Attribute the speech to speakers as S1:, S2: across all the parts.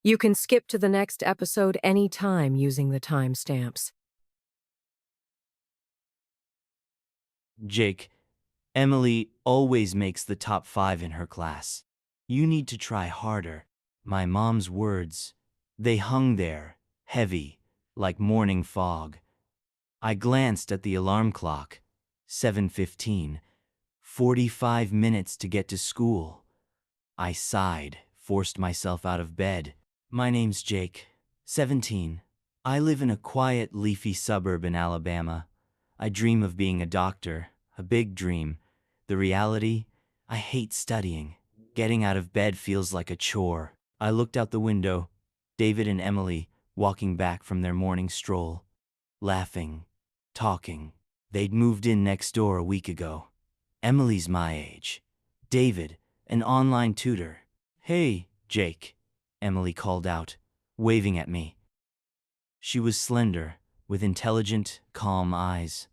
S1: You can skip to the next episode anytime using the timestamps.
S2: Jake, Emily always makes the top 5 in her class. You need to try harder. My mom's words, they hung there, heavy, like morning fog. I glanced at the alarm clock. 7:15. 45 minutes to get to school. I sighed, forced myself out of bed. My name's Jake, 17. I live in a quiet, leafy suburb in Alabama. I dream of being a doctor, a big dream. The reality? I hate studying. Getting out of bed feels like a chore. I looked out the window. David and Emily walking back from their morning stroll. Laughing, talking. They'd moved in next door a week ago. Emily's my age. David, an online tutor. Hey, Jake, Emily called out, waving at me. She was slender, with intelligent, calm eyes.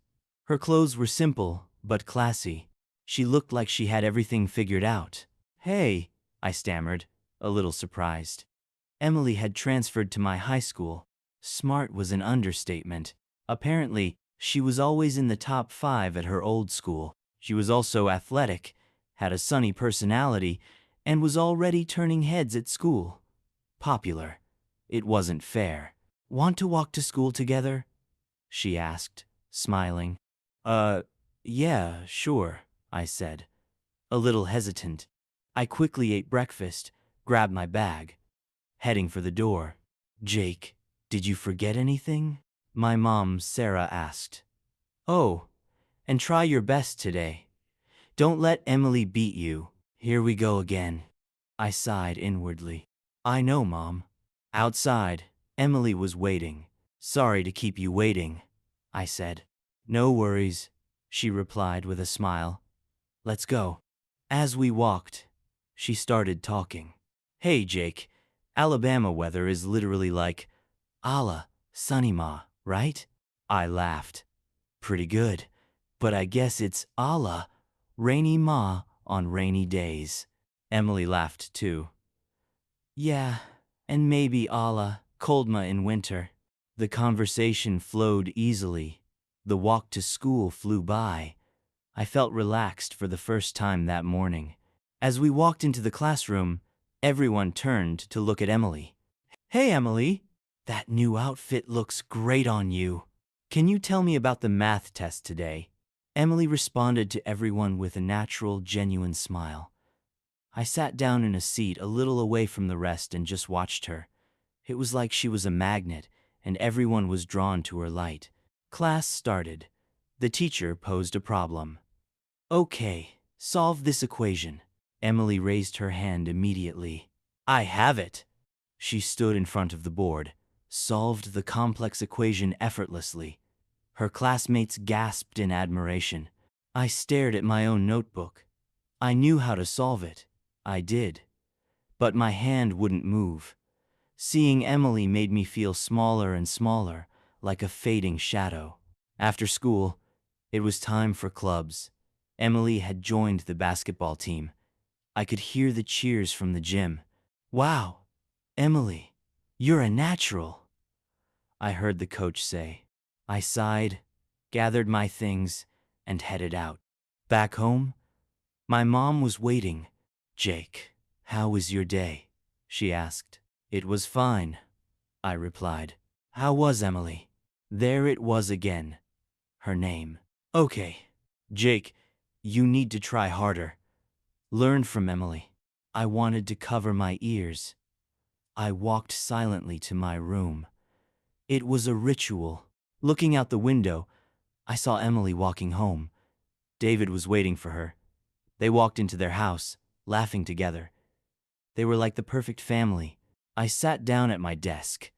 S2: Her clothes were simple, but classy. She looked like she had everything figured out. Hey, I stammered, a little surprised. Emily had transferred to my high school. Smart was an understatement. Apparently, she was always in the top 5 at her old school. She was also athletic, had a sunny personality, and was already turning heads at school. Popular. It wasn't fair. Want to walk to school together? She asked, smiling. Yeah, sure, I said, a little hesitant. I quickly ate breakfast, grabbed my bag, heading for the door. Jake, did you forget anything? My mom, Sarah, asked. Oh, and try your best today. Don't let Emily beat you. Here we go again. I sighed inwardly. I know, Mom. Outside, Emily was waiting. Sorry to keep you waiting, I said. No worries, she replied with a smile. Let's go. As we walked, she started talking. Hey, Jake, Alabama weather is literally like Allah, sunny ma, right? I laughed. Pretty good, but I guess it's Allah, rainy ma on rainy days. Emily laughed too. Yeah, and maybe Allah, cold ma in winter. The conversation flowed easily. The walk to school flew by. I felt relaxed for the first time that morning. As we walked into the classroom, everyone turned to look at Emily. Hey, Emily, that new outfit looks great on you. Can you tell me about the math test today? Emily responded to everyone with a natural, genuine smile. I sat down in a seat a little away from the rest and just watched her. It was like she was a magnet, and everyone was drawn to her light. Class started. The teacher posed a problem. Okay, solve this equation. Emily raised her hand immediately. I have it. She stood in front of the board, solved the complex equation effortlessly. Her classmates gasped in admiration. I stared at my own notebook. I knew how to solve it. I did. But my hand wouldn't move. Seeing Emily made me feel smaller and smaller, like a fading shadow. After school, it was time for clubs. Emily had joined the basketball team. I could hear the cheers from the gym. Wow, Emily, you're a natural, I heard the coach say. I sighed, gathered my things, and headed out. Back home, my mom was waiting. Jake, how was your day? She asked. It was fine, I replied. How was Emily? There it was again. Her name. Okay, Jake, you need to try harder. Learn from Emily. I wanted to cover my ears. I walked silently to my room. It was a ritual. Looking out the window, I saw Emily walking home. David was waiting for her. They walked into their house, laughing together. They were like the perfect family. I sat down at my desk,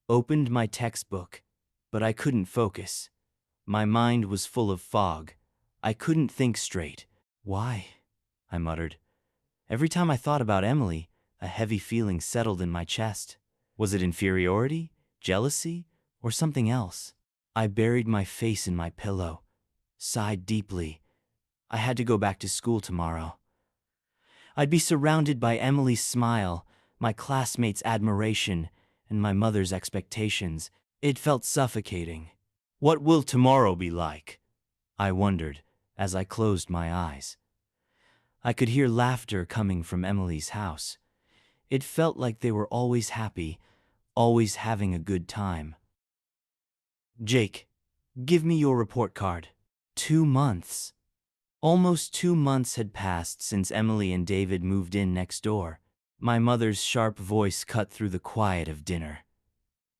S2: opened my textbook, but I couldn't focus. My mind was full of fog. I couldn't think straight. Why? I muttered. Every time I thought about Emily, a heavy feeling settled in my chest. Was it inferiority, jealousy, or something else? I buried my face in my pillow, sighed deeply. I had to go back to school tomorrow. I'd be surrounded by Emily's smile, my classmates' admiration, and my mother's expectations. It felt suffocating. What will tomorrow be like? I wondered as I closed my eyes. I could hear laughter coming from Emily's house. It felt like they were always happy, always having a good time. Jake, give me your report card. 2 months. Almost 2 months had passed since Emily and David moved in next door. My mother's sharp voice cut through the quiet of dinner.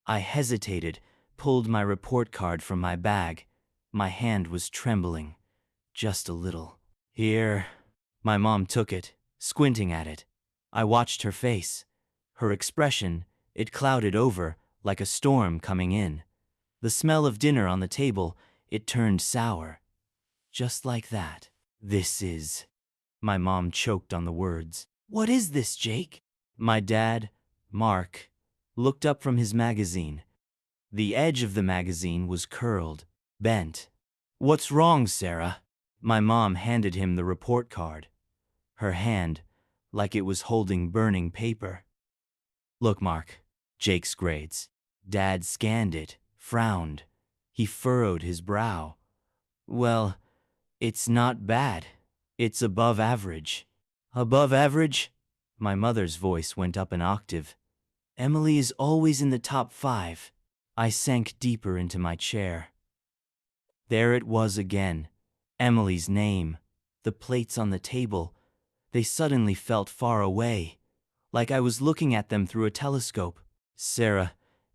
S2: I hesitated, pulled my report card from my bag. My hand was trembling, just a little. Here. My mom took it, squinting at it. I watched her face. Her expression, it clouded over like a storm coming in. The smell of dinner on the table, it turned sour. Just like that. This is... My mom choked on the words. What is this, Jake? My dad, Mark, looked up from his magazine. The edge of the magazine was curled, bent. What's wrong, Sarah? My mom handed him the report card. Her hand, like it was holding burning paper. Look, Mark, Jake's grades. Dad scanned it, frowned. He furrowed his brow. Well, it's not bad. It's above average. Above average? My mother's voice went up an octave. Emily is always in the top 5. I sank deeper into my chair. There it was again. Emily's name. The plates on the table. They suddenly felt far away, like I was looking at them through a telescope. Sarah,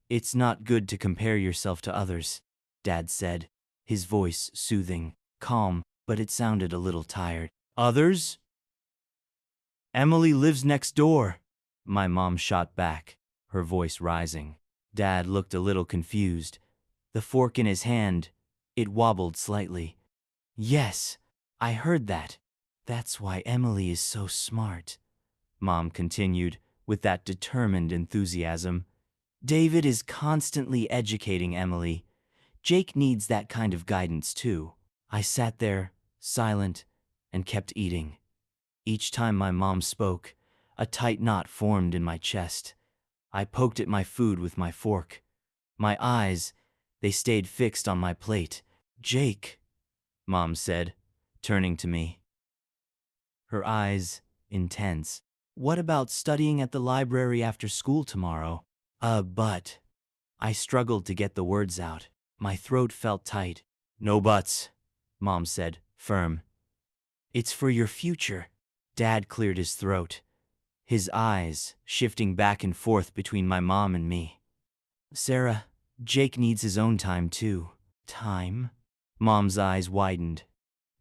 S2: it's not good to compare yourself to others, Dad said, his voice soothing, calm, but it sounded a little tired. Others? Emily lives next door, my mom shot back, her voice rising. Dad looked a little confused. The fork in his hand, it wobbled slightly. Yes, I heard that. That's why Emily is so smart, Mom continued with that determined enthusiasm. David is constantly educating Emily. Jake needs that kind of guidance too. I sat there, silent, and kept eating. Each time my mom spoke, a tight knot formed in my chest. I poked at my food with my fork. My eyes, they stayed fixed on my plate. Jake, Mom said, turning to me. Her eyes, intense. What about studying at the library after school tomorrow? But... I struggled to get the words out. My throat felt tight. No buts, Mom said, firm. It's for your future. Dad cleared his throat, his eyes shifting back and forth between my mom and me. Sarah, Jake needs his own time too. Time? Mom's eyes widened.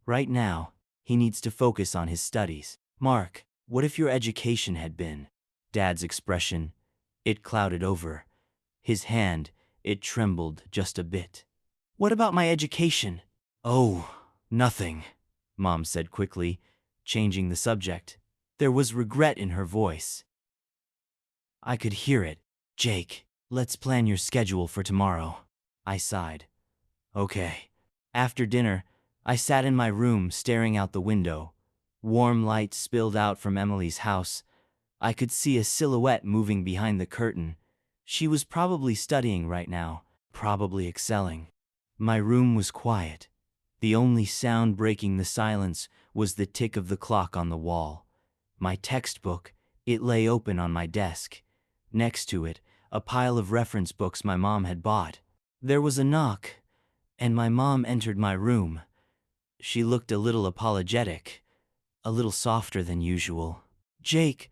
S2: Right now, he needs to focus on his studies. Mark, what if your education had been? Dad's expression, it clouded over. His hand, it trembled just a bit. What about my education? Oh, nothing, Mom said quickly, changing the subject. There was regret in her voice. I could hear it. Jake, let's plan your schedule for tomorrow. I sighed. Okay. After dinner, I sat in my room staring out the window. Warm light spilled out from Emily's house. I could see a silhouette moving behind the curtain. She was probably studying right now, probably excelling. My room was quiet. The only sound breaking the silence was the tick of the clock on the wall. My textbook, it lay open on my desk. Next to it, a pile of reference books my mom had bought. There was a knock, and my mom entered my room. She looked a little apologetic, a little softer than usual. Jake,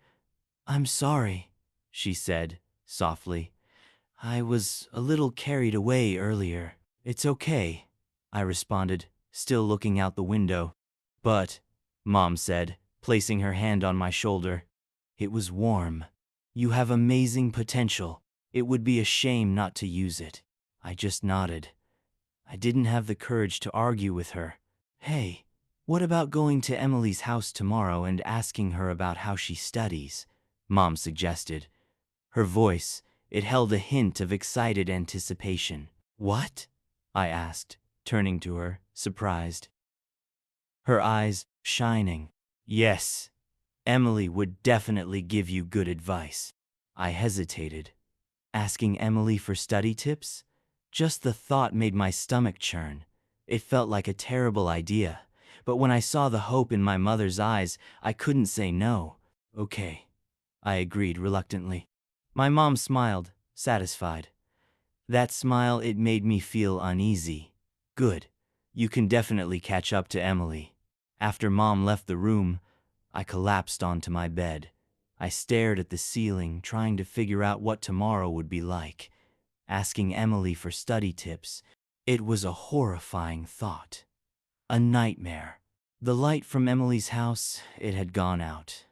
S2: I'm sorry, she said, softly. I was a little carried away earlier. It's okay, I responded, still looking out the window. But, Mom said, placing her hand on my shoulder, it was warm. You have amazing potential. It would be a shame not to use it. I just nodded. I didn't have the courage to argue with her. Hey, what about going to Emily's house tomorrow and asking her about how she studies? Mom suggested. Her voice, it held a hint of excited anticipation. What? I asked, turning to her, surprised. Her eyes shining. Yes, Emily would definitely give you good advice. I hesitated. Asking Emily for study tips? Just the thought made my stomach churn. It felt like a terrible idea, but when I saw the hope in my mother's eyes, I couldn't say no. Okay, I agreed reluctantly. My mom smiled, satisfied. That smile, it made me feel uneasy. Good. You can definitely catch up to Emily. After Mom left the room, I collapsed onto my bed. I stared at the ceiling, trying to figure out what tomorrow would be like. Asking Emily for study tips. It was a horrifying thought. A nightmare. The light from Emily's house, it had gone out.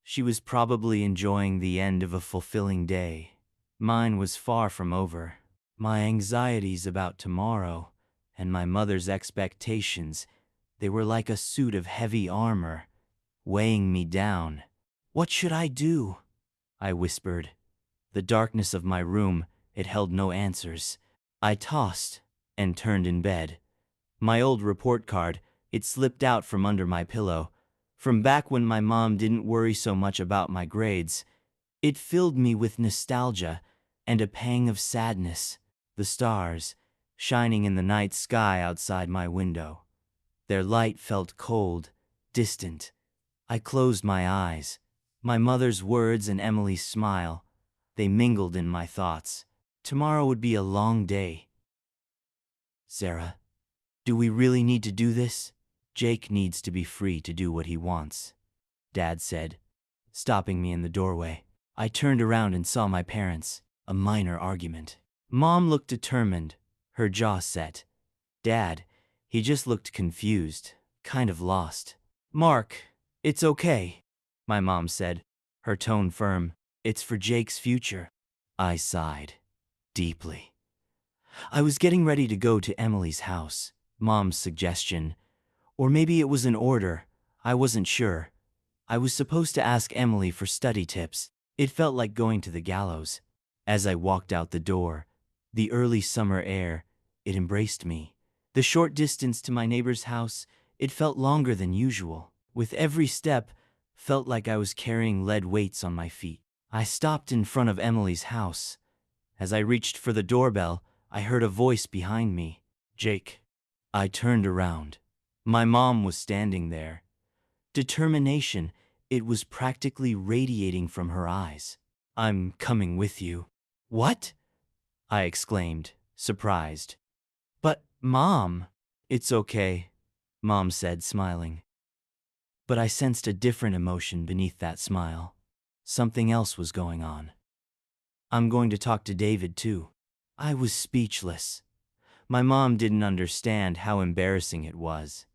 S2: She was probably enjoying the end of a fulfilling day. Mine was far from over. My anxieties about tomorrow and my mother's expectations, they were like a suit of heavy armor, weighing me down. What should I do? I whispered. The darkness of my room, it held no answers. I tossed and turned in bed. My old report card, it slipped out from under my pillow. From back when my mom didn't worry so much about my grades. It filled me with nostalgia and a pang of sadness. The stars, shining in the night sky outside my window. Their light felt cold, distant. I closed my eyes. My mother's words and Emily's smile, they mingled in my thoughts. Tomorrow would be a long day. Sarah, do we really need to do this? Jake needs to be free to do what he wants, Dad said, stopping me in the doorway. I turned around and saw my parents. A minor argument. Mom looked determined, her jaw set. Dad, he just looked confused, kind of lost. Mark, it's okay, my mom said, her tone firm. It's for Jake's future. I sighed, deeply. I was getting ready to go to Emily's house, Mom's suggestion. Or maybe it was an order, I wasn't sure. I was supposed to ask Emily for study tips. It felt like going to the gallows. As I walked out the door, the early summer air, it embraced me. The short distance to my neighbor's house, it felt longer than usual. With every step, felt like I was carrying lead weights on my feet. I stopped in front of Emily's house. As I reached for the doorbell, I heard a voice behind me. Jake. I turned around. My mom was standing there. Determination, it was practically radiating from her eyes. I'm coming with you. What? I exclaimed, surprised. But, Mom, it's okay, Mom said, smiling. But I sensed a different emotion beneath that smile. Something else was going on. I'm going to talk to David, too. I was speechless. My mom didn't understand how embarrassing it was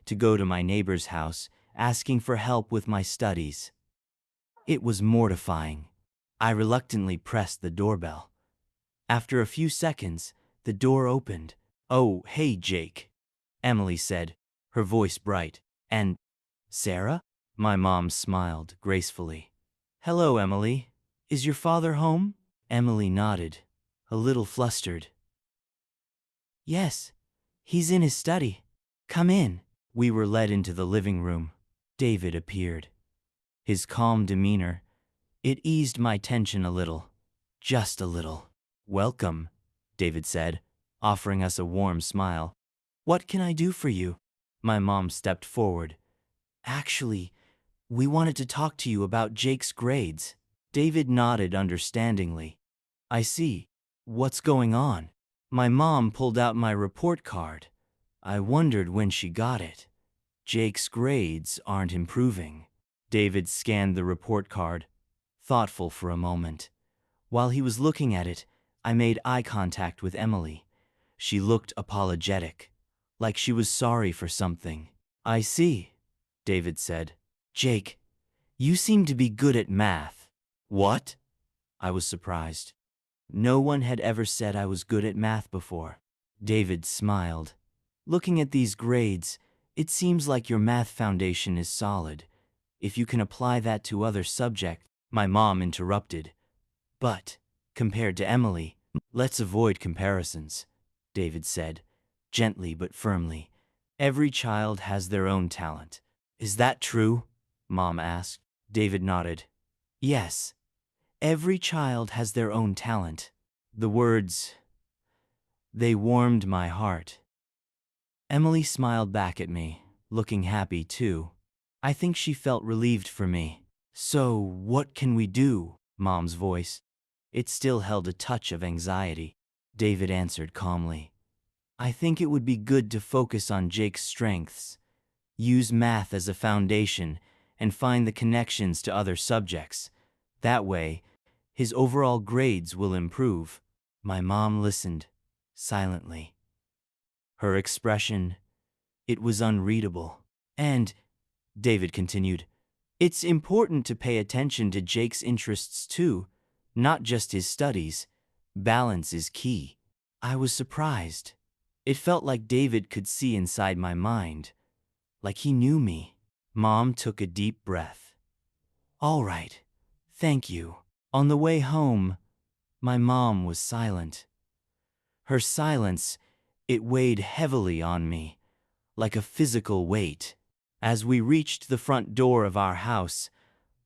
S2: to go to my neighbor's house asking for help with my studies. It was mortifying. I reluctantly pressed the doorbell. After a few seconds, the door opened. Oh, hey, Jake, Emily said, her voice bright. And Sarah? My mom smiled gracefully. Hello, Emily. Is your father home? Emily nodded, a little flustered. Yes, he's in his study. Come in. We were led into the living room. David appeared. His calm demeanor, it eased my tension a little. Just a little. Welcome, David said, offering us a warm smile. What can I do for you? My mom stepped forward. Actually, we wanted to talk to you about Jake's grades. David nodded understandingly. I see. What's going on? My mom pulled out my report card. I wondered when she got it. Jake's grades aren't improving. David scanned the report card, thoughtful for a moment. While he was looking at it, I made eye contact with Emily. She looked apologetic, like she was sorry for something. I see, David said. Jake, you seem to be good at math. What? I was surprised. No one had ever said I was good at math before. David smiled. Looking at these grades, it seems like your math foundation is solid. If you can apply that to other subjects, my mom interrupted. But, compared to Emily, let's avoid comparisons, David said, gently but firmly. Every child has their own talent. Is that true? Mom asked. David nodded. Yes. Every child has their own talent. The words, they warmed my heart. Emily smiled back at me, looking happy too. I think she felt relieved for me. So, what can we do? Mom's voice. It still held a touch of anxiety. David answered calmly. I think it would be good to focus on Jake's strengths. Use math as a foundation and find the connections to other subjects. That way, his overall grades will improve. My mom listened, silently. Her expression, it was unreadable. And, David continued, it's important to pay attention to Jake's interests too, not just his studies. Balance is key. I was surprised. It felt like David could see inside my mind, like he knew me. Mom took a deep breath. All right, thank you. On the way home, my mom was silent. Her silence, it weighed heavily on me, like a physical weight. As we reached the front door of our house,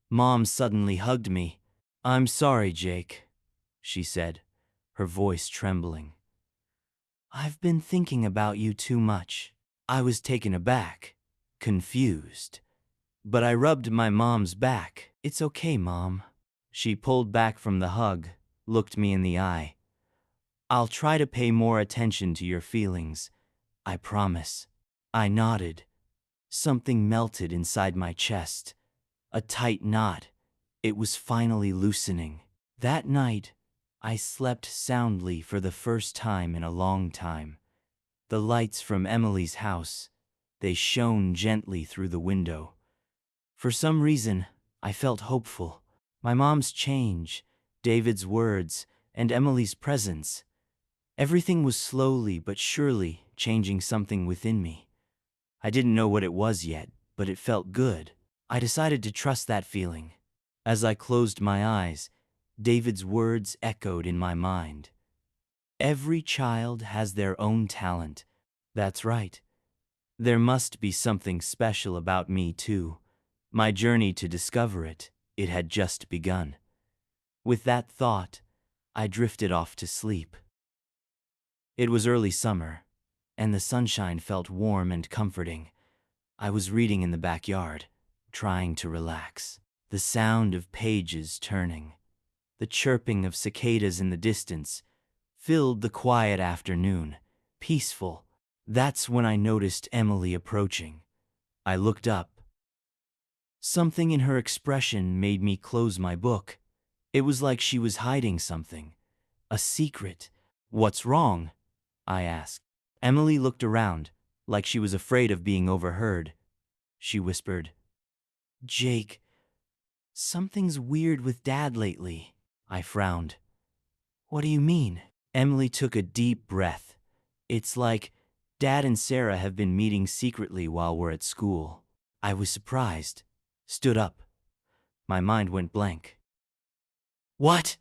S2: Mom suddenly hugged me. I'm sorry, Jake, she said, her voice trembling. I've been thinking about you too much. I was taken aback, confused. But I rubbed my mom's back. It's okay, Mom. She pulled back from the hug, looked me in the eye. I'll try to pay more attention to your feelings. I promise. I nodded. Something melted inside my chest. A tight knot. It was finally loosening. That night, I slept soundly for the first time in a long time. The lights from Emily's house, they shone gently through the window. For some reason, I felt hopeful. My mom's change, David's words, and Emily's presence. Everything was slowly but surely changing something within me. I didn't know what it was yet, but it felt good. I decided to trust that feeling. As I closed my eyes, David's words echoed in my mind. Every child has their own talent. That's right. There must be something special about me too. My journey to discover it, it had just begun. With that thought, I drifted off to sleep. It was early summer, and the sunshine felt warm and comforting. I was reading in the backyard, trying to relax. The sound of pages turning, the chirping of cicadas in the distance, filled the quiet afternoon, peaceful. That's when I noticed Emily approaching. I looked up. Something in her expression made me close my book. It was like she was hiding something, a secret. What's wrong? I asked. Emily looked around, like she was afraid of being overheard. She whispered, Jake, something's weird with Dad lately. I frowned. What do you mean? Emily took a deep breath. It's like Dad and Sarah have been meeting secretly while we're at school. I was surprised, stood up. My mind went blank. What?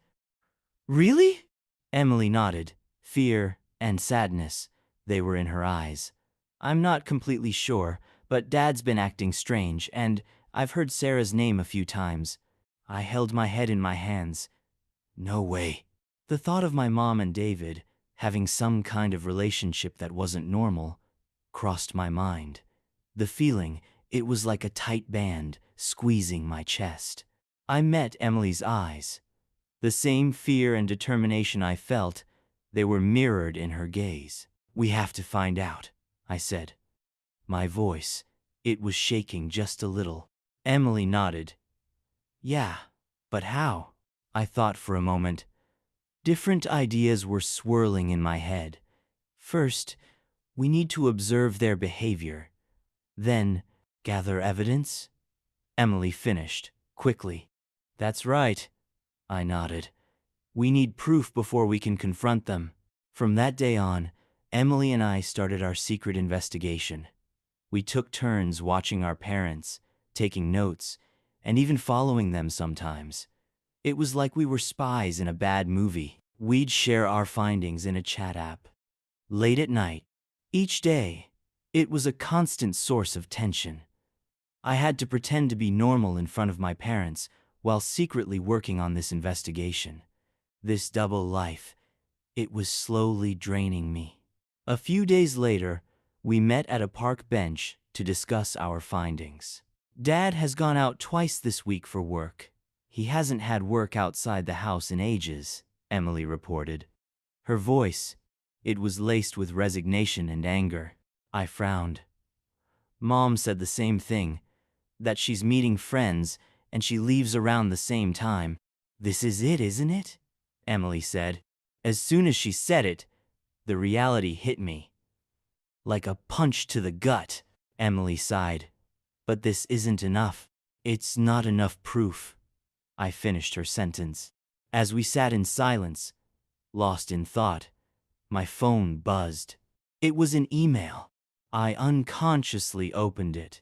S2: Really? Emily nodded. Fear and sadness, they were in her eyes. I'm not completely sure, but Dad's been acting strange, and I've heard Sarah's name a few times. I held my head in my hands. No way. The thought of my mom and David having some kind of relationship that wasn't normal crossed my mind. The feeling, it was like a tight band squeezing my chest. I met Emily's eyes. The same fear and determination I felt, they were mirrored in her gaze. We have to find out, I said. My voice, it was shaking just a little. Emily nodded. Yeah, but how? I thought for a moment. Different ideas were swirling in my head. First, we need to observe their behavior. Then, gather evidence? Emily finished, quickly. That's right, I nodded. We need proof before we can confront them. From that day on, Emily and I started our secret investigation. We took turns watching our parents, taking notes, and even following them sometimes. It was like we were spies in a bad movie. We'd share our findings in a chat app. Late at night, each day, it was a constant source of tension. I had to pretend to be normal in front of my parents while secretly working on this investigation. This double life, it was slowly draining me. A few days later, we met at a park bench to discuss our findings. Dad has gone out twice this week for work. He hasn't had work outside the house in ages, Emily reported. Her voice, it was laced with resignation and anger. I frowned. Mom said the same thing, that she's meeting friends and she leaves around the same time. This is it, isn't it? Emily said. As soon as she said it, the reality hit me. Like a punch to the gut, Emily sighed. But this isn't enough. It's not enough proof. I finished her sentence. As we sat in silence, lost in thought, my phone buzzed. It was an email. I unconsciously opened it.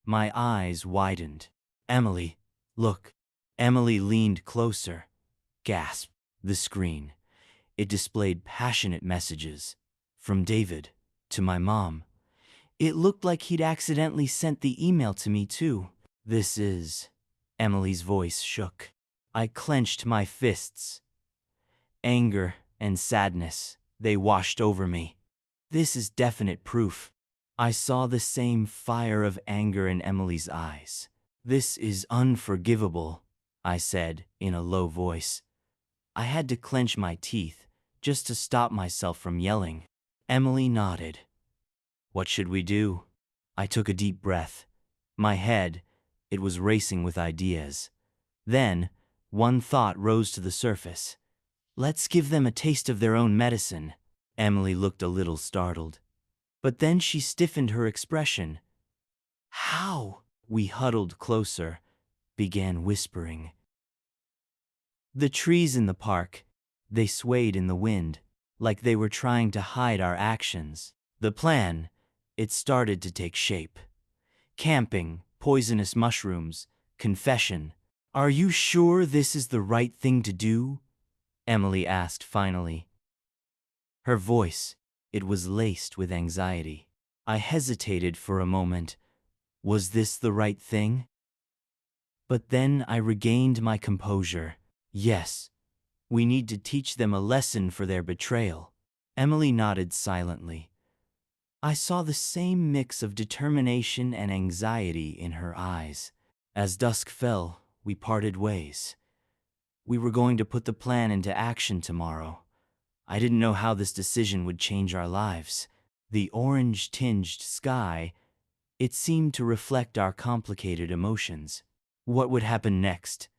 S2: My eyes widened. Emily, look. Emily leaned closer. Gasped. The screen. It displayed passionate messages. From David to my mom. It looked like he'd accidentally sent the email to me too. This is... Emily's voice shook. I clenched my fists. Anger and sadness, they washed over me. This is definite proof. I saw the same fire of anger in Emily's eyes. This is unforgivable, I said in a low voice. I had to clench my teeth just to stop myself from yelling. Emily nodded. What should we do? I took a deep breath. My head, it was racing with ideas. Then, one thought rose to the surface. Let's give them a taste of their own medicine. Emily looked a little startled. But then she stiffened her expression. How? We huddled closer, began whispering. The trees in the park, they swayed in the wind, like they were trying to hide our actions. The plan, it started to take shape. Camping, poisonous mushrooms, confession. Are you sure this is the right thing to do? Emily asked finally. Her voice, it was laced with anxiety. I hesitated for a moment. Was this the right thing? But then I regained my composure. Yes, we need to teach them a lesson for their betrayal. Emily nodded silently. I saw the same mix of determination and anxiety in her eyes. As dusk fell, we parted ways. We were going to put the plan into action tomorrow. I didn't know how this decision would change our lives. The orange-tinged sky, it seemed to reflect our complicated emotions. What would happen next?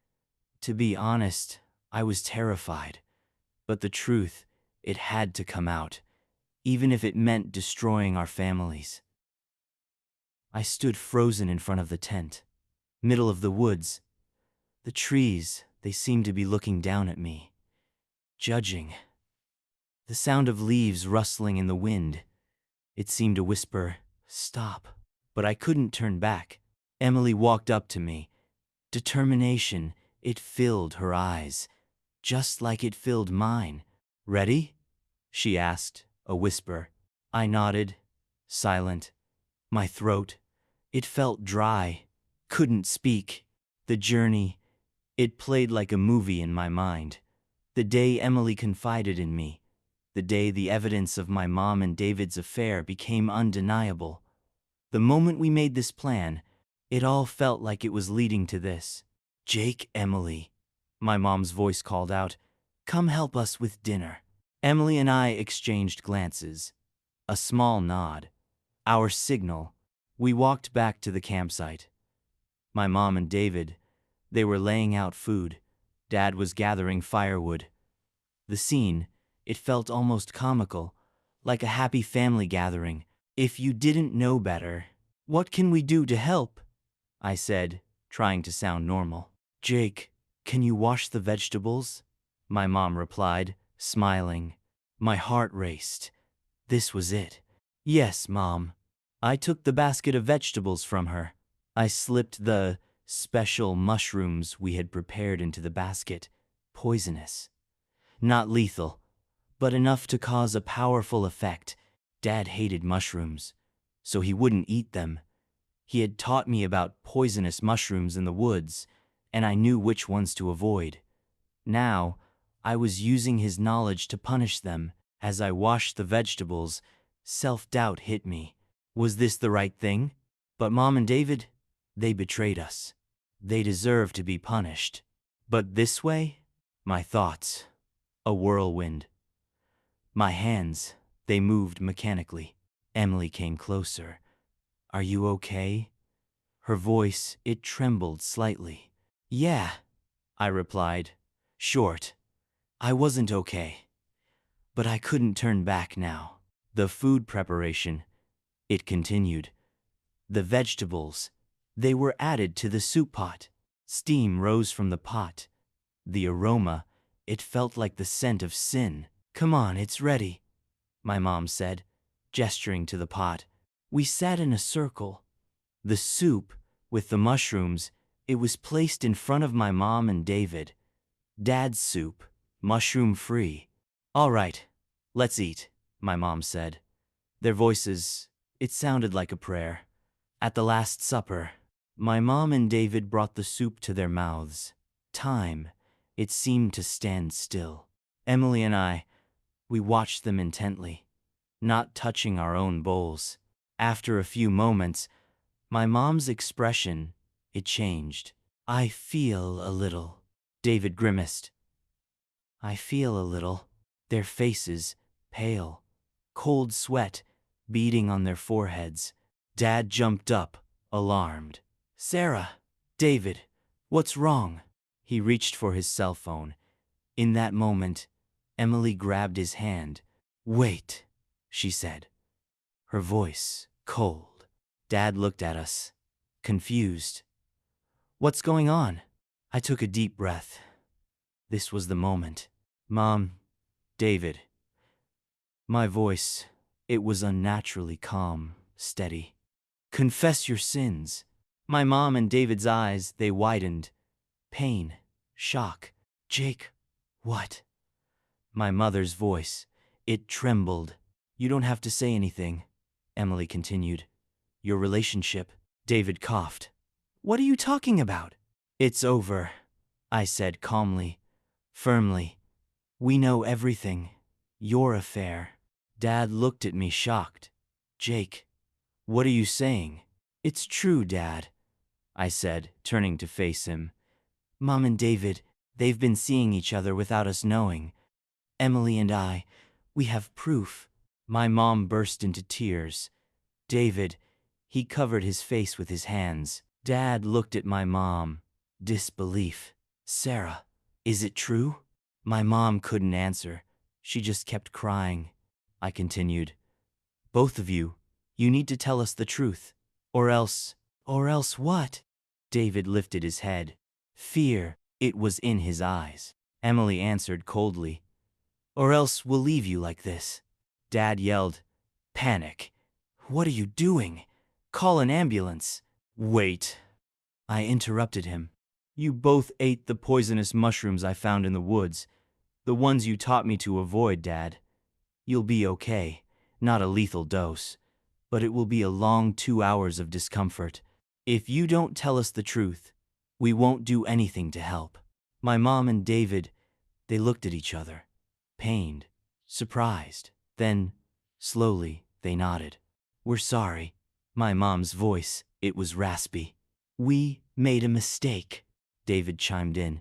S2: To be honest, I was terrified. But the truth, it had to come out, even if it meant destroying our families. I stood frozen in front of the tent, middle of the woods. The trees, they seemed to be looking down at me, judging. The sound of leaves rustling in the wind, it seemed to whisper, stop. But I couldn't turn back. Emily walked up to me. Determination, it filled her eyes, just like it filled mine. Ready? She asked, a whisper. I nodded, silent. My throat, it felt dry, couldn't speak. The journey, it played like a movie in my mind. The day Emily confided in me, the day the evidence of my mom and David's affair became undeniable. The moment we made this plan, it all felt like it was leading to this. Jake, Emily, my mom's voice called out, come help us with dinner. Emily and I exchanged glances. A small nod. Our signal. We walked back to the campsite. My mom and David, they were laying out food. Dad was gathering firewood. The scene, it felt almost comical, like a happy family gathering. If you didn't know better, what can we do to help? I said, trying to sound normal. Jake, can you wash the vegetables? My mom replied, smiling. My heart raced. This was it. Yes, Mom. I took the basket of vegetables from her. I slipped the special mushrooms we had prepared into the basket. Poisonous. Not lethal, but enough to cause a powerful effect. Dad hated mushrooms, so he wouldn't eat them. He had taught me about poisonous mushrooms in the woods, and I knew which ones to avoid. Now, I was using his knowledge to punish them. As I washed the vegetables, self-doubt hit me. Was this the right thing? But Mom and David, they betrayed us. They deserve to be punished. But this way? My thoughts, a whirlwind. My hands, they moved mechanically. Emily came closer. Are you okay? Her voice, it trembled slightly. Yeah, I replied, short. I wasn't okay. But I couldn't turn back now. The food preparation, it continued. The vegetables, they were added to the soup pot. Steam rose from the pot. The aroma, it felt like the scent of sin. Come on, it's ready, my mom said, gesturing to the pot. We sat in a circle. The soup, with the mushrooms, it was placed in front of my mom and David. Dad's soup, mushroom-free. All right, let's eat, my mom said. Their voices, it sounded like a prayer. At the Last Supper, my mom and David brought the soup to their mouths. Time, it seemed to stand still. Emily and I, we watched them intently, not touching our own bowls. After a few moments, my mom's expression, it changed. I feel a little. David grimaced. I feel a little. Their faces, pale, cold sweat beading on their foreheads. Dad jumped up, alarmed. Sarah, David, what's wrong? He reached for his cell phone. In that moment, Emily grabbed his hand. Wait, she said, her voice cold. Dad looked at us, confused. What's going on? I took a deep breath. This was the moment. Mom, David. My voice, it was unnaturally calm, steady. Confess your sins. My mom and David's eyes, they widened. Pain, shock. Jake, what? My mother's voice, it trembled. You don't have to say anything, Emily continued. Your relationship. David coughed. What are you talking about? It's over, I said calmly, firmly. We know everything. Your affair. Dad looked at me shocked. Jake, what are you saying? It's true, Dad, I said, turning to face him. Mom and David, they've been seeing each other without us knowing. Emily and I, we have proof. My mom burst into tears. David, he covered his face with his hands. Dad looked at my mom. Disbelief. Sarah, is it true? My mom couldn't answer. She just kept crying. I continued. Both of you, you need to tell us the truth. Or else what? David lifted his head. Fear, it was in his eyes. Emily answered coldly. Or else we'll leave you like this. Dad yelled. Panic. What are you doing? Call an ambulance. Wait. I interrupted him. You both ate the poisonous mushrooms I found in the woods. The ones you taught me to avoid, Dad. You'll be okay. Not a lethal dose. But it will be a long 2 hours of discomfort. If you don't tell us the truth, we won't do anything to help. My mom and David, they looked at each other. Pained. Surprised. Then, slowly, they nodded. We're sorry. My mom's voice, it was raspy. We made a mistake, David chimed in.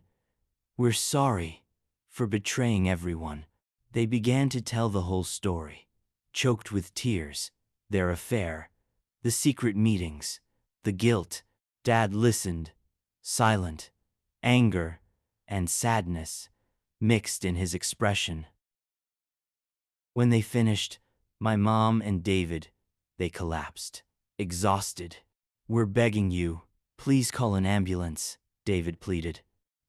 S2: We're sorry for betraying everyone. They began to tell the whole story, choked with tears, their affair, the secret meetings, the guilt. Dad listened, silent, anger and sadness mixed in his expression. When they finished, my mom and David, they collapsed, exhausted. We're begging you, please call an ambulance, David pleaded.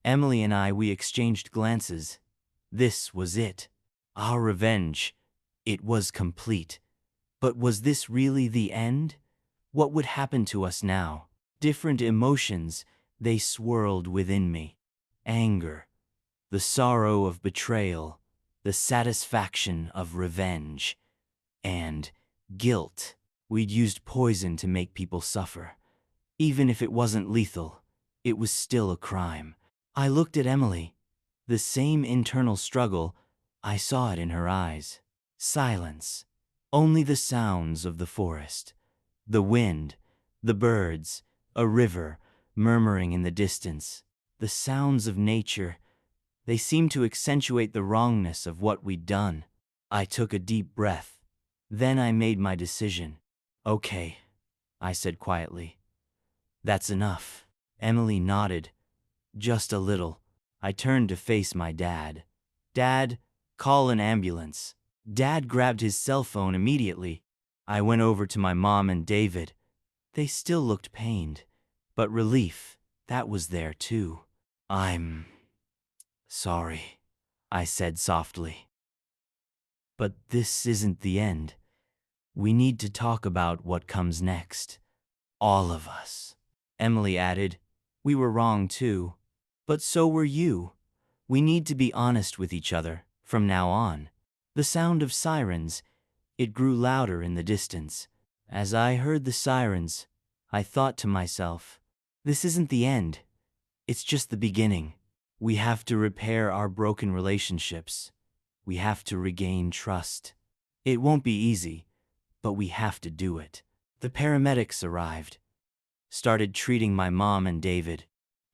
S2: Emily and I, we exchanged glances. This was it. Our revenge. It was complete. But was this really the end? What would happen to us now? Different emotions, they swirled within me. Anger, the sorrow of betrayal, the satisfaction of revenge, and guilt. We'd used poison to make people suffer. Even if it wasn't lethal, it was still a crime. I looked at Emily. The same internal struggle, I saw it in her eyes. Silence. Only the sounds of the forest. The wind, the birds, a river murmuring in the distance. The sounds of nature, they seemed to accentuate the wrongness of what we'd done. I took a deep breath. Then I made my decision. Okay, I said quietly. That's enough. Emily nodded. Just a little. I turned to face my dad. Dad, call an ambulance. Dad grabbed his cell phone immediately. I went over to my mom and David. They still looked pained, but relief, that was there too. I'm sorry, I said softly. But this isn't the end. We need to talk about what comes next. All of us. Emily added, we were wrong too. But so were you. We need to be honest with each other, from now on. The sound of sirens, it grew louder in the distance. As I heard the sirens, I thought to myself, this isn't the end. It's just the beginning. We have to repair our broken relationships. We have to regain trust. It won't be easy, but we have to do it. The paramedics arrived, started treating my mom and David.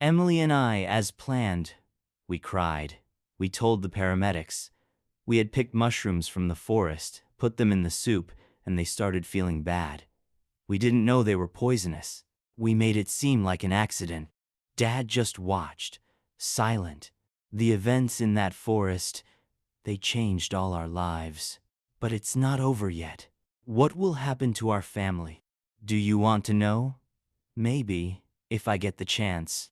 S2: Emily and I, as planned, we cried. We told the paramedics. We had picked mushrooms from the forest, put them in the soup, and they started feeling bad. We didn't know they were poisonous. We made it seem like an accident. Dad just watched, silent. The events in that forest, they changed all our lives. But it's not over yet. What will happen to our family? Do you want to know? Maybe, if I get the chance.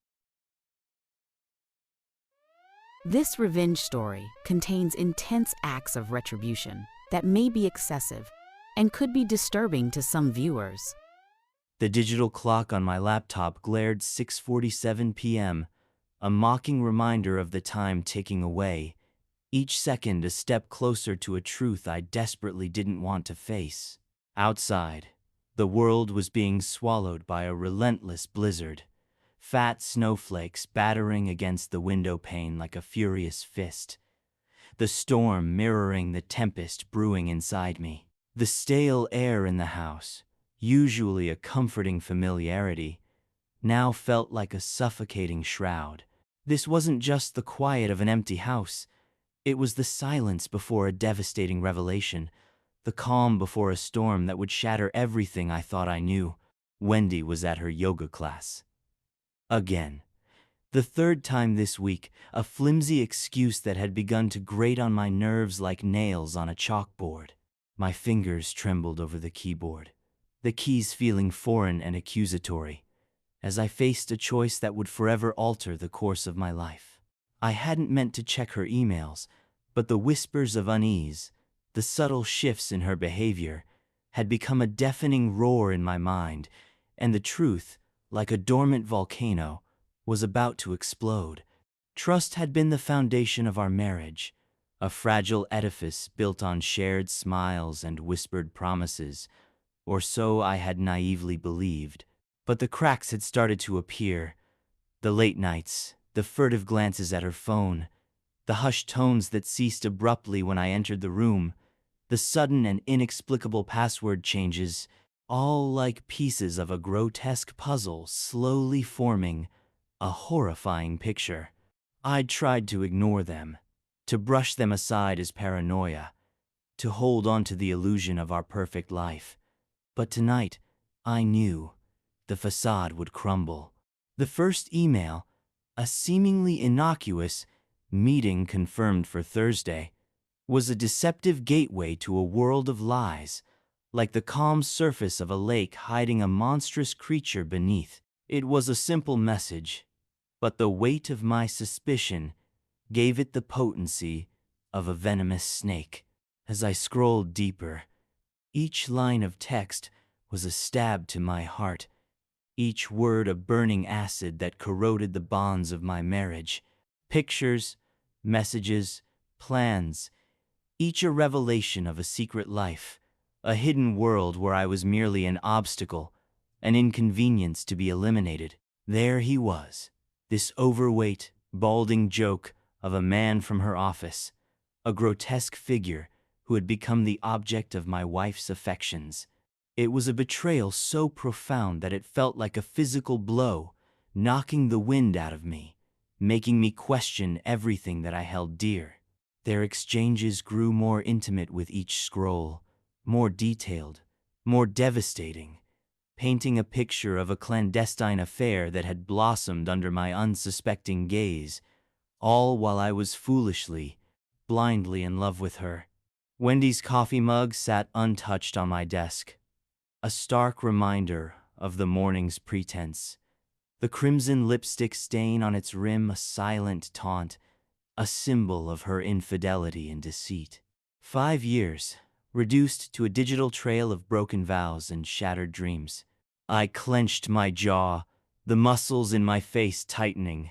S3: This revenge story contains intense acts of retribution that may be excessive and could be disturbing to some viewers.
S2: The digital clock on my laptop glared 6:47 p.m., a mocking reminder of the time ticking away, each second a step closer to a truth I desperately didn't want to face. Outside, the world was being swallowed by a relentless blizzard, fat snowflakes battering against the window pane like a furious fist, the storm mirroring the tempest brewing inside me. The stale air in the house, usually a comforting familiarity, now felt like a suffocating shroud. This wasn't just the quiet of an empty house. It was the silence before a devastating revelation, the calm before a storm that would shatter everything I thought I knew. Wendy was at her yoga class. Again. The third time this week, a flimsy excuse that had begun to grate on my nerves like nails on a chalkboard. My fingers trembled over the keyboard, the keys feeling foreign and accusatory, as I faced a choice that would forever alter the course of my life. I hadn't meant to check her emails, but the whispers of unease, the subtle shifts in her behavior, had become a deafening roar in my mind, and the truth, like a dormant volcano, was about to explode. Trust had been the foundation of our marriage, a fragile edifice built on shared smiles and whispered promises, or so I had naively believed. But the cracks had started to appear. The late nights, the furtive glances at her phone, the hushed tones that ceased abruptly when I entered the room, the sudden and inexplicable password changes, all like pieces of a grotesque puzzle slowly forming a horrifying picture. I'd tried to ignore them, to brush them aside as paranoia, to hold on to the illusion of our perfect life. But tonight, I knew the facade would crumble. The first email, a seemingly innocuous meeting confirmed for Thursday, was a deceptive gateway to a world of lies, like the calm surface of a lake hiding a monstrous creature beneath. It was a simple message, but the weight of my suspicion gave it the potency of a venomous snake. As I scrolled deeper, each line of text was a stab to my heart, each word a burning acid that corroded the bonds of my marriage. Pictures, messages, plans, each a revelation of a secret life, a hidden world where I was merely an obstacle, an inconvenience to be eliminated. There he was, This overweight, balding joke of a man from her office, a grotesque figure who had become the object of my wife's affections. It was a betrayal so profound that it felt like a physical blow, knocking the wind out of me, making me question everything that I held dear. Their exchanges grew more intimate with each scroll, more detailed, more devastating, painting a picture of a clandestine affair that had blossomed under my unsuspecting gaze, all while I was foolishly, blindly in love with her. Wendy's coffee mug sat untouched on my desk, a stark reminder of the morning's pretense. The crimson lipstick stain on its rim a silent taunt, a symbol of her infidelity and deceit. 5 years, reduced to a digital trail of broken vows and shattered dreams. I clenched my jaw, the muscles in my face tightening,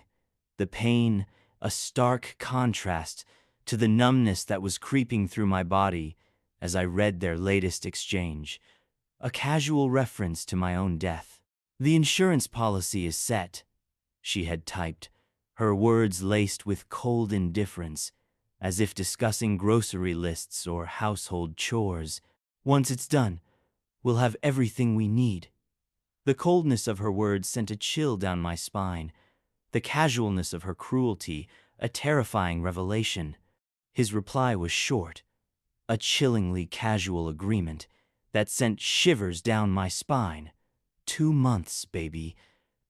S2: the pain a stark contrast to the numbness that was creeping through my body as I read their latest exchange, a casual reference to my own death. "The insurance policy is set," she had typed, her words laced with cold indifference, as if discussing grocery lists or household chores. "Once it's done, we'll have everything we need." The coldness of her words sent a chill down my spine, the casualness of her cruelty a terrifying revelation. His reply was short, a chillingly casual agreement that sent shivers down my spine. 2 months, baby.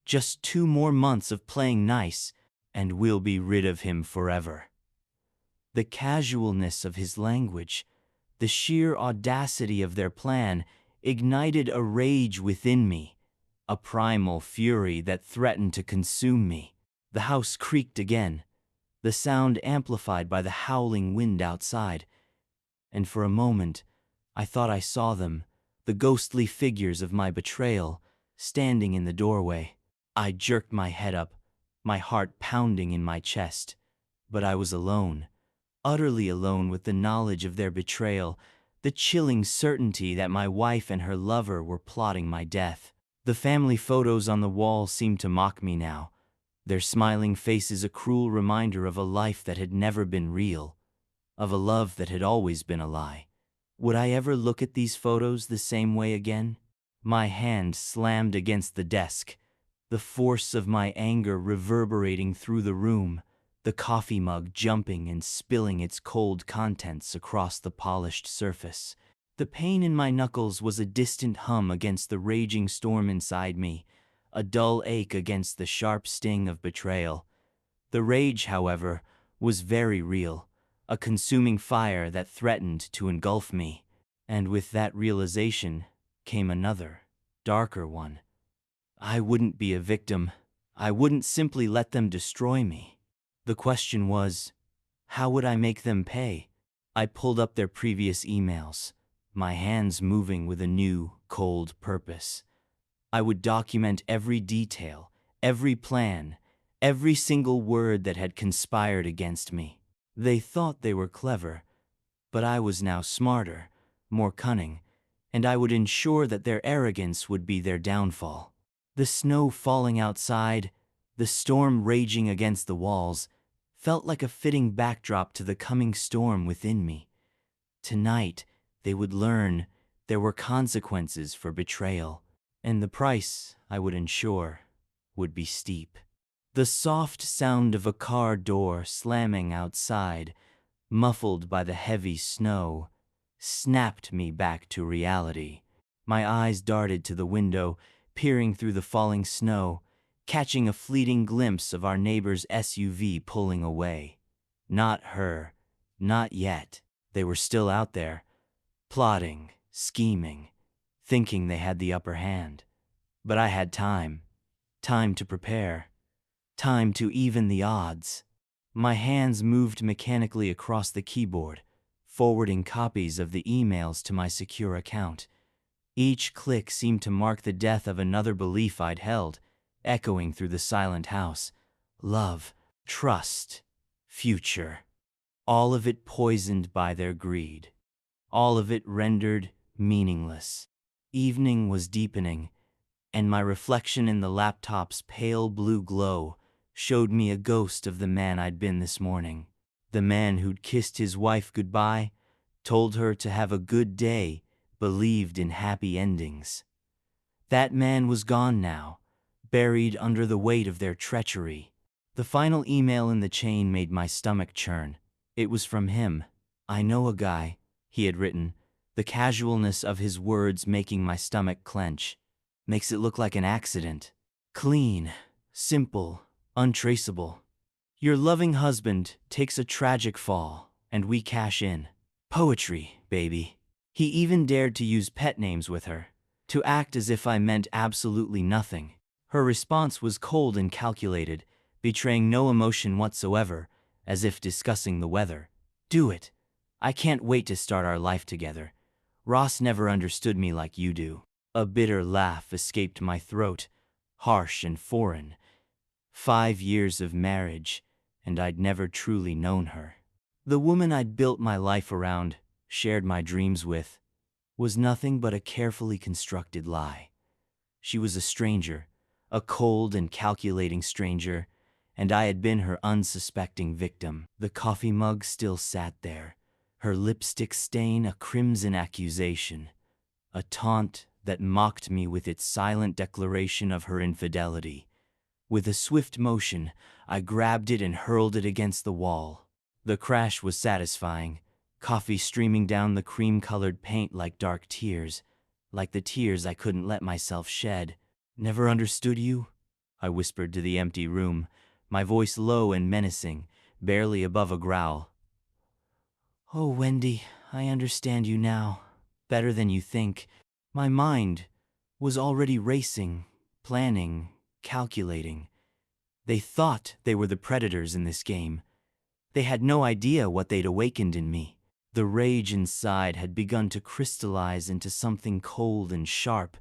S2: Just 2 more months of playing nice, and we'll be rid of him forever. The casualness of his language, the sheer audacity of their plan, ignited a rage within me, a primal fury that threatened to consume me. The house creaked again, the sound amplified by the howling wind outside, and for a moment I thought I saw them, the ghostly figures of my betrayal, standing in the doorway. I jerked my head up, my heart pounding in my chest. But I was alone, utterly alone with the knowledge of their betrayal, the chilling certainty that my wife and her lover were plotting my death. The family photos on the wall seemed to mock me now, their smiling faces a cruel reminder of a life that had never been real, of a love that had always been a lie. Would I ever look at these photos the same way again? My hand slammed against the desk, the force of my anger reverberating through the room, the coffee mug jumping and spilling its cold contents across the polished surface. The pain in my knuckles was a distant hum against the raging storm inside me, a dull ache against the sharp sting of betrayal. The rage, however, was very real, a consuming fire that threatened to engulf me. And with that realization came another, darker one. I wouldn't be a victim. I wouldn't simply let them destroy me. The question was, how would I make them pay? I pulled up their previous emails, my hands moving with a new, cold purpose. I would document every detail, every plan, every single word that had conspired against me. They thought they were clever, but I was now smarter, more cunning, and I would ensure that their arrogance would be their downfall. The snow falling outside, the storm raging against the walls, felt like a fitting backdrop to the coming storm within me. Tonight, they would learn there were consequences for betrayal, and the price, I would ensure, would be steep. The soft sound of a car door slamming outside, muffled by the heavy snow, snapped me back to reality. My eyes darted to the window, peering through the falling snow, catching a fleeting glimpse of our neighbor's SUV pulling away. Not her, not yet. They were still out there, plotting, scheming, thinking they had the upper hand. But I had time to prepare, time to even the odds. My hands moved mechanically across the keyboard, forwarding copies of the emails to my secure account. Each click seemed to mark the death of another belief I'd held, echoing through the silent house. Love, trust, future. All of it poisoned by their greed. All of it rendered meaningless. Evening was deepening, and my reflection in the laptop's pale blue glow showed me a ghost of the man I'd been this morning. The man who'd kissed his wife goodbye, told her to have a good day, believed in happy endings. That man was gone now, buried under the weight of their treachery. The final email in the chain made my stomach churn. It was from him. "I know a guy," he had written, the casualness of his words making my stomach clench. "Makes it look like an accident. Clean, simple, untraceable. Your loving husband takes a tragic fall, and we cash in. Poetry, baby." He even dared to use pet names with her, to act as if I meant absolutely nothing. Her response was cold and calculated, betraying no emotion whatsoever, as if discussing the weather. "Do it. I can't wait to start our life together. Ross never understood me like you do." A bitter laugh escaped my throat, harsh and foreign. 5 years of marriage, and I'd never truly known her. The woman I'd built my life around, shared my dreams with, was nothing but a carefully constructed lie. She was a stranger, a cold and calculating stranger, and I had been her unsuspecting victim. The coffee mug still sat there, her lipstick stain a crimson accusation, a taunt that mocked me with its silent declaration of her infidelity. With a swift motion, I grabbed it and hurled it against the wall. The crash was satisfying, coffee streaming down the cream-colored paint like dark tears, like the tears I couldn't let myself shed. "Never understood you?" I whispered to the empty room, my voice low and menacing, barely above a growl. "Oh, Wendy, I understand you now, better than you think." My mind was already racing, planning, calculating. They thought they were the predators in this game. They had no idea what they'd awakened in me. The rage inside had begun to crystallize into something cold and sharp,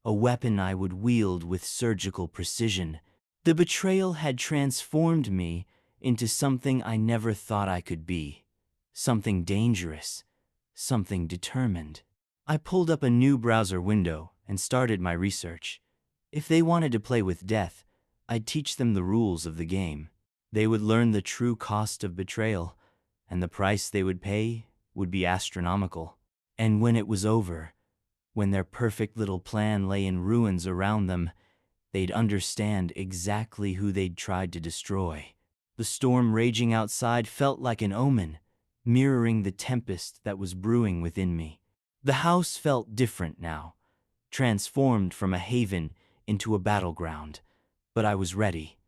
S2: a weapon I would wield with surgical precision. The betrayal had transformed me into something I never thought I could be. Something dangerous, something determined. I pulled up a new browser window and started my research. If they wanted to play with death, I'd teach them the rules of the game. They would learn the true cost of betrayal, and the price they would pay would be astronomical. And when it was over, when their perfect little plan lay in ruins around them, they'd understand exactly who they'd tried to destroy. The storm raging outside felt like an omen, mirroring the tempest that was brewing within me. The house felt different now, transformed from a haven into a battleground. But I was ready.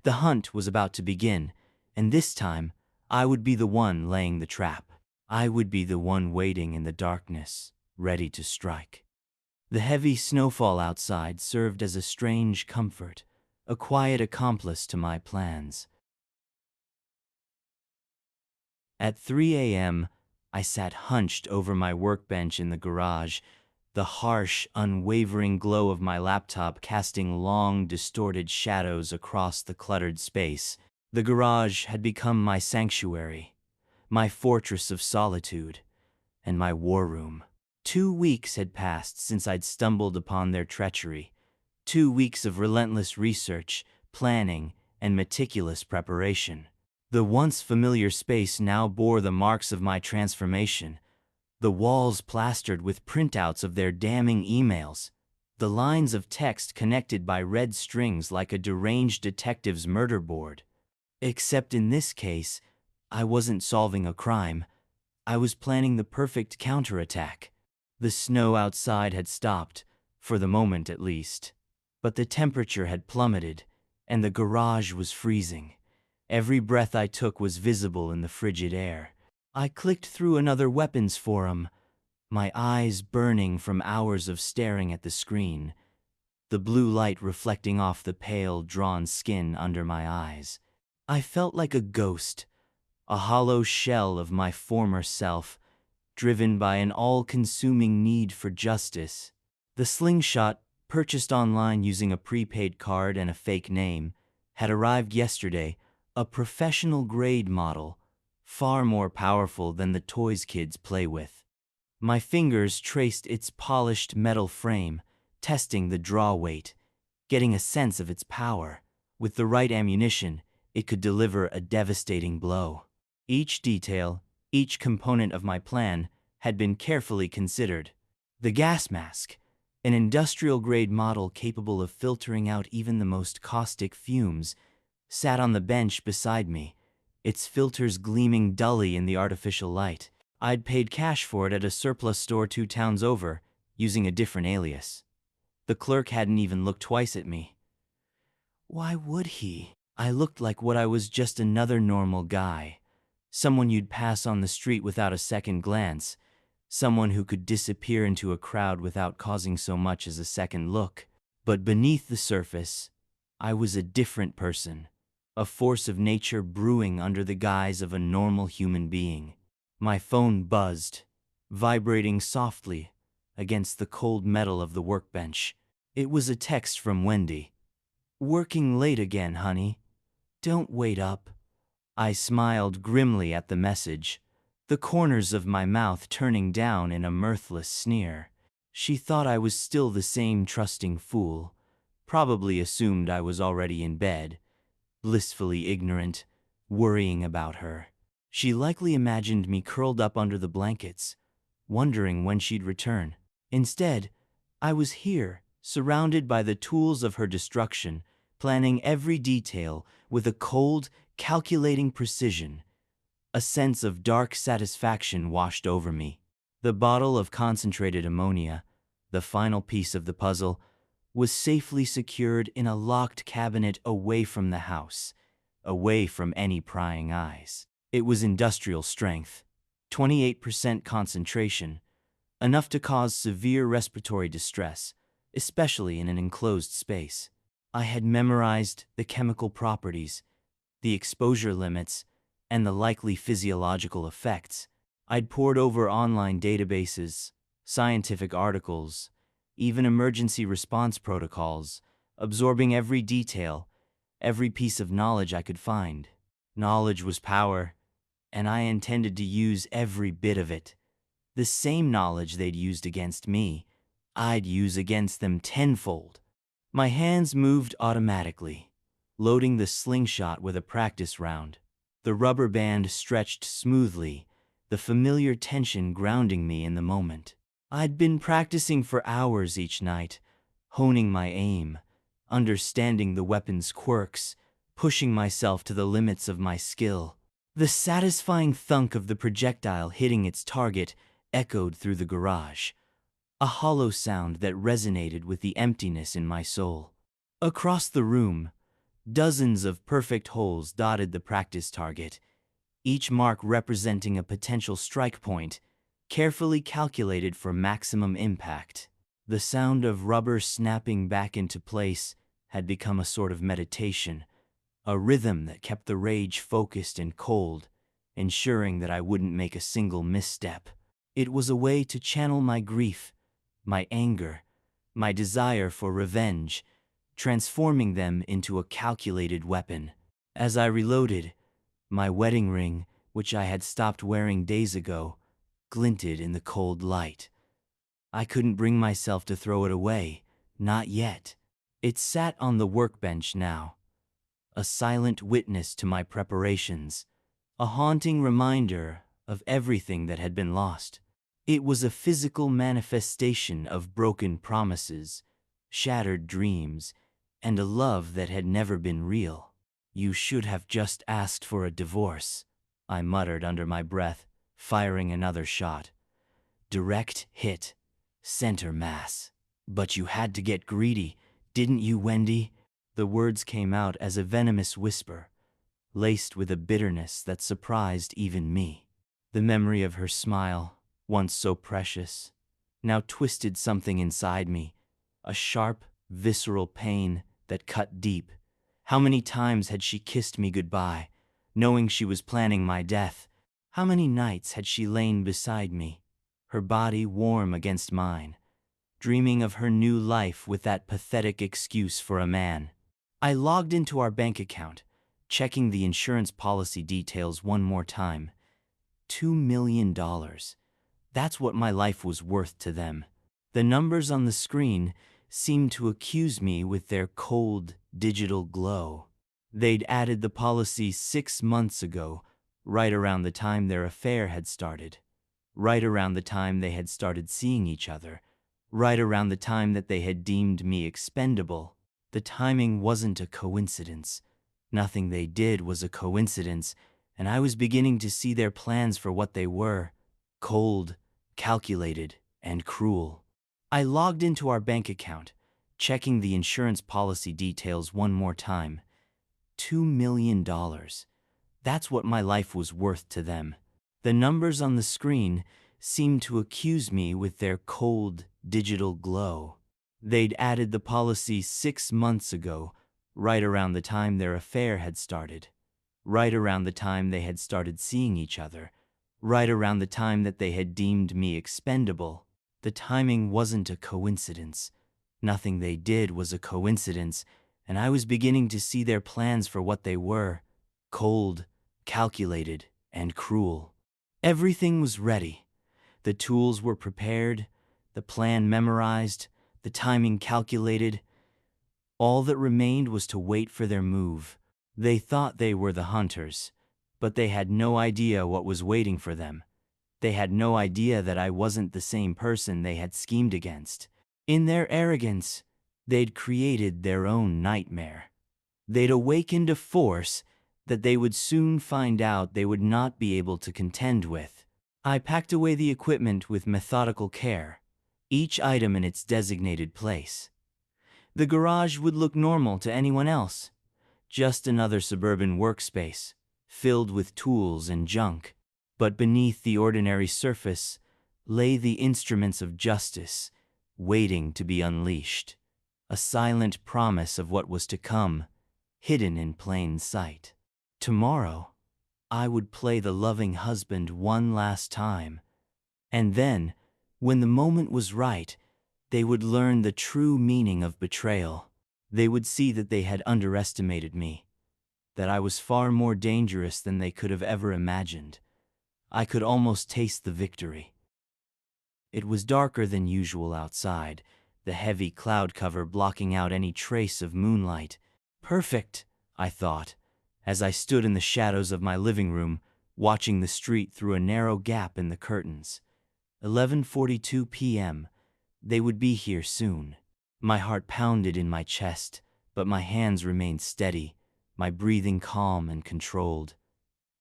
S2: The hunt was about to begin, and this time I would be the one laying the trap. I would be the one waiting in the darkness, ready to strike. The heavy snowfall outside served as a strange comfort, a quiet accomplice to my plans. At 3 a.m., I sat hunched over my workbench in the garage, the harsh, unwavering glow of my laptop casting long, distorted shadows across the cluttered space. The garage had become my sanctuary, my fortress of solitude, and my war room. 2 weeks had passed since I'd stumbled upon their treachery. 2 weeks of relentless research, planning, and meticulous preparation. The once familiar space now bore the marks of my transformation. The walls plastered with printouts of their damning emails, the lines of text connected by red strings like a deranged detective's murder board. Except in this case, I wasn't solving a crime. I was planning the perfect counterattack. The snow outside had stopped, for the moment at least. But the temperature had plummeted, and the garage was freezing. Every breath I took was visible in the frigid air. I clicked through another weapons forum, my eyes burning from hours of staring at the screen, the blue light reflecting off the pale, drawn skin under my eyes. I felt like a ghost, a hollow shell of my former self, driven by an all-consuming need for justice. The slingshot, purchased online using a prepaid card and a fake name, had arrived yesterday, a professional-grade model, far more powerful than the toys kids play with. My fingers traced its polished metal frame, testing the draw weight, getting a sense of its power. With the right ammunition, it could deliver a devastating blow. Each detail, each component of my plan had been carefully considered. The gas mask, an industrial-grade model capable of filtering out even the most caustic fumes, sat on the bench beside me, its filters gleaming dully in the artificial light. I'd paid cash for it at a surplus store 2 towns over, using a different alias. The clerk hadn't even looked twice at me. Why would he? I looked like what I was, just another normal guy. Someone you'd pass on the street without a second glance. Someone who could disappear into a crowd without causing so much as a second look. But beneath the surface, I was a different person. A force of nature brewing under the guise of a normal human being. My phone buzzed, vibrating softly against the cold metal of the workbench. It was a text from Wendy. "Working late again, honey. Don't wait up." I smiled grimly at the message, the corners of my mouth turning down in a mirthless sneer. She thought I was still the same trusting fool, probably assumed I was already in bed, blissfully ignorant, worrying about her. She likely imagined me curled up under the blankets, wondering when she'd return. Instead, I was here, surrounded by the tools of her destruction, planning every detail with a cold, calculating precision. A sense of dark satisfaction washed over me. The bottle of concentrated ammonia, the final piece of the puzzle, was safely secured in a locked cabinet away from the house, away from any prying eyes. It was industrial strength, 28% concentration, enough to cause severe respiratory distress, especially in an enclosed space. I had memorized the chemical properties, the exposure limits, and the likely physiological effects. I'd pored over online databases, scientific articles, even emergency response protocols, absorbing every detail, every piece of knowledge I could find. Knowledge was power, and I intended to use every bit of it. The same knowledge they'd used against me, I'd use against them tenfold. My hands moved automatically, loading the slingshot with a practice round. The rubber band stretched smoothly, the familiar tension grounding me in the moment. I'd been practicing for hours each night, honing my aim, understanding the weapon's quirks, pushing myself to the limits of my skill. The satisfying thunk of the projectile hitting its target echoed through the garage, a hollow sound that resonated with the emptiness in my soul. Across the room, dozens of perfect holes dotted the practice target, each mark representing a potential strike point, carefully calculated for maximum impact. The sound of rubber snapping back into place had become a sort of meditation, a rhythm that kept the rage focused and cold, ensuring that I wouldn't make a single misstep. It was a way to channel my grief, my anger, my desire for revenge, transforming them into a calculated weapon. As I reloaded, my wedding ring, which I had stopped wearing days ago, glinted in the cold light. I couldn't bring myself to throw it away, not yet. It sat on the workbench now, a silent witness to my preparations, a haunting reminder of everything that had been lost. It was a physical manifestation of broken promises, shattered dreams, and a love that had never been real. "You should have just asked for a divorce," I muttered under my breath, firing another shot. Direct hit, center mass. "But you had to get greedy, didn't you, Wendy?" The words came out as a venomous whisper, laced with a bitterness that surprised even me. The memory of her smile, once so precious, now twisted something inside me, a sharp, visceral pain that cut deep. How many times had she kissed me goodbye, knowing she was planning my death? How many nights had she lain beside me, her body warm against mine, dreaming of her new life with that pathetic excuse for a man? I logged into our bank account, checking the insurance policy details one more time. $2 million. That's what my life was worth to them. The numbers on the screen seemed to accuse me with their cold, digital glow. They'd added the policy 6 months ago, right around the time their affair had started, right around the time they had started seeing each other, right around the time that they had deemed me expendable. The timing wasn't a coincidence. Nothing they did was a coincidence, and I was beginning to see their plans for what they were: cold, calculated, and cruel. I logged into our bank account, checking the insurance policy details one more time. $2 million. That's what my life was worth to them. The numbers on the screen seemed to accuse me with their cold, digital glow. They'd added the policy 6 months ago, right around the time their affair had started, right around the time they had started seeing each other, right around the time that they had deemed me expendable. The timing wasn't a coincidence. Nothing they did was a coincidence, and I was beginning to see their plans for what they were: cold, calculated, and cruel. Everything was ready. The tools were prepared, the plan memorized, the timing calculated. All that remained was to wait for their move. They thought they were the hunters, but they had no idea what was waiting for them. They had no idea that I wasn't the same person they had schemed against. In their arrogance, they'd created their own nightmare. They'd awakened a force that they would soon find out they would not be able to contend with. I packed away the equipment with methodical care, each item in its designated place. The garage would look normal to anyone else, just another suburban workspace, filled with tools and junk. But beneath the ordinary surface lay the instruments of justice, waiting to be unleashed. A silent promise of what was to come, hidden in plain sight. Tomorrow, I would play the loving husband one last time. And then, when the moment was right, they would learn the true meaning of betrayal. They would see that they had underestimated me, that I was far more dangerous than they could have ever imagined. I could almost taste the victory. It was darker than usual outside, the heavy cloud cover blocking out any trace of moonlight. Perfect, I thought, as I stood in the shadows of my living room, watching the street through a narrow gap in the curtains. 11:42 p.m. They would be here soon. My heart pounded in my chest, but my hands remained steady, my breathing calm and controlled.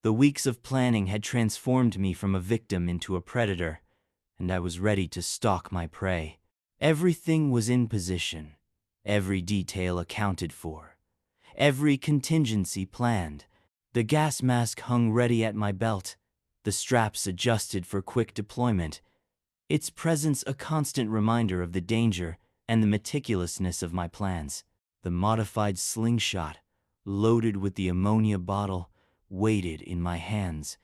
S2: The weeks of planning had transformed me from a victim into a predator, and I was ready to stalk my prey. Everything was in position, every detail accounted for, every contingency planned. The gas mask hung ready at my belt, the straps adjusted for quick deployment, its presence a constant reminder of the danger and the meticulousness of my plans. The modified slingshot, loaded with the ammonia bottle, weighted in my hands,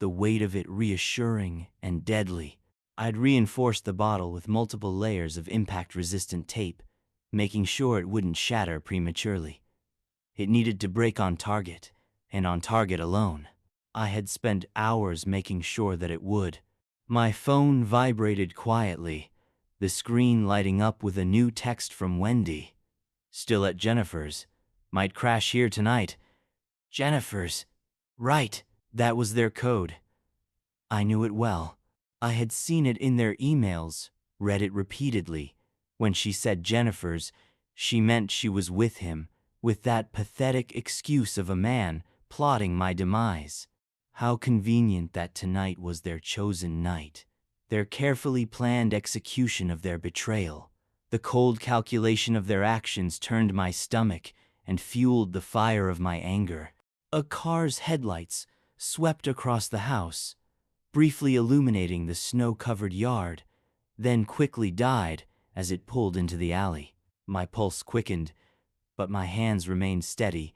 S2: the weight of it reassuring and deadly. I'd reinforced the bottle with multiple layers of impact-resistant tape, making sure it wouldn't shatter prematurely. It needed to break on target, and on target alone. I had spent hours making sure that it would. My phone vibrated quietly, the screen lighting up with a new text from Wendy. Still at Jennifer's. Might crash here tonight. Jennifer's. Right, that was their code. I knew it well. I had seen it in their emails, read it repeatedly. When she said Jennifer's, she meant she was with him, with that pathetic excuse of a man plotting my demise. How convenient that tonight was their chosen night, their carefully planned execution of their betrayal. The cold calculation of their actions turned my stomach and fueled the fire of my anger. A car's headlights swept across the house, briefly illuminating the snow-covered yard, then quickly died as it pulled into the alley. My pulse quickened, but my hands remained steady,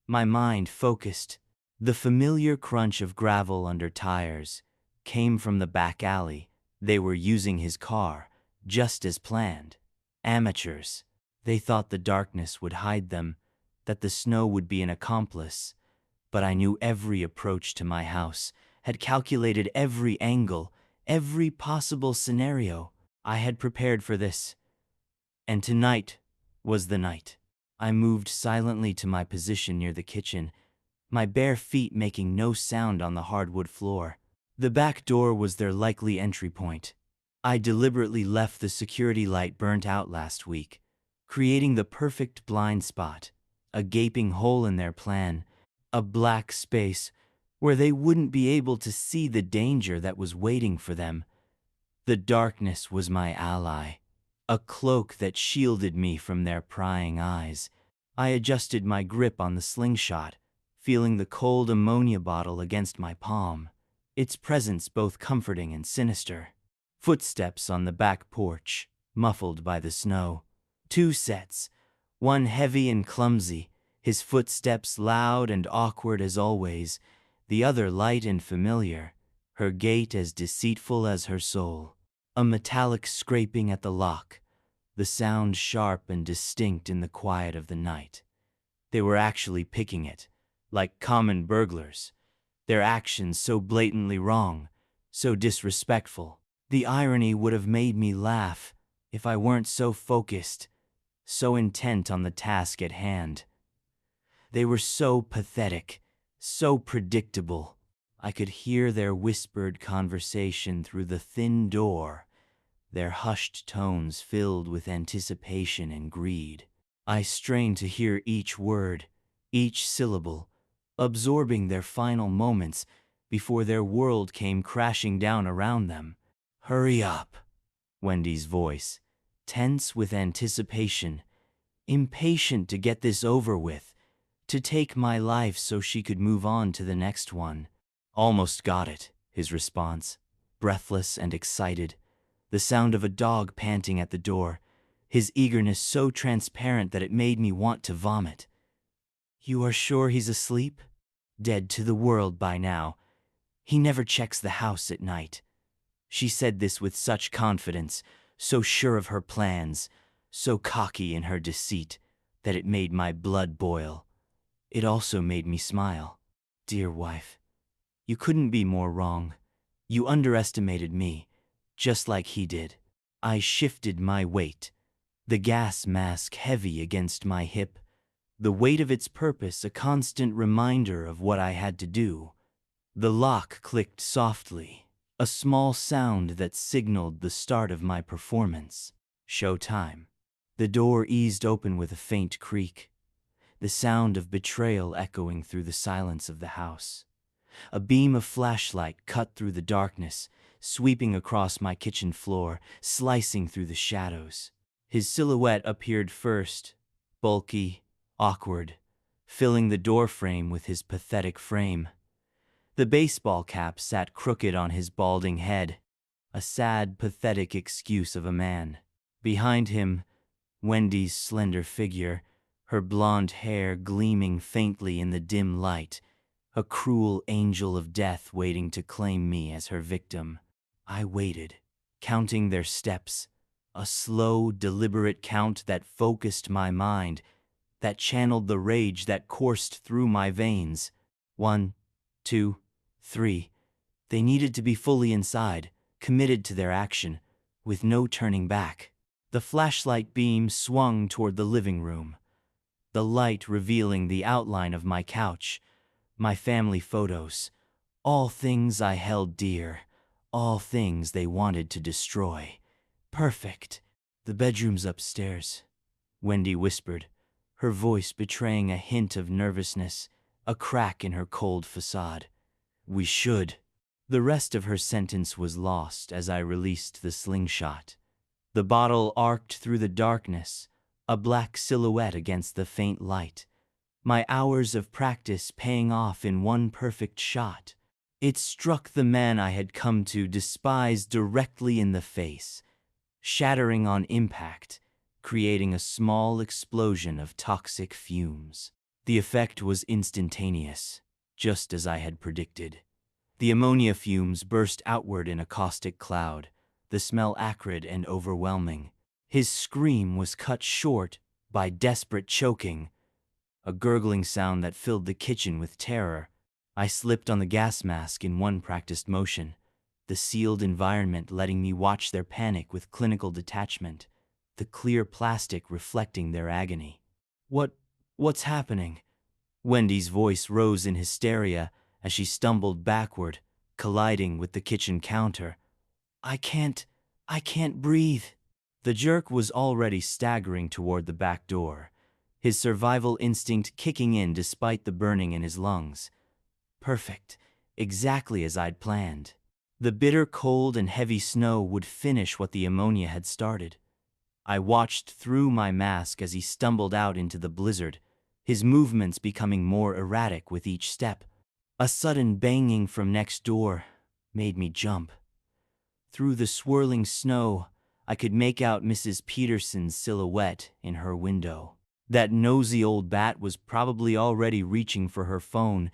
S2: my mind focused. The familiar crunch of gravel under tires came from the back alley. They were using his car, just as planned. Amateurs. They thought the darkness would hide them, that the snow would be an accomplice. But I knew every approach to my house, had calculated every angle, every possible scenario. I had prepared for this. And tonight was the night. I moved silently to my position near the kitchen, my bare feet making no sound on the hardwood floor. The back door was their likely entry point. I deliberately left the security light burnt out last week, creating the perfect blind spot, a gaping hole in their plan, a black space where they wouldn't be able to see the danger that was waiting for them. The darkness was my ally, a cloak that shielded me from their prying eyes. I adjusted my grip on the slingshot, feeling the cold ammonia bottle against my palm, its presence both comforting and sinister. Footsteps on the back porch, muffled by the snow. Two sets, one heavy and clumsy, his footsteps loud and awkward as always, the other light and familiar, her gait as deceitful as her soul. A metallic scraping at the lock, the sound sharp and distinct in the quiet of the night. They were actually picking it, like common burglars, their actions so blatantly wrong, so disrespectful. The irony would have made me laugh if I weren't so focused, so intent on the task at hand. They were so pathetic, so predictable. I could hear their whispered conversation through the thin door, their hushed tones filled with anticipation and greed. I strained to hear each word, each syllable, absorbing their final moments before their world came crashing down around them. "Hurry up," Wendy's voice, tense with anticipation, impatient to get this over with, to take my life so she could move on to the next one. "Almost got it," his response, breathless and excited, the sound of a dog panting at the door, his eagerness so transparent that it made me want to vomit. "You are sure he's asleep? Dead to the world by now. He never checks the house at night." She said this with such confidence, so sure of her plans, so cocky in her deceit, that it made my blood boil. It also made me smile. "Dear wife, you couldn't be more wrong. You underestimated me, just like he did." I shifted my weight, the gas mask heavy against my hip, the weight of its purpose a constant reminder of what I had to do. The lock clicked softly, a small sound that signaled the start of my performance. Showtime. The door eased open with a faint creak, the sound of betrayal echoing through the silence of the house. A beam of flashlight cut through the darkness, sweeping across my kitchen floor, slicing through the shadows. His silhouette appeared first, bulky, awkward, filling the doorframe with his pathetic frame. The baseball cap sat crooked on his balding head, a sad, pathetic excuse of a man. Behind him, Wendy's slender figure, her blonde hair gleaming faintly in the dim light, a cruel angel of death waiting to claim me as her victim. I waited, counting their steps, a slow, deliberate count that focused my mind, that channeled the rage that coursed through my veins. 1, 2, 3. They needed to be fully inside, committed to their action, with no turning back. The flashlight beam swung toward the living room, the light revealing the outline of my couch, my family photos, all things I held dear, all things they wanted to destroy. Perfect. "The bedroom's upstairs," Wendy whispered, her voice betraying a hint of nervousness, a crack in her cold facade. "We should." The rest of her sentence was lost as I released the slingshot. The bottle arced through the darkness, a black silhouette against the faint light, my hours of practice paying off in one perfect shot. It struck the man I had come to despise directly in the face, shattering on impact, creating a small explosion of toxic fumes. The effect was instantaneous, just as I had predicted. The ammonia fumes burst outward in a caustic cloud, the smell acrid and overwhelming. His scream was cut short by desperate choking, a gurgling sound that filled the kitchen with terror. I slipped on the gas mask in one practiced motion, the sealed environment letting me watch their panic with clinical detachment. the clear plastic reflecting their agony. What's happening? Wendy's voice rose in hysteria as she stumbled backward, colliding with the kitchen counter. I can't breathe. The jerk was already staggering toward the back door, his survival instinct kicking in despite the burning in his lungs. Perfect, exactly as I'd planned. The bitter cold and heavy snow would finish what the ammonia had started. I watched through my mask as he stumbled out into the blizzard, his movements becoming more erratic with each step. A sudden banging from next door made me jump. Through the swirling snow, I could make out Mrs. Peterson's silhouette in her window. That nosy old bat was probably already reaching for her phone,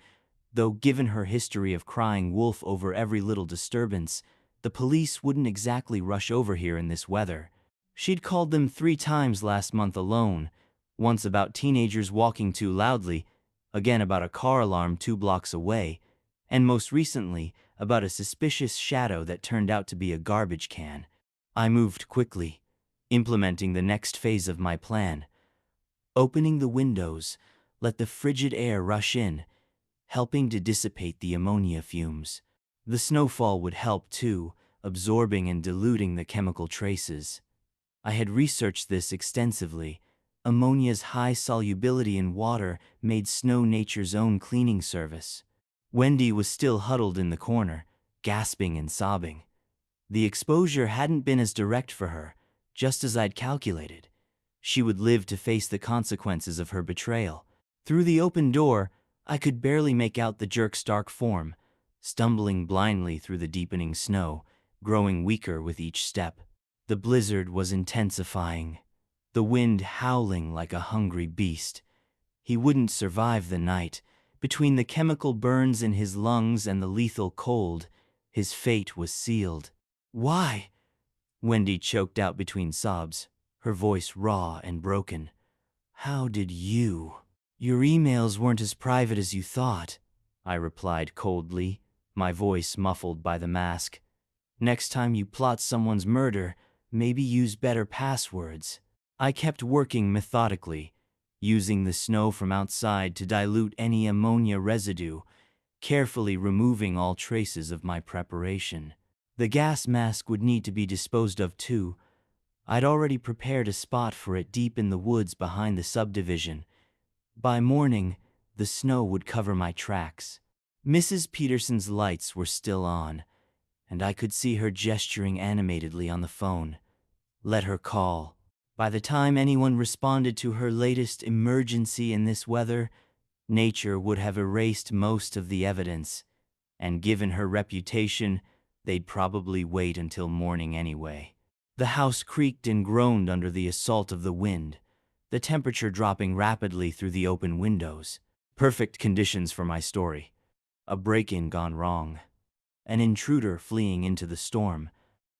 S2: though given her history of crying wolf over every little disturbance, the police wouldn't exactly rush over here in this weather. She'd called them 3 times last month alone, once about teenagers walking too loudly, again about a car alarm 2 blocks away, and most recently about a suspicious shadow that turned out to be a garbage can. I moved quickly, implementing the next phase of my plan. Opening the windows, let the frigid air rush in, helping to dissipate the ammonia fumes. The snowfall would help too, absorbing and diluting the chemical traces. I had researched this extensively. Ammonia's high solubility in water made snow nature's own cleaning service. Wendy was still huddled in the corner, gasping and sobbing. The exposure hadn't been as direct for her, just as I'd calculated. She would live to face the consequences of her betrayal. Through the open door, I could barely make out the jerk's dark form, stumbling blindly through the deepening snow, growing weaker with each step. The blizzard was intensifying, the wind howling like a hungry beast. He wouldn't survive the night. Between the chemical burns in his lungs and the lethal cold, his fate was sealed. Why? Wendy choked out between sobs, her voice raw and broken. How did you? Your emails weren't as private as you thought, I replied coldly, my voice muffled by the mask. Next time you plot someone's murder, maybe use better passwords. I kept working methodically, using the snow from outside to dilute any ammonia residue, carefully removing all traces of my preparation. The gas mask would need to be disposed of too. I'd already prepared a spot for it deep in the woods behind the subdivision. By morning, the snow would cover my tracks. Mrs. Peterson's lights were still on, and I could see her gesturing animatedly on the phone. Let her call. By the time anyone responded to her latest emergency in this weather, nature would have erased most of the evidence, and given her reputation, they'd probably wait until morning anyway. The house creaked and groaned under the assault of the wind, the temperature dropping rapidly through the open windows. Perfect conditions for my story. A break-in gone wrong. An intruder fleeing into the storm.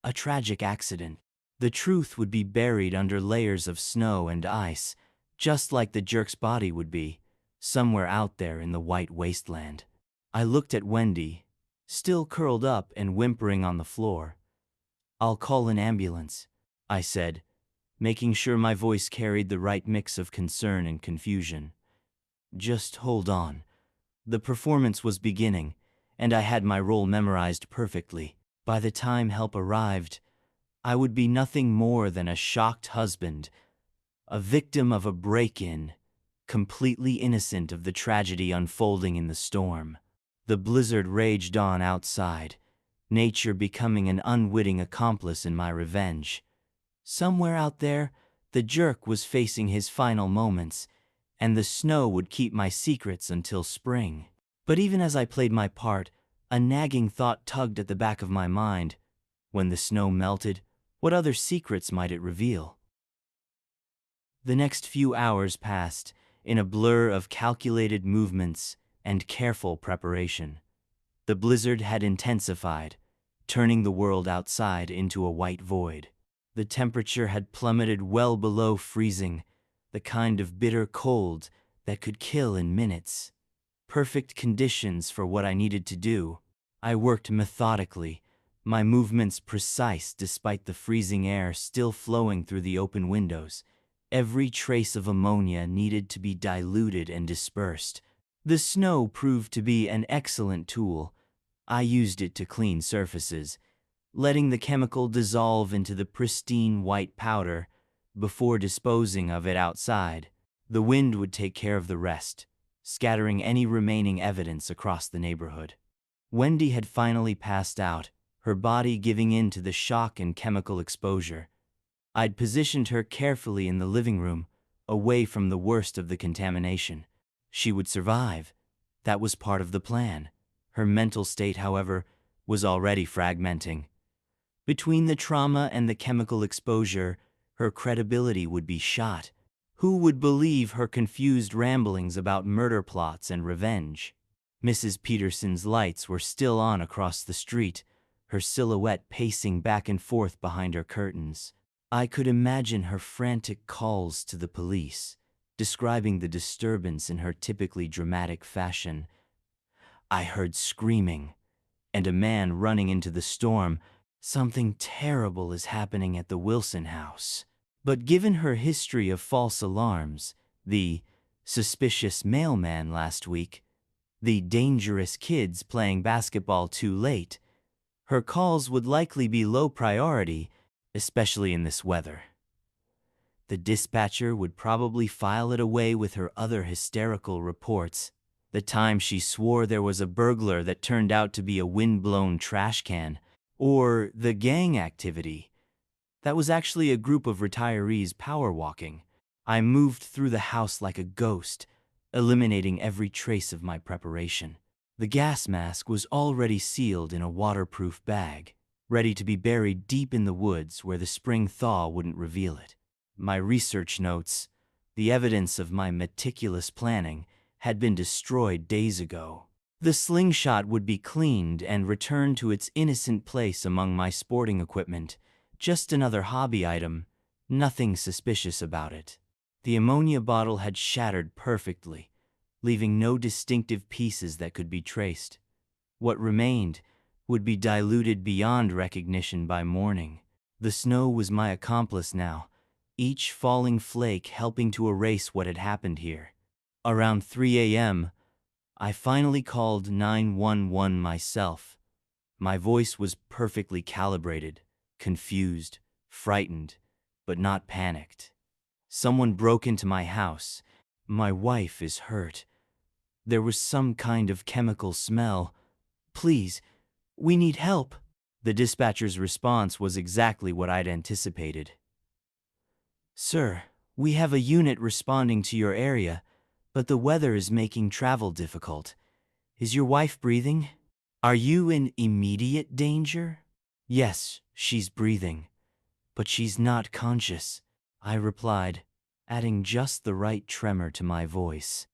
S2: A tragic accident. The truth would be buried under layers of snow and ice, just like the jerk's body would be, somewhere out there in the white wasteland. I looked at Wendy, still curled up and whimpering on the floor. I'll call an ambulance, I said, making sure my voice carried the right mix of concern and confusion. Just hold on. The performance was beginning, and I had my role memorized perfectly. By the time help arrived, I would be nothing more than a shocked husband, a victim of a break-in, completely innocent of the tragedy unfolding in the storm. The blizzard raged on outside, nature becoming an unwitting accomplice in my revenge. Somewhere out there, the jerk was facing his final moments, and the snow would keep my secrets until spring. But even as I played my part, a nagging thought tugged at the back of my mind. When the snow melted, what other secrets might it reveal? The next few hours passed in a blur of calculated movements and careful preparation. The blizzard had intensified, turning the world outside into a white void. The temperature had plummeted well below freezing, the kind of bitter cold that could kill in minutes. Perfect conditions for what I needed to do. I worked methodically, my movements precise despite the freezing air still flowing through the open windows. Every trace of ammonia needed to be diluted and dispersed. The snow proved to be an excellent tool. I used it to clean surfaces, letting the chemical dissolve into the pristine white powder before disposing of it outside. The wind would take care of the rest, scattering any remaining evidence across the neighborhood. Wendy had finally passed out, her body giving in to the shock and chemical exposure. I'd positioned her carefully in the living room, away from the worst of the contamination. She would survive. That was part of the plan. Her mental state, however, was already fragmenting. Between the trauma and the chemical exposure, her credibility would be shot. Who would believe her confused ramblings about murder plots and revenge? Mrs. Peterson's lights were still on across the street, her silhouette pacing back and forth behind her curtains. I could imagine her frantic calls to the police, describing the disturbance in her typically dramatic fashion. I heard screaming, and a man running into the storm. Something terrible is happening at the Wilson house. But given her history of false alarms, the suspicious mailman last week, the dangerous kids playing basketball too late, her calls would likely be low priority, especially in this weather. The dispatcher would probably file it away with her other hysterical reports. The time she swore there was a burglar that turned out to be a wind-blown trash can, or the gang activity. That was actually a group of retirees power walking. I moved through the house like a ghost, eliminating every trace of my preparation. The gas mask was already sealed in a waterproof bag, ready to be buried deep in the woods where the spring thaw wouldn't reveal it. My research notes, the evidence of my meticulous planning, had been destroyed days ago. The slingshot would be cleaned and returned to its innocent place among my sporting equipment, just another hobby item, nothing suspicious about it. The ammonia bottle had shattered perfectly, leaving no distinctive pieces that could be traced. What remained would be diluted beyond recognition by morning. The snow was my accomplice now, each falling flake helping to erase what had happened here. Around 3 a.m., I finally called 911 myself. My voice was perfectly calibrated, confused, frightened, but not panicked. Someone broke into my house. My wife is hurt. There was some kind of chemical smell. Please, we need help. The dispatcher's response was exactly what I'd anticipated. Sir, we have a unit responding to your area, but the weather is making travel difficult. Is your wife breathing? Are you in immediate danger? Yes, she's breathing, but she's not conscious, I replied, adding just the right tremor to my voice.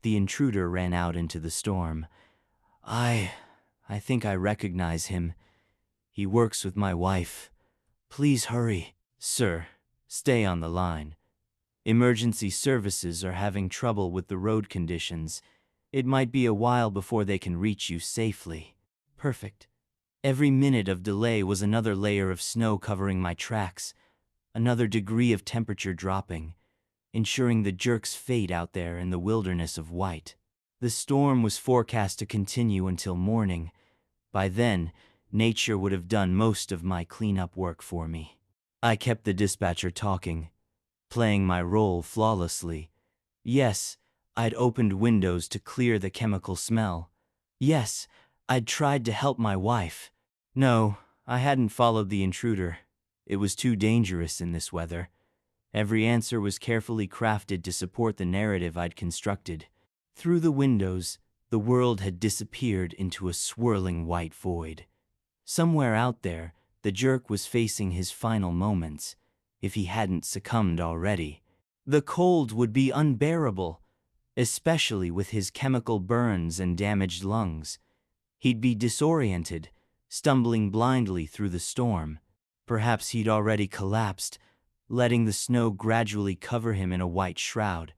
S2: The intruder ran out into the storm. I think I recognize him. He works with my wife. Please hurry. Sir, stay on the line. Emergency services are having trouble with the road conditions. It might be a while before they can reach you safely. Perfect. Every minute of delay was another layer of snow covering my tracks, another degree of temperature dropping, ensuring the jerk's fate out there in the wilderness of white. The storm was forecast to continue until morning. By then, nature would have done most of my cleanup work for me. I kept the dispatcher talking, playing my role flawlessly. Yes, I'd opened windows to clear the chemical smell. Yes, I'd tried to help my wife. No, I hadn't followed the intruder. It was too dangerous in this weather. Every answer was carefully crafted to support the narrative I'd constructed. Through the windows, the world had disappeared into a swirling white void. Somewhere out there, the jerk was facing his final moments, if he hadn't succumbed already. The cold would be unbearable, especially with his chemical burns and damaged lungs. He'd be disoriented, stumbling blindly through the storm. Perhaps he'd already collapsed, letting the snow gradually cover him in a white shroud.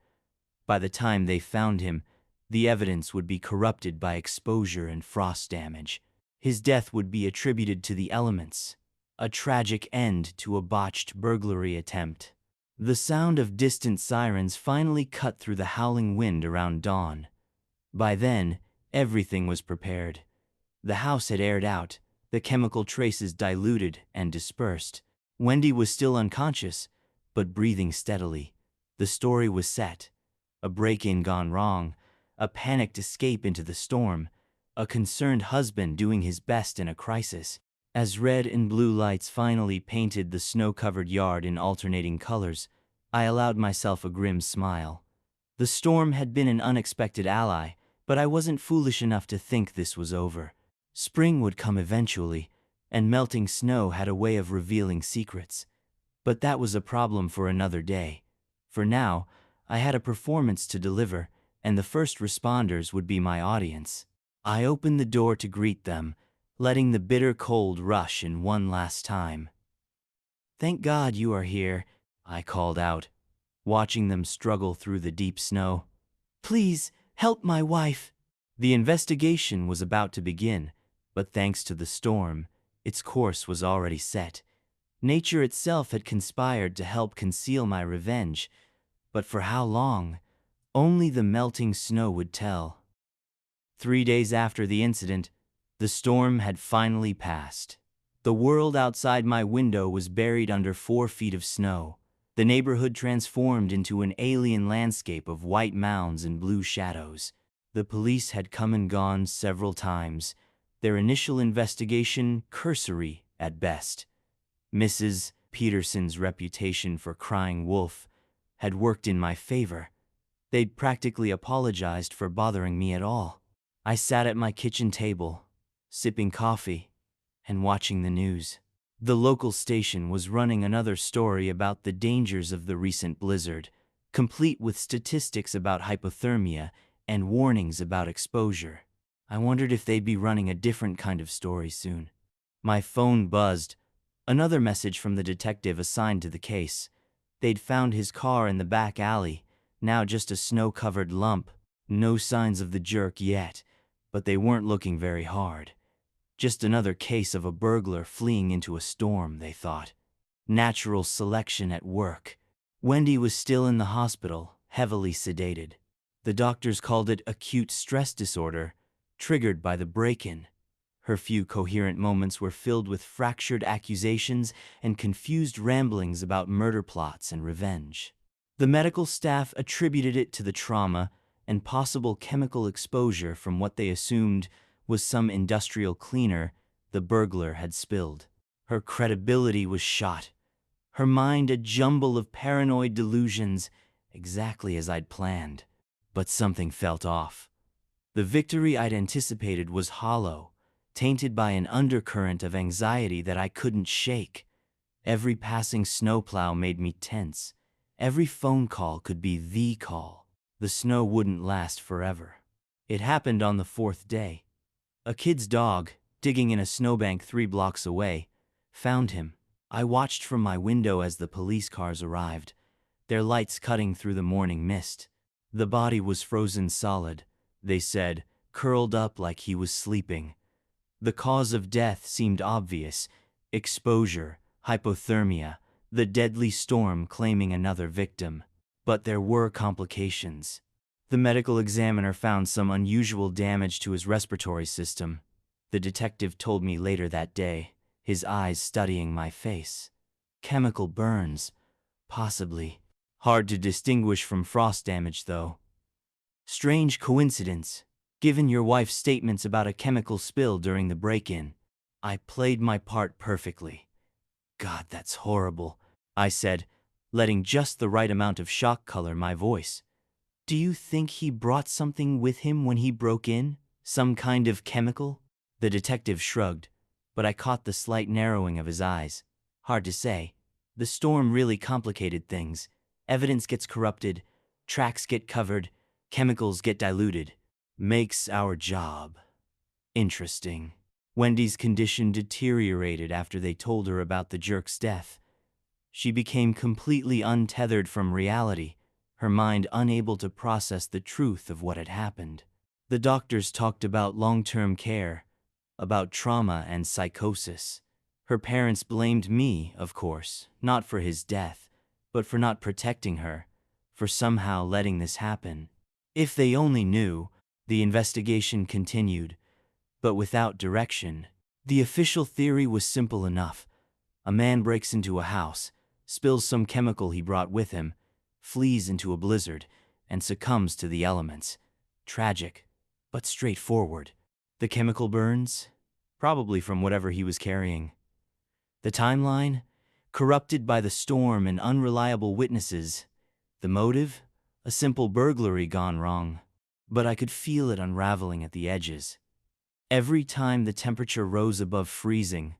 S2: By the time they found him, the evidence would be corrupted by exposure and frost damage. His death would be attributed to the elements, a tragic end to a botched burglary attempt. The sound of distant sirens finally cut through the howling wind around dawn. By then, everything was prepared. The house had aired out, the chemical traces diluted and dispersed. Wendy was still unconscious, but breathing steadily. The story was set. A break-in gone wrong, a panicked escape into the storm, a concerned husband doing his best in a crisis. As red and blue lights finally painted the snow-covered yard in alternating colors, I allowed myself a grim smile. The storm had been an unexpected ally, but I wasn't foolish enough to think this was over. Spring would come eventually, and melting snow had a way of revealing secrets. But that was a problem for another day. For now, I had a performance to deliver, and the first responders would be my audience. I opened the door to greet them, letting the bitter cold rush in one last time. "Thank God you are here," I called out, watching them struggle through the deep snow. "Please, help my wife." The investigation was about to begin, but thanks to the storm, its course was already set. Nature itself had conspired to help conceal my revenge, but for how long? Only the melting snow would tell. 3 days after the incident, the storm had finally passed. The world outside my window was buried under 4 feet of snow. The neighborhood transformed into an alien landscape of white mounds and blue shadows. The police had come and gone several times, their initial investigation cursory at best. Mrs. Peterson's reputation for crying wolf had worked in my favor. They'd practically apologized for bothering me at all. I sat at my kitchen table, sipping coffee and watching the news. The local station was running another story about the dangers of the recent blizzard, complete with statistics about hypothermia and warnings about exposure. I wondered if they'd be running a different kind of story soon. My phone buzzed. Another message from the detective assigned to the case. They'd found his car in the back alley, now just a snow-covered lump. No signs of the jerk yet, but they weren't looking very hard. Just another case of a burglar fleeing into a storm, they thought. Natural selection at work. Wendy was still in the hospital, heavily sedated. The doctors called it acute stress disorder, triggered by the break-in. Her few coherent moments were filled with fractured accusations and confused ramblings about murder plots and revenge. The medical staff attributed it to the trauma and possible chemical exposure from what they assumed was some industrial cleaner the burglar had spilled. Her credibility was shot. Her mind a jumble of paranoid delusions, exactly as I'd planned. But something felt off. The victory I'd anticipated was hollow, tainted by an undercurrent of anxiety that I couldn't shake. Every passing snowplow made me tense. Every phone call could be the call. The snow wouldn't last forever. It happened on the 4th day. A kid's dog, digging in a snowbank 3 blocks away, found him. I watched from my window as the police cars arrived, their lights cutting through the morning mist. The body was frozen solid, they said, curled up like he was sleeping. The cause of death seemed obvious: exposure, hypothermia, the deadly storm claiming another victim. But there were complications. The medical examiner found some unusual damage to his respiratory system. The detective told me later that day, his eyes studying my face. Chemical burns, possibly. Hard to distinguish from frost damage, though. Strange coincidence, given your wife's statements about a chemical spill during the break-in. I played my part perfectly. God, that's horrible, I said, letting just the right amount of shock color my voice. Do you think he brought something with him when he broke in? Some kind of chemical? The detective shrugged, but I caught the slight narrowing of his eyes. Hard to say. The storm really complicated things. Evidence gets corrupted, tracks get covered, chemicals get diluted. Makes our job interesting. Wendy's condition deteriorated after they told her about the jerk's death. She became completely untethered from reality, her mind unable to process the truth of what had happened. The doctors talked about long-term care, about trauma and psychosis. Her parents blamed me, of course, not for his death, but for not protecting her, for somehow letting this happen. If they only knew, the investigation continued, but without direction. The official theory was simple enough. A man breaks into a house, spills some chemical he brought with him, flees into a blizzard, and succumbs to the elements. Tragic, but straightforward. The chemical burns? Probably from whatever he was carrying. The timeline? Corrupted by the storm and unreliable witnesses. The motive? A simple burglary gone wrong. But I could feel it unraveling at the edges. Every time the temperature rose above freezing,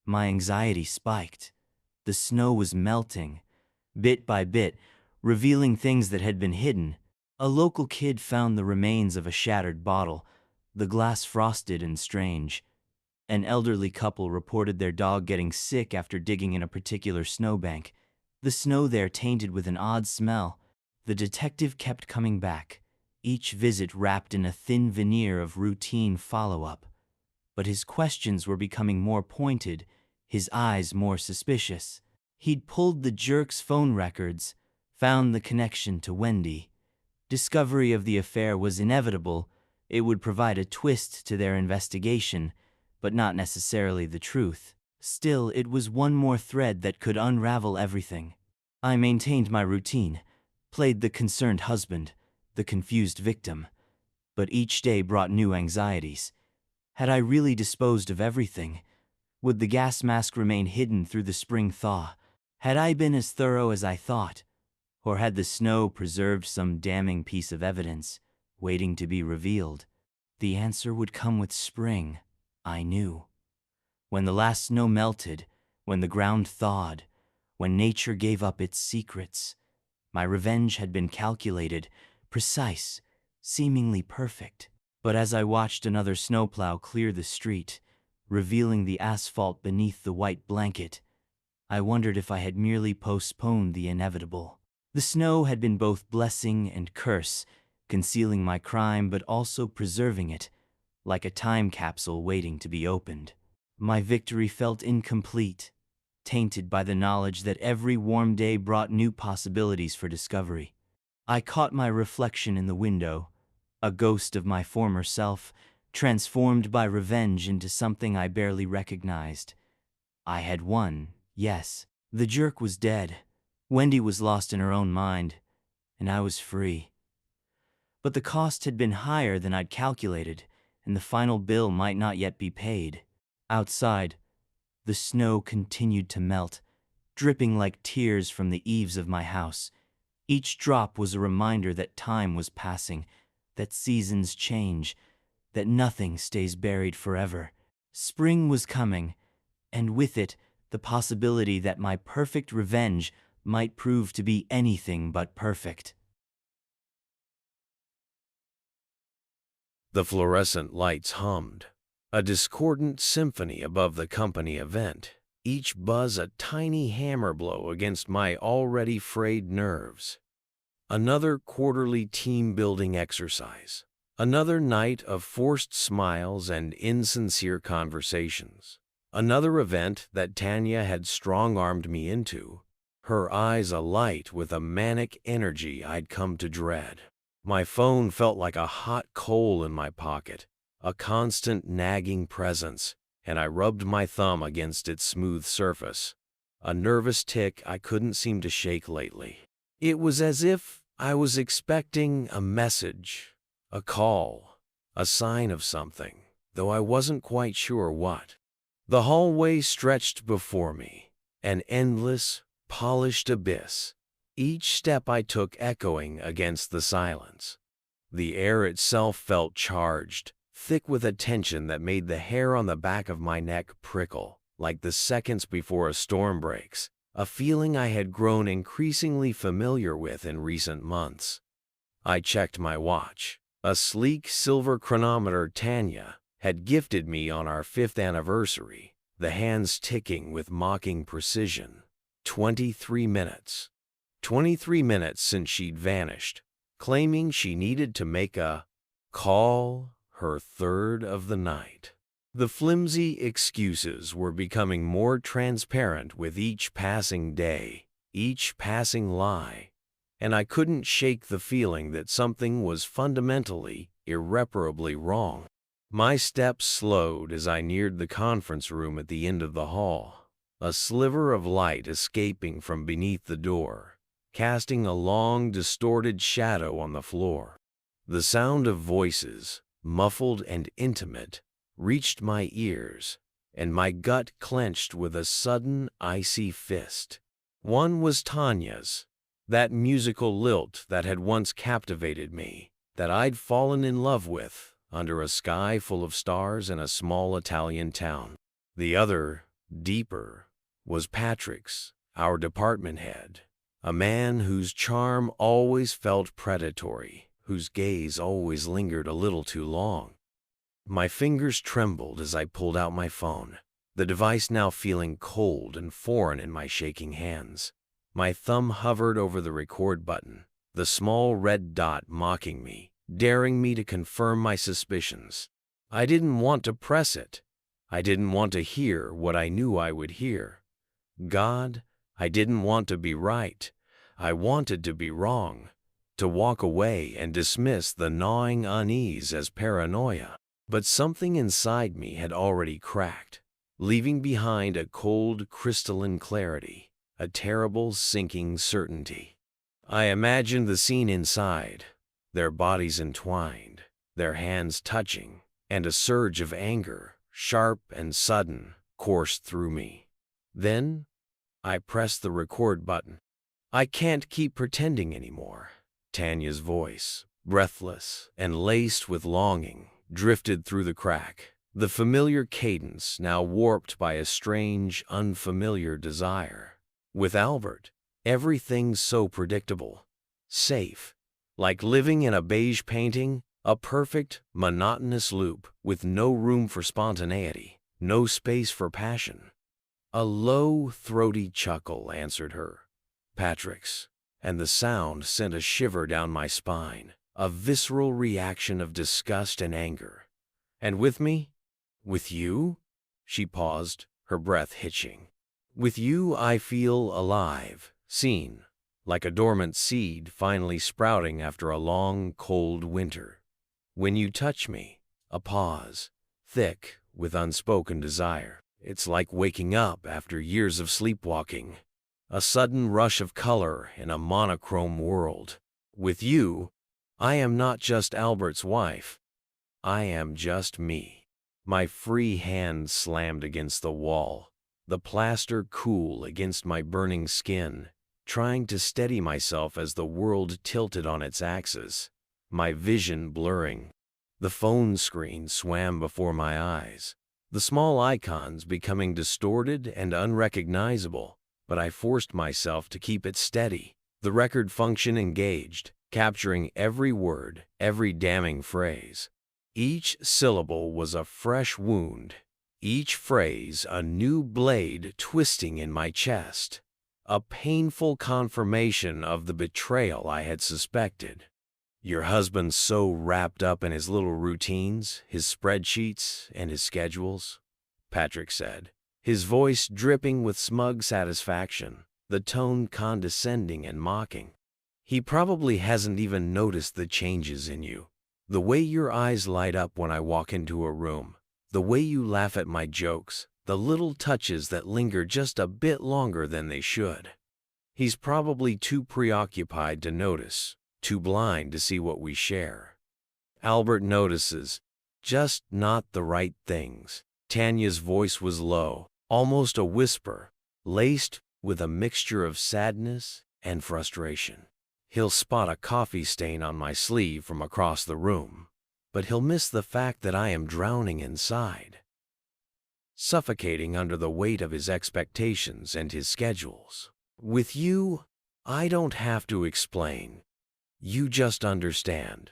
S2: my anxiety spiked. The snow was melting, bit by bit, revealing things that had been hidden. A local kid found the remains of a shattered bottle, the glass frosted and strange. An elderly couple reported their dog getting sick after digging in a particular snowbank. The snow there tainted with an odd smell. The detective kept coming back, each visit wrapped in a thin veneer of routine follow-up. But his questions were becoming more pointed, his eyes more suspicious. He'd pulled the jerk's phone records, found the connection to Wendy. Discovery of the affair was inevitable. It would provide a twist to their investigation, but not necessarily the truth. Still, it was one more thread that could unravel everything. I maintained my routine, played the concerned husband, the confused victim. But each day brought new anxieties. Had I really disposed of everything? Would the gas mask remain hidden through the spring thaw? Had I been as thorough as I thought? Or had the snow preserved some damning piece of evidence, waiting to be revealed? The answer would come with spring, I knew. When the last snow melted, when the ground thawed, when nature gave up its secrets, my revenge had been calculated, precise, seemingly perfect. But as I watched another snowplow clear the street, revealing the asphalt beneath the white blanket, I wondered if I had merely postponed the inevitable. The snow had been both blessing and curse, concealing my crime but also preserving it, like a time capsule waiting to be opened. My victory felt incomplete, tainted by the knowledge that every warm day brought new possibilities for discovery. I caught my reflection in the window, a ghost of my former self, transformed by revenge into something I barely recognized. I had won, yes. The jerk was dead. Wendy was lost in her own mind, and I was free. But the cost had been higher than I'd calculated, and the final bill might not yet be paid. Outside, the snow continued to melt, dripping like tears from the eaves of my house. Each drop was a reminder that time was passing, that seasons change, that nothing stays buried forever. Spring was coming, and with it, the possibility that my perfect revenge might prove to be anything but perfect.
S4: The fluorescent lights hummed, a discordant symphony above the company event, each buzz a tiny hammer blow against my already frayed nerves. Another quarterly team-building exercise. Another night of forced smiles and insincere conversations. Another event that Tanya had strong-armed me into, her eyes alight with a manic energy I'd come to dread. My phone felt like a hot coal in my pocket, a constant nagging presence, and I rubbed my thumb against its smooth surface, a nervous tick I couldn't seem to shake lately. It was as if I was expecting a message, a call, a sign of something, though I wasn't quite sure what. The hallway stretched before me, an endless, polished abyss, each step I took echoing against the silence. The air itself felt charged, thick with a tension that made the hair on the back of my neck prickle, like the seconds before a storm breaks, a feeling I had grown increasingly familiar with in recent months. I checked my watch. A sleek silver chronometer Tanya had gifted me on our 5th anniversary, the hands ticking with mocking precision. 23 minutes. 23 minutes since she'd vanished, claiming she needed to make a call, her third of the night. The flimsy excuses were becoming more transparent with each passing day, each passing lie, and I couldn't shake the feeling that something was fundamentally, irreparably wrong. My steps slowed as I neared the conference room at the end of the hall, a sliver of light escaping from beneath the door, casting a long, distorted shadow on the floor. The sound of voices, muffled and intimate, reached my ears, and my gut clenched with a sudden, icy fist. One was Tanya's, that musical lilt that had once captivated me, that I'd fallen in love with under a sky full of stars in a small Italian town. The other, deeper, was Patrick's, our department head, a man whose charm always felt predatory, whose gaze always lingered a little too long. My fingers trembled as I pulled out my phone, the device now feeling cold and foreign in my shaking hands. My thumb hovered over the record button, the small red dot mocking me, daring me to confirm my suspicions. I didn't want to press it. I didn't want to hear what I knew I would hear. God, I didn't want to be right. I wanted to be wrong, to walk away and dismiss the gnawing unease as paranoia. But something inside me had already cracked, leaving behind a cold, crystalline clarity, a terrible, sinking certainty. I imagined the scene inside, their bodies entwined, their hands touching, and a surge of anger, sharp and sudden, coursed through me. Then, I pressed the record button. "I can't keep pretending anymore." Tanya's voice, breathless and laced with longing, drifted through the crack, the familiar cadence now warped by a strange, unfamiliar desire. With Albert, everything's so predictable, safe, like living in a beige painting, a perfect, monotonous loop with no room for spontaneity, no space for passion. A low, throaty chuckle answered her, Patrick's, and the sound sent a shiver down my spine, a visceral reaction of disgust and anger. "And with me? With you?" She paused, her breath hitching. "With you I feel alive, seen, like a dormant seed finally sprouting after a long, cold winter. When you touch me, a pause, thick with unspoken desire. It's like waking up after years of sleepwalking, a sudden rush of color in a monochrome world. With you, I am not just Albert's wife. I am just me." My free hand slammed against the wall, the plaster cool against my burning skin, trying to steady myself as the world tilted on its axis, my vision blurring. The phone screen swam before my eyes, the small icons becoming distorted and unrecognizable, but I forced myself to keep it steady, the record function engaged, capturing every word, every damning phrase. Each syllable was a fresh wound, each phrase a new blade twisting in my chest, a painful confirmation of the betrayal I had suspected. "Your husband's so wrapped up in his little routines, his spreadsheets, and his schedules," Patrick said, his voice dripping with smug satisfaction, the tone condescending and mocking. "He probably hasn't even noticed the changes in you. The way your eyes light up when I walk into a room, the way you laugh at my jokes, the little touches that linger just a bit longer than they should. He's probably too preoccupied to notice, too blind to see what we share. Albert notices, just not the right things." Tanya's voice was low, almost a whisper, laced with a mixture of sadness and frustration. "He'll spot a coffee stain on my sleeve from across the room, but he'll miss the fact that I am drowning inside, suffocating under the weight of his expectations and his schedules. With you, I don't have to explain. You just understand.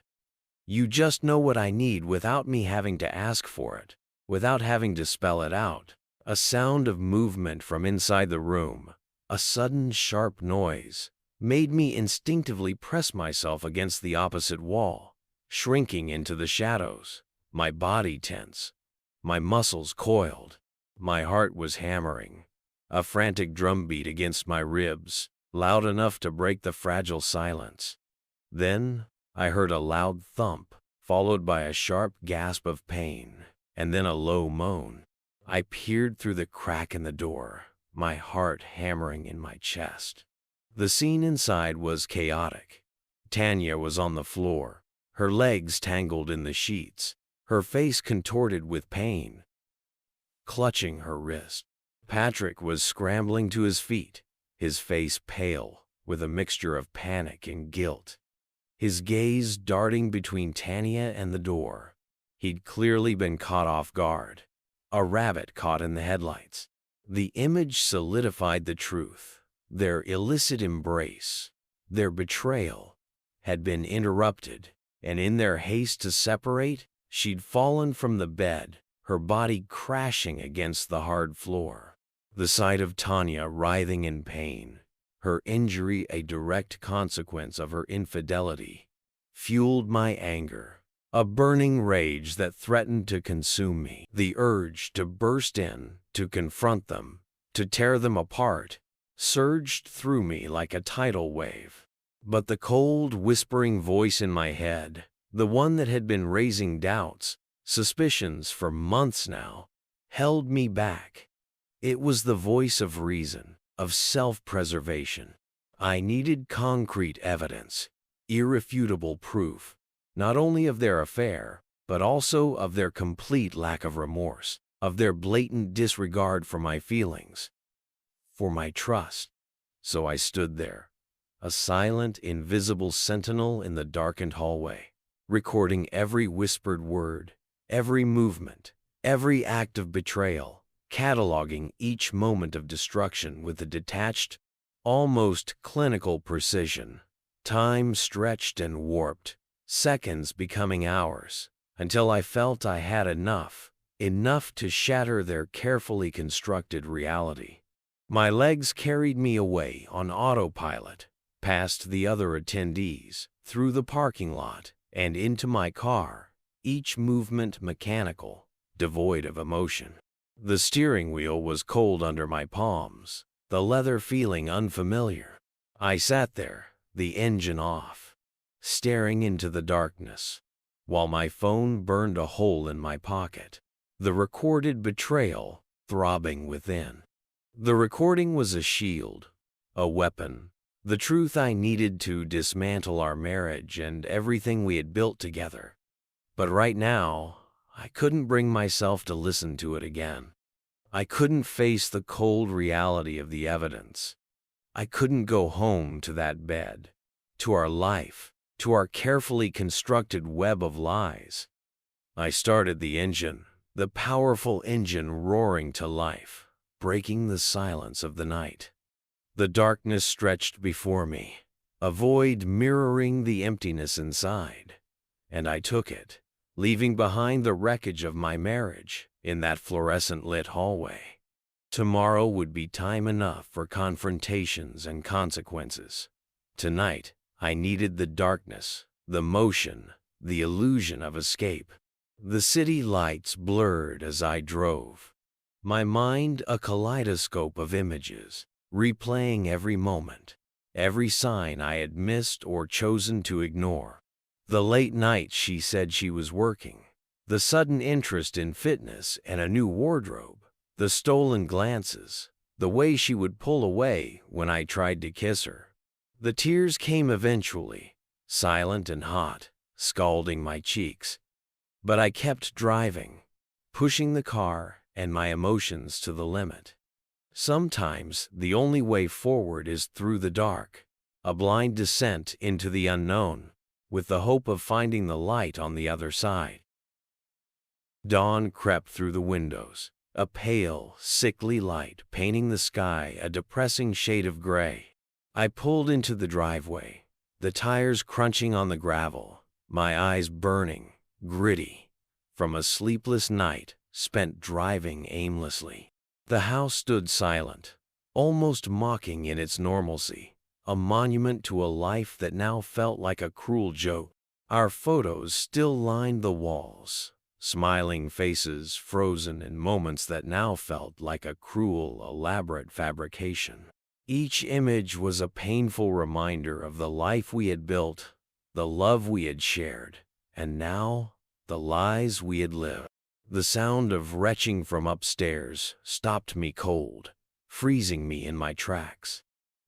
S4: You just know what I need without me having to ask for it, without having to spell it out." A sound of movement from inside the room, a sudden sharp noise, made me instinctively press myself against the opposite wall, shrinking into the shadows, my body tense. My muscles coiled. My heart was hammering, a frantic drumbeat against my ribs, loud enough to break the fragile silence. Then I heard a loud thump, followed by a sharp gasp of pain, and then a low moan. I peered through the crack in the door, my heart hammering in my chest. The scene inside was chaotic. Tanya was on the floor, her legs tangled in the sheets, her face contorted with pain, clutching her wrist. Patrick was scrambling to his feet, his face pale, with a mixture of panic and guilt. His gaze darting between Tanya and the door. He'd clearly been caught off guard. A rabbit caught in the headlights. The image solidified the truth. Their illicit embrace, their betrayal, had been interrupted, and in their haste to separate, she'd fallen from the bed, her body crashing against the hard floor. The sight of Tanya writhing in pain, her injury a direct consequence of her infidelity, fueled my anger, a burning rage that threatened to consume me. The urge to burst in, to confront them, to tear them apart, surged through me like a tidal wave. But the cold, whispering voice in my head, the one that had been raising doubts, suspicions for months now, held me back. It was the voice of reason, of self-preservation. I needed concrete evidence, irrefutable proof, not only of their affair, but also of their complete lack of remorse, of their blatant disregard for my feelings, for my trust. So I stood there, a silent, invisible sentinel in the darkened hallway, recording every whispered word, every movement, every act of betrayal, cataloging each moment of destruction with a detached, almost clinical precision. Time stretched and warped, seconds becoming hours, until I felt I had enough to shatter their carefully constructed reality. My legs carried me away on autopilot, past the other attendees, through the parking lot, and into my car, each movement mechanical, devoid of emotion. The steering wheel was cold under my palms, the leather feeling unfamiliar. I sat there, the engine off, staring into the darkness, while my phone burned a hole in my pocket, the recorded betrayal throbbing within. The recording was a shield, a weapon, the truth I needed to dismantle our marriage and everything we had built together. But right now, I couldn't bring myself to listen to it again. I couldn't face the cold reality of the evidence. I couldn't go home to that bed, to our life, to our carefully constructed web of lies. I started the engine, the powerful engine roaring to life, breaking the silence of the night. The darkness stretched before me, a void mirroring the emptiness inside, and I took it, leaving behind the wreckage of my marriage in that fluorescent-lit hallway. Tomorrow would be time enough for confrontations and consequences. Tonight, I needed the darkness, the motion, the illusion of escape. The city lights blurred as I drove, my mind a kaleidoscope of images, replaying every moment, every sign I had missed or chosen to ignore. The late nights she said she was working, the sudden interest in fitness and a new wardrobe, the stolen glances, the way she would pull away when I tried to kiss her. The tears came eventually, silent and hot, scalding my cheeks. But I kept driving, pushing the car and my emotions to the limit. Sometimes the only way forward is through the dark, a blind descent into the unknown, with the hope of finding the light on the other side. Dawn crept through the windows, a pale, sickly light painting the sky a depressing shade of gray. I pulled into the driveway, the tires crunching on the gravel, my eyes burning, gritty, from a sleepless night spent driving aimlessly. The house stood silent, almost mocking in its normalcy, a monument to a life that now felt like a cruel joke. Our photos still lined the walls, smiling faces frozen in moments that now felt like a cruel, elaborate fabrication. Each image was a painful reminder of the life we had built, the love we had shared, and now the lies we had lived. The sound of retching from upstairs stopped me cold, freezing me in my tracks.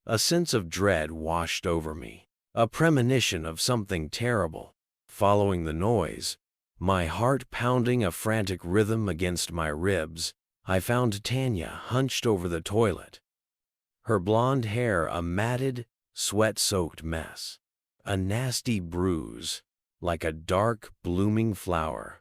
S4: A sense of dread washed over me, a premonition of something terrible. Following the noise, my heart pounding a frantic rhythm against my ribs, I found Tanya hunched over the toilet, her blonde hair a matted, sweat-soaked mess. A nasty bruise, like a dark, blooming flower,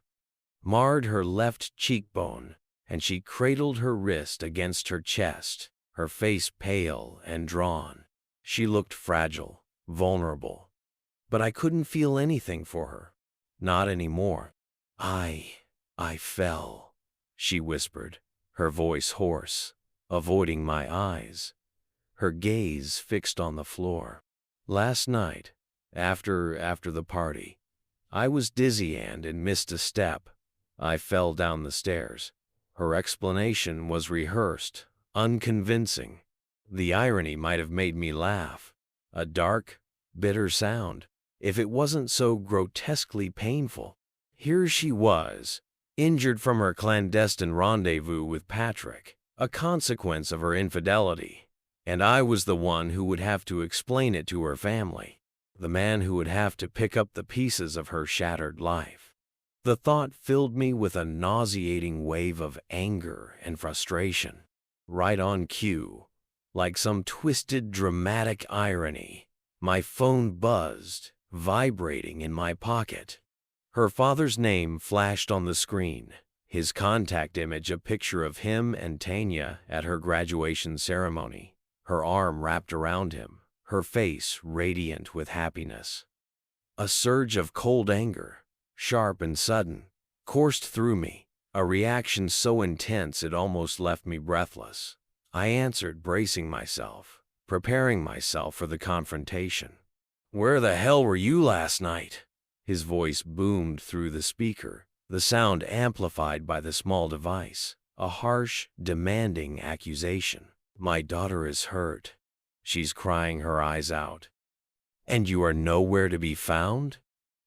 S4: marred her left cheekbone, and she cradled her wrist against her chest, her face pale and drawn. She looked fragile, vulnerable, but I couldn't feel anything for her. Not anymore. I fell, she whispered, her voice hoarse, avoiding my eyes, her gaze fixed on the floor. Last night, after the party, I was dizzy and missed a step. I fell down the stairs. Her explanation was rehearsed, unconvincing. The irony might have made me laugh. A dark, bitter sound, if it wasn't so grotesquely painful. Here she was, injured from her clandestine rendezvous with Patrick, a consequence of her infidelity, and I was the one who would have to explain it to her family, the man who would have to pick up the pieces of her shattered life. The thought filled me with a nauseating wave of anger and frustration. Right on cue, like some twisted, dramatic irony, my phone buzzed, vibrating in my pocket. Her father's name flashed on the screen, his contact image a picture of him and Tanya at her graduation ceremony, her arm wrapped around him, her face radiant with happiness. A surge of cold anger, sharp and sudden, coursed through me, a reaction so intense it almost left me breathless. I answered, bracing myself, preparing myself for the confrontation. "Where the hell were you last night?" His voice boomed through the speaker, the sound amplified by the small device, a harsh, demanding accusation. "My daughter is hurt. She's crying her eyes out. And you are nowhere to be found?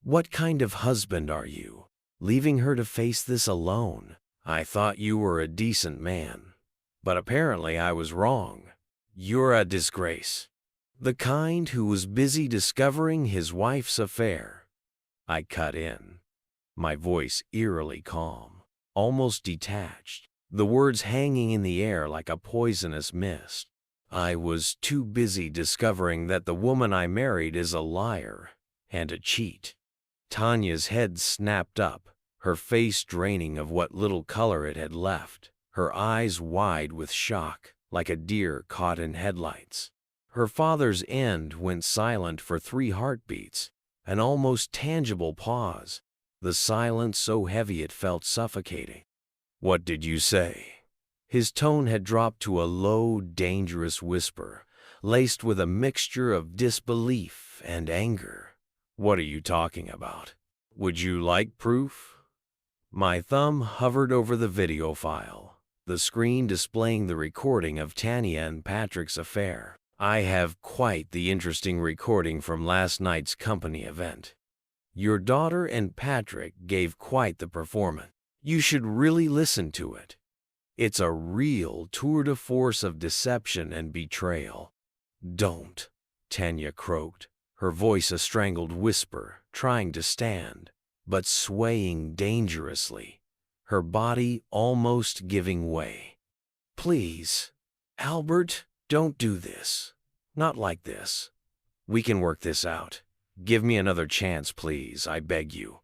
S4: What kind of husband are you, leaving her to face this alone? I thought you were a decent man, but apparently I was wrong. You're a disgrace. The kind who was busy discovering his wife's affair." I cut in, my voice eerily calm, almost detached, the words hanging in the air like a poisonous mist. "I was too busy discovering that the woman I married is a liar and a cheat." Tanya's head snapped up, her face draining of what little color it had left, her eyes wide with shock, like a deer caught in headlights. Her father's end went silent for 3 heartbeats, an almost tangible pause, the silence so heavy it felt suffocating. "What did you say?" His tone had dropped to a low, dangerous whisper, laced with a mixture of disbelief and anger. "What are you talking about? Would you like proof?" My thumb hovered over the video file, the screen displaying the recording of Tanya and Patrick's affair. "I have quite the interesting recording from last night's company event. Your daughter and Patrick gave quite the performance. You should really listen to it. It's a real tour de force of deception and betrayal." "Don't," Tanya croaked, her voice a strangled whisper, trying to stand, but swaying dangerously, her body almost giving way. "Please, Albert, don't do this. Not like this. We can work this out. Give me another chance, please, I beg you."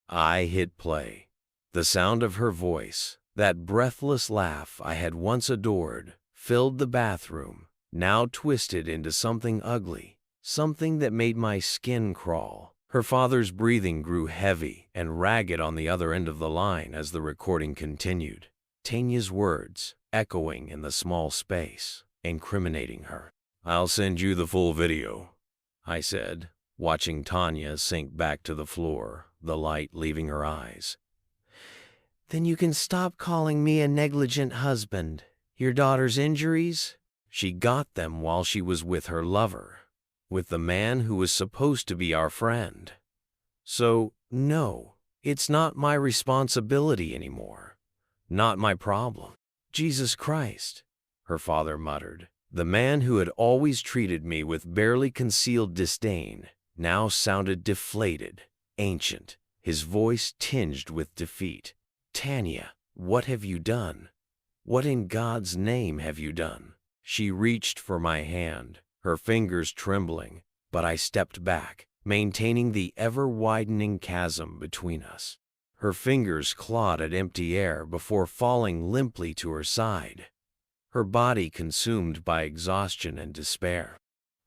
S4: I hit play. The sound of her voice, that breathless laugh I had once adored, filled the bathroom, now twisted into something ugly, something that made my skin crawl. Her father's breathing grew heavy and ragged on the other end of the line as the recording continued, Tanya's words echoing in the small space, incriminating her. "I'll send you the full video," I said, watching Tanya sink back to the floor, the light leaving her eyes. Then you can stop calling me a negligent husband. Your daughter's injuries? She got them while she was with her lover, with the man who was supposed to be our friend. So, no, it's not my responsibility anymore. Not my problem. Jesus Christ, her father muttered. The man who had always treated me with barely concealed disdain now sounded deflated, ancient, his voice tinged with defeat. Tanya, what have you done? What in God's name have you done? She reached for my hand, her fingers trembling, but I stepped back, maintaining the ever-widening chasm between us. Her fingers clawed at empty air before falling limply to her side, her body consumed by exhaustion and despair.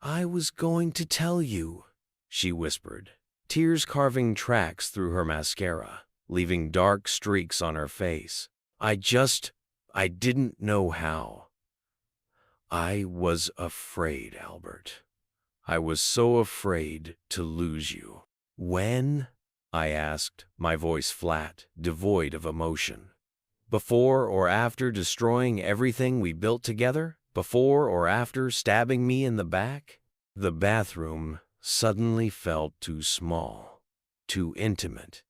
S4: I was going to tell you, she whispered, tears carving tracks through her mascara, leaving dark streaks on her face. I didn't know how. I was afraid, Albert. I was so afraid to lose you. When? I asked, my voice flat, devoid of emotion. Before or after destroying everything we built together? Before or after stabbing me in the back? The bathroom suddenly felt too small, too intimate,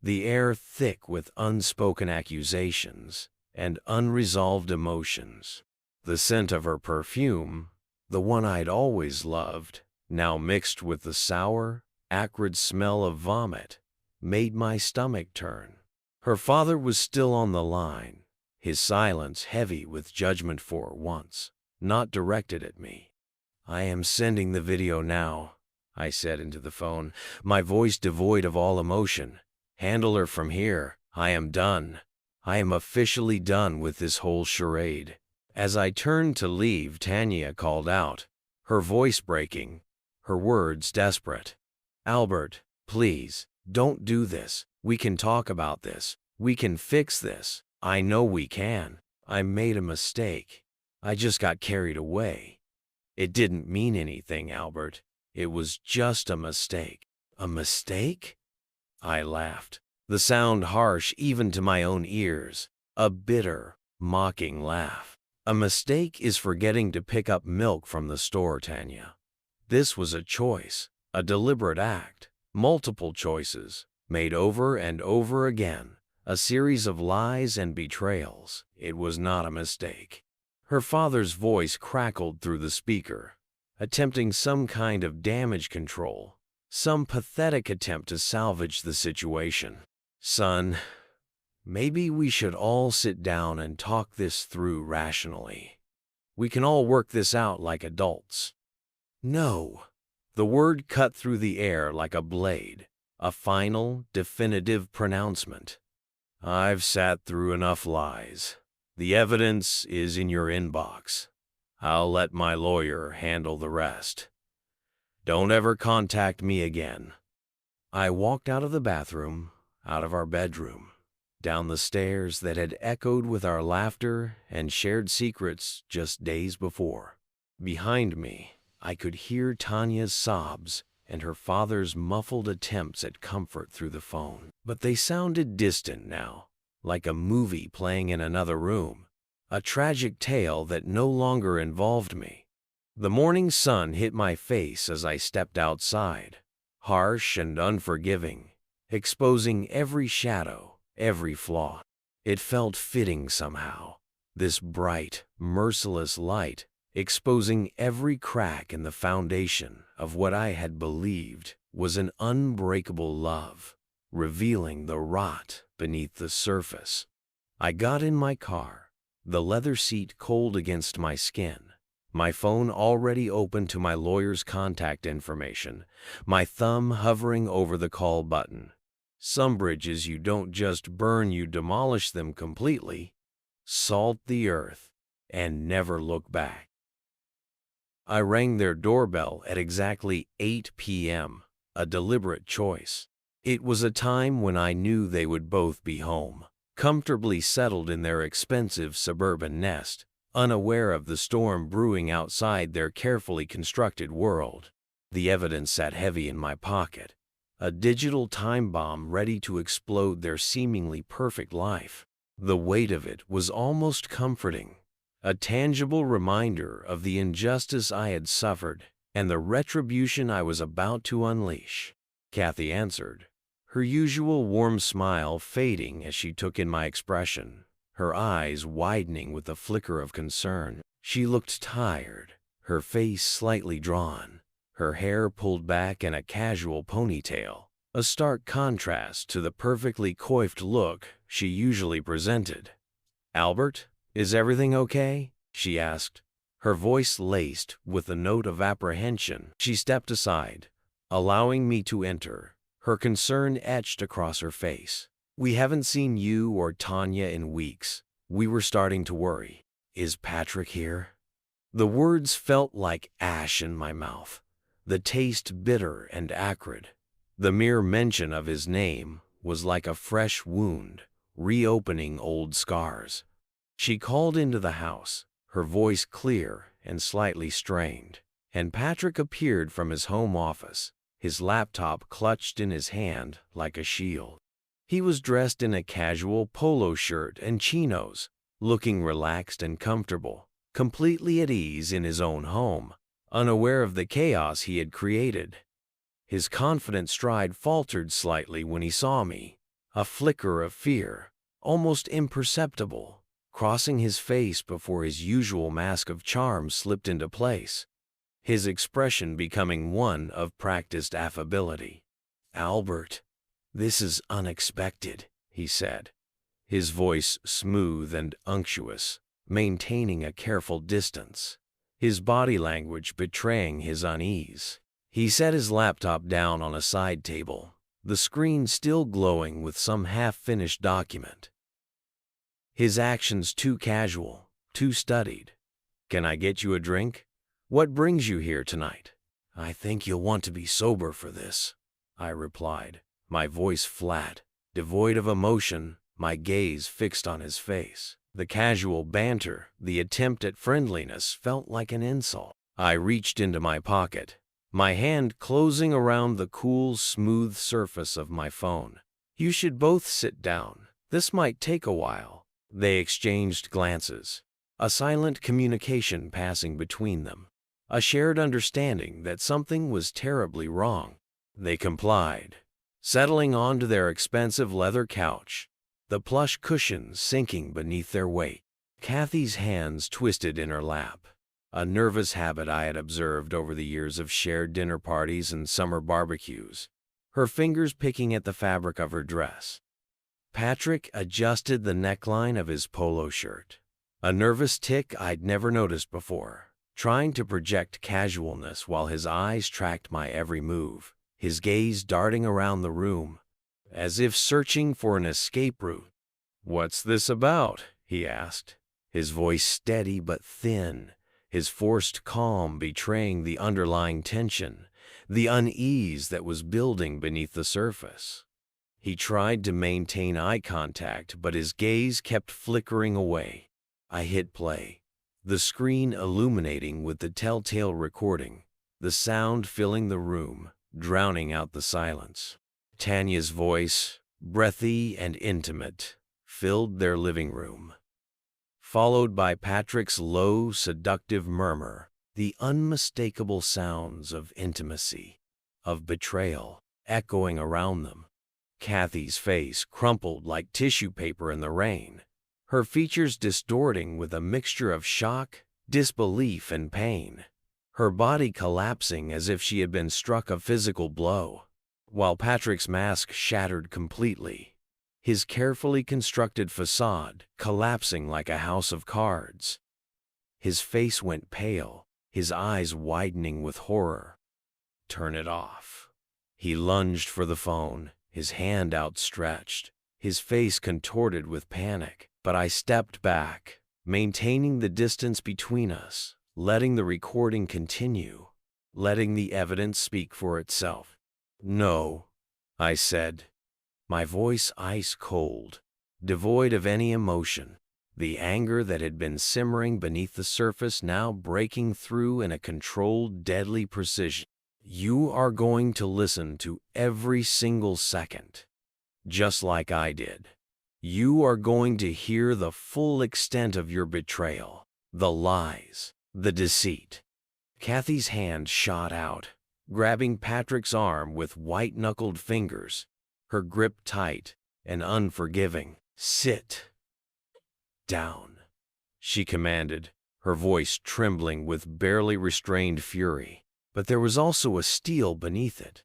S4: the air thick with unspoken accusations and unresolved emotions. The scent of her perfume, the one I'd always loved, now mixed with the sour, acrid smell of vomit, made my stomach turn. Her father was still on the line, his silence heavy with judgment for once, not directed at me. I am sending the video now, I said into the phone, my voice devoid of all emotion. Handle her from here. I am done. I am officially done with this whole charade. As I turned to leave, Tanya called out, her voice breaking, her words desperate. Albert, please, don't do this. We can talk about this. We can fix this. I know we can. I made a mistake. I just got carried away. It didn't mean anything, Albert. It was just a mistake. A mistake? I laughed, the sound harsh even to my own ears, a bitter, mocking laugh. A mistake is forgetting to pick up milk from the store, Tanya. This was a choice, a deliberate act, multiple choices, made over and over again, a series of lies and betrayals. It was not a mistake. Her father's voice crackled through the speaker, attempting some kind of damage control, some pathetic attempt to salvage the situation. Son, maybe we should all sit down and talk this through rationally. We can all work this out like adults. No. The word cut through the air like a blade, a final, definitive pronouncement. I've sat through enough lies. The evidence is in your inbox. I'll let my lawyer handle the rest. Don't ever contact me again. I walked out of the bathroom, out of our bedroom, down the stairs that had echoed with our laughter and shared secrets just days before. Behind me, I could hear Tanya's sobs and her father's muffled attempts at comfort through the phone. But they sounded distant now, like a movie playing in another room, a tragic tale that no longer involved me. The morning sun hit my face as I stepped outside, harsh and unforgiving, exposing every shadow, every flaw. It felt fitting somehow, this bright, merciless light, exposing every crack in the foundation of what I had believed was an unbreakable love, revealing the rot beneath the surface. I got in my car, the leather seat cold against my skin, my phone already open to my lawyer's contact information, my thumb hovering over the call button. Some bridges you don't just burn, you demolish them completely, salt the earth, and never look back. I rang their doorbell at exactly 8 p.m., a deliberate choice. It was a time when I knew they would both be home, comfortably settled in their expensive suburban nest, unaware of the storm brewing outside their carefully constructed world. The evidence sat heavy in my pocket, a digital time bomb ready to explode their seemingly perfect life. The weight of it was almost comforting, a tangible reminder of the injustice I had suffered and the retribution I was about to unleash. Kathy answered, her usual warm smile fading as she took in my expression, her eyes widening with a flicker of concern. She looked tired, her face slightly drawn, her hair pulled back in a casual ponytail, a stark contrast to the perfectly coiffed look she usually presented. "Albert, is everything okay?" she asked, her voice laced with a note of apprehension. She stepped aside, allowing me to enter, her concern etched across her face. "We haven't seen you or Tanya in weeks. We were starting to worry. Is Patrick here?" The words felt like ash in my mouth, the taste bitter and acrid. The mere mention of his name was like a fresh wound, reopening old scars. She called into the house, her voice clear and slightly strained, and Patrick appeared from his home office, his laptop clutched in his hand like a shield. He was dressed in a casual polo shirt and chinos, looking relaxed and comfortable, completely at ease in his own home, unaware of the chaos he had created. His confident stride faltered slightly when he saw me, a flicker of fear, almost imperceptible, crossing his face before his usual mask of charm slipped into place, his expression becoming one of practiced affability. "Albert, this is unexpected," he said, his voice smooth and unctuous, maintaining a careful distance, his body language betraying his unease. He set his laptop down on a side table, the screen still glowing with some half-finished document. His actions too casual, too studied. "Can I get you a drink? What brings you here tonight?" "I think you'll want to be sober for this," I replied, my voice flat, devoid of emotion, my gaze fixed on his face. The casual banter, the attempt at friendliness felt like an insult. I reached into my pocket, my hand closing around the cool, smooth surface of my phone. "You should both sit down. This might take a while." They exchanged glances, a silent communication passing between them, a shared understanding that something was terribly wrong. They complied, settling onto their expensive leather couch, the plush cushions sinking beneath their weight. Kathy's hands twisted in her lap, a nervous habit I had observed over the years of shared dinner parties and summer barbecues, her fingers picking at the fabric of her dress. Patrick adjusted the neckline of his polo shirt, a nervous tick I'd never noticed before, trying to project casualness while his eyes tracked my every move, his gaze darting around the room, as if searching for an escape route. "What's this about?" he asked, his voice steady but thin, his forced calm betraying the underlying tension, the unease that was building beneath the surface. He tried to maintain eye contact, but his gaze kept flickering away. I hit play, the screen illuminating with the telltale recording, the sound filling the room, drowning out the silence. Tanya's voice, breathy and intimate, filled their living room, followed by Patrick's low, seductive murmur, the unmistakable sounds of intimacy, of betrayal, echoing around them. Kathy's face crumpled like tissue paper in the rain, her features distorting with a mixture of shock, disbelief, and pain, her body collapsing as if she had been struck a physical blow, while Patrick's mask shattered completely, his carefully constructed facade collapsing like a house of cards. His face went pale, his eyes widening with horror. "Turn it off." He lunged for the phone, his hand outstretched, his face contorted with panic, but I stepped back, maintaining the distance between us, letting the recording continue, letting the evidence speak for itself. "No," I said, my voice ice cold, devoid of any emotion, the anger that had been simmering beneath the surface now breaking through in a controlled, deadly precision. You are going to listen to every single second, just like I did. You are going to hear the full extent of your betrayal, the lies, the deceit. Kathy's hand shot out, grabbing Patrick's arm with white-knuckled fingers, her grip tight and unforgiving. "Sit down," she commanded, her voice trembling with barely restrained fury. But there was also a steel beneath it,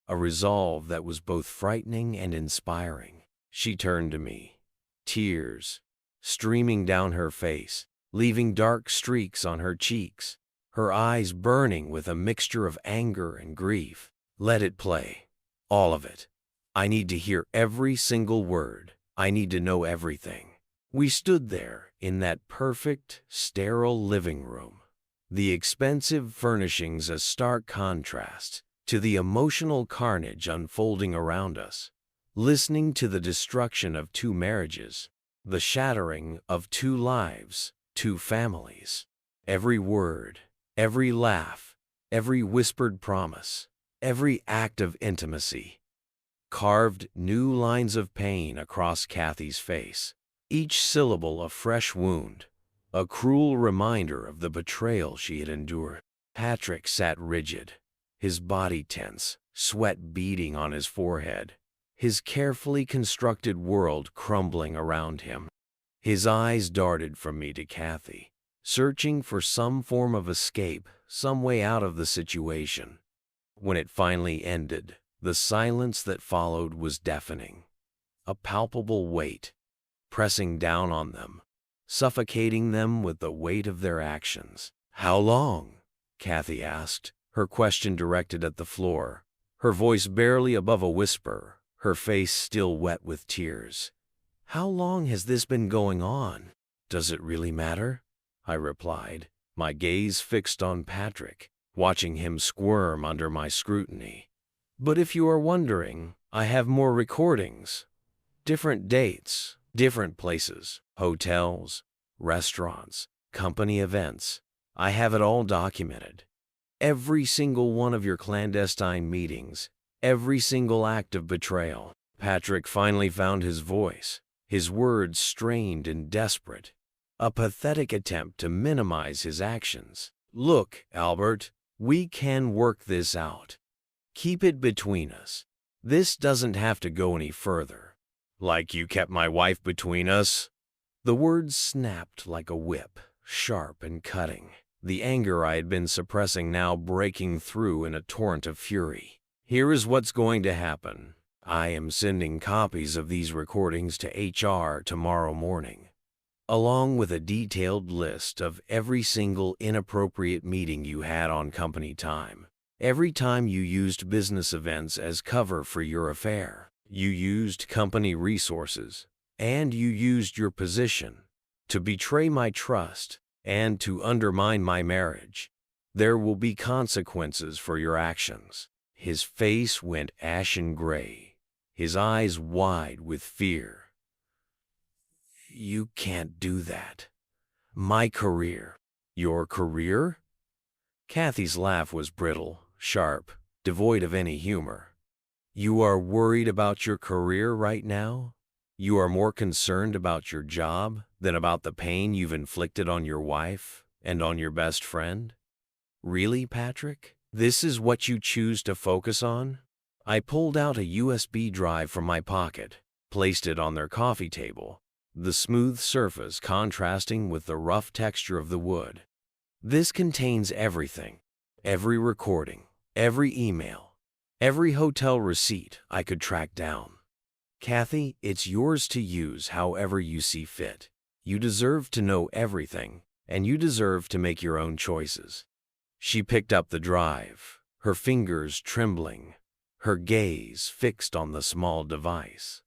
S4: a resolve that was both frightening and inspiring. She turned to me, tears streaming down her face, leaving dark streaks on her cheeks, her eyes burning with a mixture of anger and grief. "Let it play. All of it. I need to hear every single word. I need to know everything." We stood there in that perfect, sterile living room, the expensive furnishings a stark contrast to the emotional carnage unfolding around us, listening to the destruction of two marriages, the shattering of two lives, two families. Every word, every laugh, every whispered promise, every act of intimacy carved new lines of pain across Kathy's face, each syllable a fresh wound, a cruel reminder of the betrayal she had endured. Patrick sat rigid, his body tense, sweat beading on his forehead, his carefully constructed world crumbling around him. His eyes darted from me to Kathy, searching for some form of escape, some way out of the situation. When it finally ended, the silence that followed was deafening, a palpable weight pressing down on them, suffocating them with the weight of their actions. "How long?" Kathy asked, her question directed at the floor, her voice barely above a whisper, her face still wet with tears. "How long has this been going on? Does it really matter?" I replied, my gaze fixed on Patrick, watching him squirm under my scrutiny. "But if you are wondering, I have more recordings. Different dates, different places, hotels, restaurants, company events. I have it all documented. Every single one of your clandestine meetings, every single act of betrayal." Patrick finally found his voice, his words strained and desperate, a pathetic attempt to minimize his actions. "Look, Albert, we can work this out. Keep it between us. This doesn't have to go any further." "Like you kept my wife between us?" The words snapped like a whip, sharp and cutting, the anger I had been suppressing now breaking through in a torrent of fury. "Here is what's going to happen. I am sending copies of these recordings to HR tomorrow morning, along with a detailed list of every single inappropriate meeting you had on company time. Every time you used business events as cover for your affair, you used company resources, and you used your position to betray my trust and to undermine my marriage. There will be consequences for your actions." His face went ashen gray, his eyes wide with fear. "You can't do that. My career." "Your career?" Kathy's laugh was brittle, sharp, devoid of any humor. "You are worried about your career right now? You are more concerned about your job than about the pain you've inflicted on your wife and on your best friend? Really, Patrick? This is what you choose to focus on?" I pulled out a USB drive from my pocket, placed it on their coffee table, the smooth surface contrasting with the rough texture of the wood. "This contains everything, every recording, every email, every hotel receipt I could track down. Kathy, it's yours to use however you see fit. You deserve to know everything, and you deserve to make your own choices." She picked up the drive, her fingers trembling, her gaze fixed on the small device.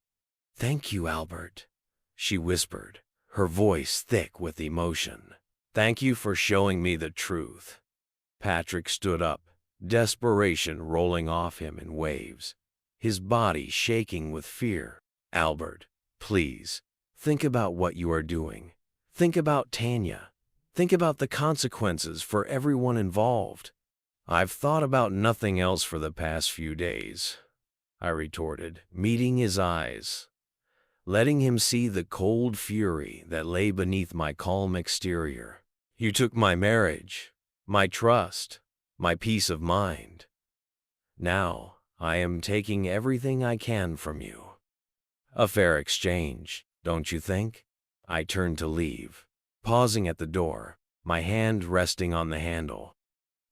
S4: "Thank you, Albert," she whispered, her voice thick with emotion. "Thank you for showing me the truth." Patrick stood up, desperation rolling off him in waves, his body shaking with fear. "Albert, please, think about what you are doing. Think about Tanya. Think about the consequences for everyone involved. I've thought about nothing else for the past few days, I retorted, meeting his eyes, letting him see the cold fury that lay beneath my calm exterior. You took my marriage, my trust, my peace of mind. Now, I am taking everything I can from you. A fair exchange, don't you think? I turned to leave, pausing at the door, my hand resting on the handle.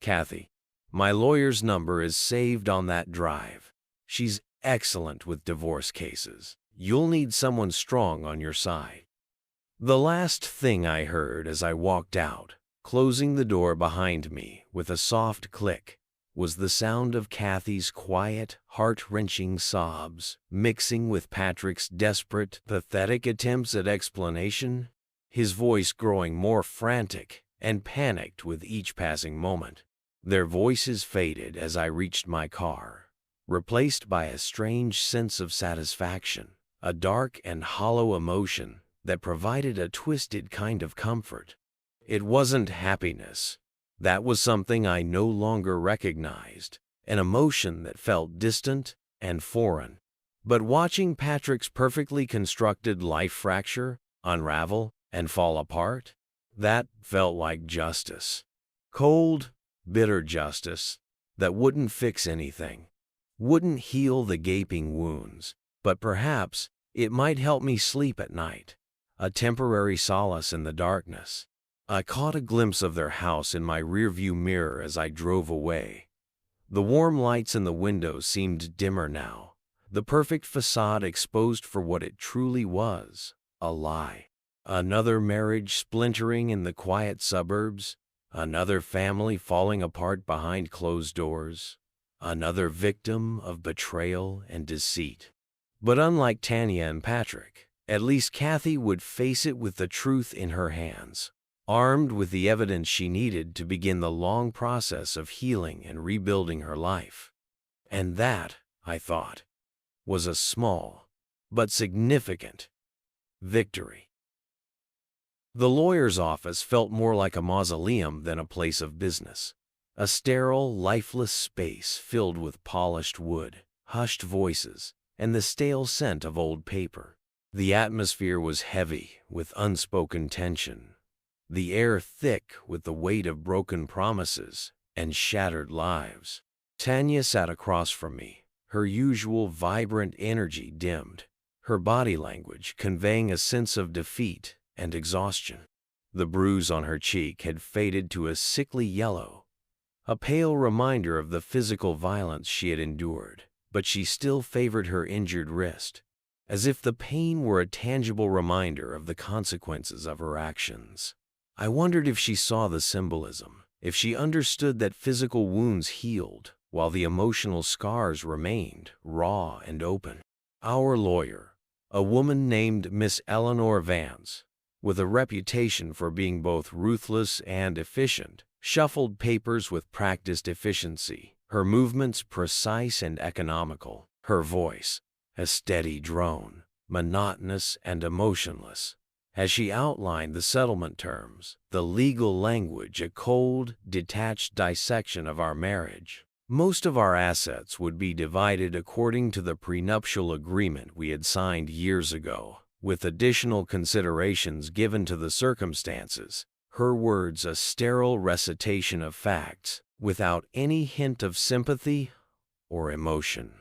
S4: Kathy, my lawyer's number is saved on that drive. She's excellent with divorce cases. You'll need someone strong on your side. The last thing I heard as I walked out, closing the door behind me with a soft click, was the sound of Kathy's quiet, heart-wrenching sobs, mixing with Patrick's desperate, pathetic attempts at explanation, his voice growing more frantic and panicked with each passing moment. Their voices faded as I reached my car, replaced by a strange sense of satisfaction, a dark and hollow emotion that provided a twisted kind of comfort. It wasn't happiness. That was something I no longer recognized, an emotion that felt distant and foreign. But watching Patrick's perfectly constructed life fracture, unravel, and fall apart, that felt like justice. Cold, bitter justice that wouldn't fix anything, wouldn't heal the gaping wounds, but perhaps it might help me sleep at night, a temporary solace in the darkness. I caught a glimpse of their house in my rearview mirror as I drove away. The warm lights in the windows seemed dimmer now, the perfect facade exposed for what it truly was, a lie. Another marriage splintering in the quiet suburbs, another family falling apart behind closed doors, another victim of betrayal and deceit. But unlike Tanya and Patrick, at least Kathy would face it with the truth in her hands, armed with the evidence she needed to begin the long process of healing and rebuilding her life. And that, I thought, was a small but significant victory. The lawyer's office felt more like a mausoleum than a place of business, a sterile, lifeless space filled with polished wood, hushed voices, and the stale scent of old paper. The atmosphere was heavy with unspoken tension, the air thick with the weight of broken promises and shattered lives. Tanya sat across from me, her usual vibrant energy dimmed, her body language conveying a sense of defeat and exhaustion. The bruise on her cheek had faded to a sickly yellow, a pale reminder of the physical violence she had endured, but she still favored her injured wrist, as if the pain were a tangible reminder of the consequences of her actions. I wondered if she saw the symbolism, if she understood that physical wounds healed while the emotional scars remained raw and open. Our lawyer, a woman named Miss Eleanor Vance, with a reputation for being both ruthless and efficient, shuffled papers with practiced efficiency, her movements precise and economical, her voice a steady drone, monotonous and emotionless. As she outlined the settlement terms, the legal language a cold, detached dissection of our marriage. Most of our assets would be divided according to the prenuptial agreement we had signed years ago, with additional considerations given to the circumstances. Her words a sterile recitation of facts, without any hint of sympathy or emotion.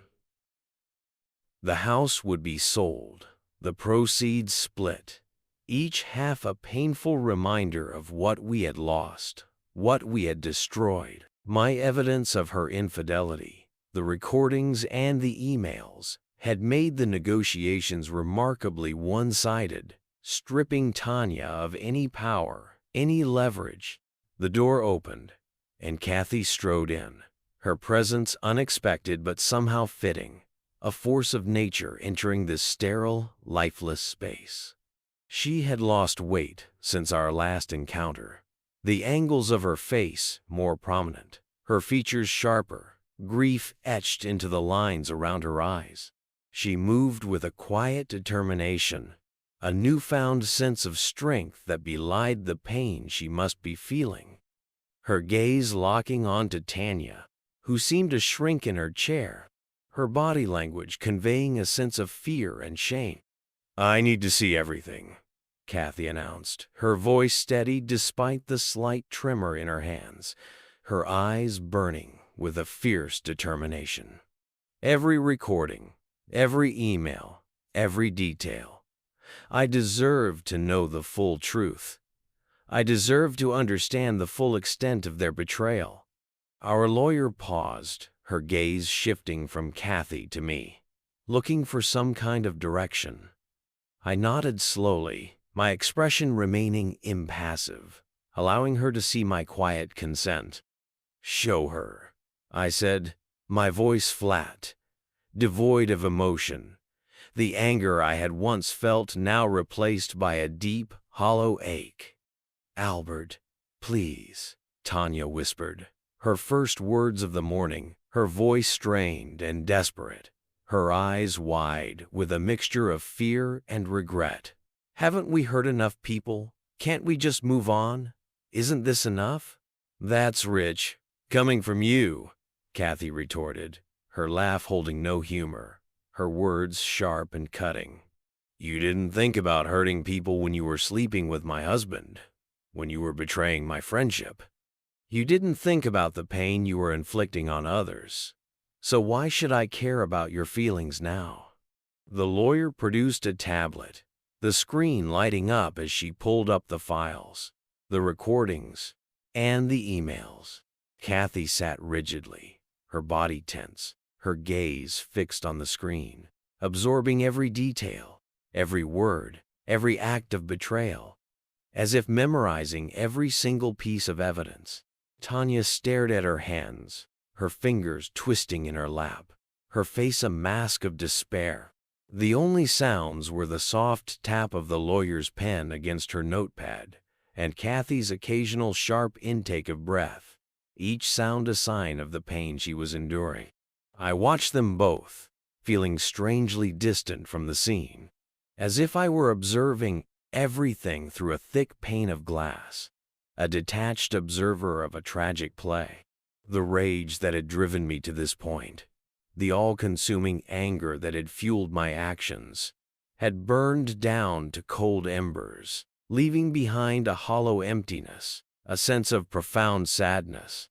S4: The house would be sold, the proceeds split, each half a painful reminder of what we had lost, what we had destroyed. My evidence of her infidelity, the recordings and the emails, had made the negotiations remarkably one-sided, stripping Tanya of any power, any leverage. The door opened, and Kathy strode in, her presence unexpected but somehow fitting, a force of nature entering this sterile, lifeless space. She had lost weight since our last encounter, the angles of her face more prominent, her features sharper, grief etched into the lines around her eyes. She moved with a quiet determination, a newfound sense of strength that belied the pain she must be feeling. her gaze locking onto Tanya, who seemed to shrink in her chair, her body language conveying a sense of fear and shame. "I need to see everything," Kathy announced, her voice steady despite the slight tremor in her hands, her eyes burning with a fierce determination. "Every recording, every email, every detail. I deserve to know the full truth. I deserve to understand the full extent of their betrayal." Our lawyer paused, her gaze shifting from Kathy to me, looking for some kind of direction. I nodded slowly, my expression remaining impassive, allowing her to see my quiet consent. "Show her," I said, my voice flat, devoid of emotion, the anger I had once felt now replaced by a deep, hollow ache. "Albert, please," Tanya whispered, her first words of the morning, her voice strained and desperate, her eyes wide with a mixture of fear and regret. "Haven't we hurt enough people? Can't we just move on? Isn't this enough?" "That's rich, coming from you," Kathy retorted, her laugh holding no humor, her words sharp and cutting. "You didn't think about hurting people when you were sleeping with my husband, when you were betraying my friendship. You didn't think about the pain you were inflicting on others. So why should I care about your feelings now?" The lawyer produced a tablet, the screen lighting up as she pulled up the files, the recordings, and the emails. Kathy sat rigidly, her body tense, her gaze fixed on the screen, absorbing every detail, every word, every act of betrayal, as if memorizing every single piece of evidence. Tanya stared at her hands, her fingers twisting in her lap, her face a mask of despair. The only sounds were the soft tap of the lawyer's pen against her notepad and Kathy's occasional sharp intake of breath, each sound a sign of the pain she was enduring. I watched them both, feeling strangely distant from the scene, as if I were observing everything through a thick pane of glass, a detached observer of a tragic play. The rage that had driven me to this point, the all-consuming anger that had fueled my actions, had burned down to cold embers, leaving behind a hollow emptiness, a sense of profound sadness.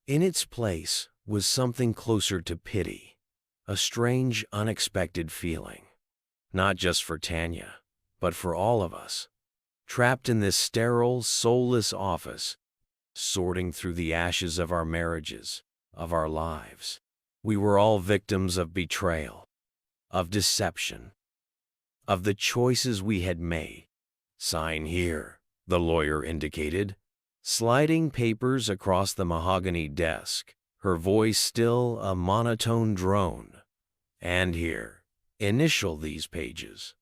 S4: In its place was something closer to pity, a strange, unexpected feeling, not just for Tanya, but for all of us, trapped in this sterile, soulless office, sorting through the ashes of our marriages, of our lives. We were all victims of betrayal, of deception, of the choices we had made. "Sign here," the lawyer indicated, sliding papers across the mahogany desk, her voice still a monotone drone. "And here, initial these pages."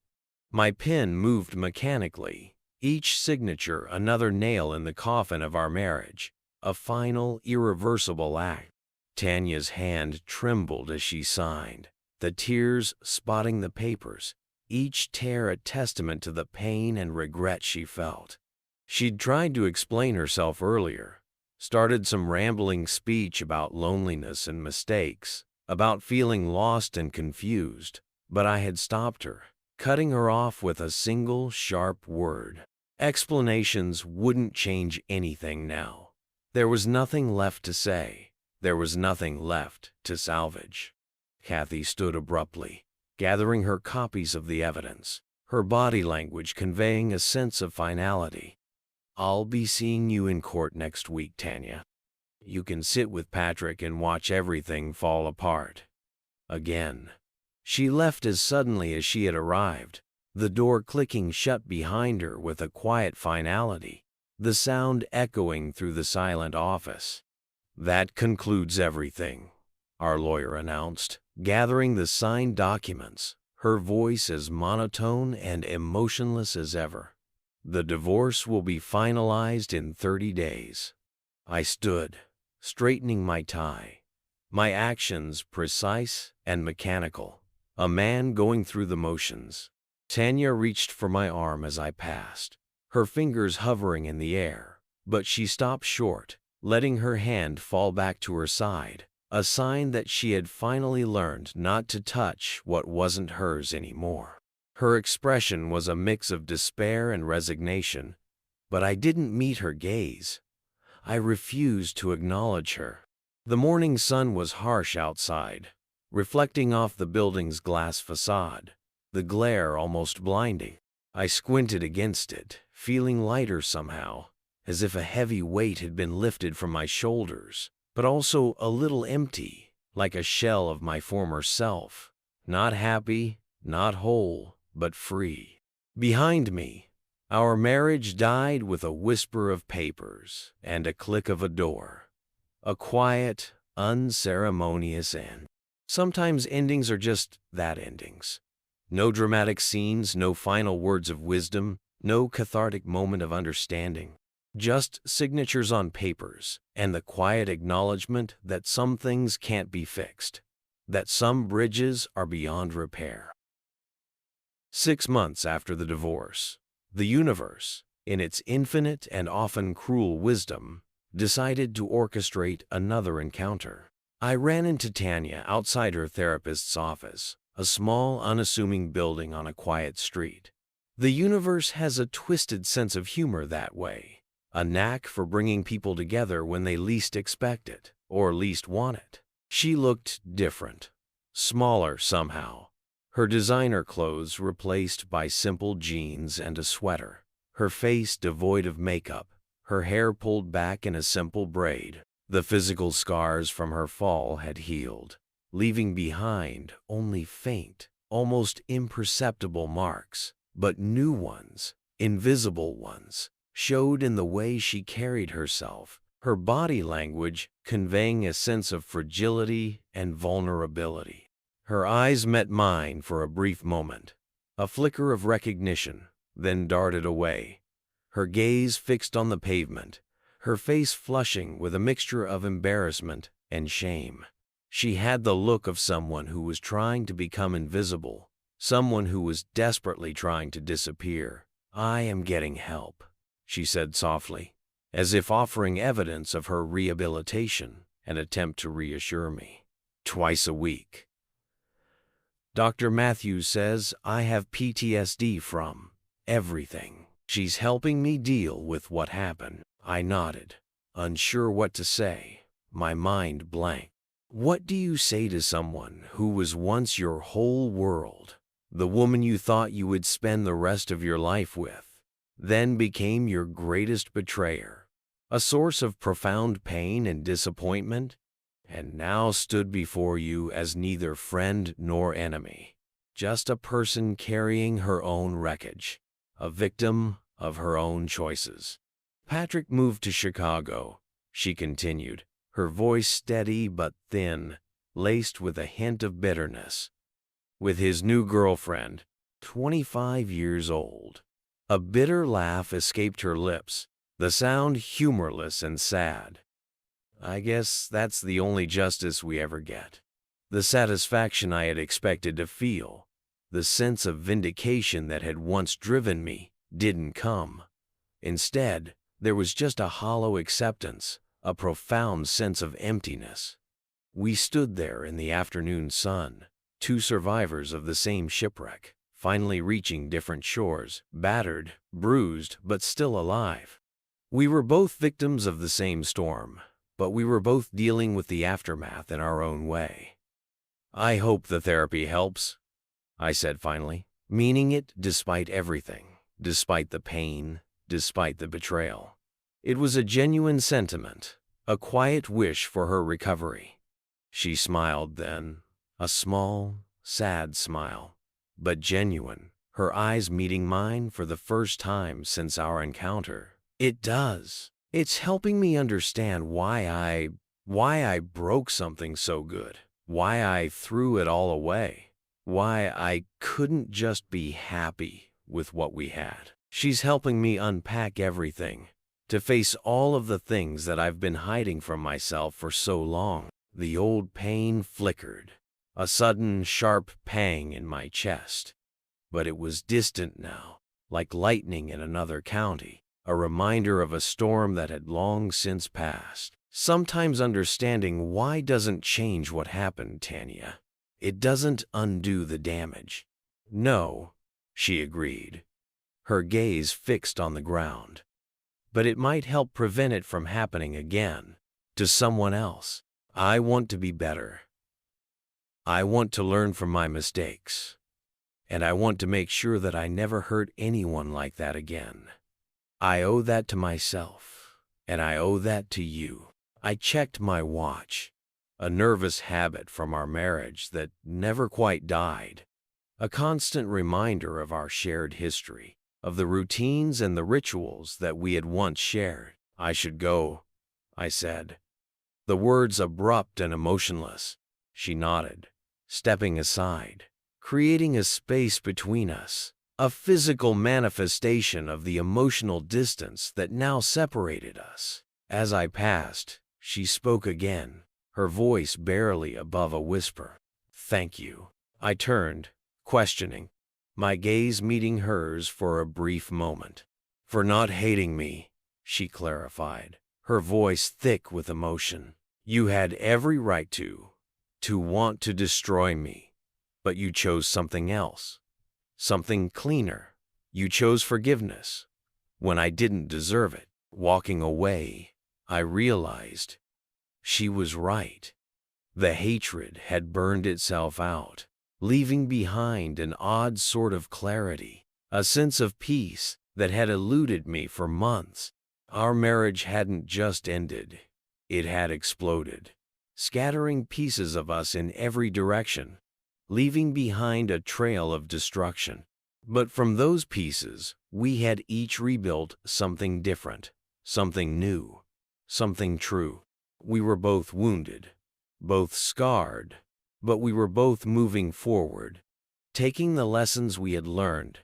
S4: My pen moved mechanically, each signature another nail in the coffin of our marriage, a final, irreversible act. Tanya's hand trembled as she signed, the tears spotting the papers, each tear a testament to the pain and regret she felt. She'd tried to explain herself earlier, started some rambling speech about loneliness and mistakes, about feeling lost and confused, but I had stopped her, cutting her off with a single sharp word. Explanations wouldn't change anything now. There was nothing left to say. There was nothing left to salvage. Kathy stood abruptly, gathering her copies of the evidence, her body language conveying a sense of finality. "I'll be seeing you in court next week, Tanya. You can sit with Patrick and watch everything fall apart." Again. She left as suddenly as she had arrived, the door clicking shut behind her with a quiet finality, the sound echoing through the silent office. "That concludes everything," our lawyer announced, gathering the signed documents, her voice as monotone and emotionless as ever. "The divorce will be finalized in 30 days. I stood, straightening my tie, my actions precise and mechanical, a man going through the motions. Tanya reached for my arm as I passed, her fingers hovering in the air, but she stopped short, letting her hand fall back to her side, a sign that she had finally learned not to touch what wasn't hers anymore. Her expression was a mix of despair and resignation, but I didn't meet her gaze. I refused to acknowledge her. The morning sun was harsh outside, reflecting off the building's glass facade, the glare almost blinding. I squinted against it, feeling lighter somehow, as if a heavy weight had been lifted from my shoulders, but also a little empty, like a shell of my former self. Not happy, not whole, but free. Behind me, our marriage died with a whisper of papers and a click of a door. A quiet, unceremonious end. Sometimes endings are just that, endings. No dramatic scenes, no final words of wisdom, no cathartic moment of understanding. Just signatures on papers and the quiet acknowledgement that some things can't be fixed, that some bridges are beyond repair. 6 months after the divorce, the universe, in its infinite and often cruel wisdom, decided to orchestrate another encounter. I ran into Tanya outside her therapist's office, a small, unassuming building on a quiet street. The universe has a twisted sense of humor that way, a knack for bringing people together when they least expect it, or least want it. She looked different, smaller somehow, her designer clothes replaced by simple jeans and a sweater, her face devoid of makeup, her hair pulled back in a simple braid. The physical scars from her fall had healed, leaving behind only faint, almost imperceptible marks, but new ones, invisible ones, showed in the way she carried herself, her body language conveying a sense of fragility and vulnerability. Her eyes met mine for a brief moment, a flicker of recognition, then darted away, her gaze fixed on the pavement, her face flushing with a mixture of embarrassment and shame. She had the look of someone who was trying to become invisible, someone who was desperately trying to disappear. "I am getting help," she said softly, as if offering evidence of her rehabilitation, an attempt to reassure me. "Twice a week. Dr. Matthews says I have PTSD from everything. She's helping me deal with what happened." I nodded, unsure what to say, my mind blank. What do you say to someone who was once your whole world, the woman you thought you would spend the rest of your life with, then became your greatest betrayer, a source of profound pain and disappointment, and now stood before you as neither friend nor enemy, just a person carrying her own wreckage, a victim of her own choices? "Patrick moved to Chicago," she continued, her voice steady but thin, laced with a hint of bitterness, "with his new girlfriend, 25 years old." A bitter laugh escaped her lips, the sound humorless and sad. "I guess that's the only justice we ever get." The satisfaction I had expected to feel, the sense of vindication that had once driven me, didn't come. Instead, there was just a hollow acceptance, a profound sense of emptiness. We stood there in the afternoon sun, two survivors of the same shipwreck, finally reaching different shores, battered, bruised, but still alive. We were both victims of the same storm, but we were both dealing with the aftermath in our own way. "I hope the therapy helps," I said finally, meaning it despite everything, despite the pain, despite the betrayal. It was a genuine sentiment, a quiet wish for her recovery. She smiled then, a small, sad smile, but genuine, her eyes meeting mine for the first time since our encounter. "It does. It's helping me understand why I broke something so good, why I threw it all away, why I couldn't just be happy with what we had. She's helping me unpack everything, to face all of the things that I've been hiding from myself for so long." The old pain flickered, a sudden sharp pang in my chest, but it was distant now, like lightning in another county. a reminder of a storm that had long since passed. Sometimes understanding why doesn't change what happened, Tanya. It doesn't undo the damage. No, she agreed, her gaze fixed on the ground. But it might help prevent it from happening again, to someone else. I want to be better. I want to learn from my mistakes. And I want to make sure that I never hurt anyone like that again. I owe that to myself, and I owe that to you. I checked my watch, a nervous habit from our marriage that never quite died, a constant reminder of our shared history, of the routines and the rituals that we had once shared. I should go, I said. The words abrupt and emotionless. She nodded, stepping aside, creating a space between us, a physical manifestation of the emotional distance that now separated us. As I passed, she spoke again, her voice barely above a whisper. Thank you. I turned, questioning, my gaze meeting hers for a brief moment. For not hating me, she clarified, her voice thick with emotion. You had every right to want to destroy me, but you chose something else, something cleaner. You chose forgiveness when I didn't deserve it. Walking away, I realized she was right. The hatred had burned itself out, leaving behind an odd sort of clarity, a sense of peace that had eluded me for months. Our marriage hadn't just ended, it had exploded, scattering pieces of us in every direction, leaving behind a trail of destruction. But from those pieces, we had each rebuilt something different, something new, something true. We were both wounded, both scarred, but we were both moving forward, taking the lessons we had learned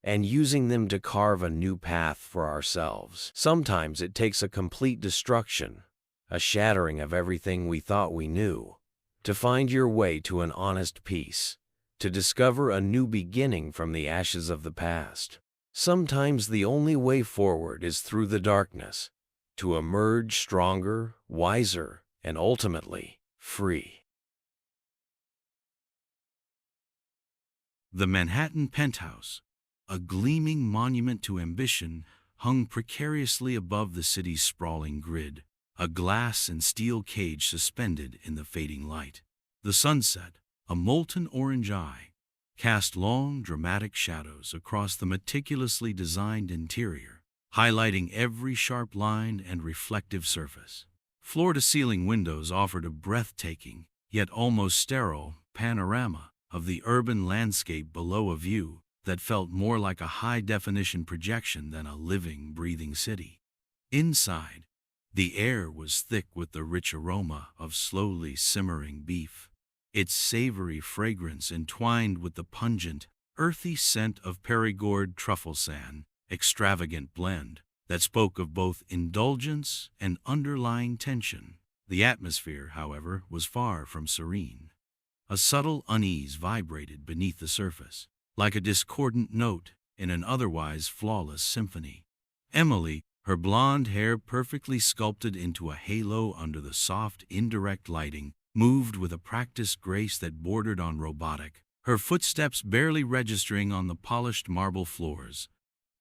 S4: and using them to carve a new path for ourselves. Sometimes it takes a complete destruction, a shattering of everything we thought we knew, to find your way to an honest peace, to discover a new beginning from the ashes of the past. Sometimes the only way forward is through the darkness, to emerge stronger, wiser, and ultimately free.
S5: The Manhattan penthouse, a gleaming monument to ambition, hung precariously above the city's sprawling grid, a glass and steel cage suspended in the fading light. The sunset, a molten orange eye, cast long, dramatic shadows across the meticulously designed interior, highlighting every sharp line and reflective surface. Floor-to-ceiling windows offered a breathtaking, yet almost sterile, panorama of the urban landscape below, a view that felt more like a high-definition projection than a living, breathing city. Inside, the air was thick with the rich aroma of slowly simmering beef, its savory fragrance entwined with the pungent, earthy scent of Perigord truffle sand, extravagant blend that spoke of both indulgence and underlying tension. The atmosphere, however, was far from serene. A subtle unease vibrated beneath the surface, like a discordant note in an otherwise flawless symphony. Emily, her blonde hair perfectly sculpted into a halo under the soft, indirect lighting, moved with a practiced grace that bordered on robotic, her footsteps barely registering on the polished marble floors.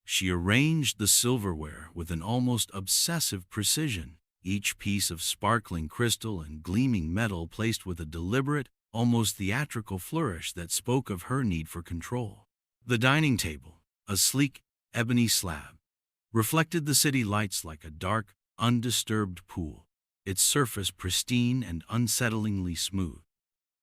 S5: She arranged the silverware with an almost obsessive precision, each piece of sparkling crystal and gleaming metal placed with a deliberate, almost theatrical flourish that spoke of her need for control. The dining table, a sleek, ebony slab, reflected the city lights like a dark, undisturbed pool, its surface pristine and unsettlingly smooth,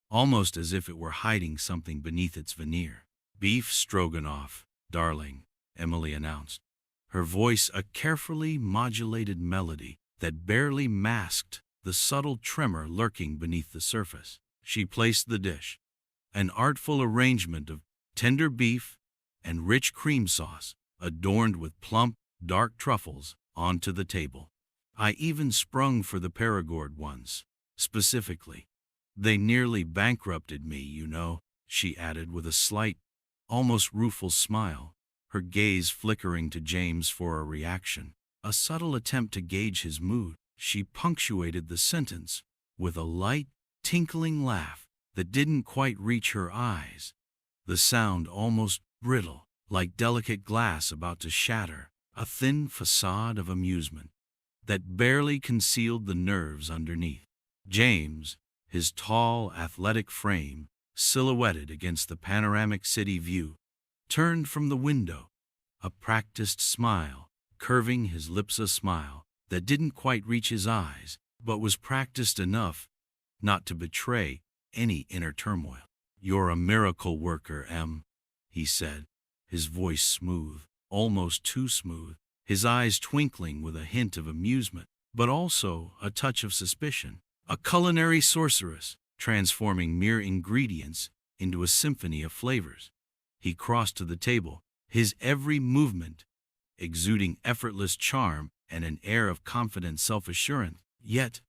S5: almost as if it were hiding something beneath its veneer. "Beef stroganoff, darling," Emily announced, her voice a carefully modulated melody that barely masked the subtle tremor lurking beneath the surface. She placed the dish, an artful arrangement of tender beef and rich cream sauce, adorned with plump, dark truffles, onto the table. "I even sprung for the Perigord ones, specifically. They nearly bankrupted me, you know," she added with a slight, almost rueful smile, her gaze flickering to James for a reaction. A subtle attempt to gauge his mood, she punctuated the sentence with a light, tinkling laugh that didn't quite reach her eyes, the sound almost brittle, like delicate glass about to shatter, a thin facade of amusement that barely concealed the nerves underneath. James, his tall, athletic frame silhouetted against the panoramic city view, turned from the window, a practiced smile curving his lips, a smile that didn't quite reach his eyes, but was practiced enough not to betray any inner turmoil. "You're a miracle worker, Em," he said, his voice smooth, almost too smooth, his eyes twinkling with a hint of amusement, but also a touch of suspicion. "A culinary sorceress, transforming mere ingredients into a symphony of flavors." He crossed to the table, his every movement exuding effortless charm and an air of confident self-assurance, yet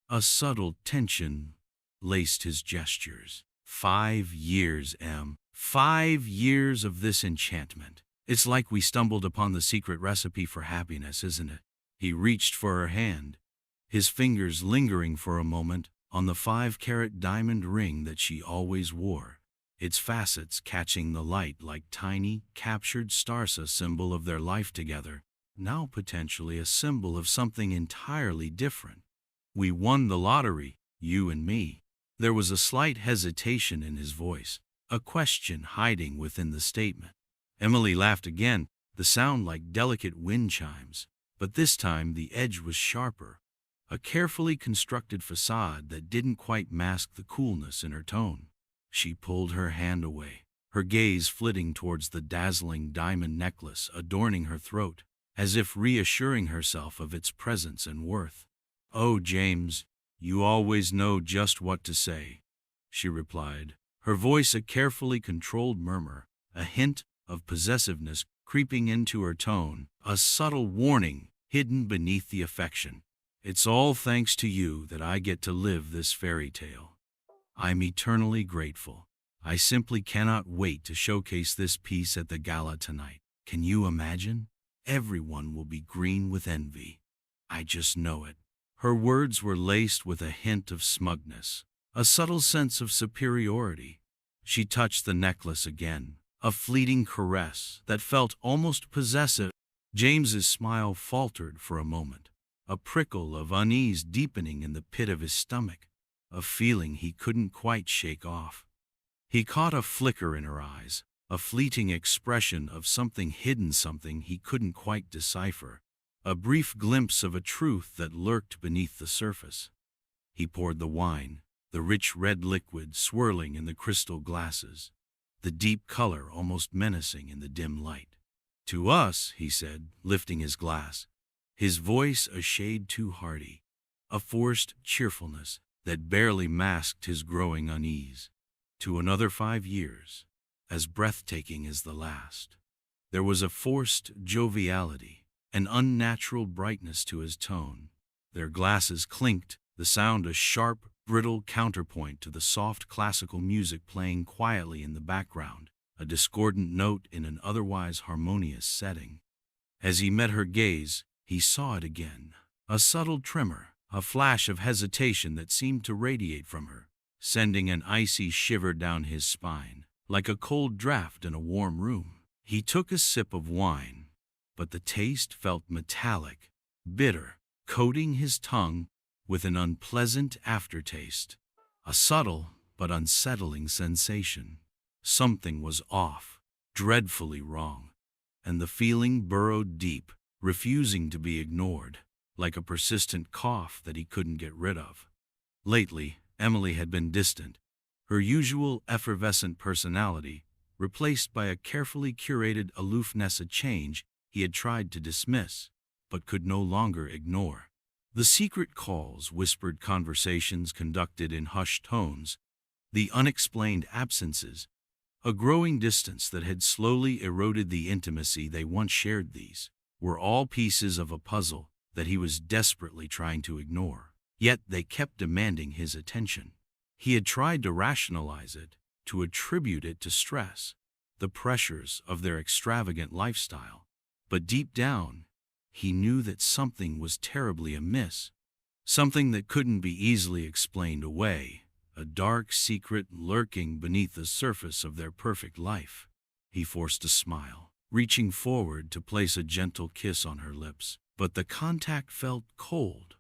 S5: a subtle tension laced his gestures. 5 years, Em. 5 years of this enchantment. It's like we stumbled upon the secret recipe for happiness, isn't it? He reached for her hand, his fingers lingering for a moment on the 5-carat diamond ring that she always wore, its facets catching the light like tiny, captured stars, a symbol of their life together, now potentially a symbol of something entirely different. "We won the lottery, you and me." There was a slight hesitation in his voice, a question hiding within the statement. Emily laughed again, the sound like delicate wind chimes, but this time the edge was sharper, a carefully constructed facade that didn't quite mask the coolness in her tone. She pulled her hand away, her gaze flitting towards the dazzling diamond necklace adorning her throat, as if reassuring herself of its presence and worth. "Oh, James, you always know just what to say," she replied, her voice a carefully controlled murmur, a hint of possessiveness creeping into her tone, a subtle warning hidden beneath the affection. "It's all thanks to you that I get to live this fairy tale. I'm eternally grateful. I simply cannot wait to showcase this piece at the gala tonight. Can you imagine? Everyone will be green with envy. I just know it." Her words were laced with a hint of smugness, a subtle sense of superiority. She touched the necklace again, a fleeting caress that felt almost possessive. James's smile faltered for a moment, a prickle of unease deepening in the pit of his stomach, a feeling he couldn't quite shake off. He caught a flicker in her eyes, a fleeting expression of something hidden, something he couldn't quite decipher, a brief glimpse of a truth that lurked beneath the surface. He poured the wine, the rich red liquid swirling in the crystal glasses, the deep color almost menacing in the dim light. "To us," he said, lifting his glass, his voice a shade too hearty, a forced cheerfulness that barely masked his growing unease. "To another 5 years, as breathtaking as the last." There was a forced joviality, an unnatural brightness to his tone. Their glasses clinked, the sound a sharp, brittle counterpoint to the soft classical music playing quietly in the background, a discordant note in an otherwise harmonious setting. As he met her gaze, he saw it again, a subtle tremor, a flash of hesitation that seemed to radiate from her, sending an icy shiver down his spine, like a cold draft in a warm room. He took a sip of wine, but the taste felt metallic, bitter, coating his tongue with an unpleasant aftertaste, a subtle but unsettling sensation. Something was off, dreadfully wrong, and the feeling burrowed deep, refusing to be ignored, like a persistent cough that he couldn't get rid of. Lately, Emily had been distant, her usual effervescent personality replaced by a carefully curated aloofness, a change he had tried to dismiss, but could no longer ignore. The secret calls, whispered conversations conducted in hushed tones, the unexplained absences, a growing distance that had slowly eroded the intimacy they once shared, these were all pieces of a puzzle that he was desperately trying to ignore. Yet they kept demanding his attention. He had tried to rationalize it, to attribute it to stress, the pressures of their extravagant lifestyle. But deep down, he knew that something was terribly amiss, something that couldn't be easily explained away, a dark secret lurking beneath the surface of their perfect life. He forced a smile, reaching forward to place a gentle kiss on her lips, but the contact felt cold,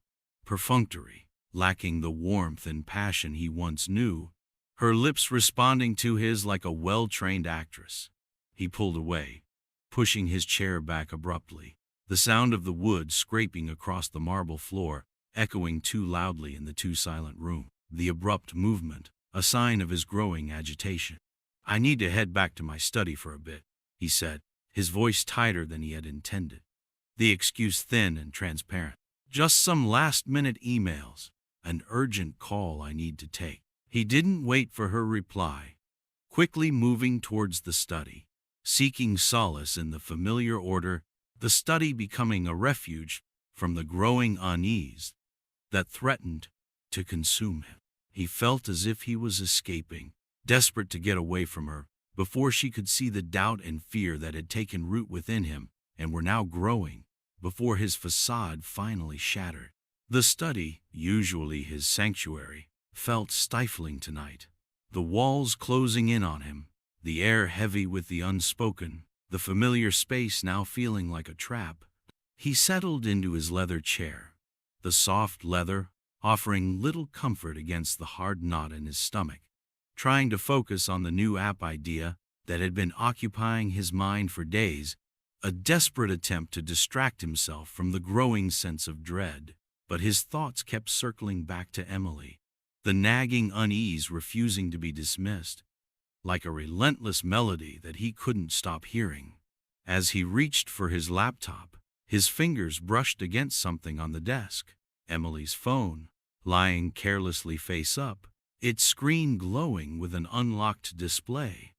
S5: perfunctory, lacking the warmth and passion he once knew, her lips responding to his like a well-trained actress. He pulled away, pushing his chair back abruptly, the sound of the wood scraping across the marble floor echoing too loudly in the too-silent room. The abrupt movement, a sign of his growing agitation. "I need to head back to my study for a bit," he said, his voice tighter than he had intended, the excuse thin and transparent. "Just some last-minute emails, an urgent call I need to take." He didn't wait for her reply, quickly moving towards the study, seeking solace in the familiar order, the study becoming a refuge from the growing unease that threatened to consume him. He felt as if he was escaping, desperate to get away from her, before she could see the doubt and fear that had taken root within him and were now growing, before his facade finally shattered. The study, usually his sanctuary, felt stifling tonight, the walls closing in on him, the air heavy with the unspoken, the familiar space now feeling like a trap. He settled into his leather chair, the soft leather offering little comfort against the hard knot in his stomach, trying to focus on the new app idea that had been occupying his mind for days, a desperate attempt to distract himself from the growing sense of dread. But his thoughts kept circling back to Emily, the nagging unease refusing to be dismissed, like a relentless melody that he couldn't stop hearing. As he reached for his laptop, his fingers brushed against something on the desk, Emily's phone, lying carelessly face up, its screen glowing with an unlocked display,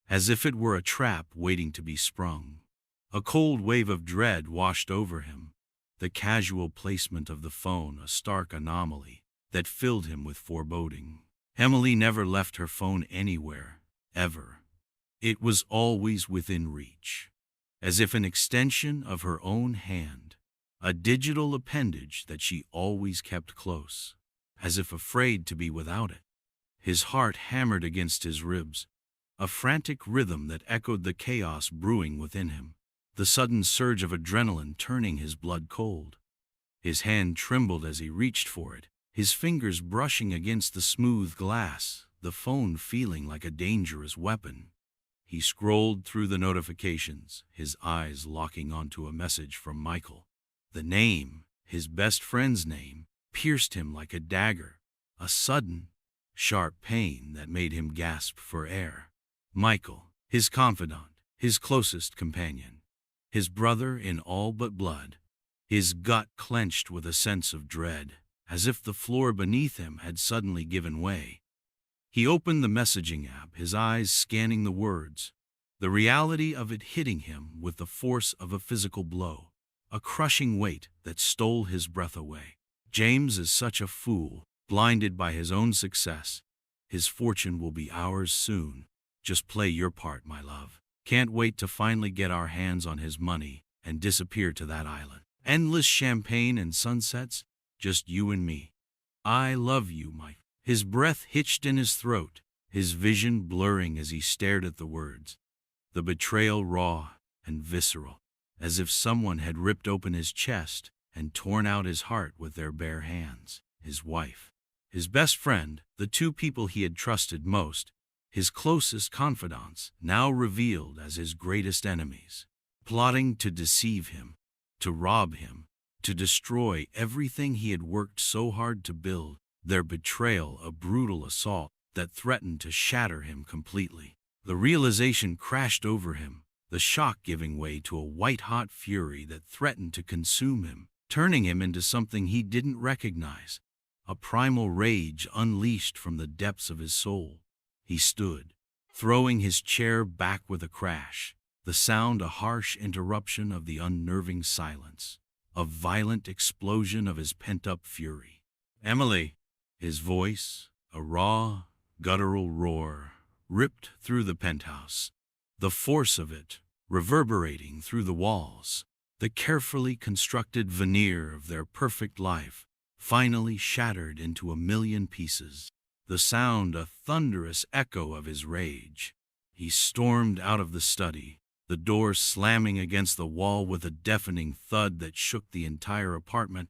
S5: as if it were a trap waiting to be sprung. A cold wave of dread washed over him, the casual placement of the phone a stark anomaly that filled him with foreboding. Emily never left her phone anywhere, ever. It was always within reach, as if an extension of her own hand, a digital appendage that she always kept close, as if afraid to be without it. His heart hammered against his ribs, a frantic rhythm that echoed the chaos brewing within him, the sudden surge of adrenaline turning his blood cold. His hand trembled as he reached for it, his fingers brushing against the smooth glass, the phone feeling like a dangerous weapon. He scrolled through the notifications, his eyes locking onto a message from Michael. The name, his best friend's name, pierced him like a dagger, a sudden, sharp pain that made him gasp for air. Michael, his confidant, his closest companion, his brother in all but blood. His gut clenched with a sense of dread, as if the floor beneath him had suddenly given way. He opened the messaging app, his eyes scanning the words, the reality of it hitting him with the force of a physical blow, a crushing weight that stole his breath away. James is such a fool, blinded by his own success. His fortune will be ours soon. Just play your part, my love. Can't wait to finally get our hands on his money and disappear to that island. Endless champagne and sunsets, just you and me. I love you, Mike. His breath hitched in his throat, his vision blurring as he stared at the words. The betrayal raw and visceral, as if someone had ripped open his chest and torn out his heart with their bare hands. His wife, his best friend, the two people he had trusted most, his closest confidants, now revealed as his greatest enemies, plotting to deceive him, to rob him, to destroy everything he had worked so hard to build. Their betrayal a brutal assault that threatened to shatter him completely. The realization crashed over him, the shock giving way to a white-hot fury that threatened to consume him, turning him into something he didn't recognize, a primal rage unleashed from the depths of his soul. He stood, throwing his chair back with a crash, the sound a harsh interruption of the unnerving silence, a violent explosion of his pent-up fury. "Emily!" His voice, a raw, guttural roar, ripped through the penthouse. the force of it reverberating through the walls. The carefully constructed veneer of their perfect life finally shattered into a million pieces, the sound a thunderous echo of his rage. He stormed out of the study, the door slamming against the wall with a deafening thud that shook the entire apartment,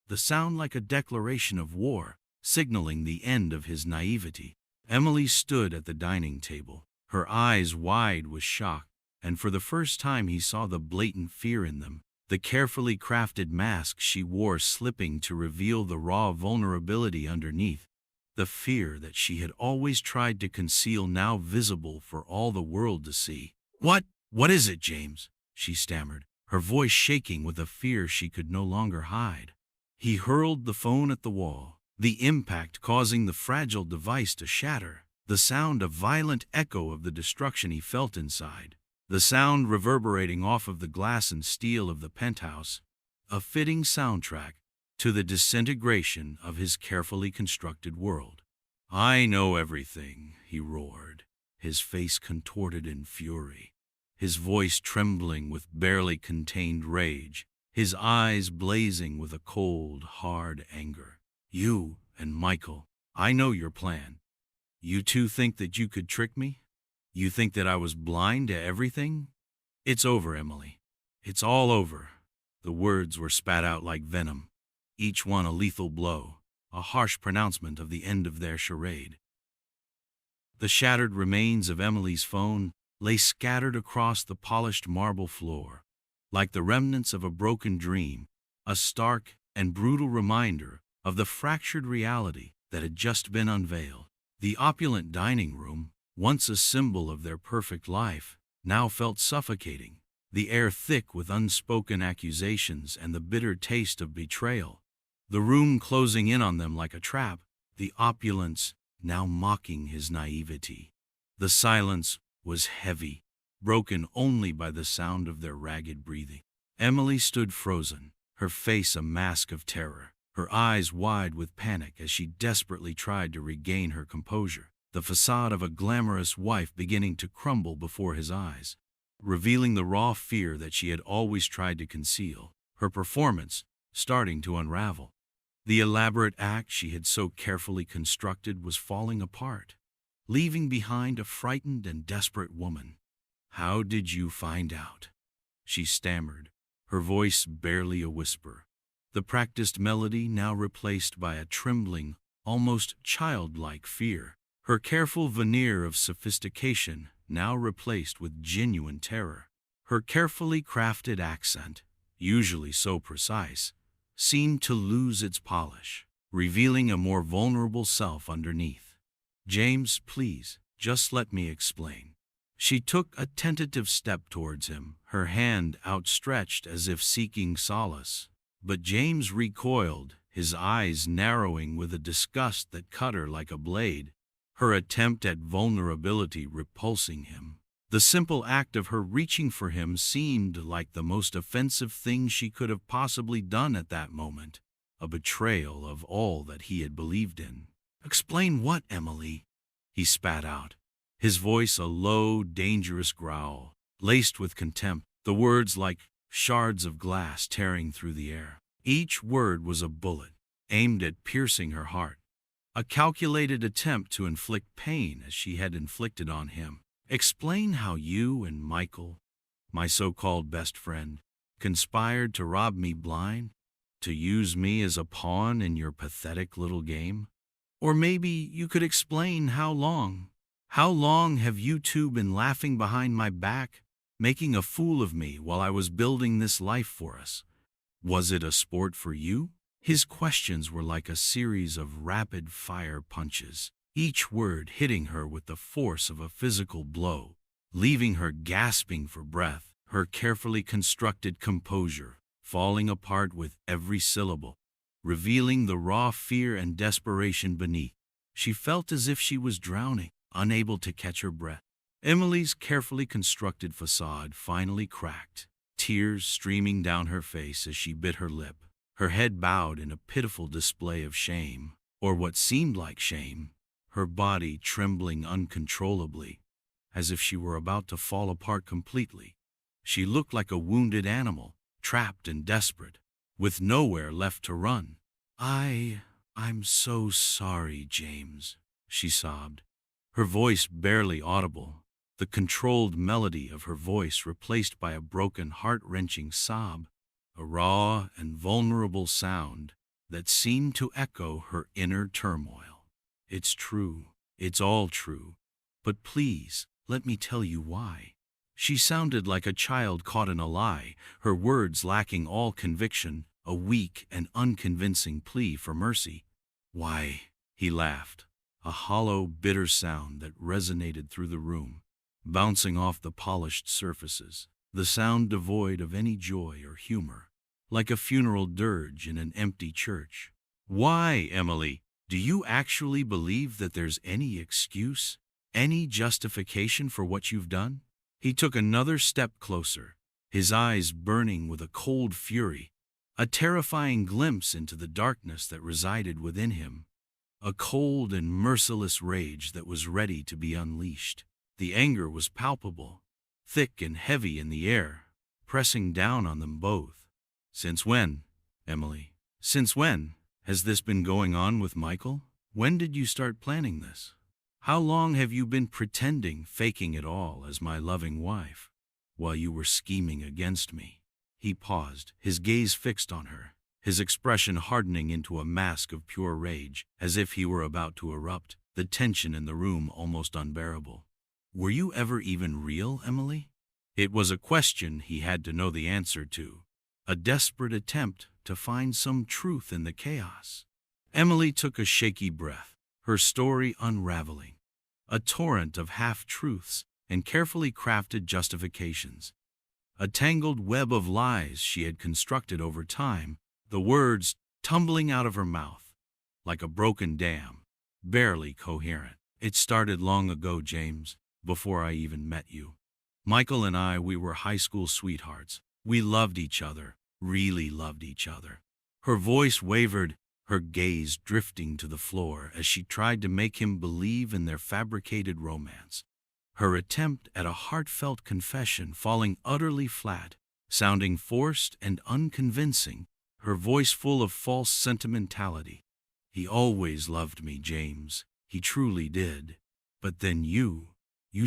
S5: the sound like a declaration of war, signaling the end of his naivety. Emily stood at the dining table, her eyes wide with shock, and for the first time he saw the blatant fear in them, the carefully crafted mask she wore slipping to reveal the raw vulnerability underneath, the fear that she had always tried to conceal now visible for all the world to see. What is it, James?" she stammered, her voice shaking with a fear she could no longer hide. He hurled the phone at the wall, the impact causing the fragile device to shatter, the sound a violent echo of the destruction he felt inside, the sound reverberating off of the glass and steel of the penthouse, a fitting soundtrack to the disintegration of his carefully constructed world. "I know everything," he roared, his face contorted in fury, his voice trembling with barely contained rage, his eyes blazing with a cold, hard anger. "You and Michael, I know your plan. You two think that you could trick me? You think that I was blind to everything? It's over, Emily. It's all over." The words were spat out like venom, each one a lethal blow, a harsh pronouncement of the end of their charade. The shattered remains of Emily's phone lay scattered across the polished marble floor, like the remnants of a broken dream, a stark and brutal reminder of the fractured reality that had just been unveiled. The opulent dining room, once a symbol of their perfect life, now felt suffocating, the air thick with unspoken accusations and the bitter taste of betrayal. The room closing in on them like a trap, the opulence now mocking his naivety. The silence was heavy, broken only by the sound of their ragged breathing. Emily stood frozen, her face a mask of terror, her eyes wide with panic as she desperately tried to regain her composure, the facade of a glamorous wife beginning to crumble before his eyes, revealing the raw fear that she had always tried to conceal, her performance starting to unravel. The elaborate act she had so carefully constructed was falling apart, leaving behind a frightened and desperate woman. "How did you find out?" she stammered, her voice barely a whisper, the practiced melody now replaced by a trembling, almost childlike fear, her careful veneer of sophistication now replaced with genuine terror. Her carefully crafted accent, usually so precise, seemed to lose its polish, revealing a more vulnerable self underneath. "James, please, just let me explain." She took a tentative step towards him, her hand outstretched as if seeking solace. But James recoiled, his eyes narrowing with a disgust that cut her like a blade, her attempt at vulnerability repulsing him. The simple act of her reaching for him seemed like the most offensive thing she could have possibly done at that moment, a betrayal of all that he had believed in. "Explain what, Emily?" he spat out, his voice a low, dangerous growl, laced with contempt, the words like shards of glass tearing through the air. Each word was a bullet, aimed at piercing her heart, a calculated attempt to inflict pain as she had inflicted on him. "Explain how you and Michael, my so-called best friend, conspired to rob me blind, to use me as a pawn in your pathetic little game? Or maybe you could explain how long have you two been laughing behind my back, making a fool of me while I was building this life for us? Was it a sport for you?" His questions were like a series of rapid-fire punches, each word hitting her with the force of a physical blow, leaving her gasping for breath, her carefully constructed composure falling apart with every syllable, revealing the raw fear and desperation beneath. She felt as if she was drowning, unable to catch her breath. Emily's carefully constructed facade finally cracked, tears streaming down her face as she bit her lip, her head bowed in a pitiful display of shame, or what seemed like shame, her body trembling uncontrollably. as if she were about to fall apart completely. She looked like a wounded animal, trapped and desperate, with nowhere left to run. I'm so sorry, James, she sobbed, her voice barely audible, the controlled melody of her voice replaced by a broken, heart-wrenching sob, a raw and vulnerable sound that seemed to echo her inner turmoil. It's true, it's all true, but please, let me tell you why. She sounded like a child caught in a lie, her words lacking all conviction, a weak and unconvincing plea for mercy. Why, he laughed, a hollow, bitter sound that resonated through the room, bouncing off the polished surfaces, the sound devoid of any joy or humor, like a funeral dirge in an empty church. Why, Emily, do you actually believe that there's any excuse, any justification for what you've done? He took another step closer, his eyes burning with a cold fury, a terrifying glimpse into the darkness that resided within him, a cold and merciless rage that was ready to be unleashed. The anger was palpable, thick and heavy in the air, pressing down on them both. Since when, Emily? Since when has this been going on with Michael? When did you start planning this? How long have you been pretending, faking it all as my loving wife, while you were scheming against me? He paused, his gaze fixed on her, his expression hardening into a mask of pure rage, as if he were about to erupt, the tension in the room almost unbearable. Were you ever even real, Emily? It was a question he had to know the answer to, a desperate attempt to find some truth in the chaos. Emily took a shaky breath, her story unraveling, a torrent of half-truths and carefully crafted justifications, a tangled web of lies she had constructed over time, the words tumbling out of her mouth like a broken dam, barely coherent. It started long ago, James, before I even met you. Michael and I, we were high school sweethearts. We loved each other, really loved each other. Her voice wavered, her gaze drifting to the floor as she tried to make him believe in their fabricated romance. Her attempt at a heartfelt confession falling utterly flat, sounding forced and unconvincing, her voice full of false sentimentality. He always loved me, James. He truly did. But then you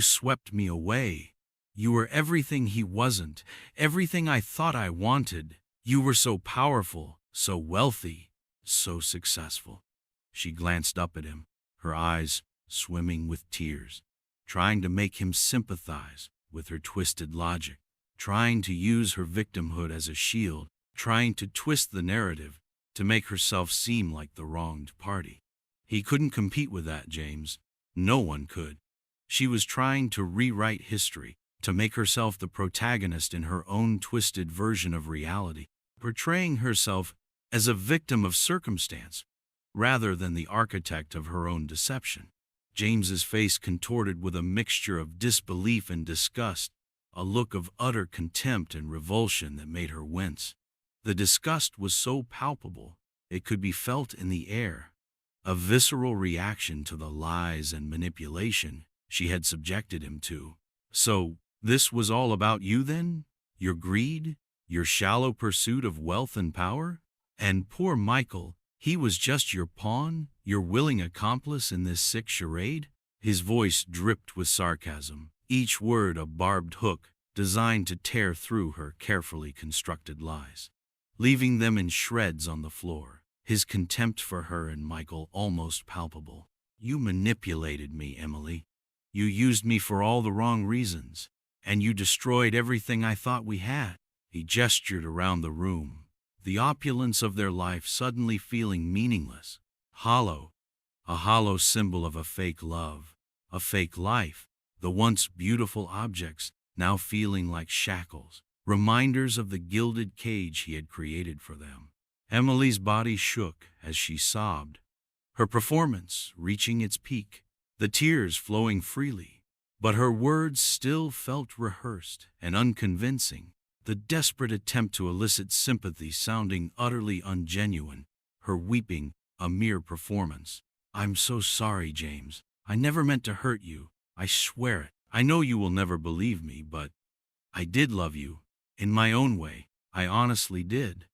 S5: swept me away. You were everything he wasn't, everything I thought I wanted. You were so powerful, so wealthy, so successful. She glanced up at him, her eyes swimming with tears, trying to make him sympathize with her twisted logic, trying to use her victimhood as a shield, trying to twist the narrative to make herself seem like the wronged party. He couldn't compete with that, James. No one could. She was trying to rewrite history, to make herself the protagonist in her own twisted version of reality, portraying herself as a victim of circumstance, rather than the architect of her own deception. James's face contorted with a mixture of disbelief and disgust, a look of utter contempt and revulsion that made her wince. The disgust was so palpable, it could be felt in the air, a visceral reaction to the lies and manipulation she had subjected him to. So, this was all about you then? Your greed? Your shallow pursuit of wealth and power? And poor Michael, he was just your pawn, your willing accomplice in this sick charade? His voice dripped with sarcasm, each word a barbed hook designed to tear through her carefully constructed lies, leaving them in shreds on the floor, his contempt for her and Michael almost palpable. You manipulated me, Emily. You used me for all the wrong reasons, and you destroyed everything I thought we had. He gestured around the room, the opulence of their life suddenly feeling meaningless, hollow, a hollow symbol of a fake love, a fake life, the once beautiful objects now feeling like shackles, reminders of the gilded cage he had created for them. Emily's body shook as she sobbed, her performance reaching its peak, the tears flowing freely, but her words still felt rehearsed and unconvincing, the desperate attempt to elicit sympathy sounding utterly ungenuine, her weeping a mere performance. I'm so sorry, James. I never meant to hurt you. I swear it. I know you will never believe me, but I did love you. In my own way, I honestly did.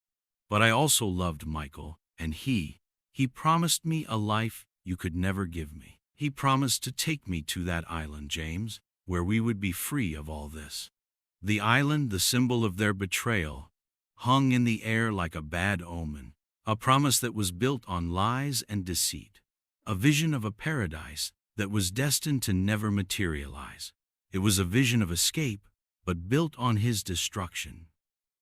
S5: But I also loved Michael, and he promised me a life you could never give me. He promised to take me to that island, James, where we would be free of all this. The island, the symbol of their betrayal, hung in the air like a bad omen, a promise that was built on lies and deceit, a vision of a paradise that was destined to never materialize. It was a vision of escape, but built on his destruction.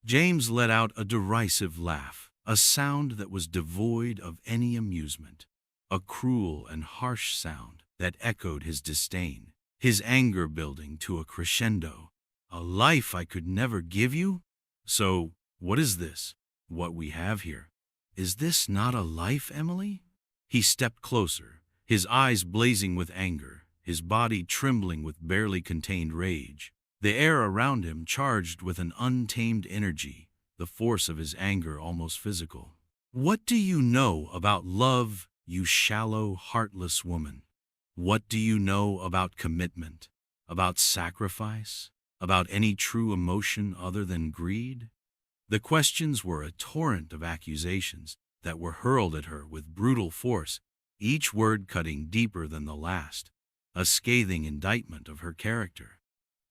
S5: James let out a derisive laugh, a sound that was devoid of any amusement, a cruel and harsh sound that echoed his disdain, his anger building to a crescendo. A life I could never give you? So, what is this? What we have here? Is this not a life, Emily? He stepped closer, his eyes blazing with anger, his body trembling with barely contained rage. The air around him charged with an untamed energy, the force of his anger almost physical. What do you know about love, you shallow, heartless woman? What do you know about commitment, about sacrifice, about any true emotion other than greed? The questions were a torrent of accusations that were hurled at her with brutal force, each word cutting deeper than the last, a scathing indictment of her character.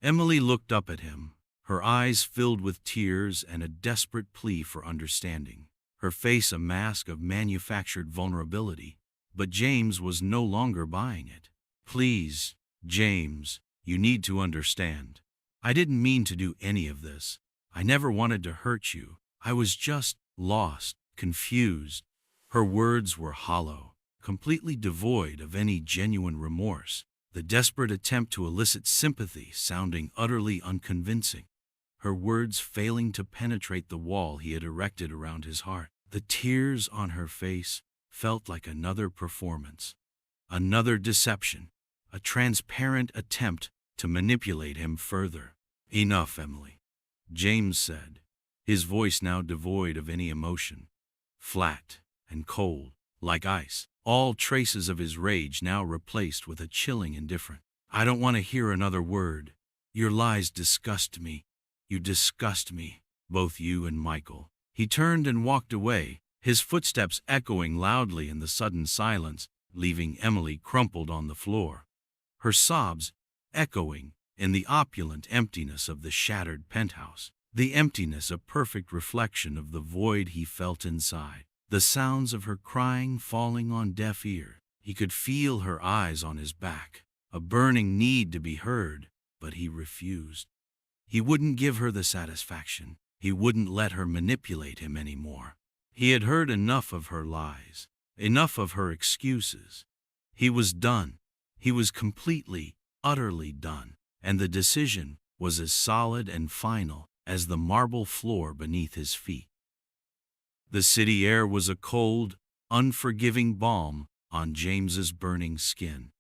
S5: Emily looked up at him, her eyes filled with tears and a desperate plea for understanding, her face a mask of manufactured vulnerability. But James was no longer buying it. Please, James, you need to understand. I didn't mean to do any of this. I never wanted to hurt you. I was just lost, confused. Her words were hollow, completely devoid of any genuine remorse, the desperate attempt to elicit sympathy sounding utterly unconvincing, her words failing to penetrate the wall he had erected around his heart. The tears on her face felt like another performance, another deception, a transparent attempt to manipulate him further. Enough, Emily, James said, his voice now devoid of any emotion, flat and cold, like ice, all traces of his rage now replaced with a chilling indifference. I don't want to hear another word. Your lies disgust me. You disgust me, both you and Michael. He turned and walked away, his footsteps echoing loudly in the sudden silence, leaving Emily crumpled on the floor, her sobs echoing in the opulent emptiness of the shattered penthouse, the emptiness a perfect reflection of the void he felt inside. The sounds of her crying falling on deaf ear. He could feel her eyes on his back, a burning need to be heard, but he refused. He wouldn't give her the satisfaction. He wouldn't let her manipulate him anymore. He had heard enough of her lies, enough of her excuses. He was done. He was completely, utterly done, and the decision was as solid and final as the marble floor beneath his feet. The city air was a cold, unforgiving balm on James's burning skin,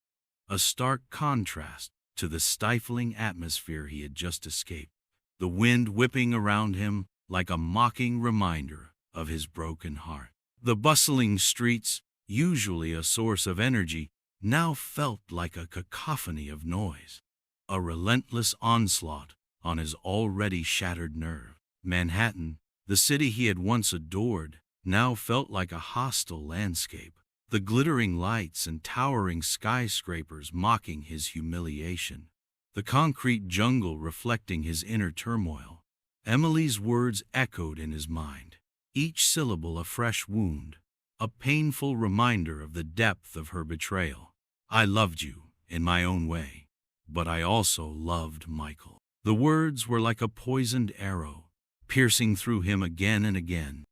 S5: a stark contrast to the stifling atmosphere he had just escaped, the wind whipping around him like a mocking reminder of his broken heart. The bustling streets, usually a source of energy, now felt like a cacophony of noise, a relentless onslaught on his already shattered nerve. Manhattan, the city he had once adored, now felt like a hostile landscape, the glittering lights and towering skyscrapers mocking his humiliation, the concrete jungle reflecting his inner turmoil. Emily's words echoed in his mind, each syllable a fresh wound, a painful reminder of the depth of her betrayal. I loved you in my own way, but I also loved Michael. The words were like a poisoned arrow, piercing through him again and again,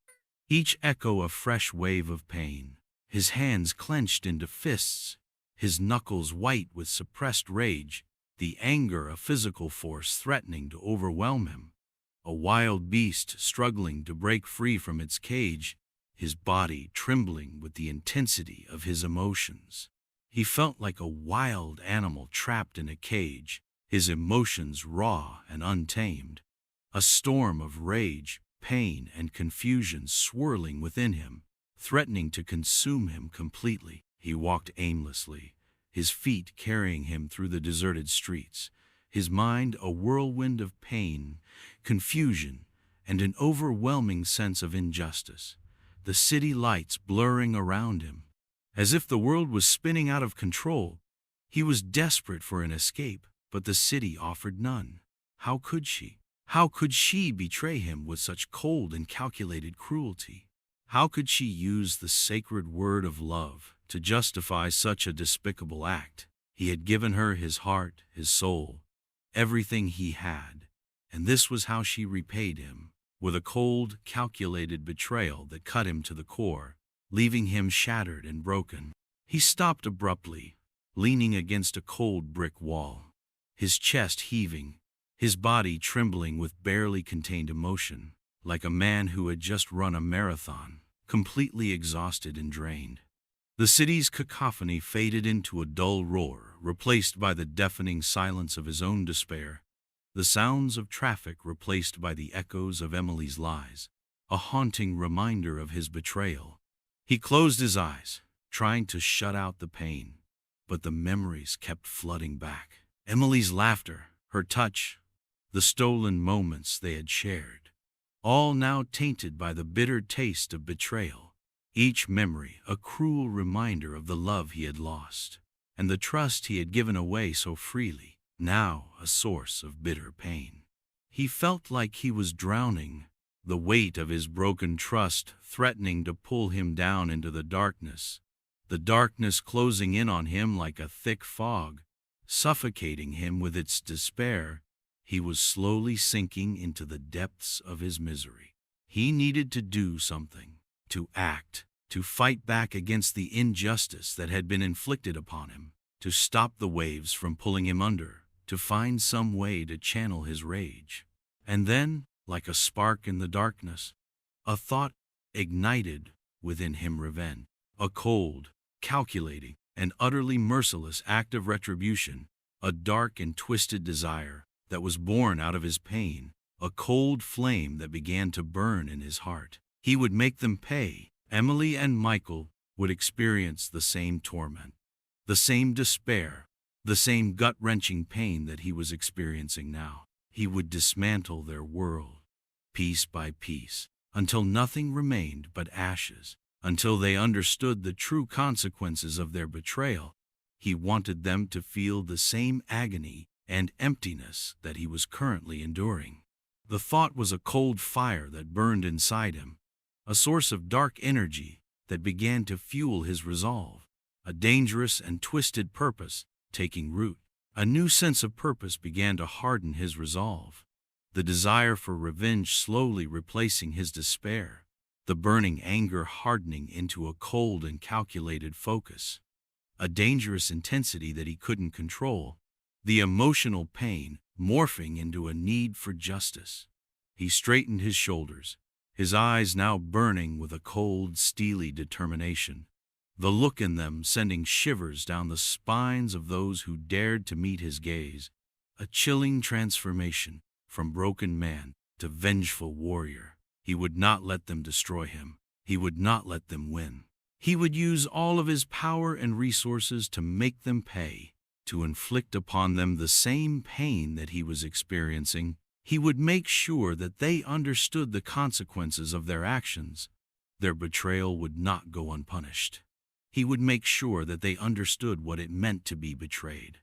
S5: each echo a fresh wave of pain. His hands clenched into fists, his knuckles white with suppressed rage, the anger a physical force threatening to overwhelm him, a wild beast struggling to break free from its cage, his body trembling with the intensity of his emotions. He felt like a wild animal trapped in a cage, his emotions raw and untamed, a storm of rage, pain, and confusion swirling within him, threatening to consume him completely. He walked aimlessly, his feet carrying him through the deserted streets, his mind a whirlwind of pain, confusion, and an overwhelming sense of injustice. The city lights blurring around him. As if the world was spinning out of control, he was desperate for an escape, but the city offered none. How could she? How could she betray him with such cold and calculated cruelty? How could she use the sacred word of love to justify such a despicable act? He had given her his heart, his soul, everything he had, and this was how she repaid him, with a cold, calculated betrayal that cut him to the core, leaving him shattered and broken. He stopped abruptly, leaning against a cold brick wall, his chest heaving, his body trembling with barely contained emotion, like a man who had just run a marathon, completely exhausted and drained. The city's cacophony faded into a dull roar, replaced by the deafening silence of his own despair, the sounds of traffic replaced by the echoes of Emily's lies, a haunting reminder of his betrayal. He closed his eyes, trying to shut out the pain, but the memories kept flooding back. Emily's laughter, her touch, the stolen moments they had shared, all now tainted by the bitter taste of betrayal. Each memory a cruel reminder of the love he had lost, and the trust he had given away so freely, now a source of bitter pain. He felt like he was drowning, the weight of his broken trust threatening to pull him down into the darkness closing in on him like a thick fog, suffocating him with its despair. He was slowly sinking into the depths of his misery. He needed to do something, to act, to fight back against the injustice that had been inflicted upon him, to stop the waves from pulling him under, to find some way to channel his rage. And then, like a spark in the darkness, a thought ignited within him revenge, a cold, calculating, and utterly merciless act of retribution, a dark and twisted desire that was born out of his pain, a cold flame that began to burn in his heart. He would make them pay. Emily and Michael would experience the same torment, the same despair, the same gut-wrenching pain that he was experiencing now. He would dismantle their world, piece by piece, until nothing remained but ashes, until they understood the true consequences of their betrayal. He wanted them to feel the same agony and emptiness that he was currently enduring. The thought was a cold fire that burned inside him, a source of dark energy that began to fuel his resolve, a dangerous and twisted purpose taking root. A new sense of purpose began to harden his resolve, the desire for revenge slowly replacing his despair, the burning anger hardening into a cold and calculated focus, a dangerous intensity that he couldn't control, the emotional pain morphing into a need for justice. He straightened his shoulders, his eyes now burning with a cold, steely determination, the look in them sending shivers down the spines of those who dared to meet his gaze, a chilling transformation from broken man to vengeful warrior. He would not let them destroy him. He would not let them win. He would use all of his power and resources to make them pay, to inflict upon them the same pain that he was experiencing. He would make sure that they understood the consequences of their actions. Their betrayal would not go unpunished. He would make sure that they understood what it meant to be betrayed.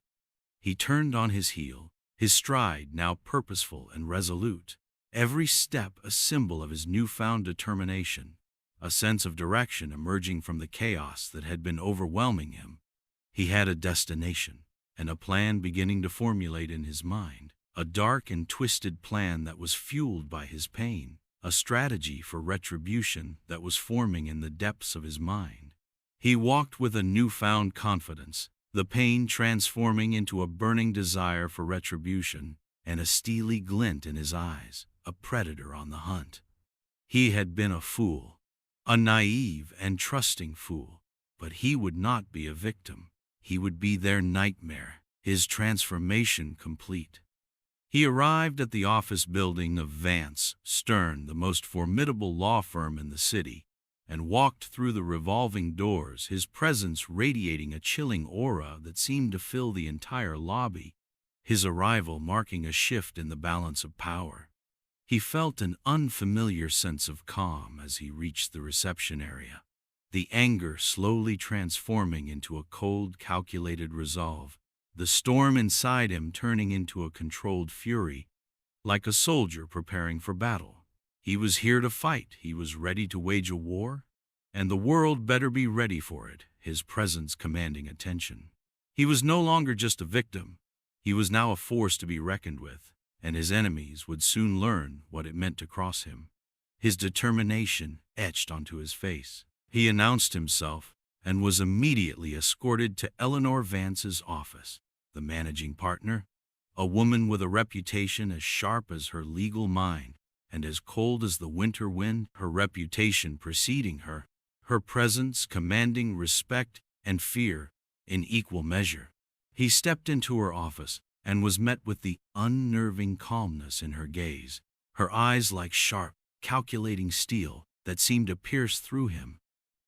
S5: He turned on his heel, his stride now purposeful and resolute, every step a symbol of his newfound determination, a sense of direction emerging from the chaos that had been overwhelming him. He had a destination, and a plan beginning to formulate in his mind, a dark and twisted plan that was fueled by his pain, a strategy for retribution that was forming in the depths of his mind. He walked with a newfound confidence, the pain transforming into a burning desire for retribution, and a steely glint in his eyes, a predator on the hunt. He had been a fool, a naive and trusting fool, but he would not be a victim. He would be their nightmare, his transformation complete. He arrived at the office building of Vance Stern, the most formidable law firm in the city, and walked through the revolving doors, his presence radiating a chilling aura that seemed to fill the entire lobby. his arrival marking a shift in the balance of power. He felt an unfamiliar sense of calm as he reached the reception area, the anger slowly transforming into a cold, calculated resolve, the storm inside him turning into a controlled fury, like a soldier preparing for battle. He was here to fight, he was ready to wage a war, and the world better be ready for it, his presence commanding attention. He was no longer just a victim, he was now a force to be reckoned with, and his enemies would soon learn what it meant to cross him. His determination etched onto his face. He announced himself and was immediately escorted to Eleanor Vance's office, the managing partner, a woman with a reputation as sharp as her legal mind and as cold as the winter wind, her reputation preceding her, her presence commanding respect and fear in equal measure. He stepped into her office and was met with the unnerving calmness in her gaze, her eyes like sharp, calculating steel that seemed to pierce through him.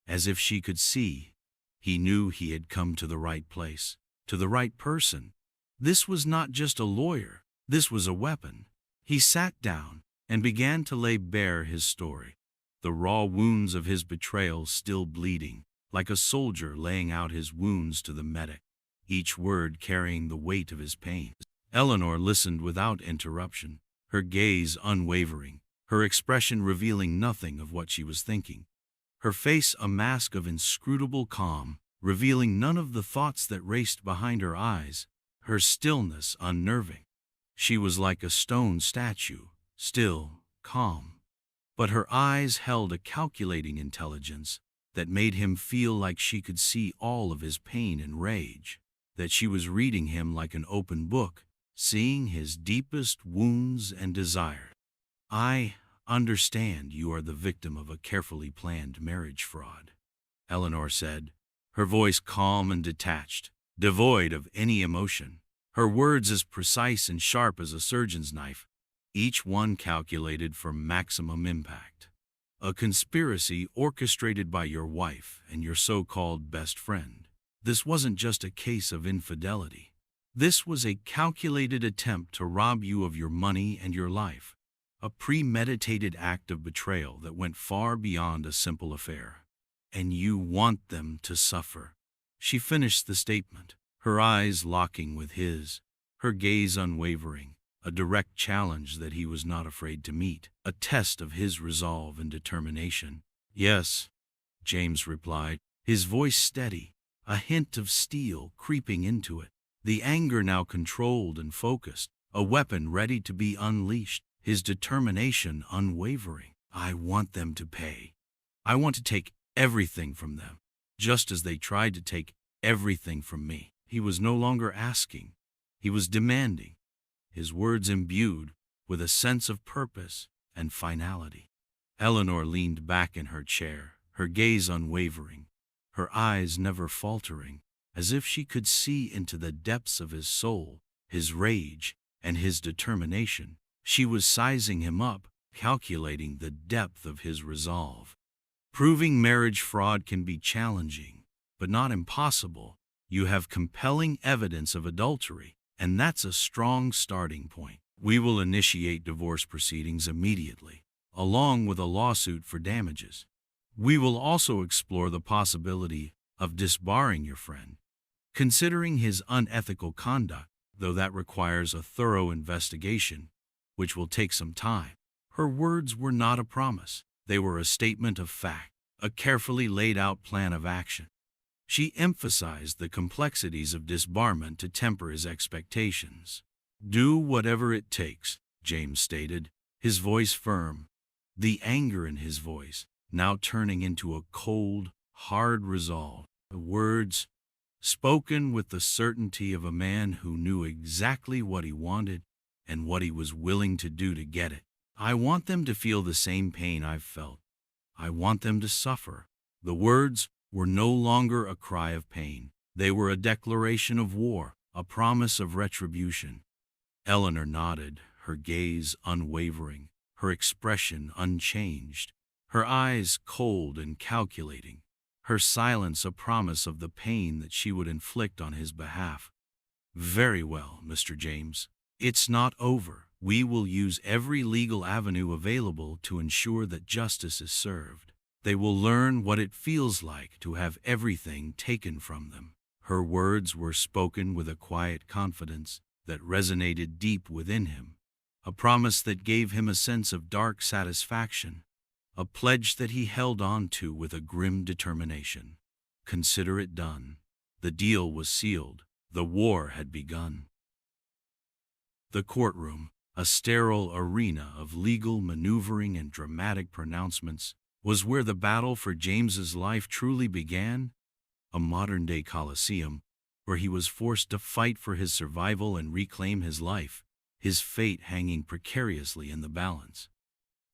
S5: As if she could see, he knew he had come to the right place, to the right person. This was not just a lawyer, this was a weapon. He sat down and began to lay bare his story, the raw wounds of his betrayal still bleeding, like a soldier laying out his wounds to the medic, each word carrying the weight of his pain. Eleanor listened without interruption, her gaze unwavering, her expression revealing nothing of what she was thinking. Her face a mask of inscrutable calm, revealing none of the thoughts that raced behind her eyes, her stillness unnerving. She was like a stone statue, still, calm. But her eyes held a calculating intelligence that made him feel like she could see all of his pain and rage, that she was reading him like an open book, seeing his deepest wounds and desires. "I understand you are the victim of a carefully planned marriage fraud," Eleanor said, her voice calm and detached, devoid of any emotion, her words as precise and sharp as a surgeon's knife, each one calculated for maximum impact. "A conspiracy orchestrated by your wife and your so-called best friend. This wasn't just a case of infidelity. This was a calculated attempt to rob you of your money and your life, a premeditated act of betrayal that went far beyond a simple affair. And you want them to suffer." She finished the statement, her eyes locking with his, her gaze unwavering, a direct challenge that he was not afraid to meet, a test of his resolve and determination. "Yes," James replied, his voice steady, a hint of steel creeping into it, the anger now controlled and focused, a weapon ready to be unleashed, his determination unwavering. "I want them to pay. I want to take everything from them, just as they tried to take everything from me." He was no longer asking, he was demanding, his words imbued with a sense of purpose and finality. Eleanor leaned back in her chair, her gaze unwavering, her eyes never faltering, as if she could see into the depths of his soul, his rage, and his determination. She was sizing him up, calculating the depth of his resolve. Proving marriage fraud can be challenging, but not impossible. You have compelling evidence of adultery, and that's a strong starting point. We will initiate divorce proceedings immediately, along with a lawsuit for damages. We will also explore the possibility of disbarring your friend, considering his unethical conduct, though that requires a thorough investigation, which will take some time. Her words were not a promise. They were a statement of fact, a carefully laid out plan of action. She emphasized the complexities of disbarment to temper his expectations. "Do whatever it takes," James stated, his voice firm, the anger in his voice now turning into a cold, hard resolve. The words, spoken with the certainty of a man who knew exactly what he wanted and what he was willing to do to get it. "I want them to feel the same pain I've felt. I want them to suffer." The words were no longer a cry of pain. They were a declaration of war, a promise of retribution. Eleanor nodded, her gaze unwavering, her expression unchanged, her eyes cold and calculating, her silence a promise of the pain that she would inflict on his behalf. Very well, Mr. James. It's not over. We will use every legal avenue available to ensure that justice is served. They will learn what it feels like to have everything taken from them. Her words were spoken with a quiet confidence that resonated deep within him, a promise that gave him a sense of dark satisfaction, a pledge that he held on to with a grim determination. Consider it done. The deal was sealed. The war had begun. The courtroom, a sterile arena of legal maneuvering and dramatic pronouncements, was where the battle for James's life truly began, a modern-day Colosseum, where he was forced to fight for his survival and reclaim his life, his fate hanging precariously in the balance.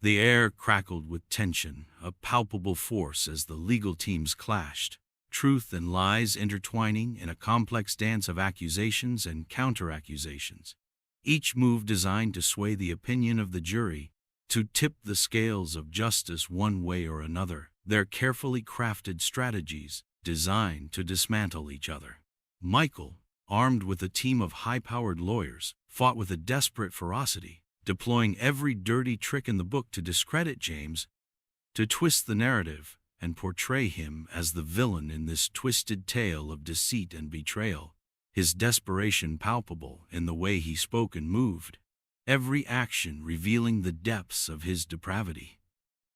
S5: The air crackled with tension, a palpable force as the legal teams clashed, truth and lies intertwining in a complex dance of accusations and counter-accusations, each move designed to sway the opinion of the jury, to tip the scales of justice one way or another, their carefully crafted strategies designed to dismantle each other. Michael, armed with a team of high-powered lawyers, fought with a desperate ferocity, deploying every dirty trick in the book to discredit James, to twist the narrative and portray him as the villain in this twisted tale of deceit and betrayal, his desperation palpable in the way he spoke and moved, every action revealing the depths of his depravity.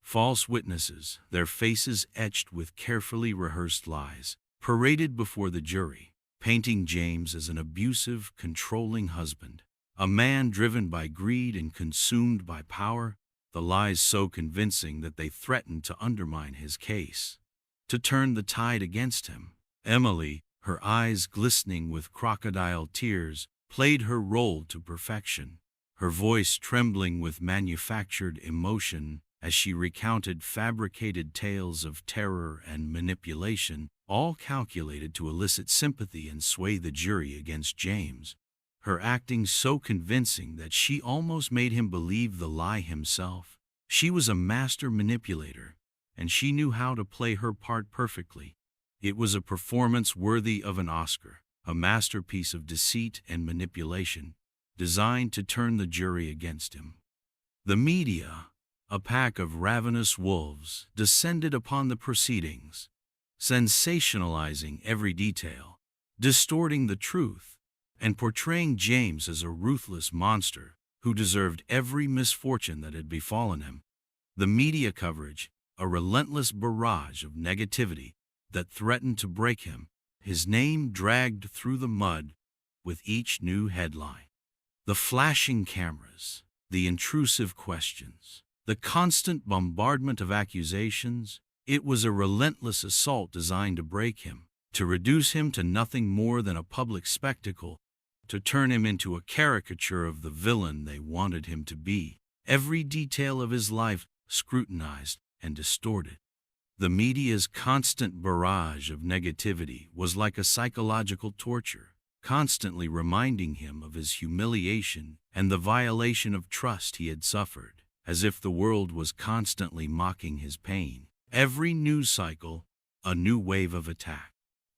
S5: False witnesses, their faces etched with carefully rehearsed lies, paraded before the jury, painting James as an abusive, controlling husband, a man driven by greed and consumed by power, the lies so convincing that they threatened to undermine his case, to turn the tide against him. Emily, her eyes glistening with crocodile tears, played her role to perfection, her voice trembling with manufactured emotion as she recounted fabricated tales of terror and manipulation, all calculated to elicit sympathy and sway the jury against James, her acting so convincing that she almost made him believe the lie himself. She was a master manipulator, and she knew how to play her part perfectly. It was a performance worthy of an Oscar, a masterpiece of deceit and manipulation, designed to turn the jury against him. The media, a pack of ravenous wolves, descended upon the proceedings, sensationalizing every detail, distorting the truth, and portraying James as a ruthless monster who deserved every misfortune that had befallen him. The media coverage, a relentless barrage of negativity that threatened to break him, his name dragged through the mud with each new headline. The flashing cameras, the intrusive questions, the constant bombardment of accusations, it was a relentless assault designed to break him, to reduce him to nothing more than a public spectacle, to turn him into a caricature of the villain they wanted him to be. Every detail of his life scrutinized and distorted. The media's constant barrage of negativity was like a psychological torture, constantly reminding him of his humiliation and the violation of trust he had suffered, as if the world was constantly mocking his pain. Every news cycle, a new wave of attack.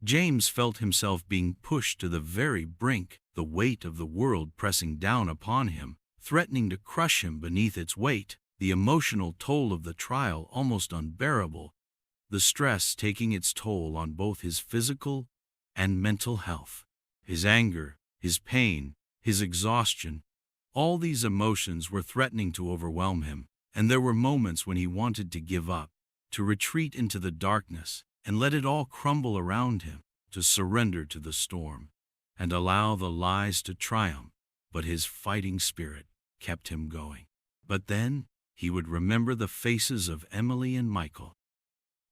S5: James felt himself being pushed to the very brink, the weight of the world pressing down upon him, threatening to crush him beneath its weight, the emotional toll of the trial almost unbearable, the stress taking its toll on both his physical and mental health. His anger, his pain, his exhaustion, all these emotions were threatening to overwhelm him, and there were moments when he wanted to give up, to retreat into the darkness and let it all crumble around him, to surrender to the storm and allow the lies to triumph, but his fighting spirit kept him going. But then he would remember the faces of Emily and Michael,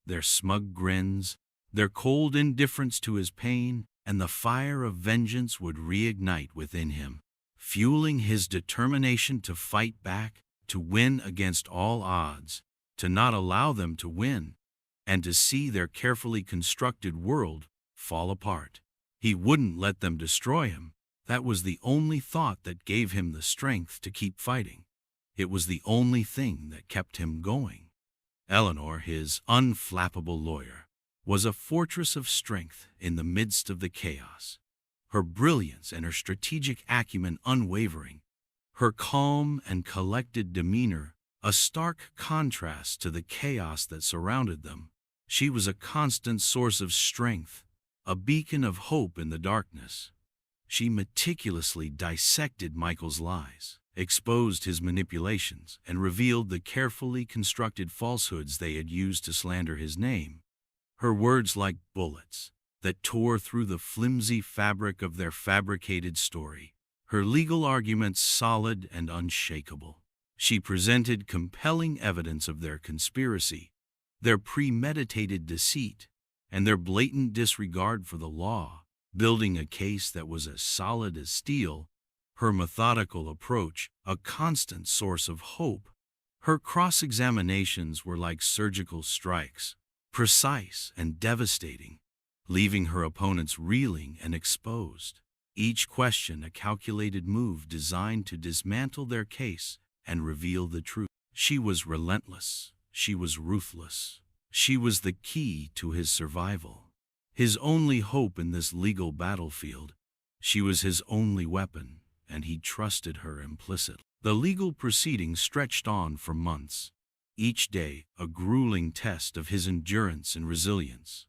S5: their smug grins, their cold indifference to his pain, and the fire of vengeance would reignite within him, fueling his determination to fight back, to win against all odds, to not allow them to win, and to see their carefully constructed world fall apart. He wouldn't let them destroy him. That was the only thought that gave him the strength to keep fighting. It was the only thing that kept him going. Eleanor, his unflappable lawyer, was a fortress of strength in the midst of the chaos. her brilliance and her strategic acumen unwavering, her calm and collected demeanor a stark contrast to the chaos that surrounded them. She was a constant source of strength, a beacon of hope in the darkness. She meticulously dissected Michael's lies, exposed his manipulations, and revealed the carefully constructed falsehoods they had used to slander his name. Her words like bullets that tore through the flimsy fabric of their fabricated story, her legal arguments solid and unshakable. She presented compelling evidence of their conspiracy, their premeditated deceit, and their blatant disregard for the law, building a case that was as solid as steel. Her methodical approach, a constant source of hope. Her cross-examinations were like surgical strikes, precise and devastating, leaving her opponents reeling and exposed. Each question a calculated move designed to dismantle their case and reveal the truth. She was relentless. She was ruthless. She was the key to his survival, his only hope in this legal battlefield. She was his only weapon, and he trusted her implicitly. The legal proceedings stretched on for months, each day a grueling test of his endurance and resilience,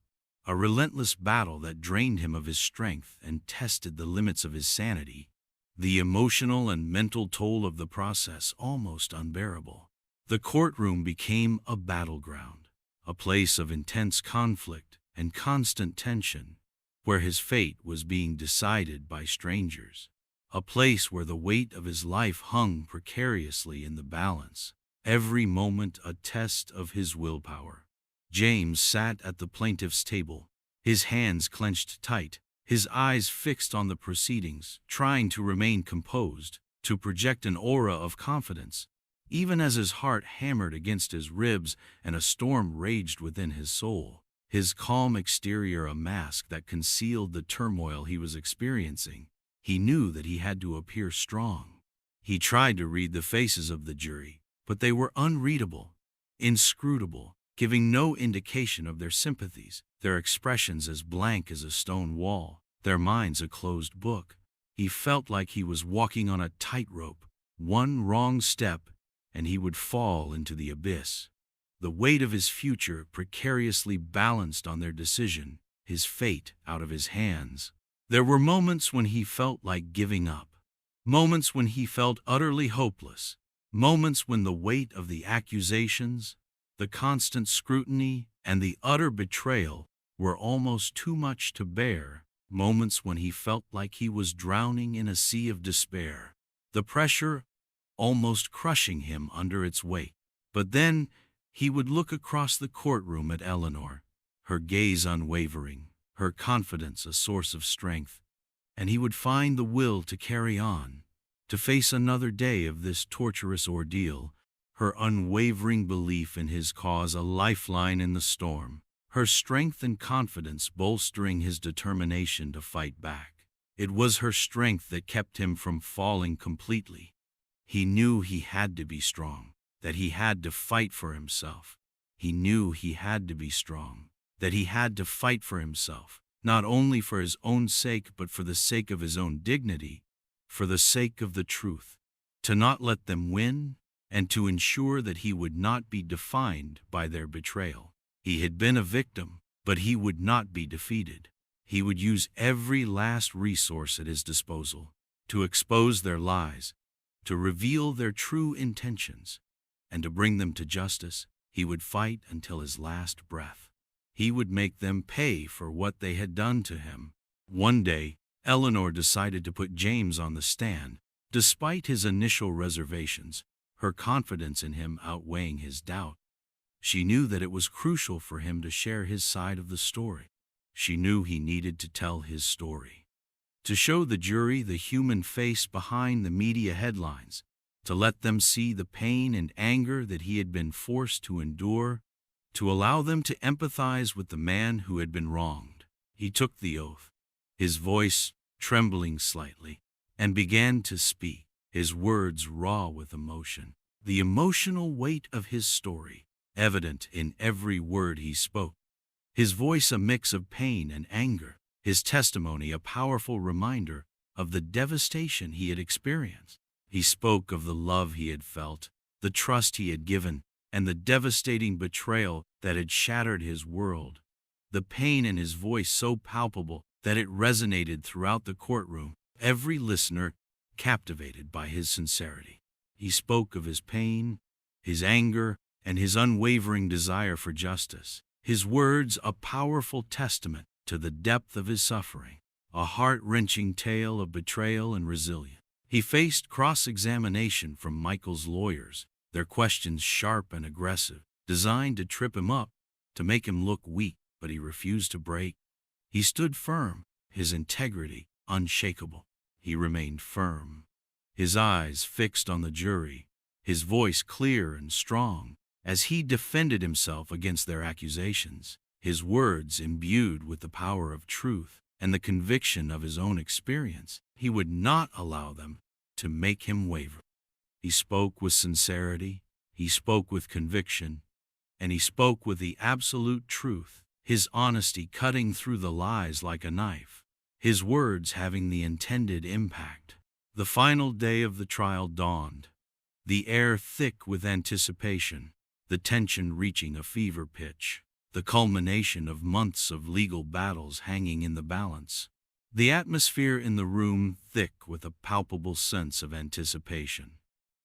S5: a relentless battle that drained him of his strength and tested the limits of his sanity. The emotional and mental toll of the process almost unbearable. The courtroom became a battleground, a place of intense conflict and constant tension, where his fate was being decided by strangers, a place where the weight of his life hung precariously in the balance, every moment a test of his willpower. James sat at the plaintiff's table, his hands clenched tight, his eyes fixed on the proceedings, trying to remain composed, to project an aura of confidence, even as his heart hammered against his ribs and a storm raged within his soul, his calm exterior a mask that concealed the turmoil he was experiencing. He knew that he had to appear strong. He tried to read the faces of the jury, but they were unreadable, inscrutable, giving no indication of their sympathies, their expressions as blank as a stone wall, their minds a closed book. He felt like he was walking on a tightrope. One wrong step, and he would fall into the abyss. The weight of his future precariously balanced on their decision, his fate out of his hands. There were moments when he felt like giving up, moments when he felt utterly hopeless, moments when the weight of the accusations, the constant scrutiny, and the utter betrayal were almost too much to bear, moments when he felt like he was drowning in a sea of despair, the pressure almost crushing him under its weight. But then he would look across the courtroom at Eleanor, her gaze unwavering, her confidence a source of strength, and he would find the will to carry on, to face another day of this torturous ordeal, her unwavering belief in his cause a lifeline in the storm, her strength and confidence bolstering his determination to fight back. It was her strength that kept him from falling completely. He knew he had to be strong, that he had to fight for himself. He knew he had to be strong, that he had to fight for himself, not only for his own sake but for the sake of his own dignity, for the sake of the truth, to not let them win, and to ensure that he would not be defined by their betrayal. He had been a victim, but he would not be defeated. He would use every last resource at his disposal to expose their lies, to reveal their true intentions, and to bring them to justice. He would fight until his last breath. He would make them pay for what they had done to him. One day, Eleanor decided to put James on the stand, despite his initial reservations, her confidence in him outweighing his doubt. She knew that it was crucial for him to share his side of the story. She knew he needed to tell his story, to show the jury the human face behind the media headlines, to let them see the pain and anger that he had been forced to endure, to allow them to empathize with the man who had been wronged. He took the oath, his voice trembling slightly, and began to speak, his words raw with emotion, the emotional weight of his story evident in every word he spoke, his voice a mix of pain and anger, his testimony a powerful reminder of the devastation he had experienced. He spoke of the love he had felt, the trust he had given, and the devastating betrayal that had shattered his world. The pain in his voice so palpable that it resonated throughout the courtroom, every listener captivated by his sincerity. He spoke of his pain, his anger, and his unwavering desire for justice. His words a powerful testament to the depth of his suffering, a heart-wrenching tale of betrayal and resilience. He faced cross-examination from Michael's lawyers, their questions sharp and aggressive, designed to trip him up, to make him look weak, but he refused to break. He stood firm, his integrity unshakable. He remained firm, his eyes fixed on the jury, his voice clear and strong, as he defended himself against their accusations, his words imbued with the power of truth and the conviction of his own experience. He would not allow them to make him waver. He spoke with sincerity, he spoke with conviction, and he spoke with the absolute truth, his honesty cutting through the lies like a knife, his words having the intended impact. The final day of the trial dawned, the air thick with anticipation, the tension reaching a fever pitch, the culmination of months of legal battles hanging in the balance. The atmosphere in the room thick with a palpable sense of anticipation.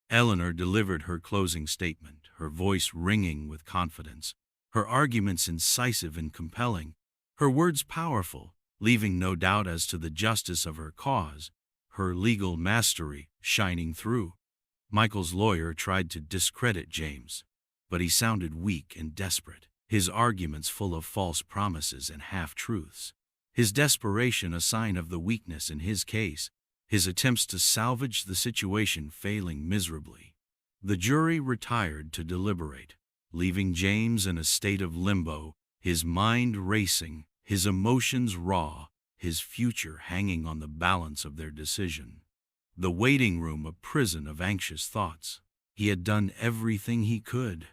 S5: Eleanor delivered her closing statement, her voice ringing with confidence, her arguments incisive and compelling, her words powerful, leaving no doubt as to the justice of her cause, her legal mastery shining through. Michael's lawyer tried to discredit James, but he sounded weak and desperate, his arguments full of false promises and half-truths. His desperation a sign of the weakness in his case, his attempts to salvage the situation failing miserably. The jury retired to deliberate, leaving James in a state of limbo, his mind racing, his emotions raw, his future hanging on the balance of their decision. The waiting room a prison of anxious thoughts. He had done everything he could.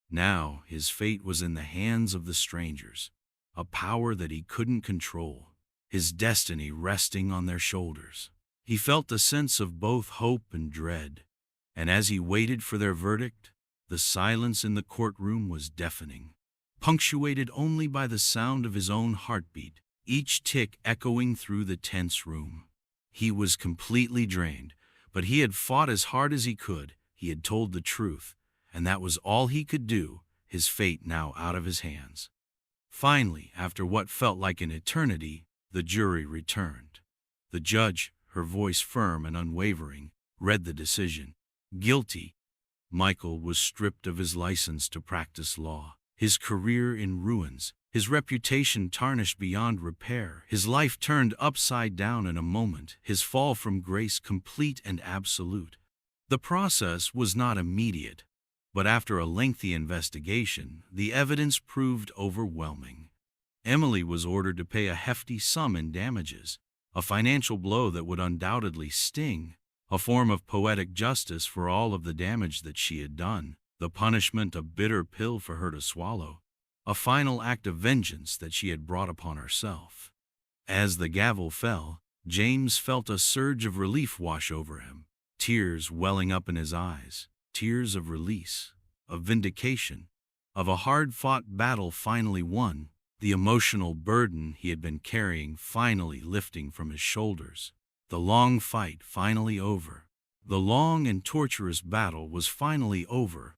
S5: Now his fate was in the hands of the strangers, a power that he couldn't control, his destiny resting on their shoulders. He felt a sense of both hope and dread, and as he waited for their verdict, the silence in the courtroom was deafening, punctuated only by the sound of his own heartbeat, each tick echoing through the tense room. He was completely drained, but he had fought as hard as he could. He had told the truth, and that was all he could do, his fate now out of his hands. Finally, after what felt like an eternity, the jury returned. The judge, her voice firm and unwavering, read the decision. Guilty. Michael was stripped of his license to practice law, his career in ruins, his reputation tarnished beyond repair, his life turned upside down in a moment, his fall from grace complete and absolute. The process was not immediate, but after a lengthy investigation, the evidence proved overwhelming. Emily was ordered to pay a hefty sum in damages, a financial blow that would undoubtedly sting, a form of poetic justice for all of the damage that she had done, the punishment a bitter pill for her to swallow, a final act of vengeance that she had brought upon herself. As the gavel fell, James felt a surge of relief wash over him, tears welling up in his eyes. Tears of release, of vindication, of a hard-fought battle finally won, the emotional burden he had been carrying finally lifting from his shoulders, the long fight finally over. The long and torturous battle was finally over,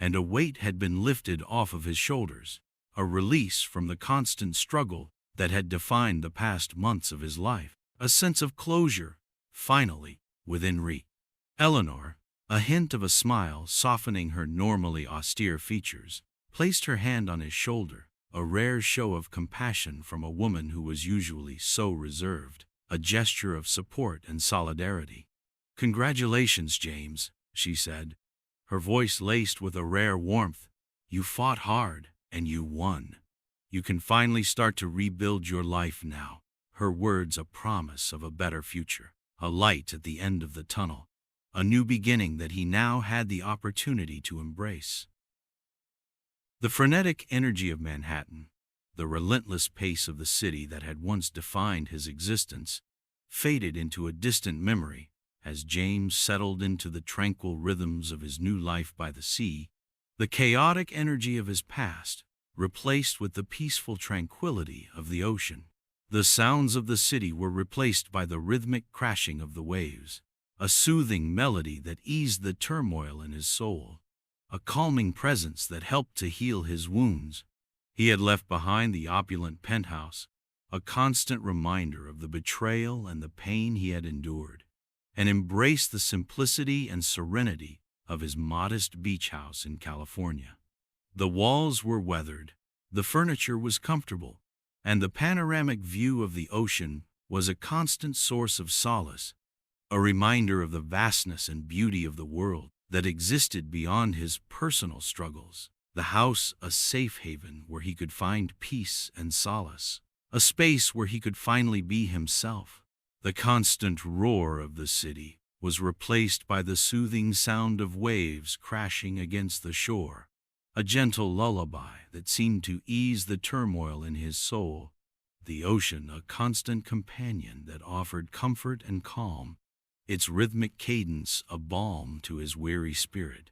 S5: and a weight had been lifted off of his shoulders, a release from the constant struggle that had defined the past months of his life, a sense of closure, finally, within reach. Eleanor, a hint of a smile softening her normally austere features, placed her hand on his shoulder, a rare show of compassion from a woman who was usually so reserved, a gesture of support and solidarity. "Congratulations, James," she said, her voice laced with a rare warmth. "You fought hard, and you won. You can finally start to rebuild your life now." Her words a promise of a better future, a light at the end of the tunnel, a new beginning that he now had the opportunity to embrace. The frenetic energy of Manhattan, The relentless pace of the city that had once defined his existence faded into a distant memory as James settled into the tranquil rhythms of his new life by the sea, the chaotic energy of his past replaced with the peaceful tranquility of the ocean. The sounds of the city were replaced by the rhythmic crashing of the waves, a soothing melody that eased the turmoil in his soul, a calming presence that helped to heal his wounds. He had left behind the opulent penthouse, a constant reminder of the betrayal and the pain he had endured, and embraced the simplicity and serenity of his modest beach house in California. The walls were weathered, the furniture was comfortable, and the panoramic view of the ocean was a constant source of solace, a reminder of the vastness and beauty of the world that existed beyond his personal struggles. The house a safe haven where he could find peace and solace, a space where he could finally be himself. The constant roar of the city was replaced by the soothing sound of waves crashing against the shore, a gentle lullaby that seemed to ease the turmoil in his soul. The ocean a constant companion that offered comfort and calm, its rhythmic cadence a balm to his weary spirit.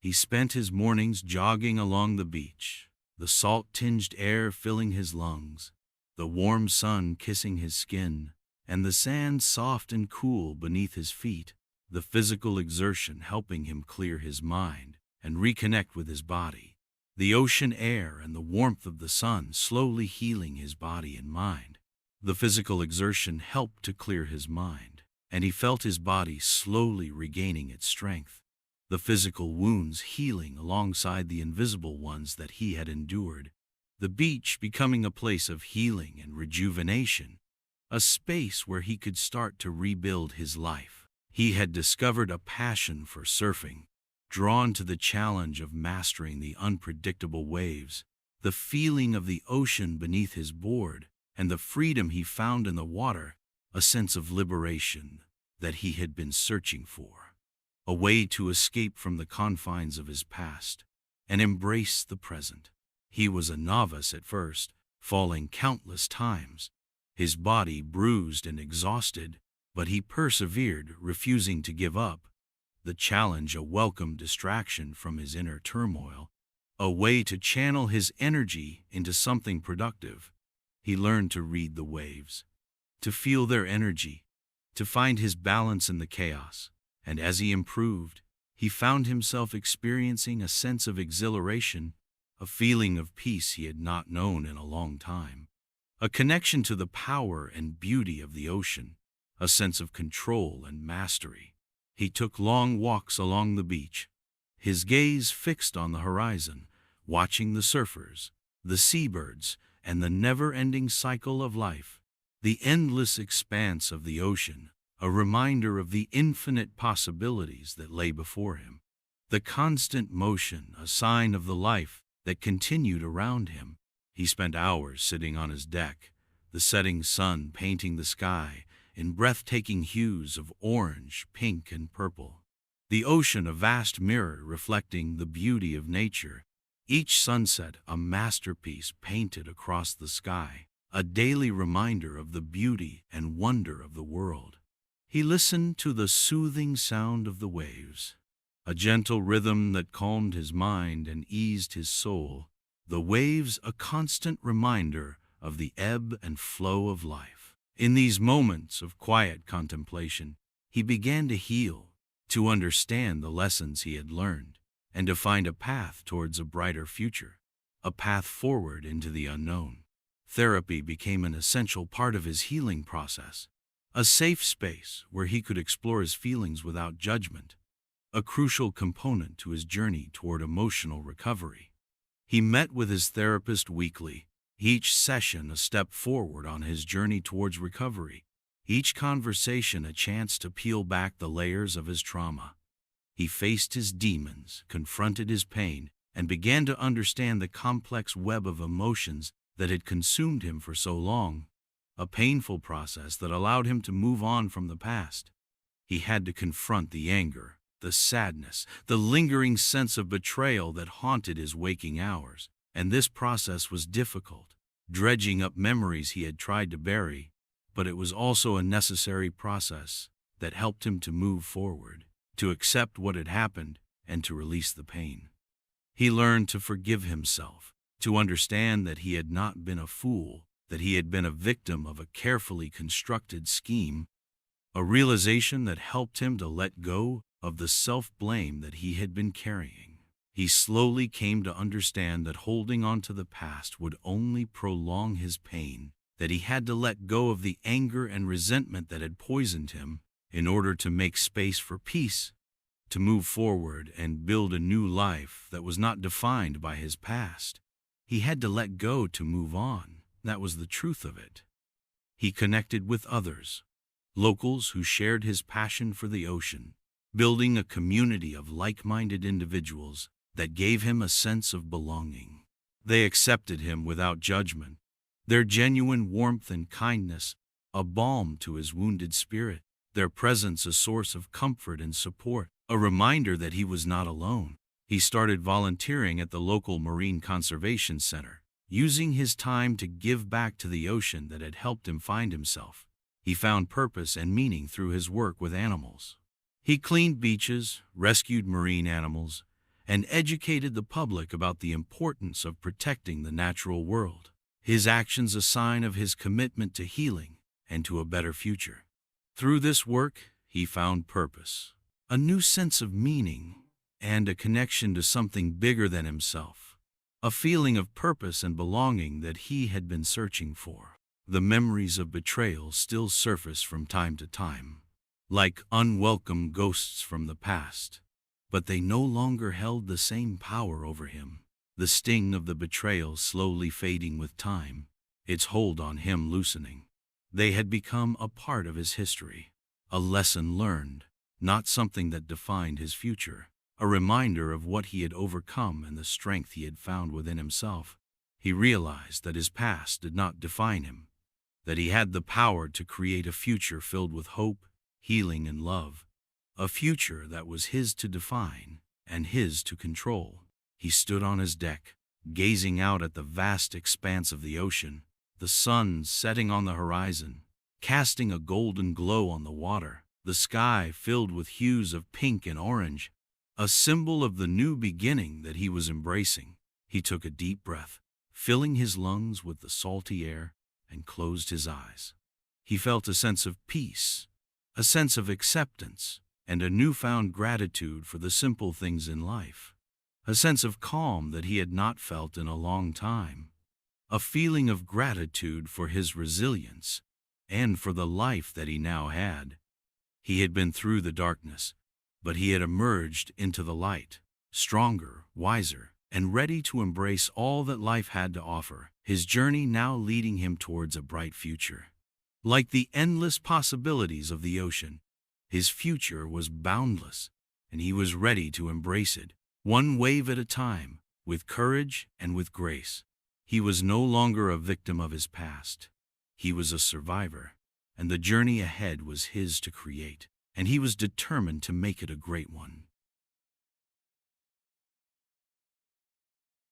S5: He spent his mornings jogging along the beach, the salt-tinged air filling his lungs, the warm sun kissing his skin, and the sand soft and cool beneath his feet, the physical exertion helping him clear his mind and reconnect with his body, the ocean air and the warmth of the sun slowly healing his body and mind. The physical exertion helped to clear his mind, and he felt his body slowly regaining its strength, the physical wounds healing alongside the invisible ones that he had endured, the beach becoming a place of healing and rejuvenation, a space where he could start to rebuild his life. He had discovered a passion for surfing, drawn to the challenge of mastering the unpredictable waves, the feeling of the ocean beneath his board, and the freedom he found in the water, a sense of liberation that he had been searching for, a way to escape from the confines of his past and embrace the present. He was a novice at first, falling countless times, his body bruised and exhausted, but he persevered, refusing to give up. The challenge a welcome distraction from his inner turmoil, a way to channel his energy into something productive. He learned to read the waves, to feel their energy, to find his balance in the chaos. And as he improved, he found himself experiencing a sense of exhilaration, a feeling of peace he had not known in a long time, a connection to the power and beauty of the ocean, a sense of control and mastery. He took long walks along the beach, his gaze fixed on the horizon, watching the surfers, the seabirds, and the never-ending cycle of life, the endless expanse of the ocean, a reminder of the infinite possibilities that lay before him. The constant motion, a sign of the life that continued around him. He spent hours sitting on his deck, the setting sun painting the sky in breathtaking hues of orange, pink, and purple. The ocean a vast mirror reflecting the beauty of nature, each sunset a masterpiece painted across the sky, a daily reminder of the beauty and wonder of the world. He listened to the soothing sound of the waves, a gentle rhythm that calmed his mind and eased his soul, the waves a constant reminder of the ebb and flow of life. In these moments of quiet contemplation, he began to heal, to understand the lessons he had learned, and to find a path towards a brighter future, a path forward into the unknown. Therapy became an essential part of his healing process, a safe space where he could explore his feelings without judgment, a crucial component to his journey toward emotional recovery. He met with his therapist weekly, each session a step forward on his journey towards recovery, each conversation a chance to peel back the layers of his trauma. He faced his demons, confronted his pain, and began to understand the complex web of emotions that had consumed him for so long, a painful process that allowed him to move on from the past. He had to confront the anger, the sadness, the lingering sense of betrayal that haunted his waking hours, and this process was difficult. dredging up memories he had tried to bury, but it was also a necessary process that helped him to move forward, to accept what had happened, and to release the pain. He learned to forgive himself, to understand that he had not been a fool, that he had been a victim of a carefully constructed scheme, a realization that helped him to let go of the self-blame that he had been carrying. He slowly came to understand that holding on to the past would only prolong his pain, that he had to let go of the anger and resentment that had poisoned him in order to make space for peace, to move forward and build a new life that was not defined by his past. He had to let go to move on. That was the truth of it. He connected with others, locals who shared his passion for the ocean, building a community of like-minded individuals that gave him a sense of belonging. They accepted him without judgment, their genuine warmth and kindness a balm to his wounded spirit, their presence a source of comfort and support, a reminder that he was not alone. He started volunteering at the local Marine Conservation Center, using his time to give back to the ocean that had helped him find himself. He found purpose and meaning through his work with animals. He cleaned beaches, rescued marine animals, and educated the public about the importance of protecting the natural world. His actions a sign of his commitment to healing and to a better future. Through this work, he found purpose, a new sense of meaning, and a connection to something bigger than himself, a feeling of purpose and belonging that he had been searching for. The memories of betrayal still surface from time to time, like unwelcome ghosts from the past, but they no longer held the same power over him. The sting of the betrayal slowly fading with time, its hold on him loosening. They had become a part of his history, a lesson learned, not something that defined his future, a reminder of what he had overcome and the strength he had found within himself. He realized that his past did not define him, that he had the power to create a future filled with hope, healing, and love, a future that was his to define and his to control. He stood on his deck, gazing out at the vast expanse of the ocean, the sun setting on the horizon, casting a golden glow on the water, the sky filled with hues of pink and orange, a symbol of the new beginning that he was embracing. He took a deep breath, filling his lungs with the salty air, and closed his eyes. He felt a sense of peace, a sense of acceptance, and a newfound gratitude for the simple things in life. A sense of calm that he had not felt in a long time, a feeling of gratitude for his resilience and for the life that he now had. He had been through the darkness, but he had emerged into the light, stronger, wiser, and ready to embrace all that life had to offer, his journey now leading him towards a bright future. Like the endless possibilities of the ocean, his future was boundless, and he was ready to embrace it, one wave at a time, with courage and with grace. He was no longer a victim of his past. He was a survivor, and the journey ahead was his to create, and he was determined to make it a great one.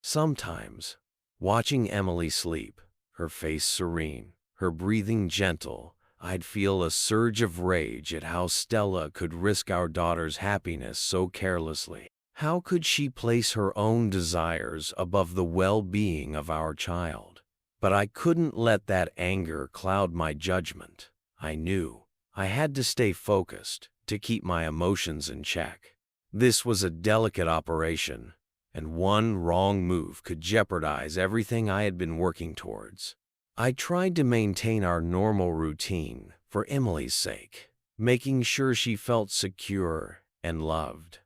S4: Sometimes, watching Emily sleep, her face serene, her breathing gentle, I'd feel a surge of rage at how Stella could risk our daughter's happiness so carelessly. How could she place her own desires above the well-being of our child? But I couldn't let that anger cloud my judgment. I knew I had to stay focused to keep my emotions in check. This was a delicate operation, and one wrong move could jeopardize everything I had been working towards. I tried to maintain our normal routine for Emily's sake, making sure she felt secure and loved.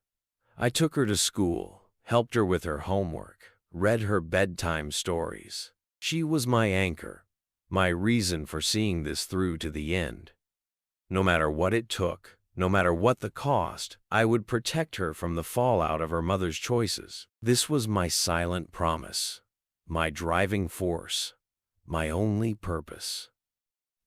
S4: I took her to school, helped her with her homework, read her bedtime stories. She was my anchor, my reason for seeing this through to the end. No matter what it took, no matter what the cost, I would protect her from the fallout of her mother's choices. This was my silent promise, my driving force, my only purpose.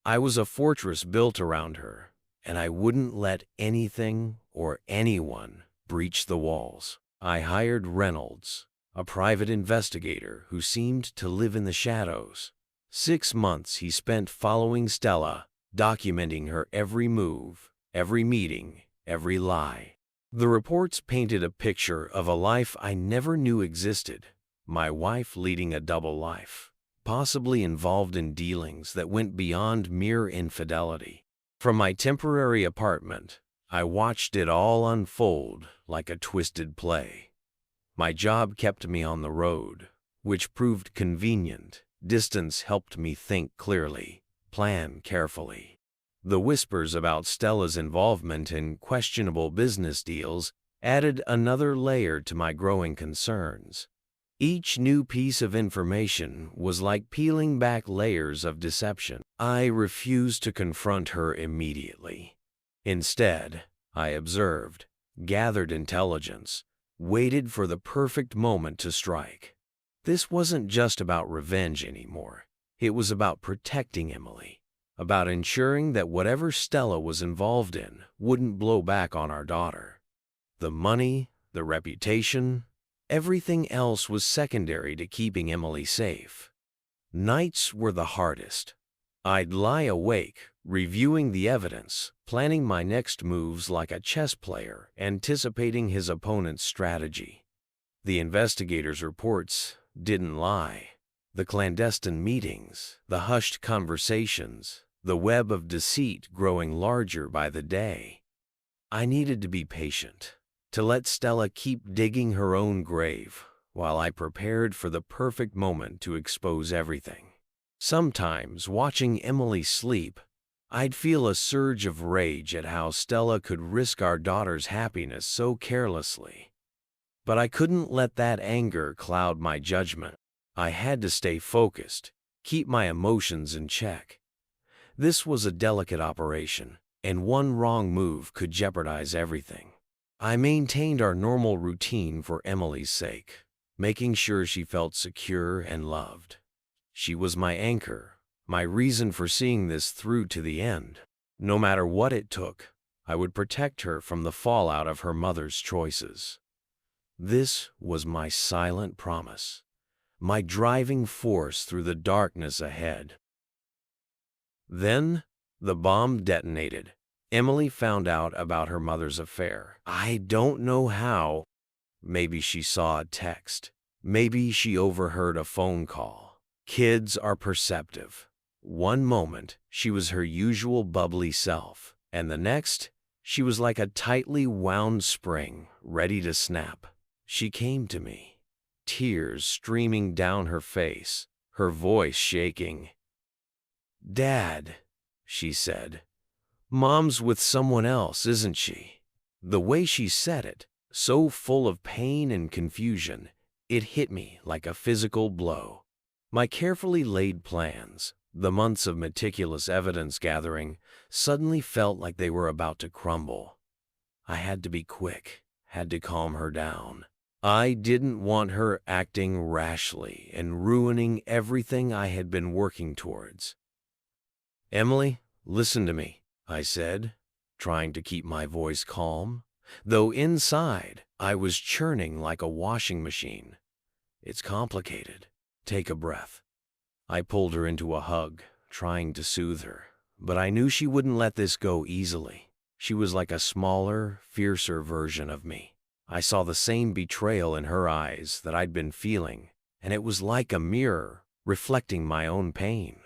S4: I was a fortress built around her, and I wouldn't let anything or anyone breach the walls. I hired Reynolds, a private investigator who seemed to live in the shadows. 6 months he spent following Stella, documenting her every move, every meeting, every lie. The reports painted a picture of a life I never knew existed, my wife leading a double life, possibly involved in dealings that went beyond mere infidelity. From my temporary apartment, I watched it all unfold like a twisted play. My job kept me on the road, which proved convenient. Distance helped me think clearly, plan carefully. The whispers about Stella's involvement in questionable business deals added another layer to my growing concerns. Each new piece of information was like peeling back layers of deception. I refused to confront her immediately. Instead, I observed, gathered intelligence, waited for the perfect moment to strike. This wasn't just about revenge anymore. It was about protecting Emily, about ensuring that whatever Stella was involved in wouldn't blow back on our daughter. The money, the reputation, everything else was secondary to keeping Emily safe. Nights were the hardest. I'd lie awake, reviewing the evidence, planning my next moves like a chess player, anticipating his opponent's strategy. The investigators' reports didn't lie. The clandestine meetings, the hushed conversations, the web of deceit growing larger by the day. I needed to be patient, to let Stella keep digging her own grave while I prepared for the perfect moment to expose everything. Sometimes, watching Emily sleep, I'd feel a surge of rage at how Stella could risk our daughter's happiness so carelessly. But I couldn't let that anger cloud my judgment. I had to stay focused, keep my emotions in check. This was a delicate operation, and one wrong move could jeopardize everything. I maintained our normal routine for Emily's sake, making sure she felt secure and loved. She was my anchor, my reason for seeing this through to the end. No matter what it took, I would protect her from the fallout of her mother's choices. This was my silent promise, my driving force through the darkness ahead. Then, the bomb detonated. Emily found out about her mother's affair. I don't know how. Maybe she saw a text. Maybe she overheard a phone call. Kids are perceptive. One moment, she was her usual bubbly self, and the next, she was like a tightly wound spring, ready to snap. She came to me, tears streaming down her face, her voice shaking. "Dad," she said, "Mom's with someone else, isn't she?" The way she said it, so full of pain and confusion, it hit me like a physical blow. My carefully laid plans, the months of meticulous evidence gathering, suddenly felt like they were about to crumble. I had to be quick, had to calm her down. I didn't want her acting rashly and ruining everything I had been working towards. "Emily, listen to me," I said, trying to keep my voice calm, though inside I was churning like a washing machine. "It's complicated. Take a breath." I pulled her into a hug, trying to soothe her, but I knew she wouldn't let this go easily. She was like a smaller, fiercer version of me. I saw the same betrayal in her eyes that I'd been feeling, and it was like a mirror, reflecting my own pain.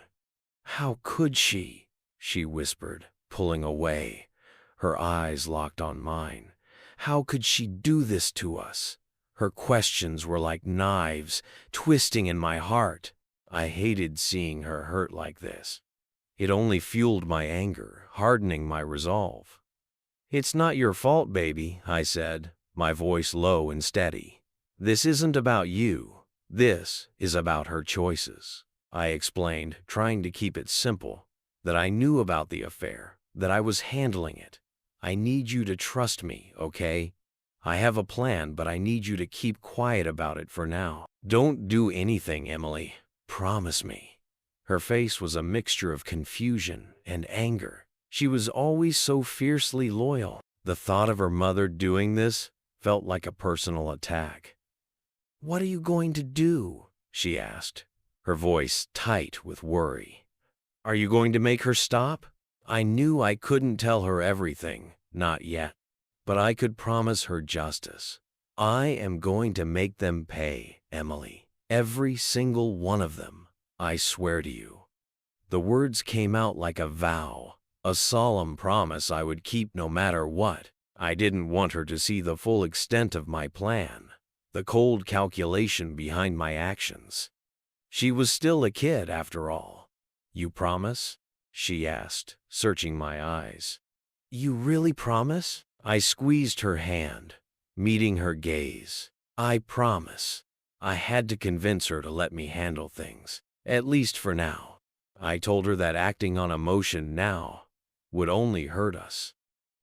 S4: "How could she?" she whispered, pulling away, her eyes locked on mine. "How could she do this to us?" Her questions were like knives, twisting in my heart. I hated seeing her hurt like this. It only fueled my anger, hardening my resolve. "It's not your fault, baby," I said, my voice low and steady. "This isn't about you. This is about her choices." I explained, trying to keep it simple, that I knew about the affair, that I was handling it. "I need you to trust me, okay? I have a plan, but I need you to keep quiet about it for now. Don't do anything, Emily. Promise me." Her face was a mixture of confusion and anger. She was always so fiercely loyal. The thought of her mother doing this felt like a personal attack. "What are you going to do?" she asked. her voice tight with worry. "Are you going to make her stop?" I knew I couldn't tell her everything, not yet, but I could promise her justice. "I am going to make them pay, Emily. Every single one of them. I swear to you." The words came out like a vow, a solemn promise I would keep no matter what. I didn't want her to see the full extent of my plan, the cold calculation behind my actions. She was still a kid, after all. "You promise?" she asked, searching my eyes. "You really promise?" I squeezed her hand, meeting her gaze. "I promise." I had to convince her to let me handle things, at least for now. I told her that acting on emotion now would only hurt us,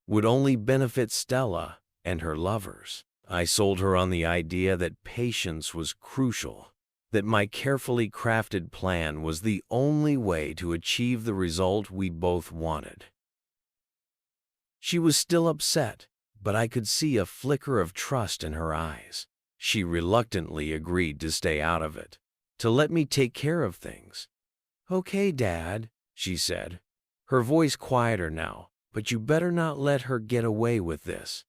S4: would only benefit Stella and her lovers. I sold her on the idea that patience was crucial, that my carefully crafted plan was the only way to achieve the result we both wanted. She was still upset, but I could see a flicker of trust in her eyes. She reluctantly agreed to stay out of it, to let me take care of things. "Okay, Dad," she said, her voice quieter now, "but you better not let her get away with this."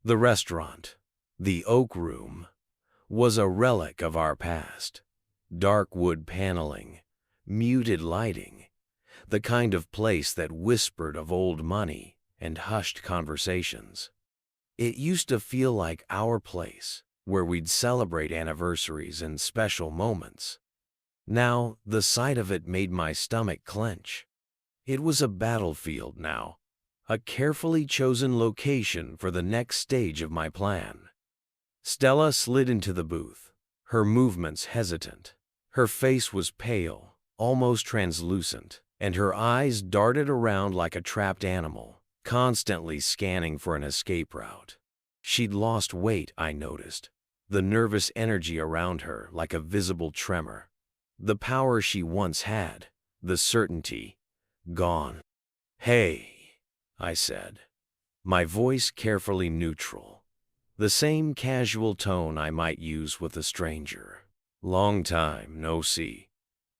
S4: The restaurant, the Oak Room, was a relic of our past. Dark wood paneling, muted lighting, the kind of place that whispered of old money and hushed conversations. It used to feel like our place, where we'd celebrate anniversaries and special moments. Now, the sight of it made my stomach clench. It was a battlefield now, a carefully chosen location for the next stage of my plan. Stella slid into the booth, her movements hesitant. Her face was pale, almost translucent, and her eyes darted around like a trapped animal, constantly scanning for an escape route. She'd lost weight, I noticed, the nervous energy around her like a visible tremor. The power she once had, the certainty, gone. "Hey," I said, my voice carefully neutral, the same casual tone I might use with a stranger. "Long time no see."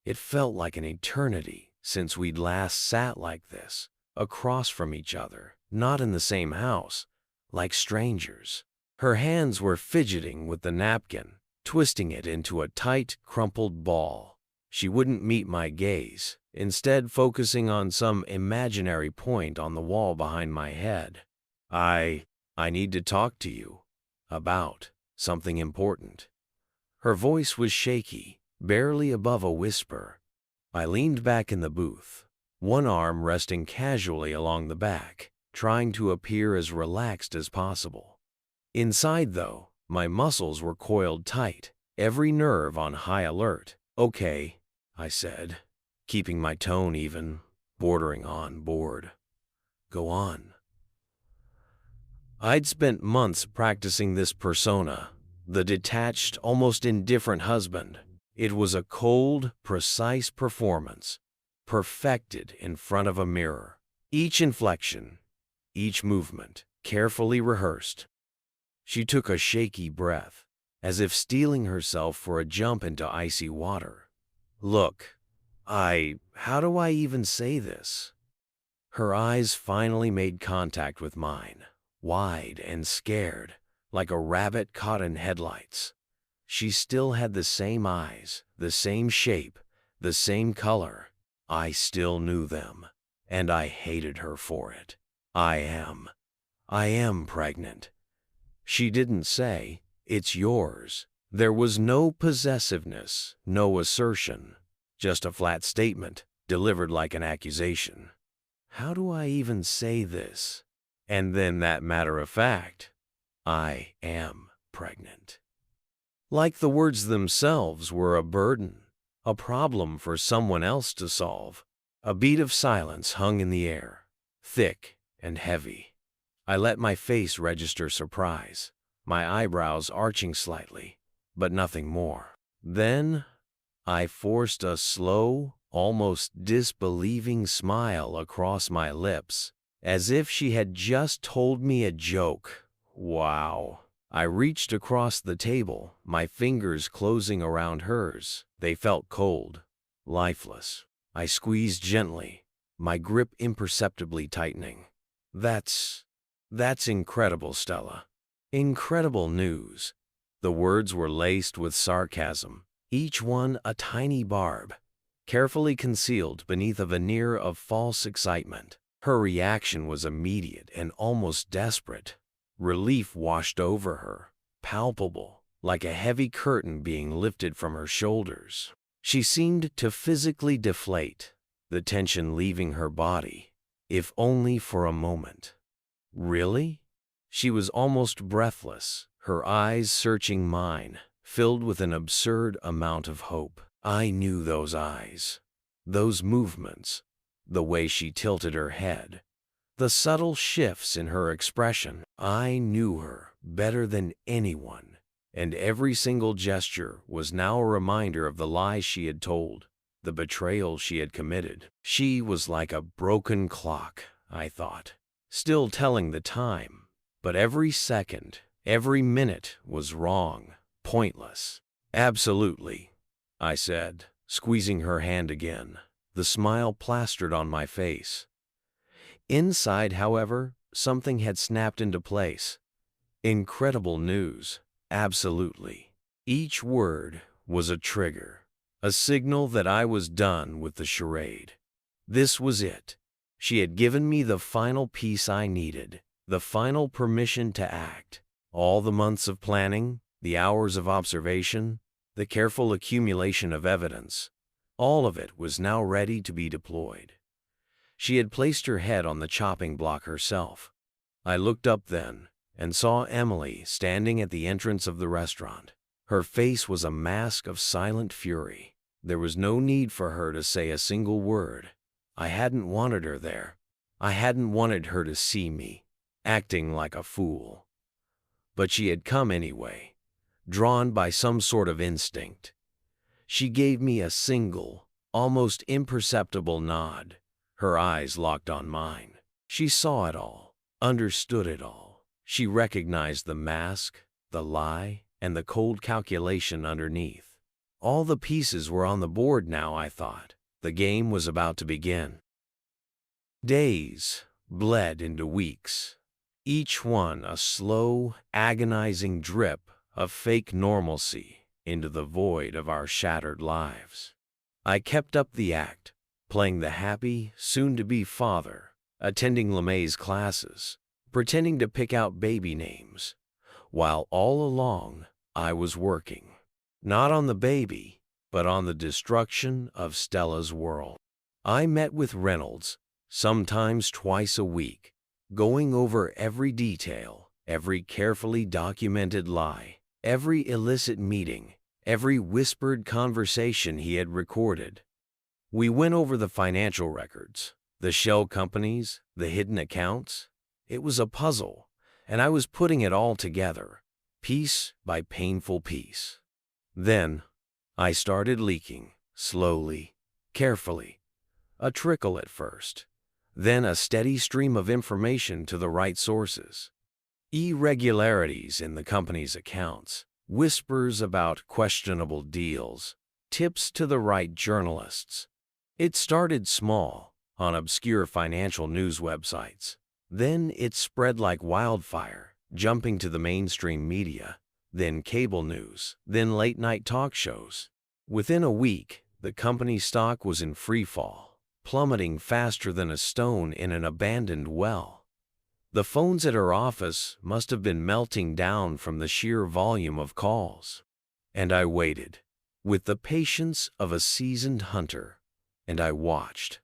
S4: It felt like an eternity since we'd last sat like this, across from each other, not in the same house, like strangers. Her hands were fidgeting with the napkin, twisting it into a tight, crumpled ball. She wouldn't meet my gaze, instead focusing on some imaginary point on the wall behind my head. I need to talk to you about something important." Her voice was shaky, barely above a whisper. I leaned back in the booth, one arm resting casually along the back, trying to appear as relaxed as possible. Inside, though, my muscles were coiled tight, every nerve on high alert. "Okay," I said, keeping my tone even, bordering on bored. "Go on." I'd spent months practicing this persona, the detached, almost indifferent husband. It was a cold, precise performance, perfected in front of a mirror. Each inflection, each movement, carefully rehearsed. She took a shaky breath, as if steeling herself for a jump into icy water. "Look, how do I even say this?" Her eyes finally made contact with mine, wide and scared, like a rabbit caught in headlights. She still had the same eyes, the same shape, the same color. I still knew them, and I hated her for it. I am pregnant." She didn't say, "It's yours." There was no possessiveness, no assertion, just a flat statement, delivered like an accusation. How do I even say this? And then that matter of fact, "I am pregnant." Like the words themselves were a burden, a problem for someone else to solve. A beat of silence hung in the air, thick and heavy. I let my face register surprise, my eyebrows arching slightly, but nothing more. Then I forced a slow, almost disbelieving smile across my lips, as if she had just told me a joke. Wow. I reached across the table, my fingers closing around hers, They felt cold, lifeless. I squeezed gently, my grip imperceptibly tightening. That's incredible, Stella. Incredible news. The words were laced with sarcasm, each one a tiny barb, carefully concealed beneath a veneer of false excitement. Her reaction was immediate and almost desperate. Relief washed over her, palpable, like a heavy curtain being lifted from her shoulders. She seemed to physically deflate, the tension leaving her body, if only for a moment. Really? She was almost breathless, her eyes searching mine, filled with an absurd amount of hope. I knew those eyes, those movements, the way she tilted her head, the subtle shifts in her expression. I knew her better than anyone, and every single gesture was now a reminder of the lies she had told, the betrayal she had committed. She was like a broken clock, I thought, still telling the time, but every second, every minute was wrong, pointless. Absolutely, I said, squeezing her hand again, the smile plastered on my face. Inside, however, something had snapped into place. Incredible news, absolutely. Each word was a trigger, a signal that I was done with the charade. This was it. She had given me the final piece I needed, the final permission to act. All the months of planning, the hours of observation, the careful accumulation of evidence, all of it was now ready to be deployed. She had placed her head on the chopping block herself. I looked up then and saw Emily standing at the entrance of the restaurant. Her face was a mask of silent fury. There was no need for her to say a single word. I hadn't wanted her there. I hadn't wanted her to see me, acting like a fool. But she had come anyway, drawn by some sort of instinct. She gave me a single, almost imperceptible nod. Her eyes locked on mine. She saw it all, understood it all. She recognized the mask, the lie, and the cold calculation underneath. All the pieces were on the board now, I thought. The game was about to begin. Days bled into weeks, each one a slow, agonizing drip of fake normalcy into the void of our shattered lives. I kept up the act, playing the happy, soon-to-be father, attending LeMay's classes, pretending to pick out baby names, while all along I was working, not on the baby, but on the destruction of Stella's world. I met with Reynolds, sometimes twice a week, going over every detail, every carefully documented lie, every illicit meeting, every whispered conversation he had recorded. We went over the financial records, the shell companies, the hidden accounts. It was a puzzle, and I was putting it all together, piece by painful piece. Then, I started leaking, slowly, carefully, a trickle at first, then a steady stream of information to the right sources. Irregularities in the company's accounts, whispers about questionable deals, tips to the right journalists. It started small, on obscure financial news websites. Then it spread like wildfire, jumping to the mainstream media, then cable news, then late-night talk shows. Within a week, the company's stock was in free fall, plummeting faster than a stone in an abandoned well. The phones at her office must have been melting down from the sheer volume of calls. And I waited, with the patience of a seasoned hunter, and I watched.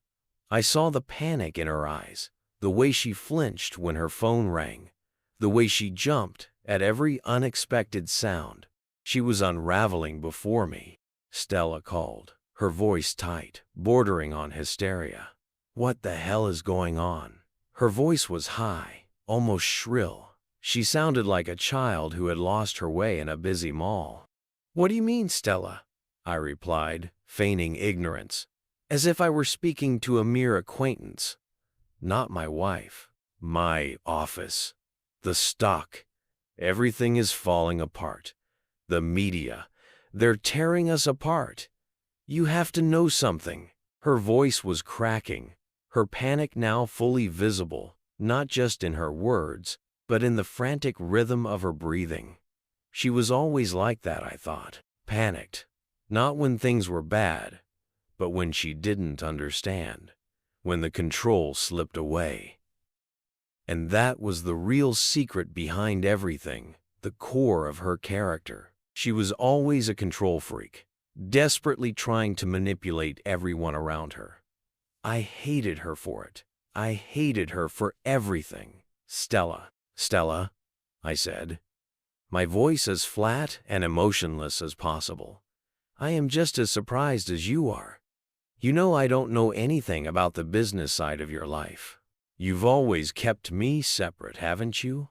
S4: I saw the panic in her eyes, the way she flinched when her phone rang, the way she jumped at every unexpected sound. She was unraveling before me. Stella called, her voice tight, bordering on hysteria. What the hell is going on? Her voice was high, almost shrill. She sounded like a child who had lost her way in a busy mall. "What do you mean, Stella?" I replied, feigning ignorance, as if I were speaking to a mere acquaintance. Not my wife. My office. The stock. Everything is falling apart. The media. They're tearing us apart. You have to know something." Her voice was cracking, her panic now fully visible, not just in her words, but in the frantic rhythm of her breathing. She was always like that, I thought. Panicked. Not when things were bad, but when she didn't understand. When the control slipped away. And that was the real secret behind everything, the core of her character. She was always a control freak, desperately trying to manipulate everyone around her. I hated her for it. I hated her for everything. "Stella, Stella," I said, my voice as flat and emotionless as possible. "I am just as surprised as you are. You know I don't know anything about the business side of your life. You've always kept me separate, haven't you?"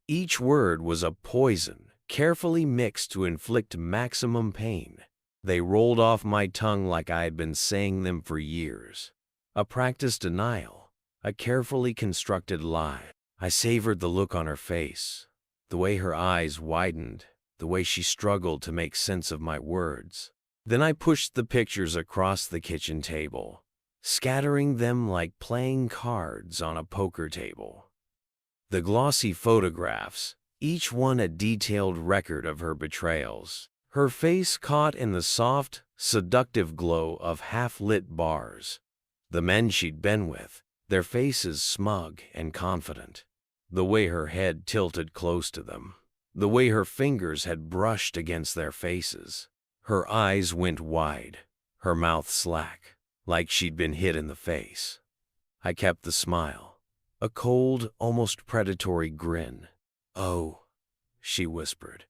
S4: Each word was a poison, carefully mixed to inflict maximum pain. They rolled off my tongue like I had been saying them for years. A practiced denial, a carefully constructed lie. I savored the look on her face, the way her eyes widened, the way she struggled to make sense of my words. Then I pushed the pictures across the kitchen table, scattering them like playing cards on a poker table. The glossy photographs, each one a detailed record of her betrayals. Her face caught in the soft, seductive glow of half-lit bars. The men she'd been with, their faces smug and confident. The way her head tilted close to them. The way her fingers had brushed against their faces. Her eyes went wide, her mouth slack, like she'd been hit in the face. I kept the smile, a cold, almost predatory grin. "Oh," she whispered.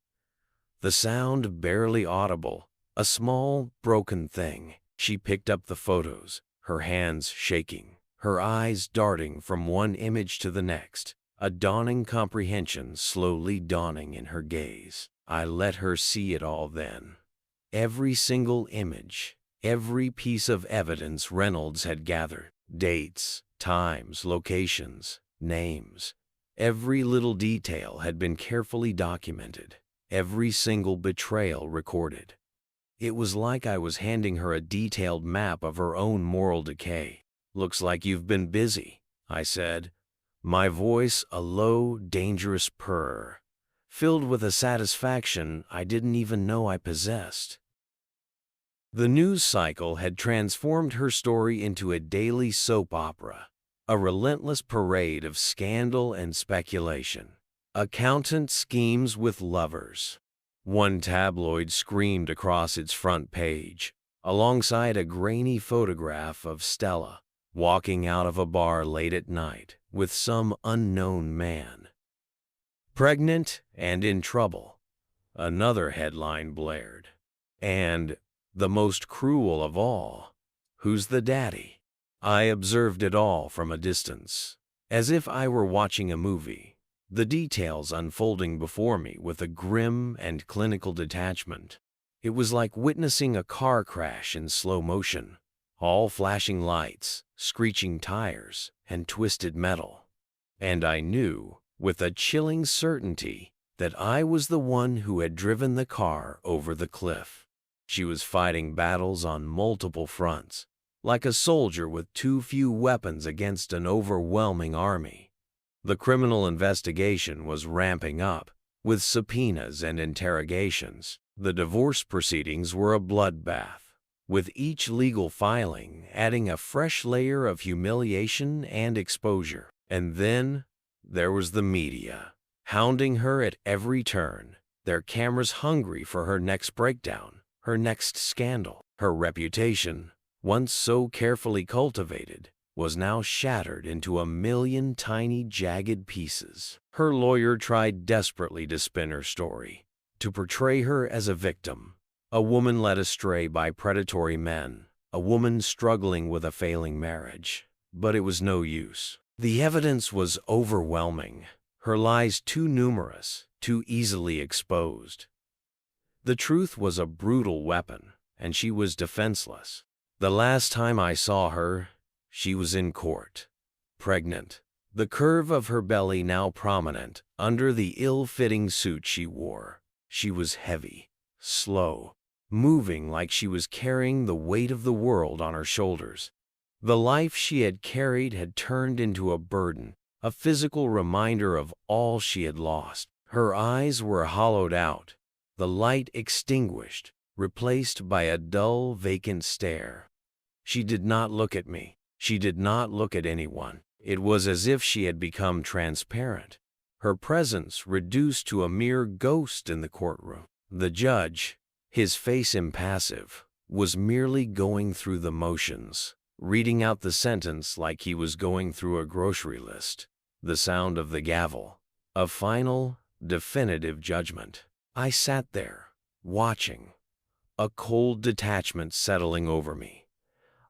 S4: The sound barely audible, a small, broken thing. She picked up the photos, her hands shaking, her eyes darting from one image to the next, a dawning comprehension slowly dawning in her gaze. I let her see it all then. Every single image, every piece of evidence Reynolds had gathered, dates, times, locations, names. Every little detail had been carefully documented, every single betrayal recorded. It was like I was handing her a detailed map of her own moral decay. "Looks like you've been busy," I said, my voice a low, dangerous purr, filled with a satisfaction I didn't even know I possessed. The news cycle had transformed her story into a daily soap opera, a relentless parade of scandal and speculation. Accountant schemes with lovers. One tabloid screamed across its front page, alongside a grainy photograph of Stella walking out of a bar late at night with some unknown man. "Pregnant and in trouble," another headline blared. And, the most cruel of all, "Who's the daddy?" I observed it all from a distance, as if I were watching a movie, the details unfolding before me with a grim and clinical detachment. It was like witnessing a car crash in slow motion, all flashing lights, screeching tires, and twisted metal. And I knew, with a chilling certainty, that I was the one who had driven the car over the cliff. She was fighting battles on multiple fronts, like a soldier with too few weapons against an overwhelming army. The criminal investigation was ramping up, with subpoenas and interrogations. The divorce proceedings were a bloodbath, with each legal filing adding a fresh layer of humiliation and exposure. And then there was the media, hounding her at every turn, their cameras hungry for her next breakdown, her next scandal. Her reputation, once so carefully cultivated, was now shattered into a million tiny jagged pieces. Her lawyer tried desperately to spin her story, to portray her as a victim, a woman led astray by predatory men, a woman struggling with a failing marriage. But it was no use. The evidence was overwhelming, her lies too numerous, too easily exposed. The truth was a brutal weapon, and she was defenseless. The last time I saw her, she was in court, pregnant, the curve of her belly now prominent under the ill-fitting suit she wore. She was heavy, slow, moving like she was carrying the weight of the world on her shoulders. The life she had carried had turned into a burden, a physical reminder of all she had lost. Her eyes were hollowed out, the light extinguished, replaced by a dull, vacant stare. She did not look at me. She did not look at anyone. It was as if she had become transparent, her presence reduced to a mere ghost in the courtroom. The judge, his face impassive, was merely going through the motions, reading out the sentence like he was going through a grocery list. The sound of the gavel, a final, definitive judgment. I sat there, watching, a cold detachment settling over me.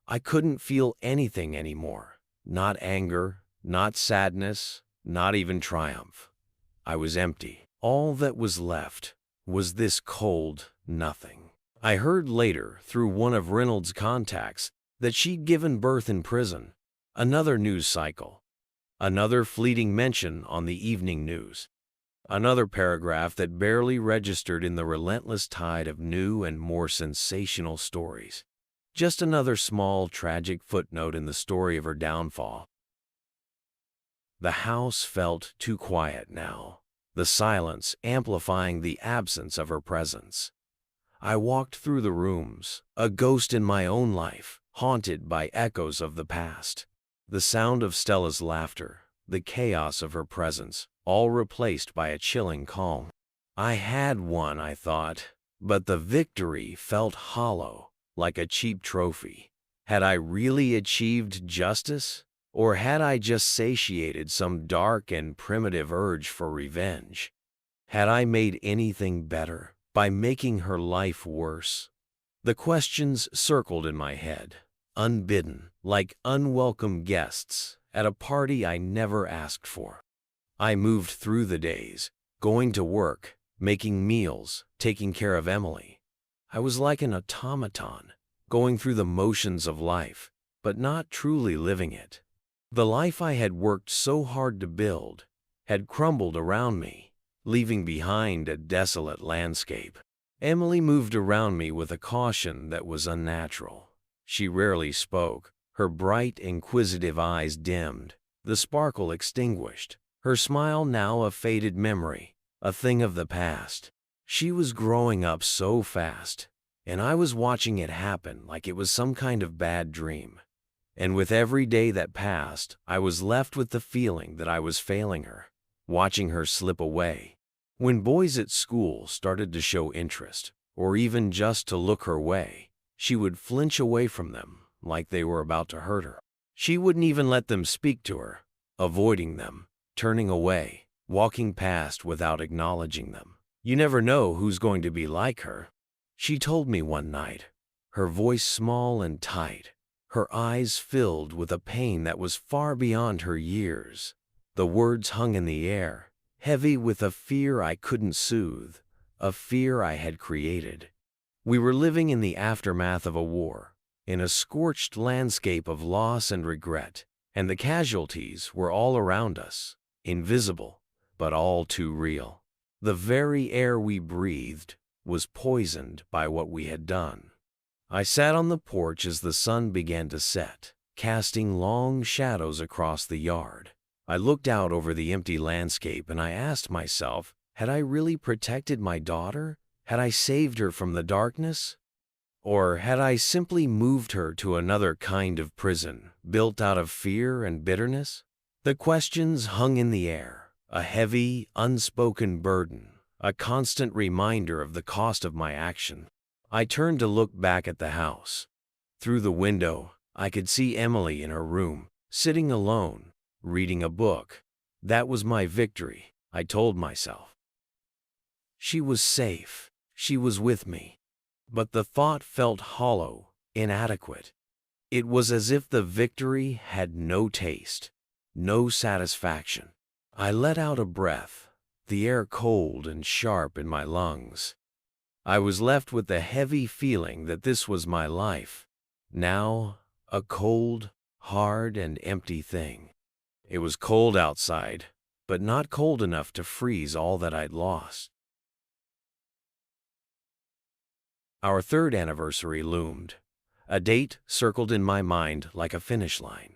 S4: I couldn't feel anything anymore. Not anger, not sadness, not even triumph. I was empty. All that was left was this cold nothing. I heard later, through one of Reynolds' contacts, that she'd given birth in prison. Another news cycle. Another fleeting mention on the evening news. Another paragraph that barely registered in the relentless tide of new and more sensational stories. Just another small, tragic footnote in the story of her downfall. The house felt too quiet now, the silence amplifying the absence of her presence. I walked through the rooms, a ghost in my own life, haunted by echoes of the past. The sound of Stella's laughter, the chaos of her presence, all replaced by a chilling calm. I had won, I thought, but the victory felt hollow, like a cheap trophy. Had I really achieved justice? Or had I just satiated some dark and primitive urge for revenge? Had I made anything better by making her life worse? The questions circled in my head, unbidden, like unwelcome guests at a party I never asked for. I moved through the days, going to work, making meals, taking care of Emily. I was like an automaton, going through the motions of life, but not truly living it. The life I had worked so hard to build had crumbled around me, leaving behind a desolate landscape. Emily moved around me with a caution that was unnatural. She rarely spoke, her bright, inquisitive eyes dimmed, the sparkle extinguished, her smile now a faded memory, a thing of the past. She was growing up so fast, and I was watching it happen like it was some kind of bad dream. And with every day that passed, I was left with the feeling that I was failing her, watching her slip away. When boys at school started to show interest, or even just to look her way, she would flinch away from them like they were about to hurt her. She wouldn't even let them speak to her, avoiding them, turning away, walking past without acknowledging them. You never know who's going to be like her. She told me one night, her voice small and tight, her eyes filled with a pain that was far beyond her years. The words hung in the air, heavy with a fear I couldn't soothe, a fear I had created. We were living in the aftermath of a war, in a scorched landscape of loss and regret, and the casualties were all around us, invisible, but all too real. The very air we breathed was poisoned by what we had done. I sat on the porch as the sun began to set, casting long shadows across the yard. I looked out over the empty landscape and I asked myself, had I really protected my daughter? Had I saved her from the darkness? Or had I simply moved her to another kind of prison, built out of fear and bitterness? The questions hung in the air, a heavy, unspoken burden, a constant reminder of the cost of my action. I turned to look back at the house. Through the window, I could see Emily in her room, sitting alone, reading a book. That was my victory, I told myself. She was safe. She was with me. But the thought felt hollow, inadequate. It was as if the victory had no taste, no satisfaction. I let out a breath, the air cold and sharp in my lungs. I was left with the heavy feeling that this was my life, now a cold, hard, and empty thing. It was cold outside, but not cold enough to freeze all that I'd lost. Our third anniversary loomed, a date circled in my mind like a finish line.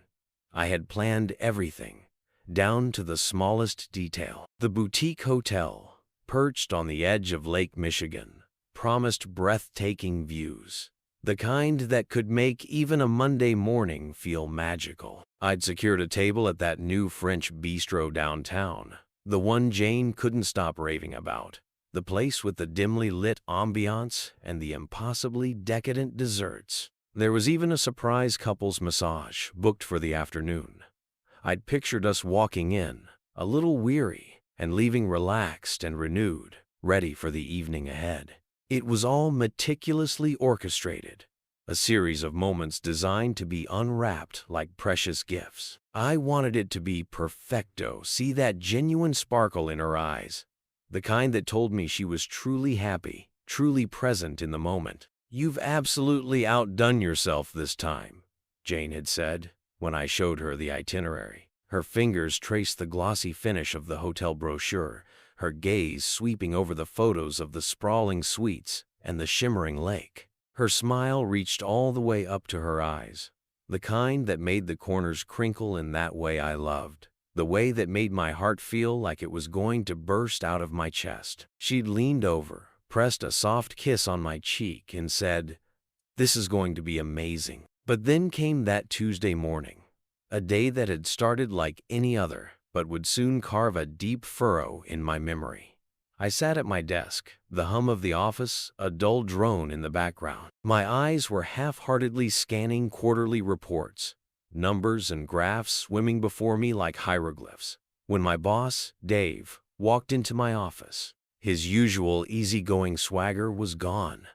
S4: I had planned everything, down to the smallest detail. The boutique hotel, perched on the edge of Lake Michigan, promised breathtaking views, the kind that could make even a Monday morning feel magical. I'd secured a table at that new French bistro downtown, the one Jane couldn't stop raving about, the place with the dimly lit ambiance and the impossibly decadent desserts. There was even a surprise couples massage booked for the afternoon. I'd pictured us walking in, a little weary, and leaving relaxed and renewed, ready for the evening ahead. It was all meticulously orchestrated, a series of moments designed to be unwrapped like precious gifts. I wanted it to be perfecto, see that genuine sparkle in her eyes, the kind that told me she was truly happy, truly present in the moment. "You've absolutely outdone yourself this time," Jane had said when I showed her the itinerary. Her fingers traced the glossy finish of the hotel brochure, her gaze sweeping over the photos of the sprawling suites and the shimmering lake. Her smile reached all the way up to her eyes, the kind that made the corners crinkle in that way I loved, the way that made my heart feel like it was going to burst out of my chest. She'd leaned over, pressed a soft kiss on my cheek, and said, "This is going to be amazing." But then came that Tuesday morning, a day that had started like any other, but would soon carve a deep furrow in my memory. I sat at my desk, the hum of the office a dull drone in the background. My eyes were half-heartedly scanning quarterly reports, numbers and graphs swimming before me like hieroglyphs, when my boss, Dave, walked into my office. His usual easygoing swagger was gone,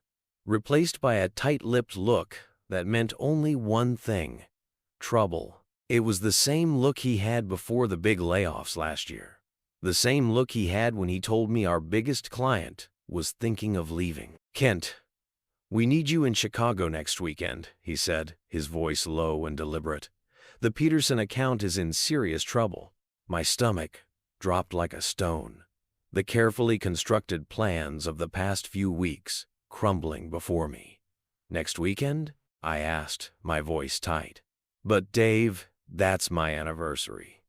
S4: replaced by a tight-lipped look that meant only one thing: trouble. It was the same look he had before the big layoffs last year, the same look he had when he told me our biggest client was thinking of leaving. "Kent, we need you in Chicago next weekend," he said, his voice low and deliberate. "The Peterson account is in serious trouble." My stomach dropped like a stone, the carefully constructed plans of the past few weeks crumbling before me. "Next weekend?" I asked, my voice tight. "But Dave, that's my anniversary."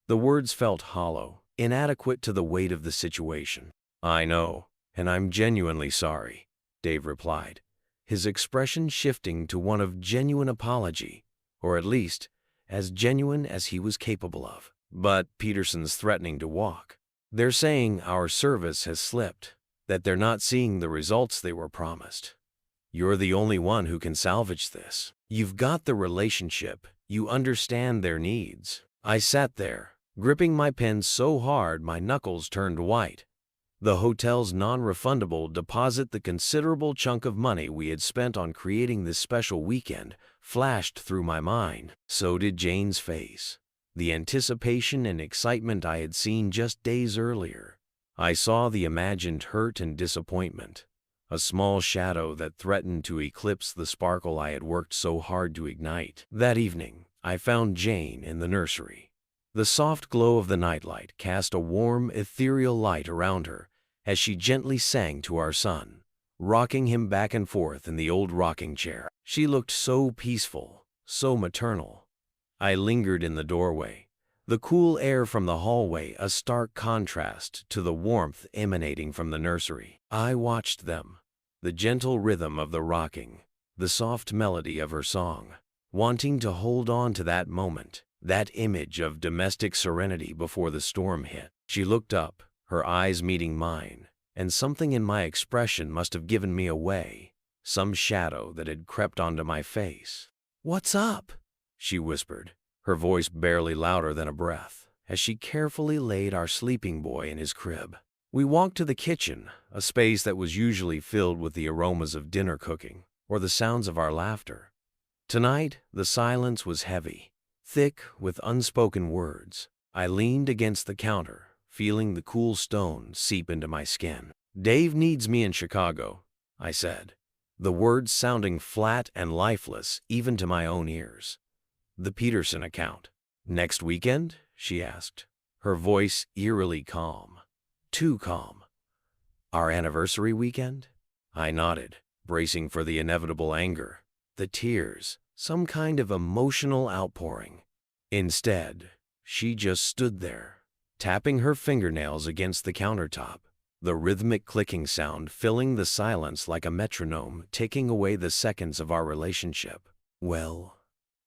S4: The words felt hollow, inadequate to the weight of the situation. "I know, and I'm genuinely sorry," Dave replied, his expression shifting to one of genuine apology, or at least as genuine as he was capable of. "But Peterson's threatening to walk. They're saying our service has slipped, that they're not seeing the results they were promised. You're the only one who can salvage this. You've got the relationship, you understand their needs." I sat there, gripping my pen so hard my knuckles turned white. The hotel's non-refundable deposit, the considerable chunk of money we had spent on creating this special weekend, flashed through my mind. So did Jane's face, the anticipation and excitement I had seen just days earlier. I saw the imagined hurt and disappointment, a small shadow that threatened to eclipse the sparkle I had worked so hard to ignite. That evening, I found Jane in the nursery. The soft glow of the nightlight cast a warm, ethereal light around her as she gently sang to our son, rocking him back and forth in the old rocking chair. She looked so peaceful, so maternal. I lingered in the doorway, the cool air from the hallway a stark contrast to the warmth emanating from the nursery. I watched them, the gentle rhythm of the rocking, the soft melody of her song, wanting to hold on to that moment, that image of domestic serenity before the storm hit. She looked up, her eyes meeting mine, and something in my expression must have given me away, some shadow that had crept onto my face. "What's up?" she whispered, her voice barely louder than a breath, as she carefully laid our sleeping boy in his crib. We walked to the kitchen, a space that was usually filled with the aromas of dinner cooking or the sounds of our laughter. Tonight, the silence was heavy, thick with unspoken words. I leaned against the counter, feeling the cool stone seep into my skin. "Dave needs me in Chicago," I said, the words sounding flat and lifeless even to my own ears. "The Peterson account." "Next weekend?" she asked, her voice eerily calm. Too calm. "Our anniversary weekend?" I nodded, bracing for the inevitable anger, the tears, some kind of emotional outpouring. Instead, she just stood there, tapping her fingernails against the countertop, the rhythmic clicking sound filling the silence like a metronome, taking away the seconds of our relationship. "Well,"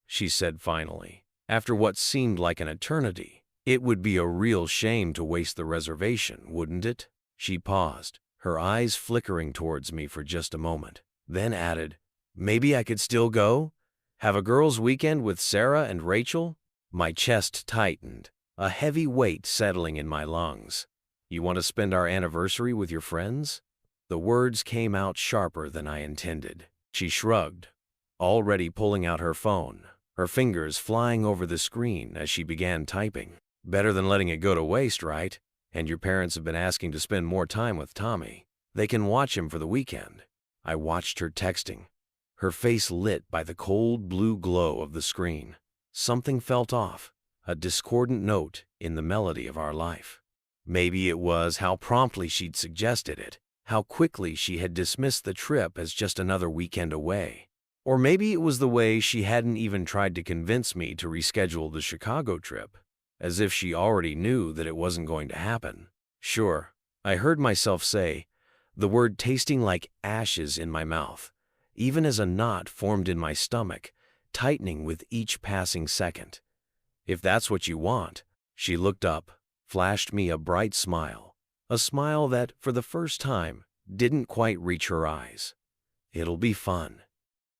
S4: she said finally, after what seemed like an eternity, "it would be a real shame to waste the reservation, wouldn't it?" She paused, her eyes flickering towards me for just a moment, then added, "Maybe I could still go? Have a girls' weekend with Sarah and Rachel?" My chest tightened, a heavy weight settling in my lungs. "You want to spend our anniversary with your friends?" The words came out sharper than I intended. She shrugged, already pulling out her phone, her fingers flying over the screen as she began typing. "Better than letting it go to waste, right? And your parents have been asking to spend more time with Tommy. They can watch him for the weekend." I watched her texting, her face lit by the cold blue glow of the screen. Something felt off, a discordant note in the melody of our life. Maybe it was how promptly she'd suggested it, how quickly she had dismissed the trip as just another weekend away. Or maybe it was the way she hadn't even tried to convince me to reschedule the Chicago trip, as if she already knew that it wasn't going to happen. Sure, I heard myself say, the word tasting like ashes in my mouth, even as a knot formed in my stomach, tightening with each passing second. "If that's what you want." She looked up, flashed me a bright smile, a smile that, for the first time, didn't quite reach her eyes. "It'll be fun.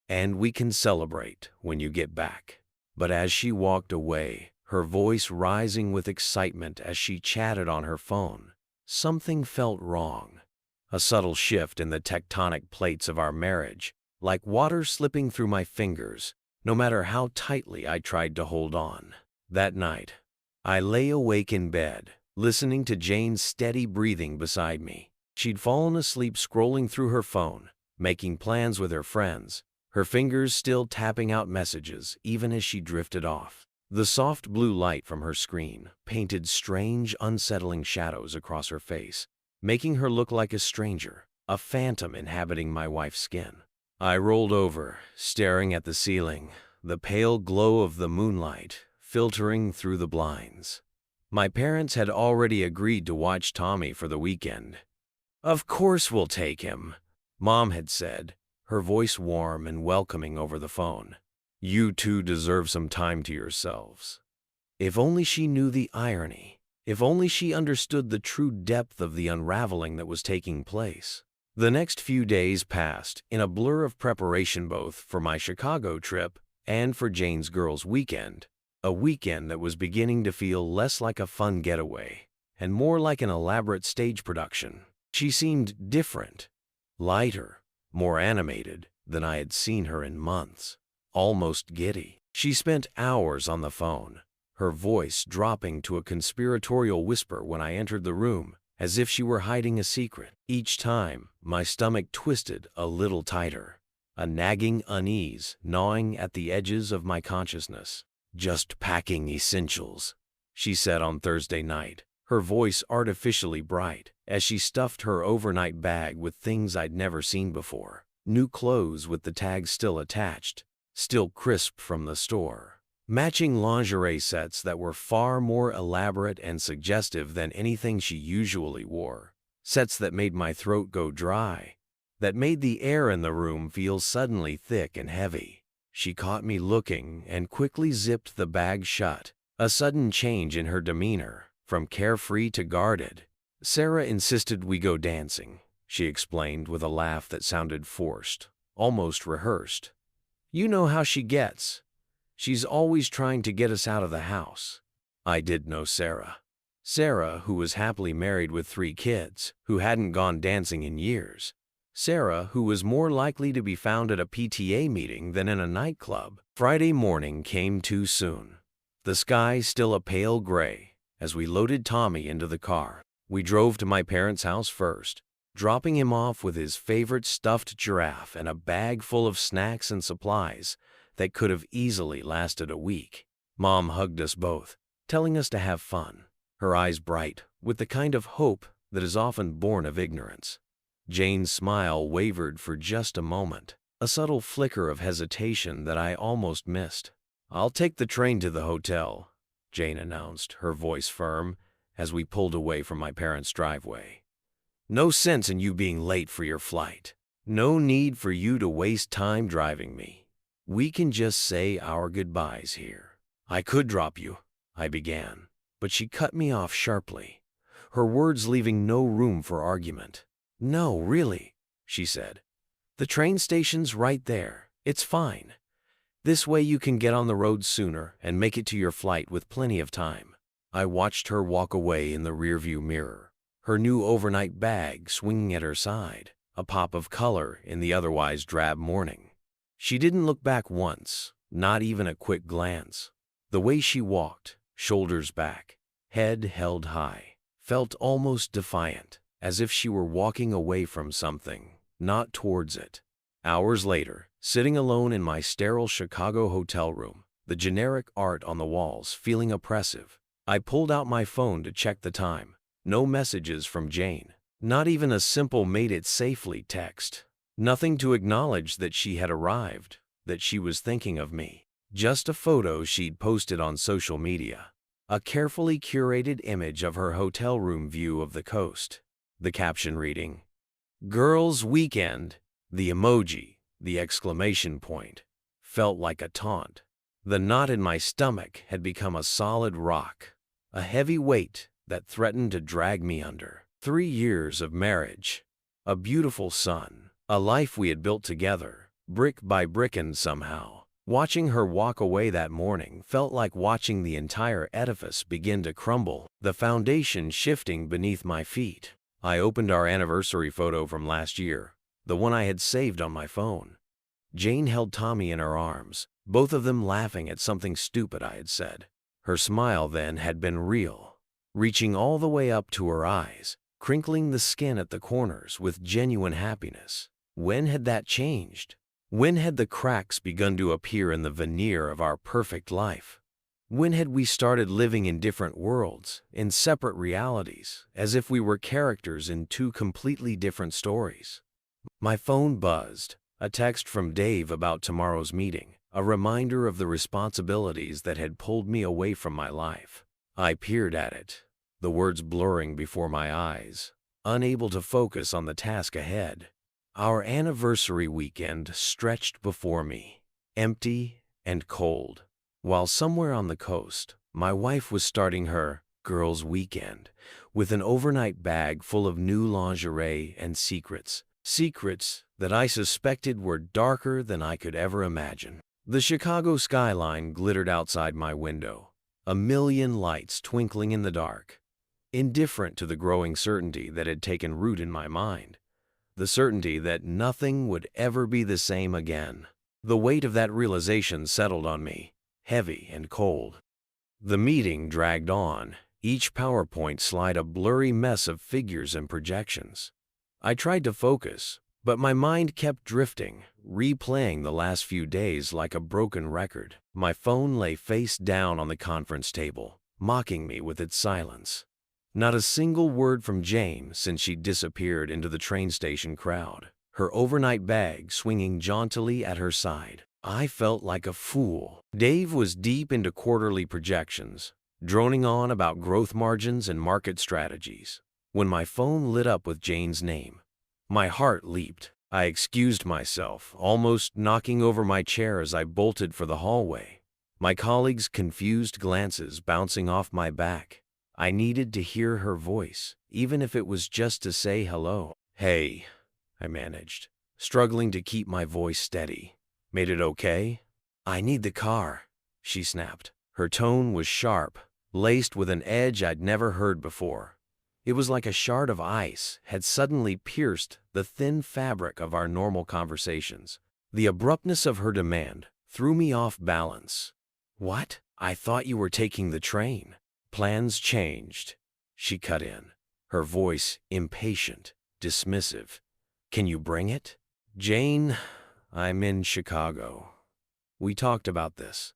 S4: And we can celebrate when you get back." But as she walked away, her voice rising with excitement as she chatted on her phone, something felt wrong. A subtle shift in the tectonic plates of our marriage, like water slipping through my fingers, no matter how tightly I tried to hold on. That night, I lay awake in bed, listening to Jane's steady breathing beside me. She'd fallen asleep scrolling through her phone, making plans with her friends, her fingers still tapping out messages even as she drifted off. The soft blue light from her screen painted strange, unsettling shadows across her face, making her look like a stranger, a phantom inhabiting my wife's skin. I rolled over, staring at the ceiling, the pale glow of the moonlight filtering through the blinds. My parents had already agreed to watch Tommy for the weekend. "Of course we'll take him," Mom had said, her voice warm and welcoming over the phone. "You two deserve some time to yourselves." If only she knew the irony. If only she understood the true depth of the unraveling that was taking place. The next few days passed in a blur of preparation both for my Chicago trip and for Jane's girls' weekend, a weekend that was beginning to feel less like a fun getaway and more like an elaborate stage production. She seemed different, lighter, more animated than I had seen her in months, almost giddy. She spent hours on the phone, her voice dropping to a conspiratorial whisper when I entered the room, as if she were hiding a secret. Each time, my stomach twisted a little tighter, a nagging unease gnawing at the edges of my consciousness. "Just packing essentials," she said on Thursday night, her voice artificially bright as she stuffed her overnight bag with things I'd never seen before. New clothes with the tags still attached, still crisp from the store. Matching lingerie sets that were far more elaborate and suggestive than anything she usually wore. Sets that made my throat go dry, that made the air in the room feel suddenly thick and heavy. She caught me looking and quickly zipped the bag shut, a sudden change in her demeanor, from carefree to guarded. "Sarah insisted we go dancing," she explained with a laugh that sounded forced, almost rehearsed. "You know how she gets. She's always trying to get us out of the house." I did know Sarah. Sarah, who was happily married with 3 kids, who hadn't gone dancing in years. Sarah, who was more likely to be found at a PTA meeting than in a nightclub. Friday morning came too soon. The sky still a pale gray as we loaded Tommy into the car. We drove to my parents' house first, dropping him off with his favorite stuffed giraffe and a bag full of snacks and supplies that could have easily lasted a week. Mom hugged us both, telling us to have fun, her eyes bright with the kind of hope that is often born of ignorance. Jane's smile wavered for just a moment, a subtle flicker of hesitation that I almost missed. "I'll take the train to the hotel," Jane announced, her voice firm, as we pulled away from my parents' driveway. "No sense in you being late for your flight. No need for you to waste time driving me. We can just say our goodbyes here." "I could drop you," I began, but she cut me off sharply, her words leaving no room for argument. "No, really," she said. "The train station's right there. It's fine. This way you can get on the road sooner and make it to your flight with plenty of time." I watched her walk away in the rearview mirror, her new overnight bag swinging at her side, a pop of color in the otherwise drab morning. She didn't look back once, not even a quick glance. The way she walked, shoulders back, head held high, felt almost defiant, as if she were walking away from something, not towards it. Hours later, sitting alone in my sterile Chicago hotel room, the generic art on the walls feeling oppressive, I pulled out my phone to check the time. No messages from Jane, not even a simple "made it safely" text. Nothing to acknowledge that she had arrived, that she was thinking of me. Just a photo she'd posted on social media, a carefully curated image of her hotel room view of the coast. The caption reading, "Girls' Weekend." The emoji, the exclamation point, felt like a taunt. The knot in my stomach had become a solid rock, a heavy weight that threatened to drag me under. 3 years of marriage, a beautiful son, a life we had built together, brick by brick, and somehow, watching her walk away that morning felt like watching the entire edifice begin to crumble, the foundation shifting beneath my feet. I opened our anniversary photo from last year, the one I had saved on my phone. Jane held Tommy in her arms, both of them laughing at something stupid I had said. Her smile then had been real, reaching all the way up to her eyes, crinkling the skin at the corners with genuine happiness. When had that changed? When had the cracks begun to appear in the veneer of our perfect life? When had we started living in different worlds, in separate realities, as if we were characters in 2 completely different stories? My phone buzzed, a text from Dave about tomorrow's meeting, a reminder of the responsibilities that had pulled me away from my life. I peered at it, the words blurring before my eyes, unable to focus on the task ahead. Our anniversary weekend stretched before me, empty and cold, while somewhere on the coast, my wife was starting her girls' weekend with an overnight bag full of new lingerie and secrets. Secrets that I suspected were darker than I could ever imagine. The Chicago skyline glittered outside my window, a million lights twinkling in the dark, indifferent to the growing certainty that had taken root in my mind, the certainty that nothing would ever be the same again. The weight of that realization settled on me, heavy and cold. The meeting dragged on, each PowerPoint slide a blurry mess of figures and projections. I tried to focus, but my mind kept drifting, replaying the last few days like a broken record. My phone lay face down on the conference table, mocking me with its silence. Not a single word from Jane since she disappeared into the train station crowd, her overnight bag swinging jauntily at her side. I felt like a fool. Dave was deep into quarterly projections, droning on about growth margins and market strategies. When my phone lit up with Jane's name, my heart leaped. I excused myself, almost knocking over my chair as I bolted for the hallway, my colleagues' confused glances bouncing off my back. I needed to hear her voice, even if it was just to say hello. "Hey," I managed, struggling to keep my voice steady. "Made it okay?" "I need the car," she snapped. Her tone was sharp, laced with an edge I'd never heard before. It was like a shard of ice had suddenly pierced the thin fabric of our normal conversations. The abruptness of her demand threw me off balance. "What? I thought you were taking the train." "Plans changed," she cut in, her voice impatient, dismissive. "Can you bring it?" "Jane, I'm in Chicago. We talked about this."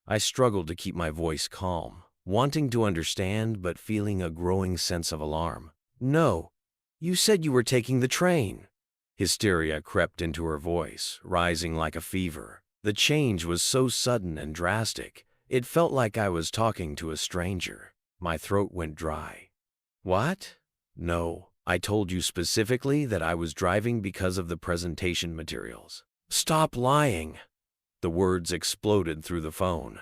S4: I struggled to keep my voice calm, wanting to understand but feeling a growing sense of alarm. "No, You said you were taking the train. Hysteria crept into her voice, rising like a fever. The change was so sudden and drastic, it felt like I was talking to a stranger. My throat went dry. What? No, I told you specifically that I was driving because of the presentation materials. Stop lying! The words exploded through the phone,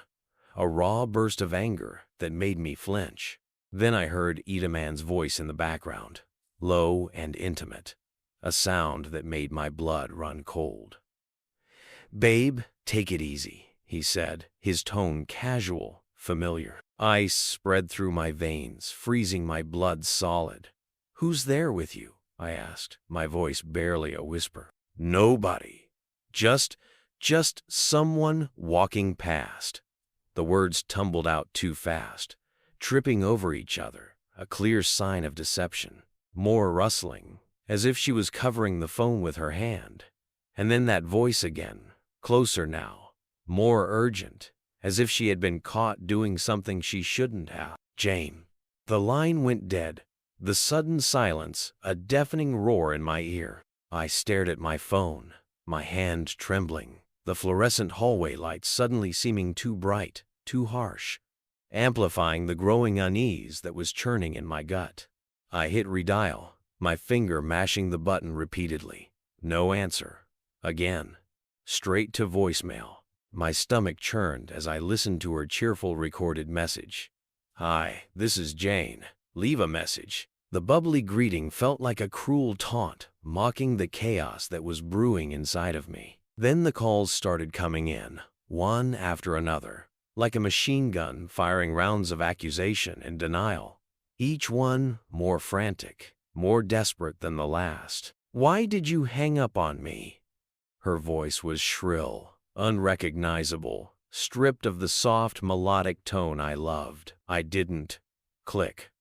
S4: a raw burst of anger that made me flinch. Then I heard Itaman's voice in the background, low and intimate, a sound that made my blood run cold. Babe, take it easy, he said, his tone casual, familiar. Ice spread through my veins, freezing my blood solid. Who's there with you? I asked, my voice barely a whisper. Nobody. Just someone walking past. The words tumbled out too fast, tripping over each other, a clear sign of deception. More rustling, as if she was covering the phone with her hand. And then that voice again, closer now, more urgent, as if she had been caught doing something she shouldn't have. Jane. The line went dead, the sudden silence, a deafening roar in my ear. I stared at my phone, my hand trembling, the fluorescent hallway light suddenly seeming too bright, too harsh, amplifying the growing unease that was churning in my gut. I hit redial, my finger mashing the button repeatedly. No answer. Again. Straight to voicemail. My stomach churned as I listened to her cheerful recorded message. Hi, this is Jane. Leave a message. The bubbly greeting felt like a cruel taunt, mocking the chaos that was brewing inside of me. Then the calls started coming in, one after another, like a machine gun firing rounds of accusation and denial. Each one more frantic, more desperate than the last. Why did you hang up on me? Her voice was shrill, unrecognizable, stripped of the soft melodic tone I loved. I didn't. Click.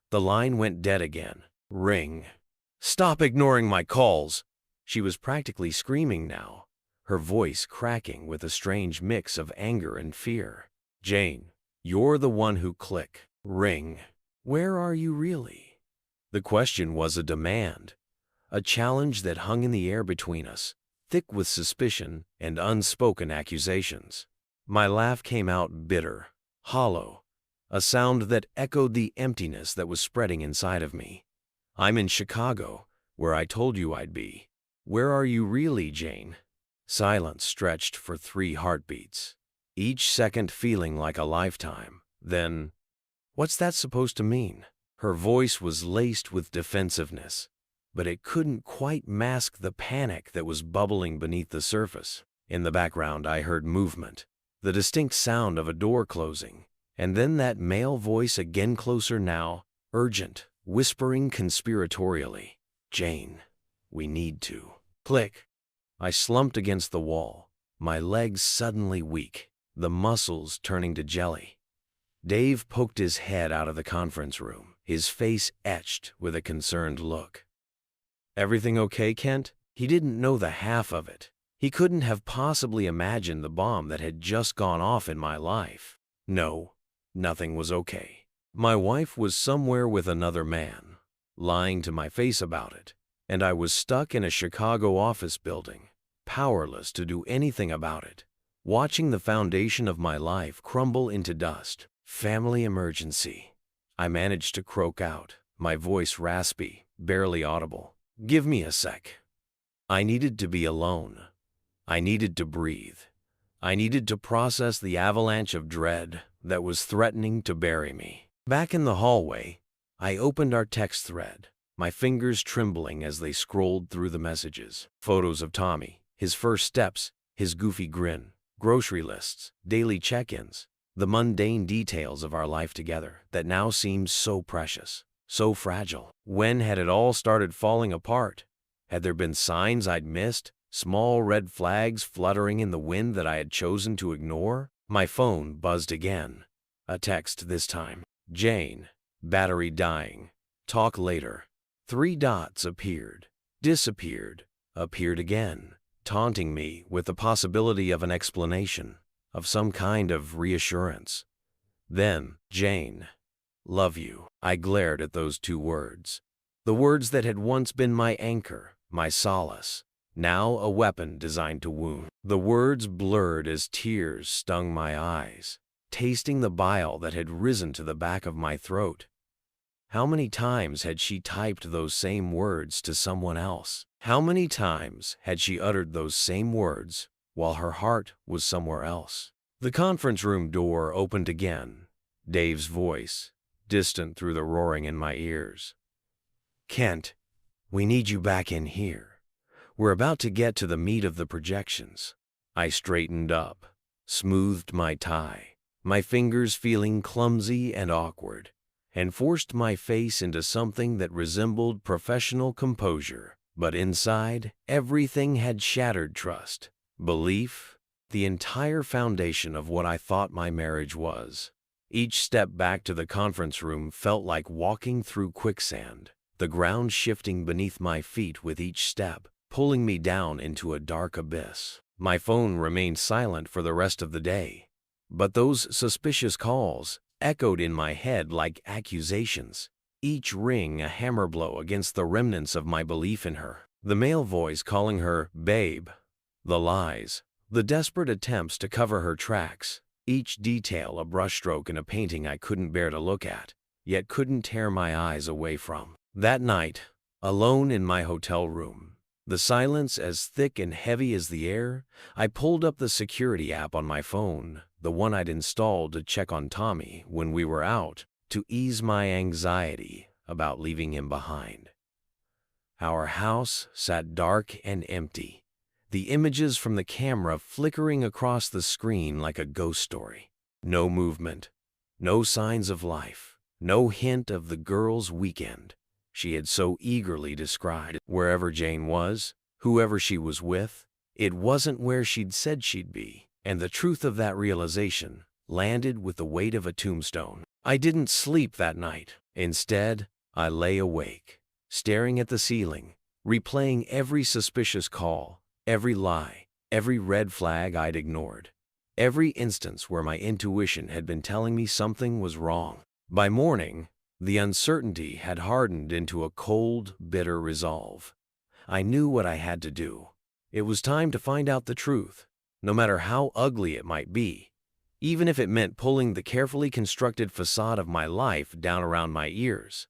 S4: The line went dead again. Ring. Stop ignoring my calls! She was practically screaming now, her voice cracking with a strange mix of anger and fear. Jane, you're the one who click. Ring. Where are you really? The question was a demand, a challenge that hung in the air between us, thick with suspicion and unspoken accusations. My laugh came out bitter, hollow, a sound that echoed the emptiness that was spreading inside of me. I'm in Chicago, where I told you I'd be. Where are you really, Jane? Silence stretched for 3 heartbeats, each second feeling like a lifetime. Then, what's that supposed to mean? Her voice was laced with defensiveness, but it couldn't quite mask the panic that was bubbling beneath the surface. In the background, I heard movement, the distinct sound of a door closing, and then that male voice again closer now, urgent, whispering conspiratorially. Jane, we need to. Click. I slumped against the wall, my legs suddenly weak, the muscles turning to jelly. Dave poked his head out of the conference room, his face etched with a concerned look. Everything okay, Kent? He didn't know the half of it. He couldn't have possibly imagined the bomb that had just gone off in my life. No, nothing was okay. My wife was somewhere with another man, lying to my face about it, and I was stuck in a Chicago office building, powerless to do anything about it, watching the foundation of my life crumble into dust. Family emergency. I managed to croak out, my voice raspy, barely audible. Give me a sec. I needed to be alone. I needed to breathe. I needed to process the avalanche of dread that was threatening to bury me. Back in the hallway, I opened our text thread, my fingers trembling as they scrolled through the messages. Photos of Tommy, his first steps, his goofy grin, grocery lists, daily check-ins, the mundane details of our life together that now seemed so precious, so fragile. When had it all started falling apart? Had there been signs I'd missed, small red flags fluttering in the wind that I had chosen to ignore? My phone buzzed again. A text this time. Jane, battery dying. Talk later. 3 dots appeared, disappeared, appeared again, taunting me with the possibility of an explanation, of some kind of reassurance. Then, Jane, love you. I glared at those 2 words. The words that had once been my anchor, my solace, now a weapon designed to wound. The words blurred as tears stung my eyes, tasting the bile that had risen to the back of my throat. How many times had she typed those same words to someone else? How many times had she uttered those same words while her heart was somewhere else? The conference room door opened again, Dave's voice, distant through the roaring in my ears. "Kent, we need you back in here. We're about to get to the meat of the projections." I straightened up, smoothed my tie, my fingers feeling clumsy and awkward, and forced my face into something that resembled professional composure. But inside, everything had shattered trust, belief, the entire foundation of what I thought my marriage was. Each step back to the conference room felt like walking through quicksand, the ground shifting beneath my feet with each step, pulling me down into a dark abyss. My phone remained silent for the rest of the day, but those suspicious calls echoed in my head like accusations, each ring a hammer blow against the remnants of my belief in her. The male voice calling her babe, the lies, the desperate attempts to cover her tracks, each detail a brushstroke in a painting I couldn't bear to look at, yet couldn't tear my eyes away from. That night, alone in my hotel room, the silence as thick and heavy as the air, I pulled up the security app on my phone, the one I'd installed to check on Tommy when we were out, to ease my anxiety about leaving him behind. Our house sat dark and empty, the images from the camera flickering across the screen like a ghost story. No movement, no signs of life, no hint of the girl's weekend she had so eagerly described. Wherever Jane was, whoever she was with, it wasn't where she'd said she'd be, and the truth of that realization landed with the weight of a tombstone. I didn't sleep that night. Instead, I lay awake, staring at the ceiling, replaying every suspicious call, every lie, every red flag I'd ignored, every instance where my intuition had been telling me something was wrong. By morning, the uncertainty had hardened into a cold, bitter resolve. I knew what I had to do. It was time to find out the truth, no matter how ugly it might be, even if it meant pulling the carefully constructed facade of my life down around my ears.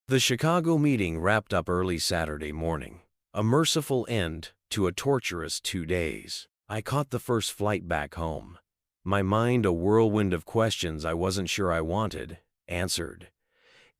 S4: The Chicago meeting wrapped up early Saturday morning, a merciful end to a torturous 2 days. I caught the first flight back home, my mind a whirlwind of questions I wasn't sure I wanted answered,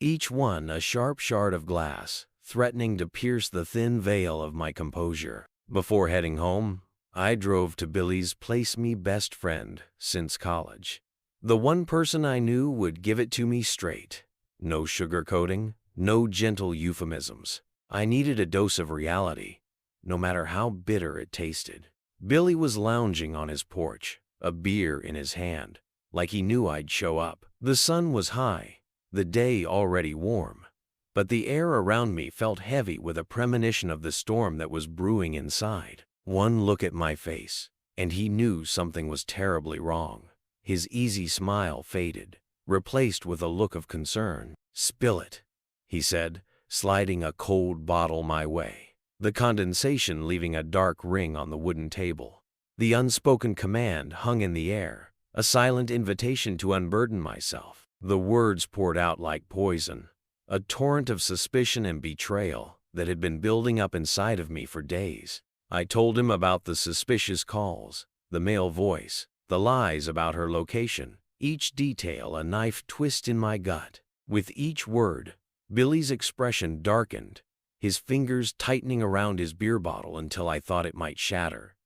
S4: each one a sharp shard of glass, threatening to pierce the thin veil of my composure. Before heading home, I drove to Billy's place-me best friend since college. The one person I knew would give it to me straight. No sugarcoating, no gentle euphemisms. I needed a dose of reality, no matter how bitter it tasted. Billy was lounging on his porch, a beer in his hand, like he knew I'd show up. The sun was high, the day already warm, but the air around me felt heavy with a premonition of the storm that was brewing inside. One look at my face, and he knew something was terribly wrong. His easy smile faded, replaced with a look of concern. "Spill it," he said, sliding a cold bottle my way, the condensation leaving a dark ring on the wooden table. The unspoken command hung in the air, a silent invitation to unburden myself. The words poured out like poison, a torrent of suspicion and betrayal that had been building up inside of me for days. I told him about the suspicious calls, the male voice, the lies about her location, each detail a knife twist in my gut. With each word, Billy's expression darkened, his fingers tightening around his beer bottle until I thought it might shatter,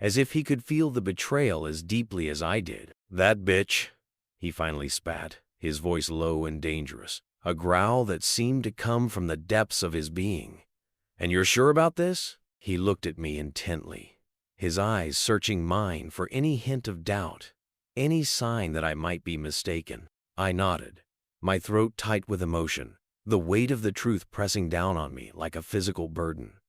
S4: as if he could feel the betrayal as deeply as I did. "That bitch," he finally spat, his voice low and dangerous, a growl that seemed to come from the depths of his being. "And you're sure about this?" He looked at me intently, his eyes searching mine for any hint of doubt, any sign that I might be mistaken. I nodded, my throat tight with emotion, the weight of the truth pressing down on me like a physical burden.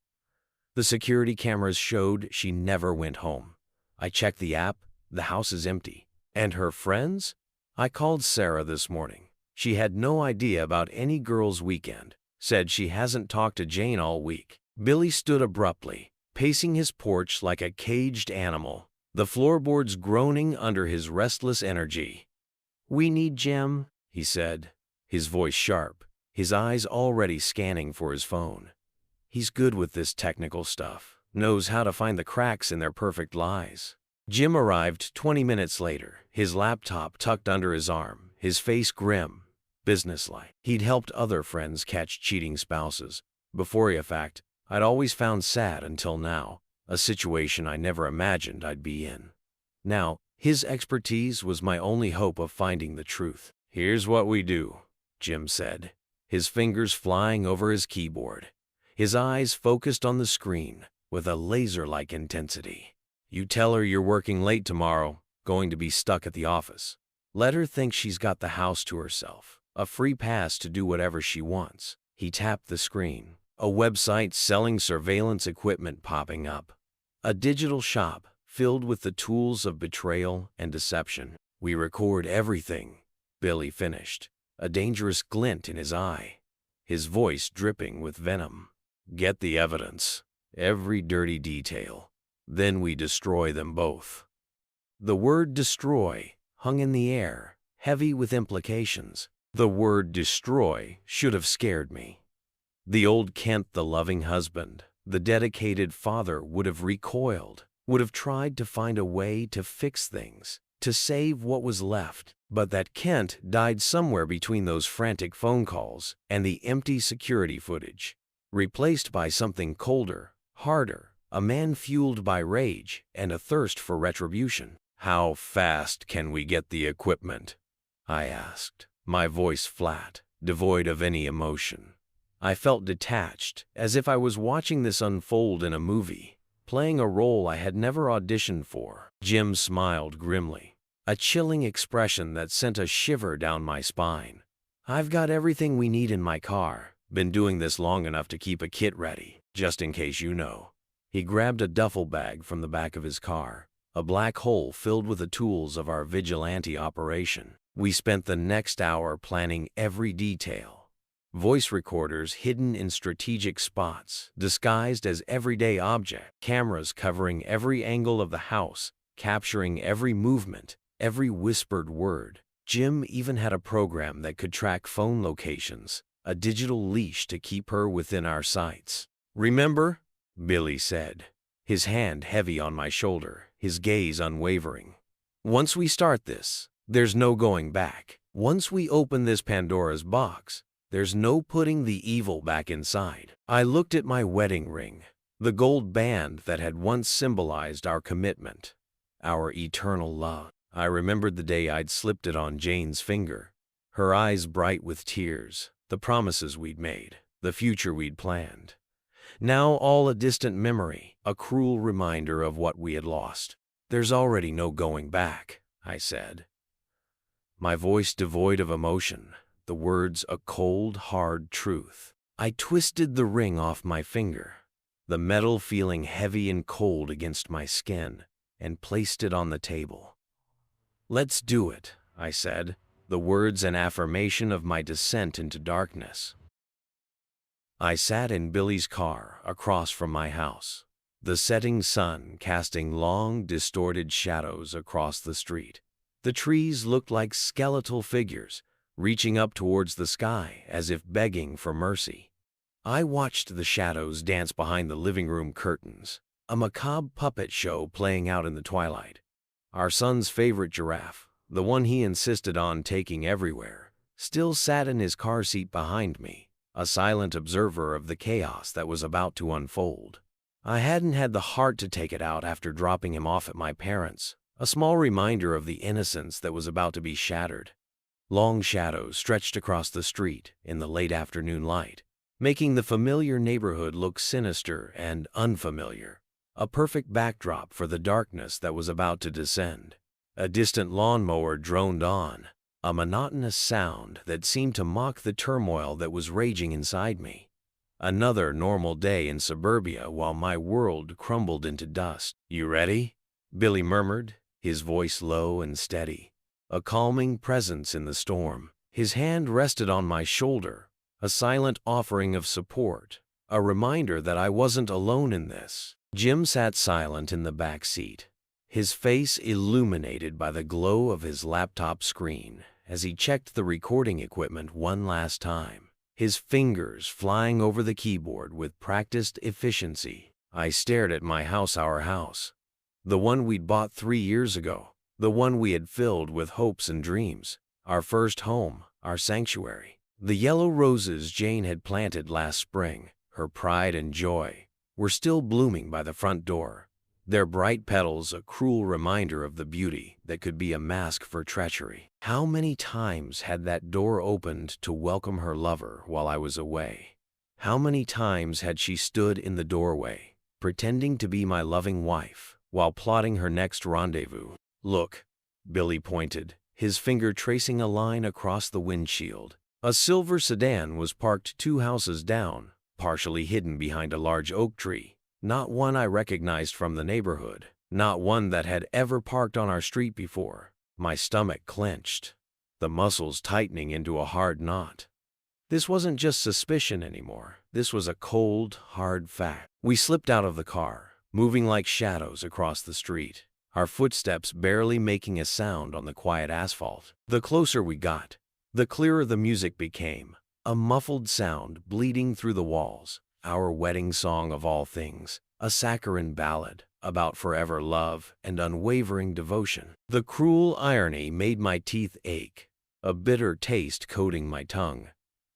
S4: The security cameras showed she never went home. I checked the app, the house is empty. And her friends? I called Sarah this morning. She had no idea about any girl's weekend, Said she hasn't talked to Jane all week. Billy stood abruptly, pacing his porch like a caged animal, the floorboards groaning under his restless energy. "We need Jim," he said, his voice sharp, his eyes already scanning for his phone. "He's good with this technical stuff, knows how to find the cracks in their perfect lies." Jim arrived 20 minutes later, his laptop tucked under his arm, his face grim, businesslike. He'd helped other friends catch cheating spouses. Before he fact, I'd always found sad until now, a situation I never imagined I'd be in. Now, his expertise was my only hope of finding the truth. "Here's what we do," Jim said, his fingers flying over his keyboard, his eyes focused on the screen with a laser-like intensity. "You tell her you're working late tomorrow, going to be stuck at the office. Let her think she's got the house to herself, a free pass to do whatever she wants." He tapped the screen, a website selling surveillance equipment popping up, a digital shop filled with the tools of betrayal and deception. "We record everything," Billy finished, a dangerous glint in his eye, his voice dripping with venom. "Get the evidence, every dirty detail. Then we destroy them both." The word destroy hung in the air, heavy with implications. The word destroy should have scared me. The old Kent, the loving husband, the dedicated father, would have recoiled, would have tried to find a way to fix things, to save what was left. But that Kent died somewhere between those frantic phone calls and the empty security footage, replaced by something colder, harder, a man fueled by rage and a thirst for retribution. "How fast can we get the equipment?" I asked, my voice flat, devoid of any emotion. I felt detached, as if I was watching this unfold in a movie, playing a role I had never auditioned for. Jim smiled grimly, a chilling expression that sent a shiver down my spine. "I've got everything we need in my car. Been doing this long enough to keep a kit ready, just in case you know." He grabbed a duffel bag from the back of his car, a black hole filled with the tools of our vigilante operation. We spent the next hour planning every detail. Voice recorders hidden in strategic spots, disguised as everyday objects, cameras covering every angle of the house, capturing every movement, every whispered word. Jim even had a program that could track phone locations, a digital leash to keep her within our sights. "Remember?" Billy said, his hand heavy on my shoulder, his gaze unwavering. "Once we start this, there's no going back. Once we open this Pandora's box, there's no putting the evil back inside." I looked at my wedding ring, the gold band that had once symbolized our commitment, our eternal love. I remembered the day I'd slipped it on Jane's finger, her eyes bright with tears, the promises we'd made, the future we'd planned. Now all a distant memory, a cruel reminder of what we had lost. "There's already no going back," I said, my voice devoid of emotion, the words a cold, hard truth. I twisted the ring off my finger, the metal feeling heavy and cold against my skin, and placed it on the table. "Let's do it," I said, the words an affirmation of my descent into darkness. I sat in Billy's car across from my house, the setting sun casting long, distorted shadows across the street. The trees looked like skeletal figures, reaching up towards the sky as if begging for mercy. I watched the shadows dance behind the living room curtains, a macabre puppet show playing out in the twilight. Our son's favorite giraffe, the one he insisted on taking everywhere, still sat in his car seat behind me, a silent observer of the chaos that was about to unfold. I hadn't had the heart to take it out after dropping him off at my parents', a small reminder of the innocence that was about to be shattered. Long shadows stretched across the street in the late afternoon light, making the familiar neighborhood look sinister and unfamiliar, a perfect backdrop for the darkness that was about to descend. A distant lawnmower droned on, a monotonous sound that seemed to mock the turmoil that was raging inside me. Another normal day in suburbia while my world crumbled into dust. "You ready?" Billy murmured, his voice low and steady, a calming presence in the storm. His hand rested on my shoulder, a silent offering of support, a reminder that I wasn't alone in this. Jim sat silent in the back seat, his face illuminated by the glow of his laptop screen as he checked the recording equipment one last time, his fingers flying over the keyboard with practiced efficiency. I stared at my house, our house, the one we'd bought 3 years ago, the one we had filled with hopes and dreams, our first home, our sanctuary. The yellow roses Jane had planted last spring, her pride and joy, were still blooming by the front door, their bright petals a cruel reminder of the beauty that could be a mask for treachery. How many times had that door opened to welcome her lover while I was away? How many times had she stood in the doorway, pretending to be my loving wife, while plotting her next rendezvous? "Look," Billy pointed, his finger tracing a line across the windshield. A silver sedan was parked 2 houses down, partially hidden behind a large oak tree. Not one I recognized from the neighborhood, not one that had ever parked on our street before. My stomach clenched, the muscles tightening into a hard knot. This wasn't just suspicion anymore. This was a cold, hard fact. We slipped out of the car, moving like shadows across the street, our footsteps barely making a sound on the quiet asphalt. The closer we got, the clearer the music became, a muffled sound bleeding through the walls, our wedding song of all things, a saccharine ballad about forever love and unwavering devotion. The cruel irony made my teeth ache, a bitter taste coating my tongue.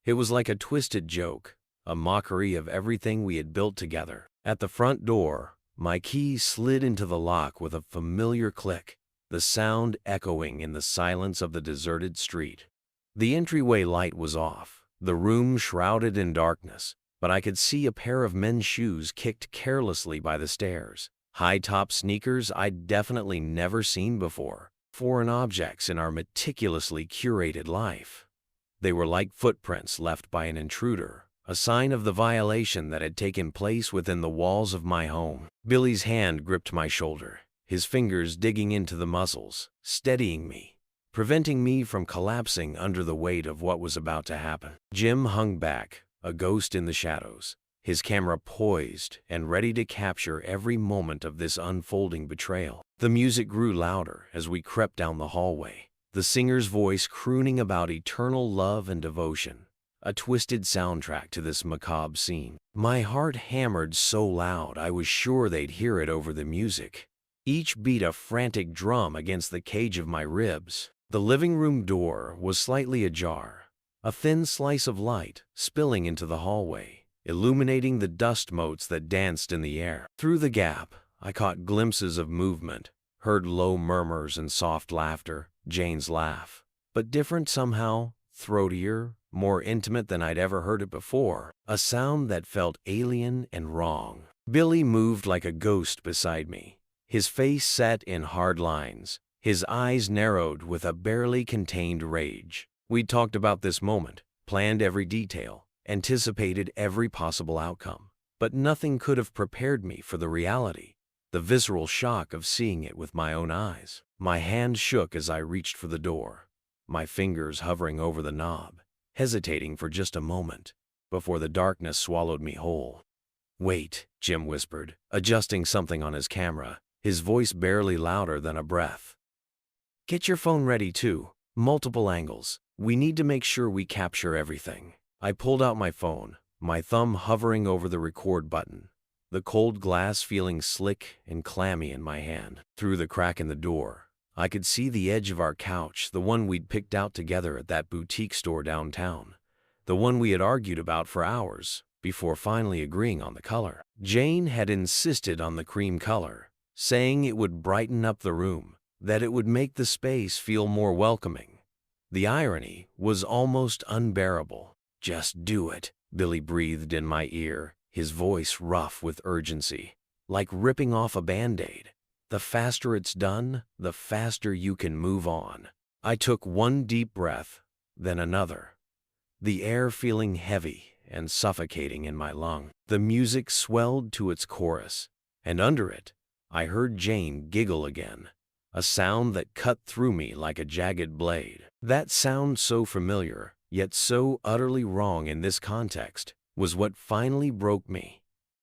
S4: It was like a twisted joke, a mockery of everything we had built together. At the front door, my key slid into the lock with a familiar click, the sound echoing in the silence of the deserted street. The entryway light was off, the room shrouded in darkness, but I could see a pair of men's shoes kicked carelessly by the stairs, high-top sneakers I'd definitely never seen before, foreign objects in our meticulously curated life. They were like footprints left by an intruder, a sign of the violation that had taken place within the walls of my home. Billy's hand gripped my shoulder, his fingers digging into the muscles, steadying me, preventing me from collapsing under the weight of what was about to happen. Jim hung back, a ghost in the shadows, his camera poised and ready to capture every moment of this unfolding betrayal. The music grew louder as we crept down the hallway, the singer's voice crooning about eternal love and devotion, a twisted soundtrack to this macabre scene. My heart hammered so loud I was sure they'd hear it over the music, each beat a frantic drum against the cage of my ribs. The living room door was slightly ajar, a thin slice of light spilling into the hallway, illuminating the dust motes that danced in the air. Through the gap, I caught glimpses of movement, heard low murmurs and soft laughter, Jane's laugh, but different somehow, throatier, more intimate than I'd ever heard it before, a sound that felt alien and wrong. Billy moved like a ghost beside me, his face set in hard lines, his eyes narrowed with a barely contained rage. We'd talked about this moment, planned every detail, anticipated every possible outcome, but nothing could have prepared me for the reality, the visceral shock of seeing it with my own eyes. My hand shook as I reached for the door, my fingers hovering over the knob, hesitating for just a moment, before the darkness swallowed me whole. "Wait," Jim whispered, adjusting something on his camera, his voice barely louder than a breath. "Get your phone ready too, multiple angles. We need to make sure we capture everything." I pulled out my phone, my thumb hovering over the record button, the cold glass feeling slick and clammy in my hand. Through the crack in the door, I could see the edge of our couch, the one we'd picked out together at that boutique store downtown, the one we had argued about for hours before finally agreeing on the color. Jane had insisted on the cream color, saying it would brighten up the room, that it would make the space feel more welcoming. The irony was almost unbearable. "Just do it," Billy breathed in my ear, his voice rough with urgency, like ripping off a Band-Aid. "The faster it's done, the faster you can move on." I took one deep breath, then another, the air feeling heavy and suffocating in my lung. The music swelled to its chorus, and under it, I heard Jane giggle again, a sound that cut through me like a jagged blade. That sound so familiar, yet so utterly wrong in this context, was what finally broke me.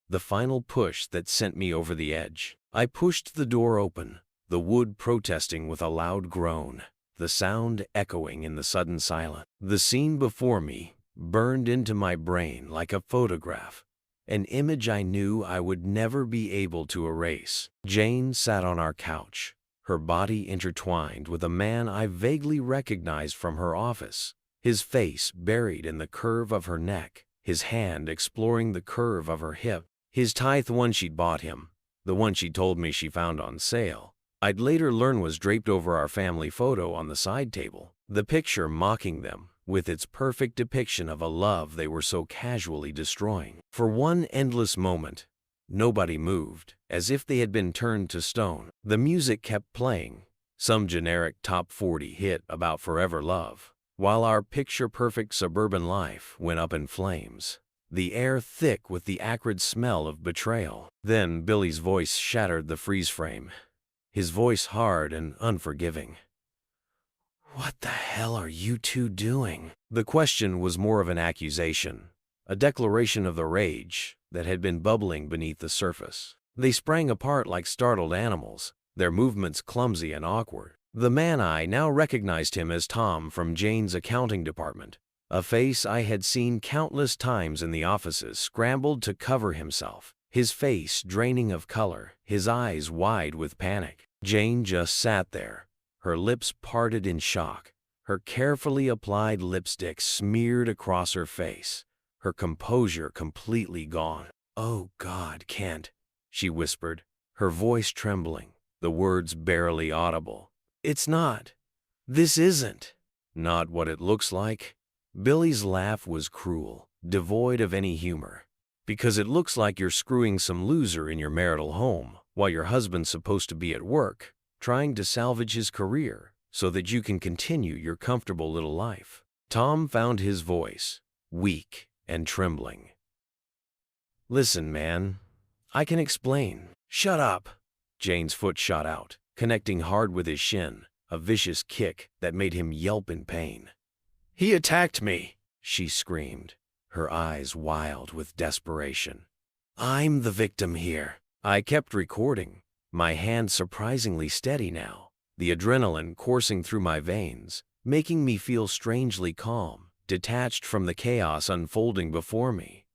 S4: The final push that sent me over the edge. I pushed the door open, the wood protesting with a loud groan, the sound echoing in the sudden silence. The scene before me burned into my brain like a photograph, an image I knew I would never be able to erase. Jane sat on our couch, her body intertwined with a man I vaguely recognized from her office, his face buried in the curve of her neck, his hand exploring the curve of her hip. His tie, the one she'd bought him, the one she told me she found on sale, I'd later learn was draped over our family photo on the side table, the picture mocking them with its perfect depiction of a love they were so casually destroying. For one endless moment, nobody moved, as if they had been turned to stone. The music kept playing, some generic top 40 hit about forever love, while our picture-perfect suburban life went up in flames, the air thick with the acrid smell of betrayal. Then Billy's voice shattered the freeze frame, his voice hard and unforgiving. "What the hell are you two doing?" The question was more of an accusation, a declaration of the rage that had been bubbling beneath the surface. They sprang apart like startled animals, their movements clumsy and awkward. The man, I now recognized him as Tom from Jane's accounting department, a face I had seen countless times in the offices, scrambled to cover himself, his face draining of color, his eyes wide with panic. Jane just sat there, her lips parted in shock, her carefully applied lipstick smeared across her face, her composure completely gone. "Oh God, Kent," she whispered, her voice trembling, the words barely audible. This isn't not what it looks like." Billy's laugh was cruel, devoid of any humor. "Because it looks like you're screwing some loser in your marital home while your husband's supposed to be at work, trying to salvage his career so that you can continue your comfortable little life." Tom found his voice, weak and trembling. "Listen, man, I can explain." "Shut up." Jane's foot shot out, connecting hard with his shin, a vicious kick that made him yelp in pain. "He attacked me," she screamed, her eyes wild with desperation. "I'm the victim here." I kept recording, my hand surprisingly steady now, the adrenaline coursing through my veins, making me feel strangely calm, detached from the chaos unfolding before me.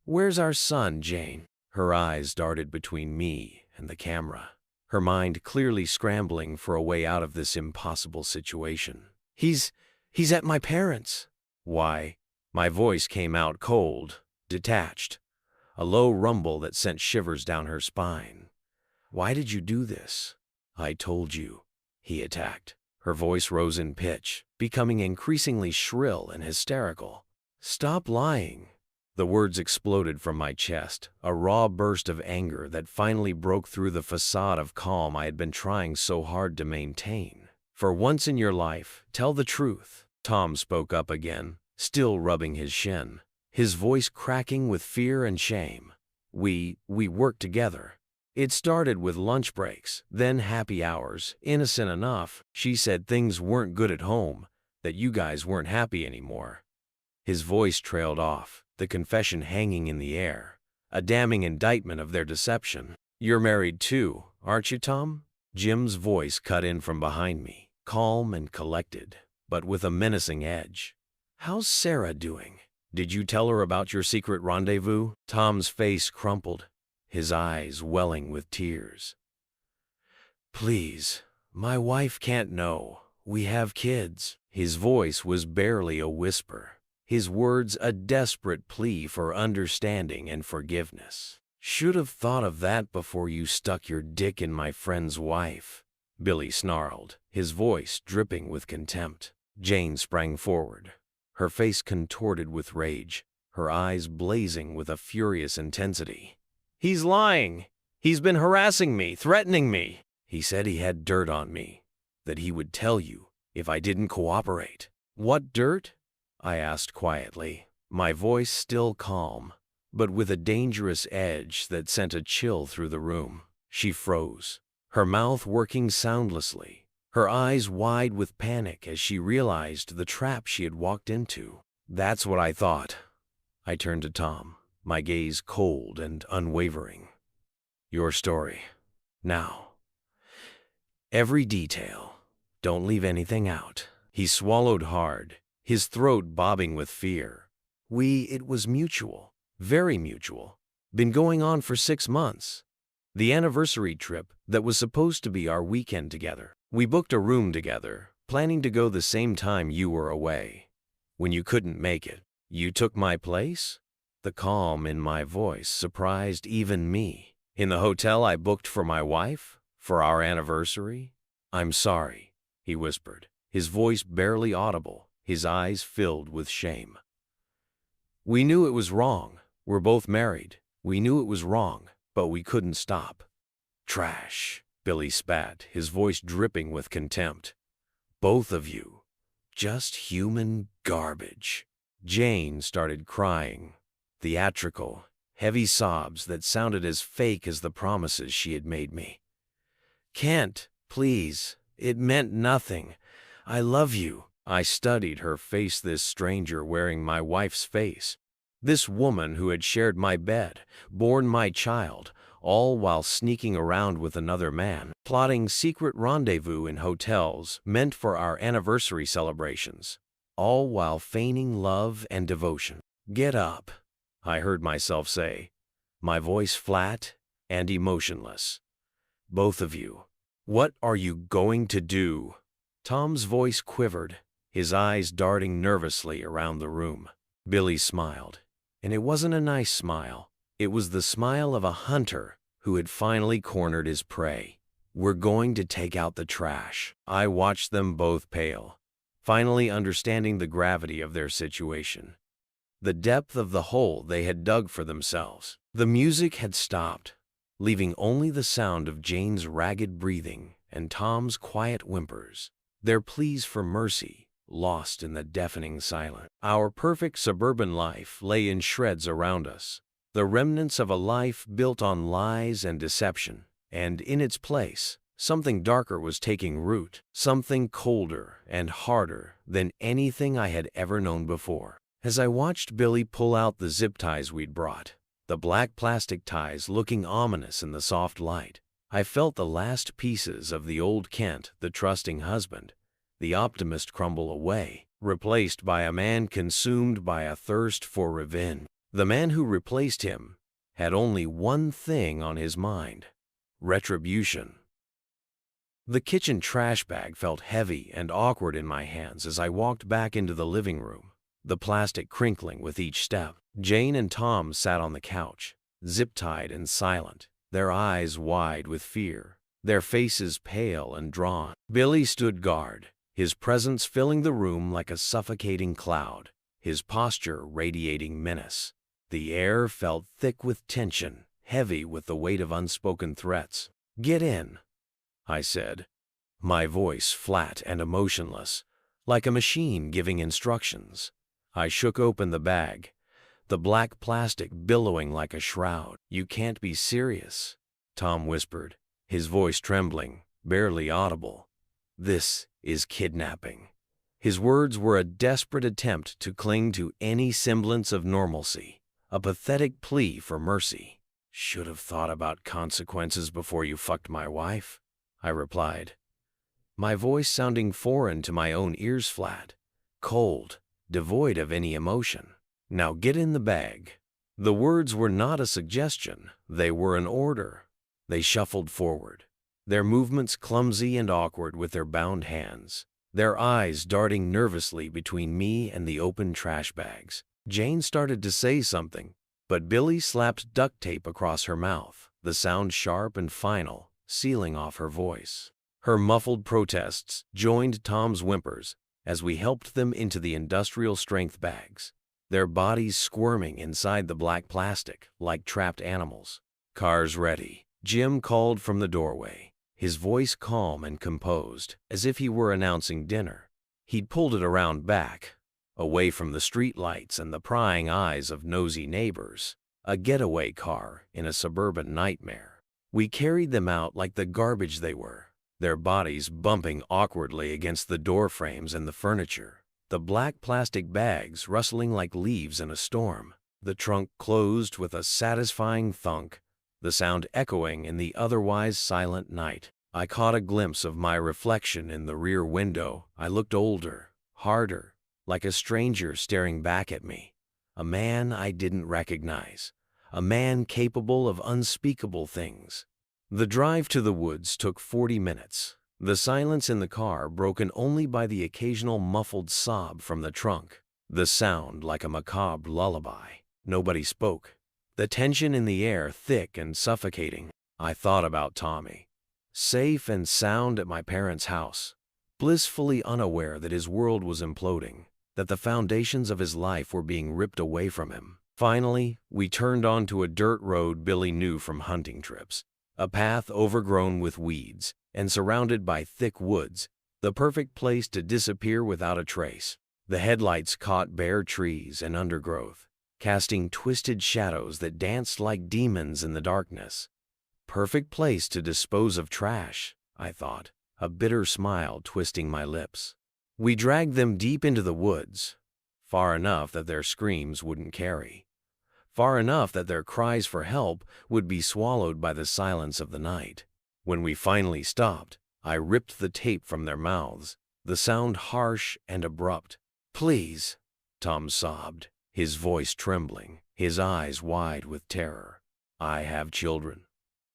S4: "Where's our son, Jane?" Her eyes darted between me and the camera, her mind clearly scrambling for a way out of this impossible situation. He's at my parents'." "Why?" My voice came out cold, detached, a low rumble that sent shivers down her spine. "Why did you do this?" "I told you," he attacked. Her voice rose in pitch, becoming increasingly shrill and hysterical. "Stop lying." The words exploded from my chest, a raw burst of anger that finally broke through the facade of calm I had been trying so hard to maintain. "For once in your life, tell the truth." Tom spoke up again, still rubbing his shin, his voice cracking with fear and shame. We worked together. It started with lunch breaks, then happy hours, innocent enough. She said things weren't good at home, that you guys weren't happy anymore." His voice trailed off, the confession hanging in the air, a damning indictment of their deception. "You're married too, aren't you, Tom?" Jim's voice cut in from behind me, calm and collected, but with a menacing edge. "How's Sarah doing? Did you tell her about your secret rendezvous?" Tom's face crumpled, his eyes welling with tears. "Please, my wife can't know. We have kids." His voice was barely a whisper, his words a desperate plea for understanding and forgiveness. "Should have thought of that before you stuck your dick in my friend's wife," Billy snarled, his voice dripping with contempt. Jane sprang forward, her face contorted with rage, her eyes blazing with a furious intensity. "He's lying. He's been harassing me, threatening me. He said he had dirt on me, that he would tell you if I didn't cooperate." "What dirt?" I asked quietly, my voice still calm, but with a dangerous edge that sent a chill through the room. She froze, her mouth working soundlessly, her eyes wide with panic as she realized the trap she had walked into. That's what I thought. I turned to Tom, my gaze cold and unwavering. Your story. Now. Every detail. Don't leave anything out. He swallowed hard, his throat bobbing with fear. It was mutual. Very mutual. Been going on for 6 months. The anniversary trip that was supposed to be our weekend together. We booked a room together, planning to go the same time you were away. When you couldn't make it, you took my place? The calm in my voice surprised even me. In the hotel I booked for my wife? For our anniversary? I'm sorry, he whispered, his voice barely audible, his eyes filled with shame. We knew it was wrong. We're both married. We knew it was wrong, but we couldn't stop. Trash, Billy spat, his voice dripping with contempt. Both of you. Just human garbage. Jane started crying. Theatrical, heavy sobs that sounded as fake as the promises she had made me. Kent, please. It meant nothing. I love you. I studied her face, this stranger wearing my wife's face. This woman who had shared my bed, borne my child, all while sneaking around with another man, plotting secret rendezvous in hotels meant for our anniversary celebrations, all while feigning love and devotion. Get up, I heard myself say, my voice flat and emotionless. Both of you. What are you going to do? Tom's voice quivered, his eyes darting nervously around the room. Billy smiled, and it wasn't a nice smile. It was the smile of a hunter who had finally cornered his prey. We're going to take out the trash. I watched them both pale, finally understanding the gravity of their situation, the depth of the hole they had dug for themselves. The music had stopped, leaving only the sound of Jane's ragged breathing and Tom's quiet whimpers, their pleas for mercy lost in the deafening silence. Our perfect suburban life lay in shreds around us, the remnants of a life built on lies and deception, and in its place, something darker was taking root, something colder and harder than anything I had ever known before. As I watched Billy pull out the zip ties we'd brought, the black plastic ties looking ominous in the soft light, I felt the last pieces of the old Kent, the trusting husband, the optimist, crumble away, replaced by a man consumed by a thirst for revenge. The man who replaced him had only one thing on his mind: retribution. The kitchen trash bag felt heavy and awkward in my hands as I walked back into the living room, the plastic crinkling with each step. Jane and Tom sat on the couch, zip-tied and silent, their eyes wide with fear, their faces pale and drawn. Billy stood guard, his presence filling the room like a suffocating cloud, his posture radiating menace. The air felt thick with tension, heavy with the weight of unspoken threats. "Get in," I said, my voice flat and emotionless, like a machine giving instructions. I shook open the bag, the black plastic billowing like a shroud. "You can't be serious," Tom whispered, his voice trembling, barely audible. "This is kidnapping." His words were a desperate attempt to cling to any semblance of normalcy, a pathetic plea for mercy. "Should have thought about consequences before you fucked my wife," I replied, my voice sounding foreign to my own ears, flat, cold, devoid of any emotion. "Now get in the bag." The words were not a suggestion, they were an order. They shuffled forward, their movements clumsy and awkward with their bound hands, their eyes darting nervously between me and the open trash bags. Jane started to say something, but Billy slapped duct tape across her mouth, the sound sharp and final, sealing off her voice. Her muffled protests joined Tom's whimpers as we helped them into the industrial-strength bags, their bodies squirming inside the black plastic like trapped animals. "Car's ready," Jim called from the doorway, his voice calm and composed, as if he were announcing dinner. He'd pulled it around back, away from the street lights and the prying eyes of nosy neighbors, a getaway car in a suburban nightmare. We carried them out like the garbage they were, their bodies bumping awkwardly against the door frames and the furniture. the black plastic bags rustling like leaves in a storm. The trunk closed with a satisfying thunk, the sound echoing in the otherwise silent night. I caught a glimpse of my reflection in the rear window. I looked older, harder, like a stranger staring back at me. A man I didn't recognize. A man capable of unspeakable things. The drive to the woods took 40 minutes. The silence in the car broken only by the occasional muffled sob from the trunk. The sound like a macabre lullaby. Nobody spoke. The tension in the air thick and suffocating. I thought about Tommy. Safe and sound at my parents' house. Blissfully unaware that his world was imploding. That the foundations of his life were being ripped away from him. Finally, we turned onto a dirt road Billy knew from hunting trips. A path overgrown with weeds and surrounded by thick woods, the perfect place to disappear without a trace. The headlights caught bare trees and undergrowth, casting twisted shadows that danced like demons in the darkness. Perfect place to dispose of trash, I thought, a bitter smile twisting my lips. We dragged them deep into the woods, far enough that their screams wouldn't carry. Far enough that their cries for help would be swallowed by the silence of the night. When we finally stopped, I ripped the tape from their mouths, the sound harsh and abrupt. "Please," Tom sobbed, his voice trembling, his eyes wide with terror. "I have children.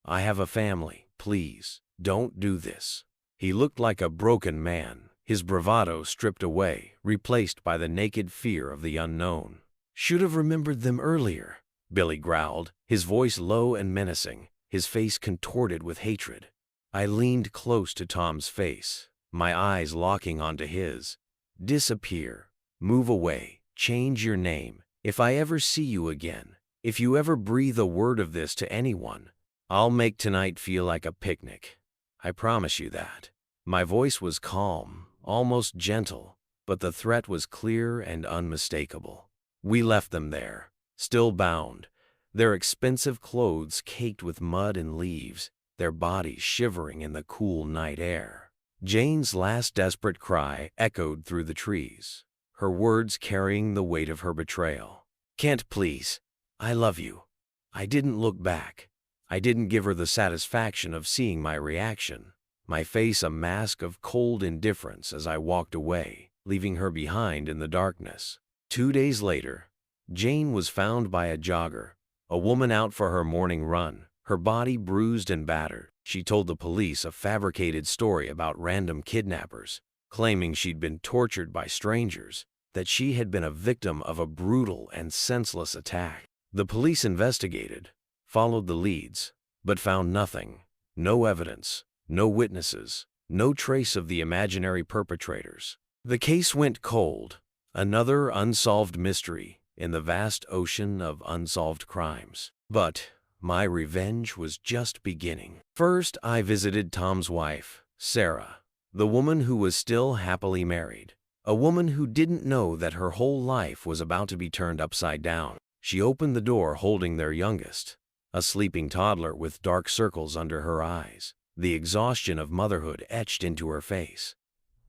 S4: I have a family. Please, don't do this." He looked like a broken man, his bravado stripped away, replaced by the naked fear of the unknown. "Should have remembered them earlier," Billy growled, his voice low and menacing, his face contorted with hatred. I leaned close to Tom's face, my eyes locking onto his. "Disappear. Move away. Change your name. If I ever see you again, if you ever breathe a word of this to anyone, I'll make tonight feel like a picnic. I promise you that." My voice was calm, almost gentle, but the threat was clear and unmistakable. We left them there, still bound, their expensive clothes caked with mud and leaves, their bodies shivering in the cool night air. Jane's last desperate cry echoed through the trees, her words carrying the weight of her betrayal. "Kent, please. I love you." I didn't look back. I didn't give her the satisfaction of seeing my reaction, my face a mask of cold indifference as I walked away, leaving her behind in the darkness. 2 days later, Jane was found by a jogger, a woman out for her morning run, her body bruised and battered. She told the police a fabricated story about random kidnappers, claiming she'd been tortured by strangers, that she had been a victim of a brutal and senseless attack. The police investigated, followed the leads, but found nothing. No evidence, no witnesses, no trace of the imaginary perpetrators. The case went cold. Another unsolved mystery in the vast ocean of unsolved crimes. But my revenge was just beginning. First, I visited Tom's wife, Sarah, the woman who was still happily married, a woman who didn't know that her whole life was about to be turned upside down. She opened the door holding their youngest, a sleeping toddler with dark circles under her eyes, the exhaustion of motherhood etched into her face.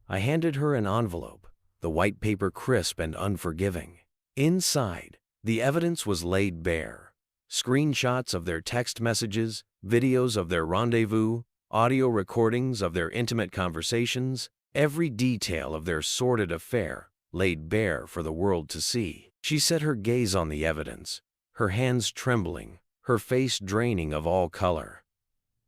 S4: I handed her an envelope, the white paper crisp and unforgiving. Inside, the evidence was laid bare. Screenshots of their text messages, videos of their rendezvous, audio recordings of their intimate conversations, every detail of their sordid affair laid bare for the world to see. She set her gaze on the evidence, her hands trembling, her face draining of all color.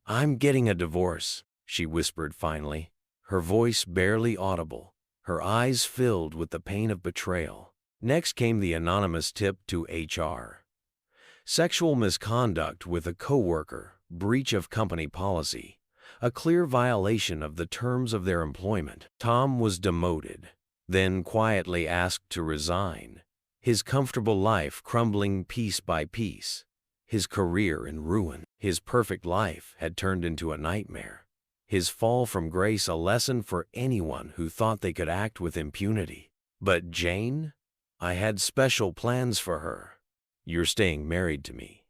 S4: "I'm getting a divorce," she whispered finally, her voice barely audible, her eyes filled with the pain of betrayal. Next came the anonymous tip to HR. Sexual misconduct with a coworker, breach of company policy, a clear violation of the terms of their employment. Tom was demoted, then quietly asked to resign, his comfortable life crumbling piece by piece, his career in ruin. His perfect life had turned into a nightmare. His fall from grace a lesson for anyone who thought they could act with impunity. But Jane? I had special plans for her. "You're staying married to me,"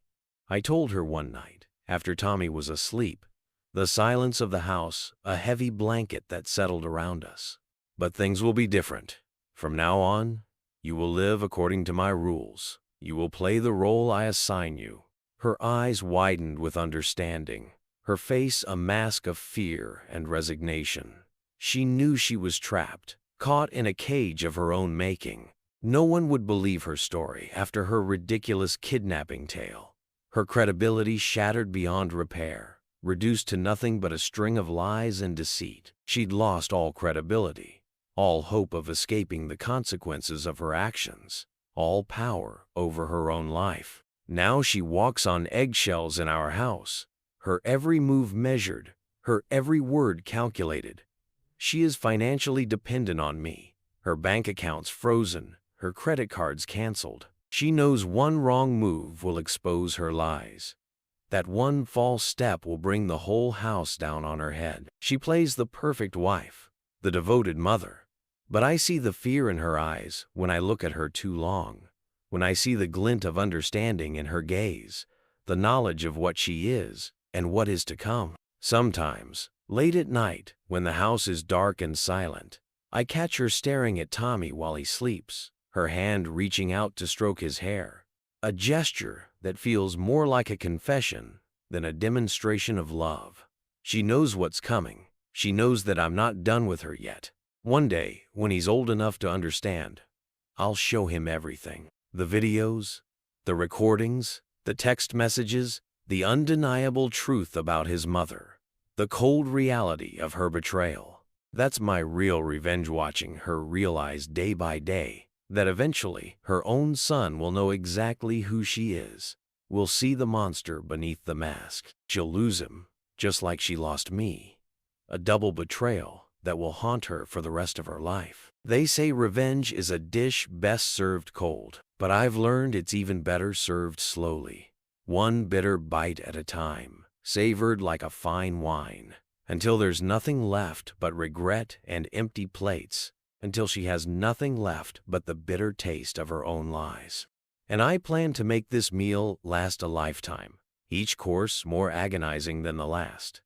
S4: I told her one night, after Tommy was asleep, the silence of the house a heavy blanket that settled around us. "But things will be different. From now on, you will live according to my rules. You will play the role I assign you." Her eyes widened with understanding, her face a mask of fear and resignation. She knew she was trapped, caught in a cage of her own making. No one would believe her story after her ridiculous kidnapping tale. Her credibility shattered beyond repair, reduced to nothing but a string of lies and deceit. She'd lost all credibility, all hope of escaping the consequences of her actions, all power over her own life. Now she walks on eggshells in our house, her every move measured, her every word calculated. She is financially dependent on me, her bank accounts frozen, her credit cards canceled. She knows one wrong move will expose her lies. That one false step will bring the whole house down on her head. She plays the perfect wife, the devoted mother. But I see the fear in her eyes when I look at her too long, when I see the glint of understanding in her gaze, the knowledge of what she is and what is to come. Sometimes, late at night, when the house is dark and silent, I catch her staring at Tommy while he sleeps, her hand reaching out to stroke his hair, a gesture that feels more like a confession than a demonstration of love. She knows what's coming. She knows that I'm not done with her yet. One day, when he's old enough to understand, I'll show him everything. The videos, the recordings, the text messages, the undeniable truth about his mother, the cold reality of her betrayal. That's my real revenge, watching her realize day by day that eventually her own son will know exactly who she is, will see the monster beneath the mask. She'll lose him, just like she lost me. A double betrayal that will haunt her for the rest of her life. They say revenge is a dish best served cold, but I've learned it's even better served slowly, one bitter bite at a time, savored like a fine wine, until there's nothing left but regret and empty plates, until she has nothing left but the bitter taste of her own lies. And I plan to make this meal last a lifetime, each course more agonizing than the last.